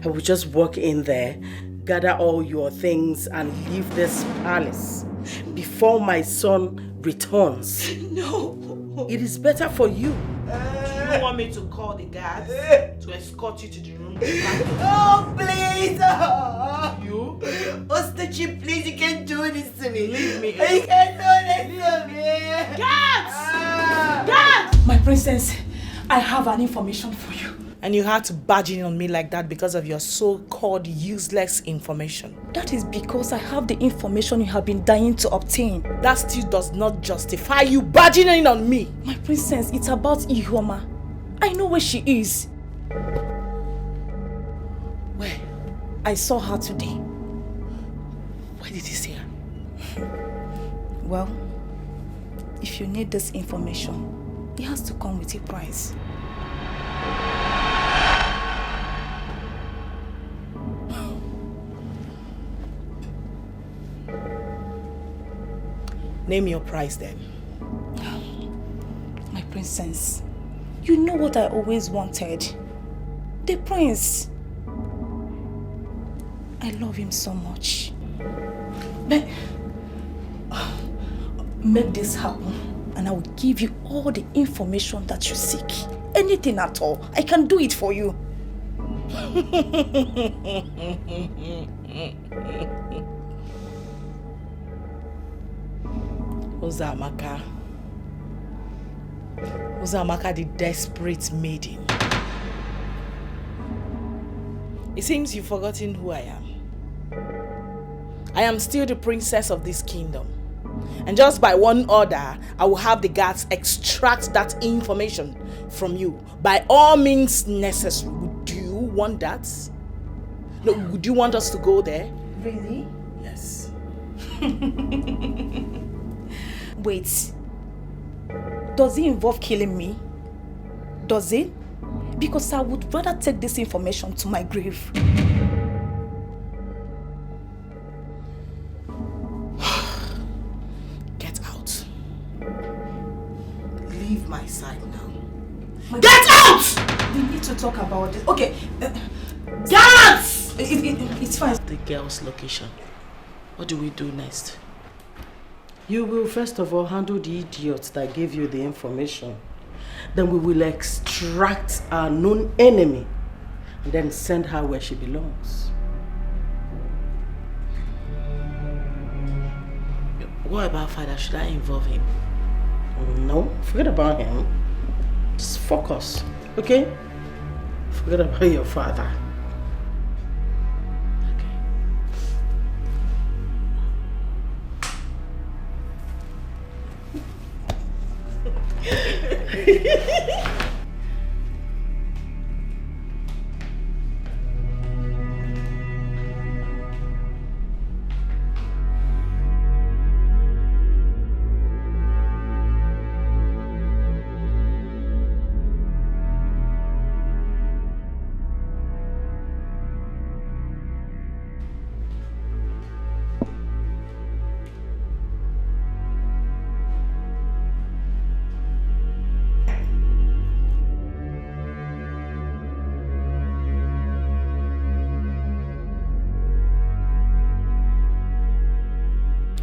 G: I will just walk in there, gather all your things and leave this palace before my son returns.
D: No.
G: It is better for you.
P: Do you want me to call the guards to escort you to the room?
E: Oh, please!
P: You?
E: Ostachi, please, you can't do this to me.
P: Leave me.
E: I can't do this to me.
P: Guards!
I: Guards! My princess, I have an information for you.
P: And you had to barge in on me like that because of your so-called useless information.
I: That is because I have the information you have been dying to obtain.
P: That still does not justify you barging in on me.
I: My princess, it's about Ihuoma. I know where she is.
P: Where?
I: I saw her today.
P: Where did you see her?
I: Well, if you need this information, it has to come with a price.
P: Name your price then.
I: My princess, you know what I always wanted. The prince. I love him so much. Make this happen and I will give you all the information that you seek. Anything at all. I can do it for you.
P: Uzamaka the desperate maiden. It seems you've forgotten who I am. I am still the princess of this kingdom. And just by one order, I will have the guards extract that information from you. By all means necessary. Would you want that? No, would you want us to go there?
I: Really?
P: Yes.
I: Wait. Does it involve killing me? Does it? Because I would rather take this information to my grave.
P: Get out. Leave my side now.
I: Get out! We need to talk about this. Okay. Guards! It's fine.
G: The girl's location. What do we do next? You will first of all handle the idiots that gave you the information. Then we will extract our known enemy and then send her where she belongs. What about father? Should I involve him? No, forget about him. Just focus, okay? Forget about your father.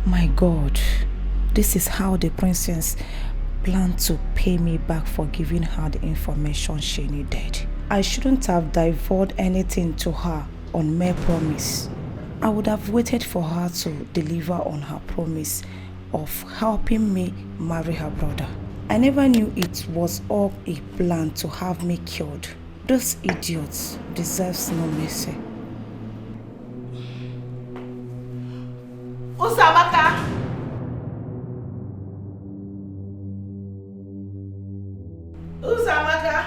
I: My God, this is how the princess planned to pay me back for giving her the information she needed. I shouldn't have divulged anything to her on mere promise. I would have waited for her to deliver on her promise of helping me marry her brother. I never knew it was all a plan to have me killed. Those idiots deserve no mercy.
P: Uzamaka! Uzamaka!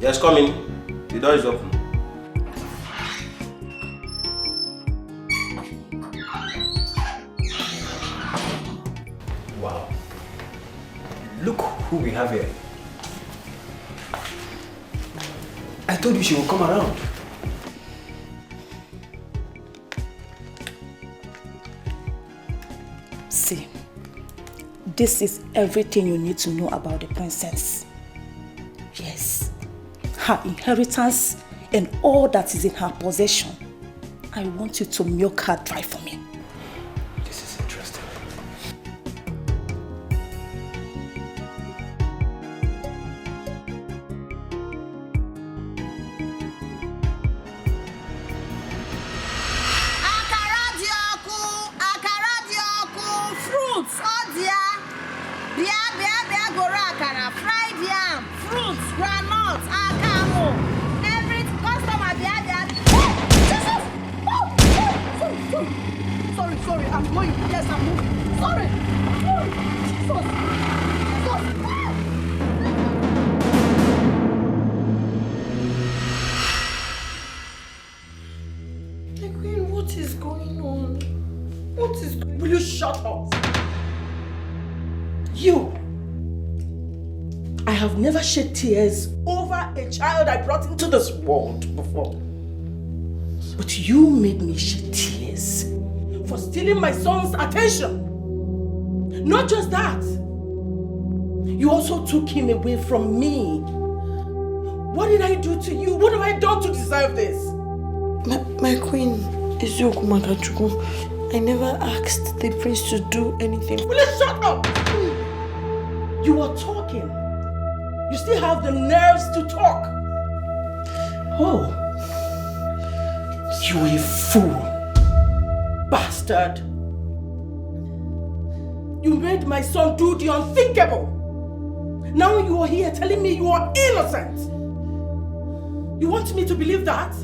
E: Yes, come in. The door is open.
V: Wow. Look who we have here. I told you she will come around.
I: See, this is everything you need to know about the princess. Yes, her inheritance and all that is in her possession. I want you to milk her dry for me.
V: This is interesting.
R: Fruits, oh dear. Bia, goro akara, fried yam, fruits, granuts, akamo. Every customer, bia. Jesus! Oh, sorry, I'm going. Yes, I'm moving. Sorry.
G: My queen, what is going on? What is going on? Will you shut up? You! I have never shed tears over a child I brought into this world before. But you made me shed tears for stealing my son's attention. Not just that. You also took him away from me. What did I do to you? What have I done to deserve this?
L: My queen, Eziokwu Magachukwu, I never asked the prince to do anything.
G: Will you shut up? You were talking. You still have the nerves to talk. Oh. You a fool. Bastard. You made my son do the unthinkable. Now you are here telling me you are innocent. You want me to believe that?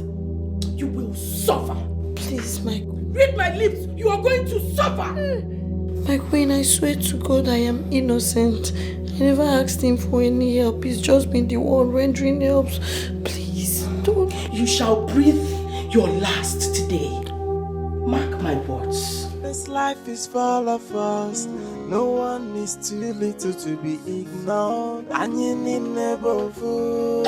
G: You will suffer.
L: Please, my queen.
G: Read my lips. You are going to suffer.
L: My queen, I swear to God I am innocent. I never asked him for any help. He's just been the one rendering helps. Please, don't.
G: You shall breathe your last today. Mark my words.
F: This life is full of us. No one is too little to be ignored. And you need never fool.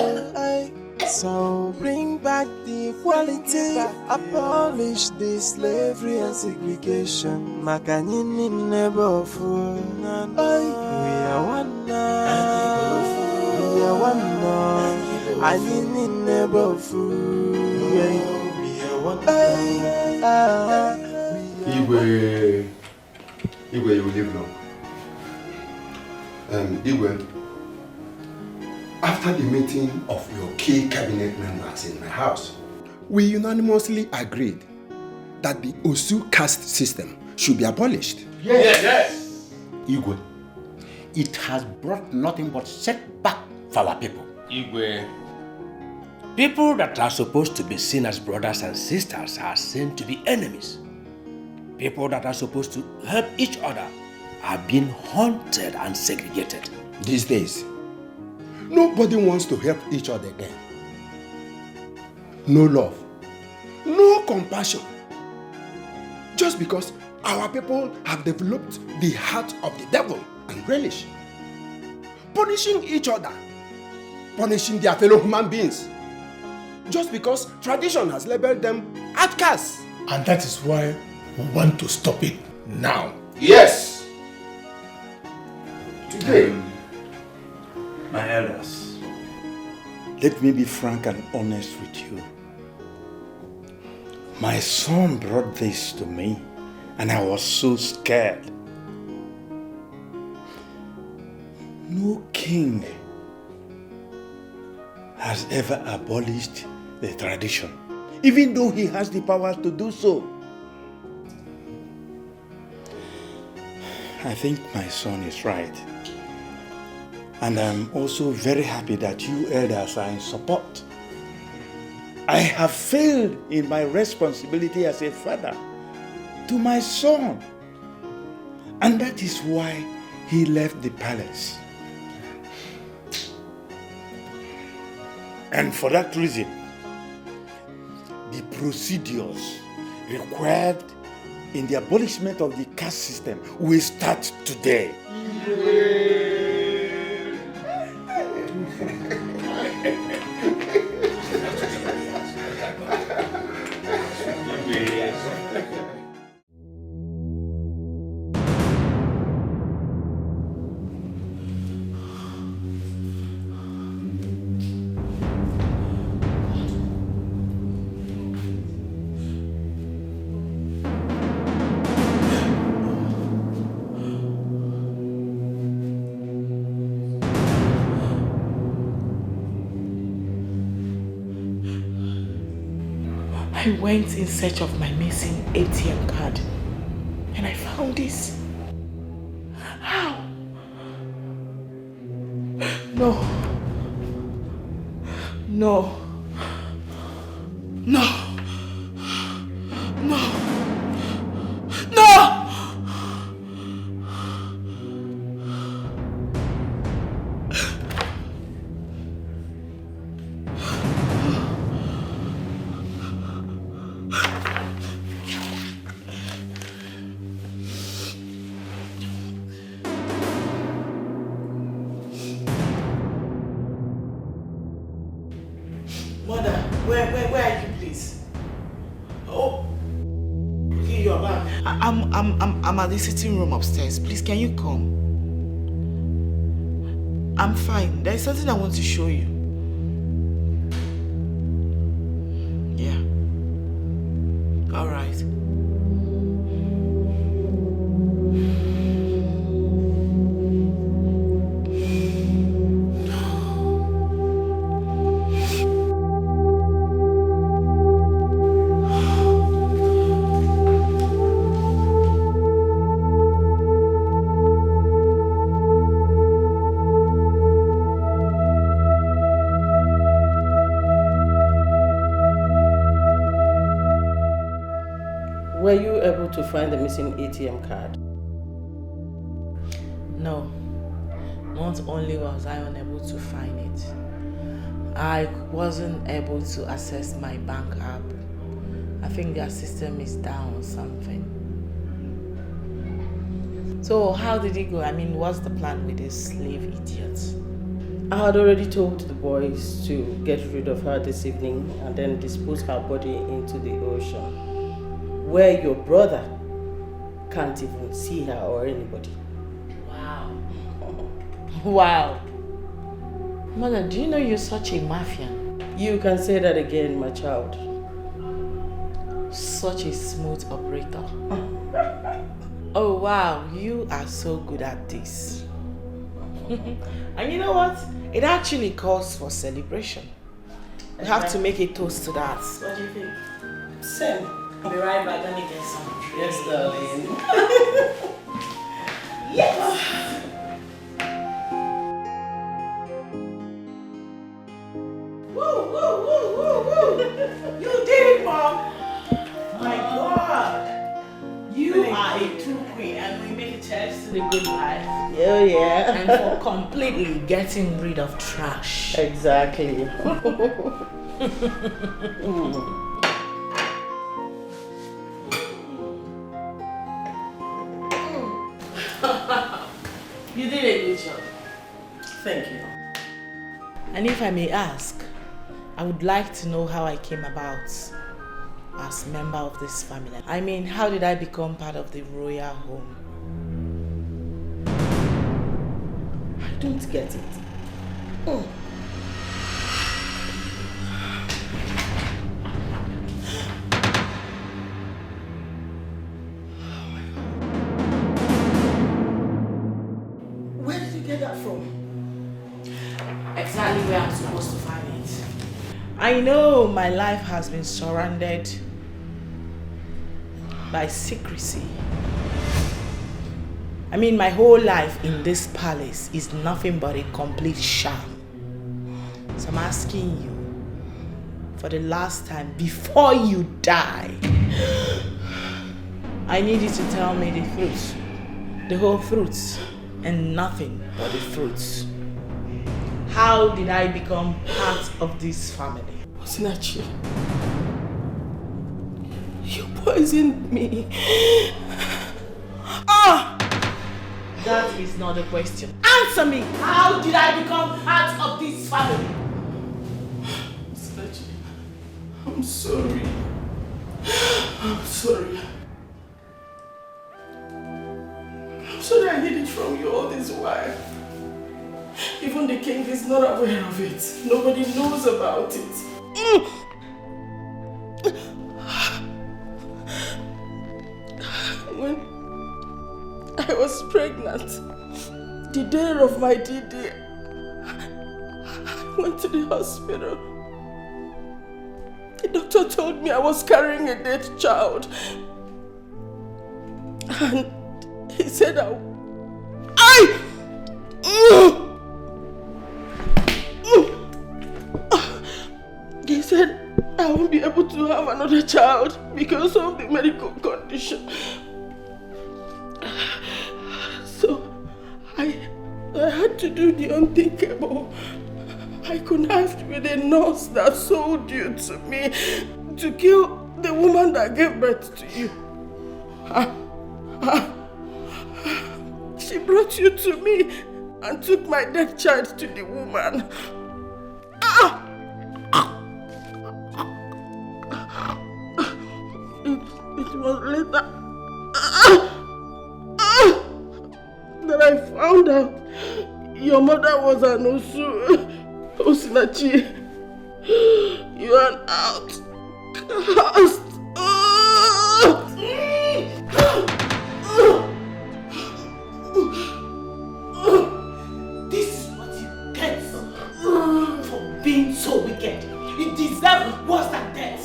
F: So bring back the equality. Abolish the slavery and segregation. Makanyini never fool. We are one now. We are one now. Anyini never fool. We are one now.
C: Igwe, you will live long. Igwe, after the meeting of your key cabinet members in my house, we unanimously agreed that the Osu caste system should be abolished.
E: Yes. Igwe, it has brought nothing but setback for our people.
S: Igwe, people that are supposed to be seen as brothers and sisters are seen to be enemies. People that are supposed to help each other are being haunted and segregated.
C: These days, nobody wants to help each other again. No love, no compassion. Just because our people have developed the heart of the devil and relish. Punishing each other, punishing their fellow human beings. Just because tradition has labeled them outcasts.
M: And that is why we want to stop it now.
C: Yes! Today.
O: My elders, let me be frank and honest with you. My son brought this to me and I was so scared. No king has ever abolished the tradition, even though he has the power to do so. I think my son is right. And I'm also very happy that you elders are in support. I have failed in my responsibility as a father to my son. And that is why he left the palace. And for that reason, the procedures required in the abolishment of the caste system will start today.
P: I went in search of my missing ATM card and I found this. How? No. No. No. No. No! Mother, where are you, please? Oh, okay, you are back. I'm at the sitting room upstairs. Please, can you come? I'm fine. There is something I want to show you. Yeah. All right.
G: Were you able to find the missing ATM card?
P: No. Not only was I unable to find it, I wasn't able to access my bank app. I think their system is down or something. So how did it go? I mean, what's the plan with this slave idiot?
G: I had already told the boys to get rid of her this evening and then dispose her body into the ocean, where your brother can't even see her or anybody.
P: Wow. Wow. Mother, do you know you're such a mafia?
G: You can say that again, my child.
P: Such a smooth operator. Oh wow, you are so good at this. And you know what? It actually calls for celebration. We have to make a toast to that.
G: What do you think? Same.
P: I'll be right back. Let me get some drinks.
G: Yes, darling.
P: Yes! Woo, woo, woo, woo, woo! You did it, Mom! My God! You are a true queen, and we make a chance to the good life.
G: Oh, yeah.
P: And for completely getting rid of trash.
G: Exactly.
P: You did a good job.
G: Thank you.
P: And if I may ask, I would like to know how I came about as member of this family. I mean, how did I become part of the royal home?
G: I don't get it. Oh. Where did you get that from?
P: Exactly where I'm supposed to find it. I know my life has been surrounded by secrecy. I mean, my whole life in this palace is nothing but a complete sham. So I'm asking you, for the last time, before you die, I need you to tell me the truth. The whole truth, and nothing but the truth. How did I become part of this family?
G: Osinachi, you poisoned me.
P: Ah! That is not the question. Answer me! How did I become part of this family?
G: Osinachi, I'm sorry. I'm sorry. I'm sorry I hid it from you all this while. Even the king is not aware of it. Nobody knows about it. When I was pregnant, the day of my D-Day, I went to the hospital. The doctor doctor told me I was carrying a dead child. And he said he said I won't be able to have another child because of the medical condition. So I had to do the unthinkable. I connived with a nurse that sold you to me to kill the woman that gave birth to you. She brought you to me and took my dead child to the woman. It was later that I found out your mother was an Osinachi. You are an outcast.
P: This is what you get for being so wicked. You deserve worse than death.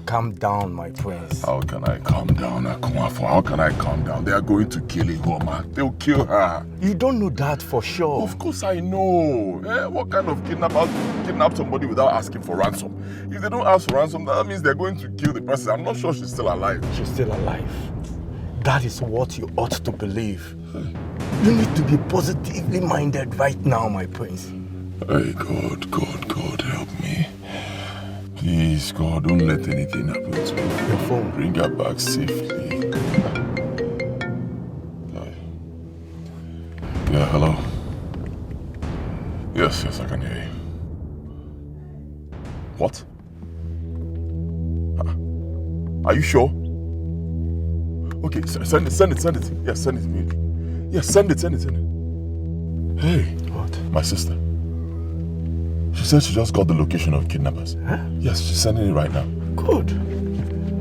O: Calm down, my prince.
B: How can I calm down, Okonkwo? How can I calm down? They are going to kill Ihoma. They'll kill her.
O: You don't know that for sure.
B: Of course I know. What kind of kidnapper kidnap somebody without asking for ransom? If they don't ask for ransom, that means they're going to kill the person. I'm not sure she's still alive.
O: She's still alive. That is what you ought to believe. You need to be positively minded right now, my prince.
B: Hey, God, help me. Please, God, don't let anything happen to me.
O: Your phone.
B: Bring her back safely. Yeah, hello? Yes, I can hear you. What? Are you sure? Okay, send it. Yes, send it immediately. Yes, send it. Hey.
O: What?
B: My sister. She said she just got the location of kidnappers.
O: Huh?
B: Yes, she's sending it right now.
O: Good.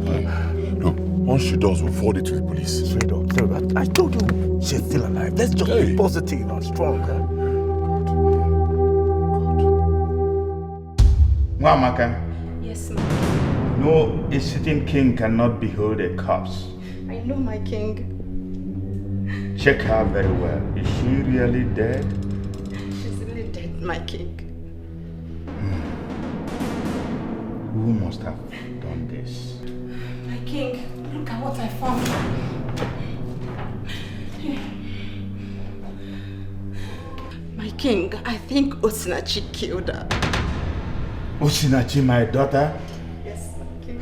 B: Hey, look, once she does, we'll forward it to the police.
O: Straight up. I told you she's still alive. Let's just be positive and strong. Huh?
W: Mwamaka.
H: Yes, ma'am.
W: No, a sitting king cannot behold a corpse.
H: I know, my king.
W: Check her very well. Is she really dead?
H: She's really dead, my king.
W: Who must have done this?
H: My king, look at what I found. My king, I think Osinachi killed her.
W: Osinachi, my daughter?
H: Yes, my king.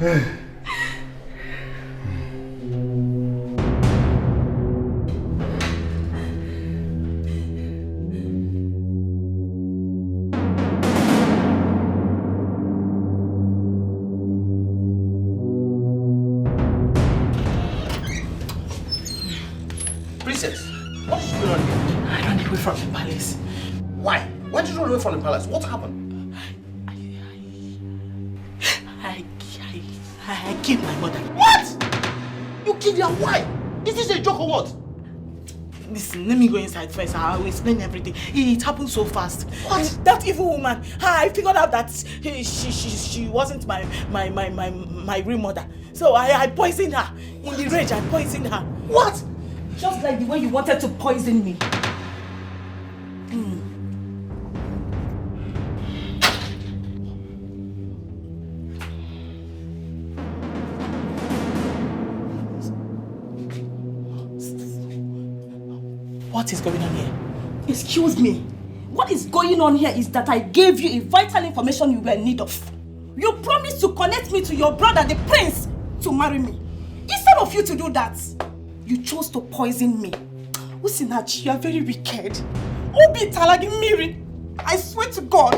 P: From the palace.
E: Why? Why did you run away from the palace? What happened?
P: I killed my mother.
E: What? You killed her? Why? Is this a joke or what?
P: Listen, let me go inside first. I'll explain everything. It happened so fast.
G: What? That evil woman. I figured out that she wasn't my real mother. So I poisoned her. In the rage, I poisoned her.
P: What? Just like the way you wanted to poison me. What is going on here?
I: Excuse me. What is going on here is that I gave you a vital information you were in need of. You promised to connect me to your brother, the prince, to marry me. Instead of you to do that, you chose to poison me. Usinachi, you are very wicked. Obi talagi miri. I swear to God.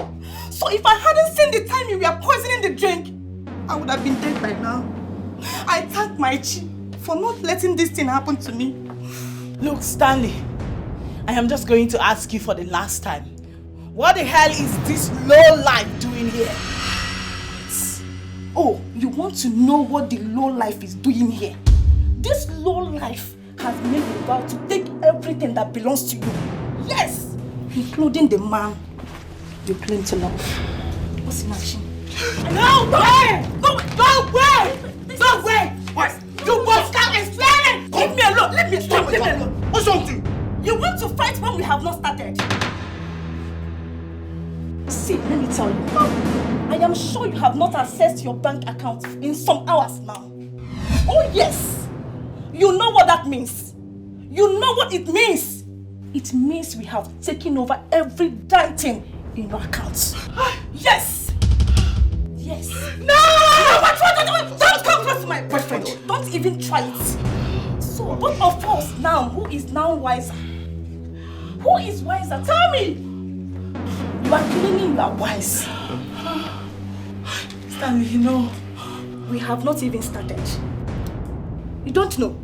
I: So if I hadn't seen the time you were poisoning the drink, I would have been dead by now. I thank my chi for not letting this thing happen to me.
P: Look, Stanley, I am just going to ask you for the last time. What the hell is this low-life doing here?
I: Oh, you want to know what the low-life is doing here? This low-life has made a vow to take everything that belongs to you. Yes! Including the man you claim to love. What's in action?
P: No way! No way! No way! What? You both can't explain!
I: Leave me alone! Let me stop! Leave me alone!
P: What's wrong with you?
I: You want to fight when we have not started? See, let me tell you. I am sure you have not accessed your bank account in some hours now. Oh yes! You know what that means. You know what it means. It means we have taken over every damn thing in your accounts. Yes! Yes.
P: No!
I: Don't come close to my boyfriend. Don't even try it. So both of us now, who is now wiser? Who is wiser? Tell me! You are claiming you are wise. Stanley, you know, we have not even started. You don't know.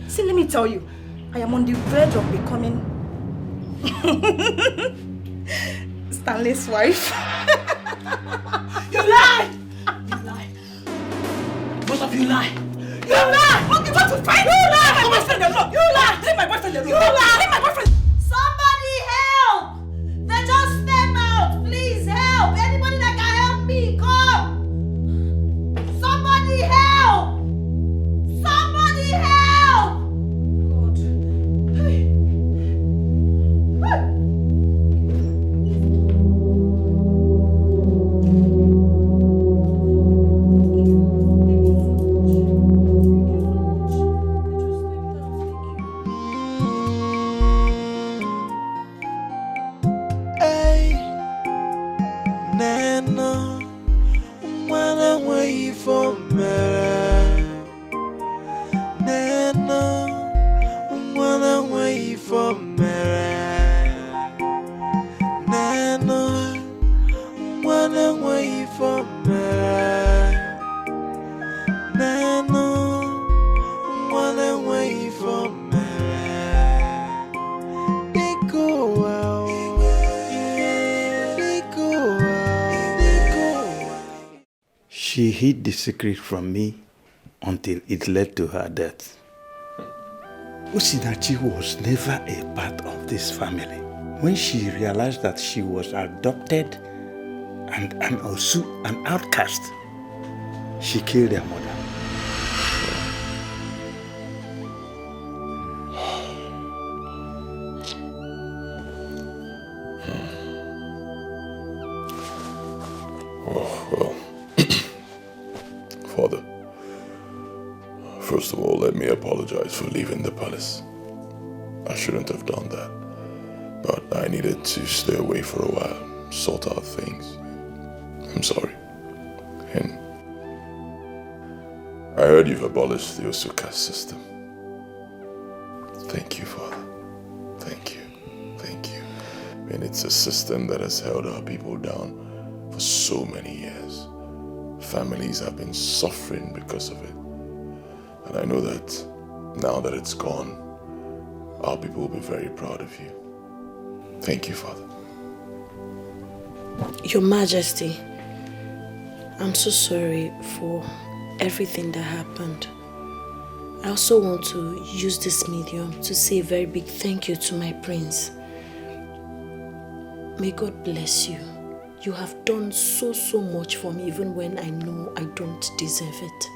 I: See, let me tell you, I am on the verge of becoming Stanley's wife.
P: You lie! You lie. Both of you lie. You lie!
I: What you want to fight? You lie! My boyfriend alone. You lie! Leave my boyfriend alone. You lie! Leave my boyfriend.
R: Somebody help! They just step out. Please help! Anybody that can help me, come! Somebody help! Somebody help! God. Hey.
W: She hid the secret from me until it led to her death. Osinachi was never a part of this family. When she realized that she was adopted and also an outcast, she killed her mother.
B: Father, first of all, let me apologize for leaving the palace. I shouldn't have done that, but I needed to stay away for a while, sort out things. I'm sorry. And I heard you've abolished the Osuka system. Thank you, Father. Thank you. Thank you. And it's a system that has held our people down for so many years. Families have been suffering because of it. And I know that now that it's gone, our people will be very proud of you. Thank you, Father.
A: Your Majesty, I'm so sorry for everything that happened. I also want to use this medium to say a very big thank you to my prince. May God bless you. You have done so much for me, even when I know I don't deserve it.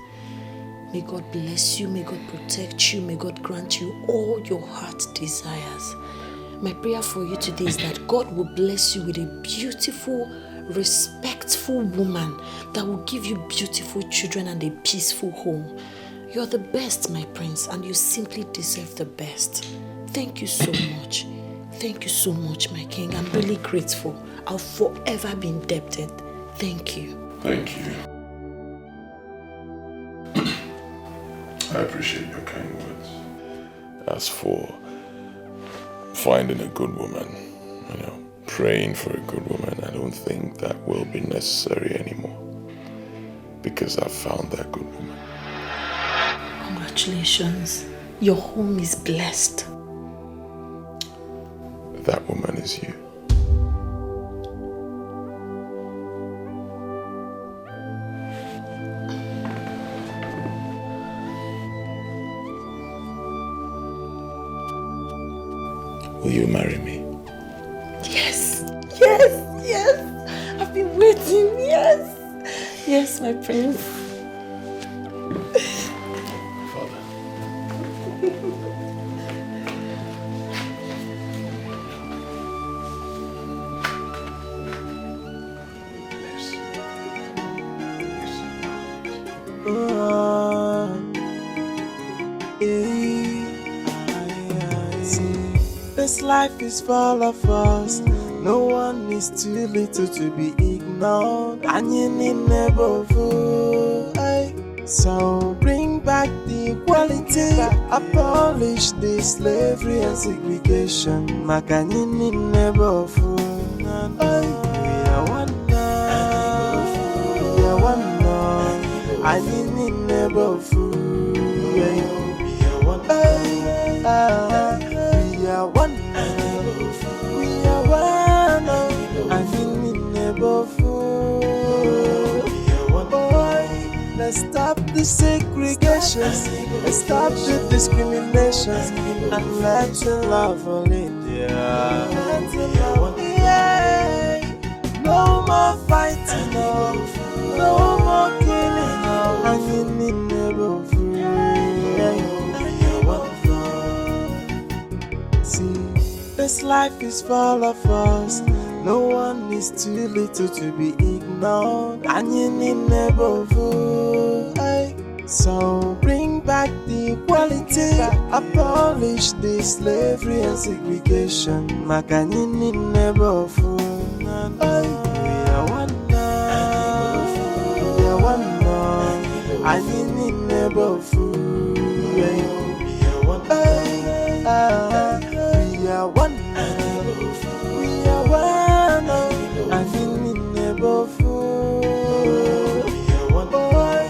A: May God bless you, may God protect you, may God grant you all your heart desires. My prayer for you today is that God will bless you with a beautiful, respectful woman that will give you beautiful children and a peaceful home. You're the best, my prince, and you simply deserve the best. Thank you so much. Thank you so much, my king. I'm really grateful. I'll forever be indebted. Thank you.
B: Thank you. I appreciate your kind words. As for finding a good woman, praying for a good woman, I don't think that will be necessary anymore. Because I've found that good woman.
H: Congratulations. Your home is blessed.
B: That woman is you. Will you marry me?
G: Yes, yes, yes. I've been waiting, yes. Yes, my prince.
F: This life is full of us. No one is too little to be ignored. And you need never fool. So bring back the equality. Abolish the slavery and segregation. Makanini never fool. We are one now. We are one now. And you need never fool. We are one now. We are one. We are one. And in the neighborhood. Boy, let's stop the segregation. Let's stop the discrimination. And let's love all India. Yeah. No more fighting. No more killing. And in the neighborhood. This life is full of us. No one is too little to be ignored. And you need never fool. So bring back the equality. Abolish the slavery and segregation. Makanini never fool. We are one now. We are one now. And you need never fool. We are one now. We are one. We are one. And in the neighborhood. Boy,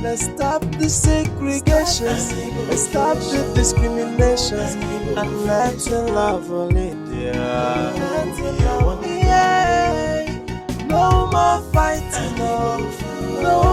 F: let's stop the segregation. Let's stop the discrimination. And let's love all India. Yeah. No more fighting. No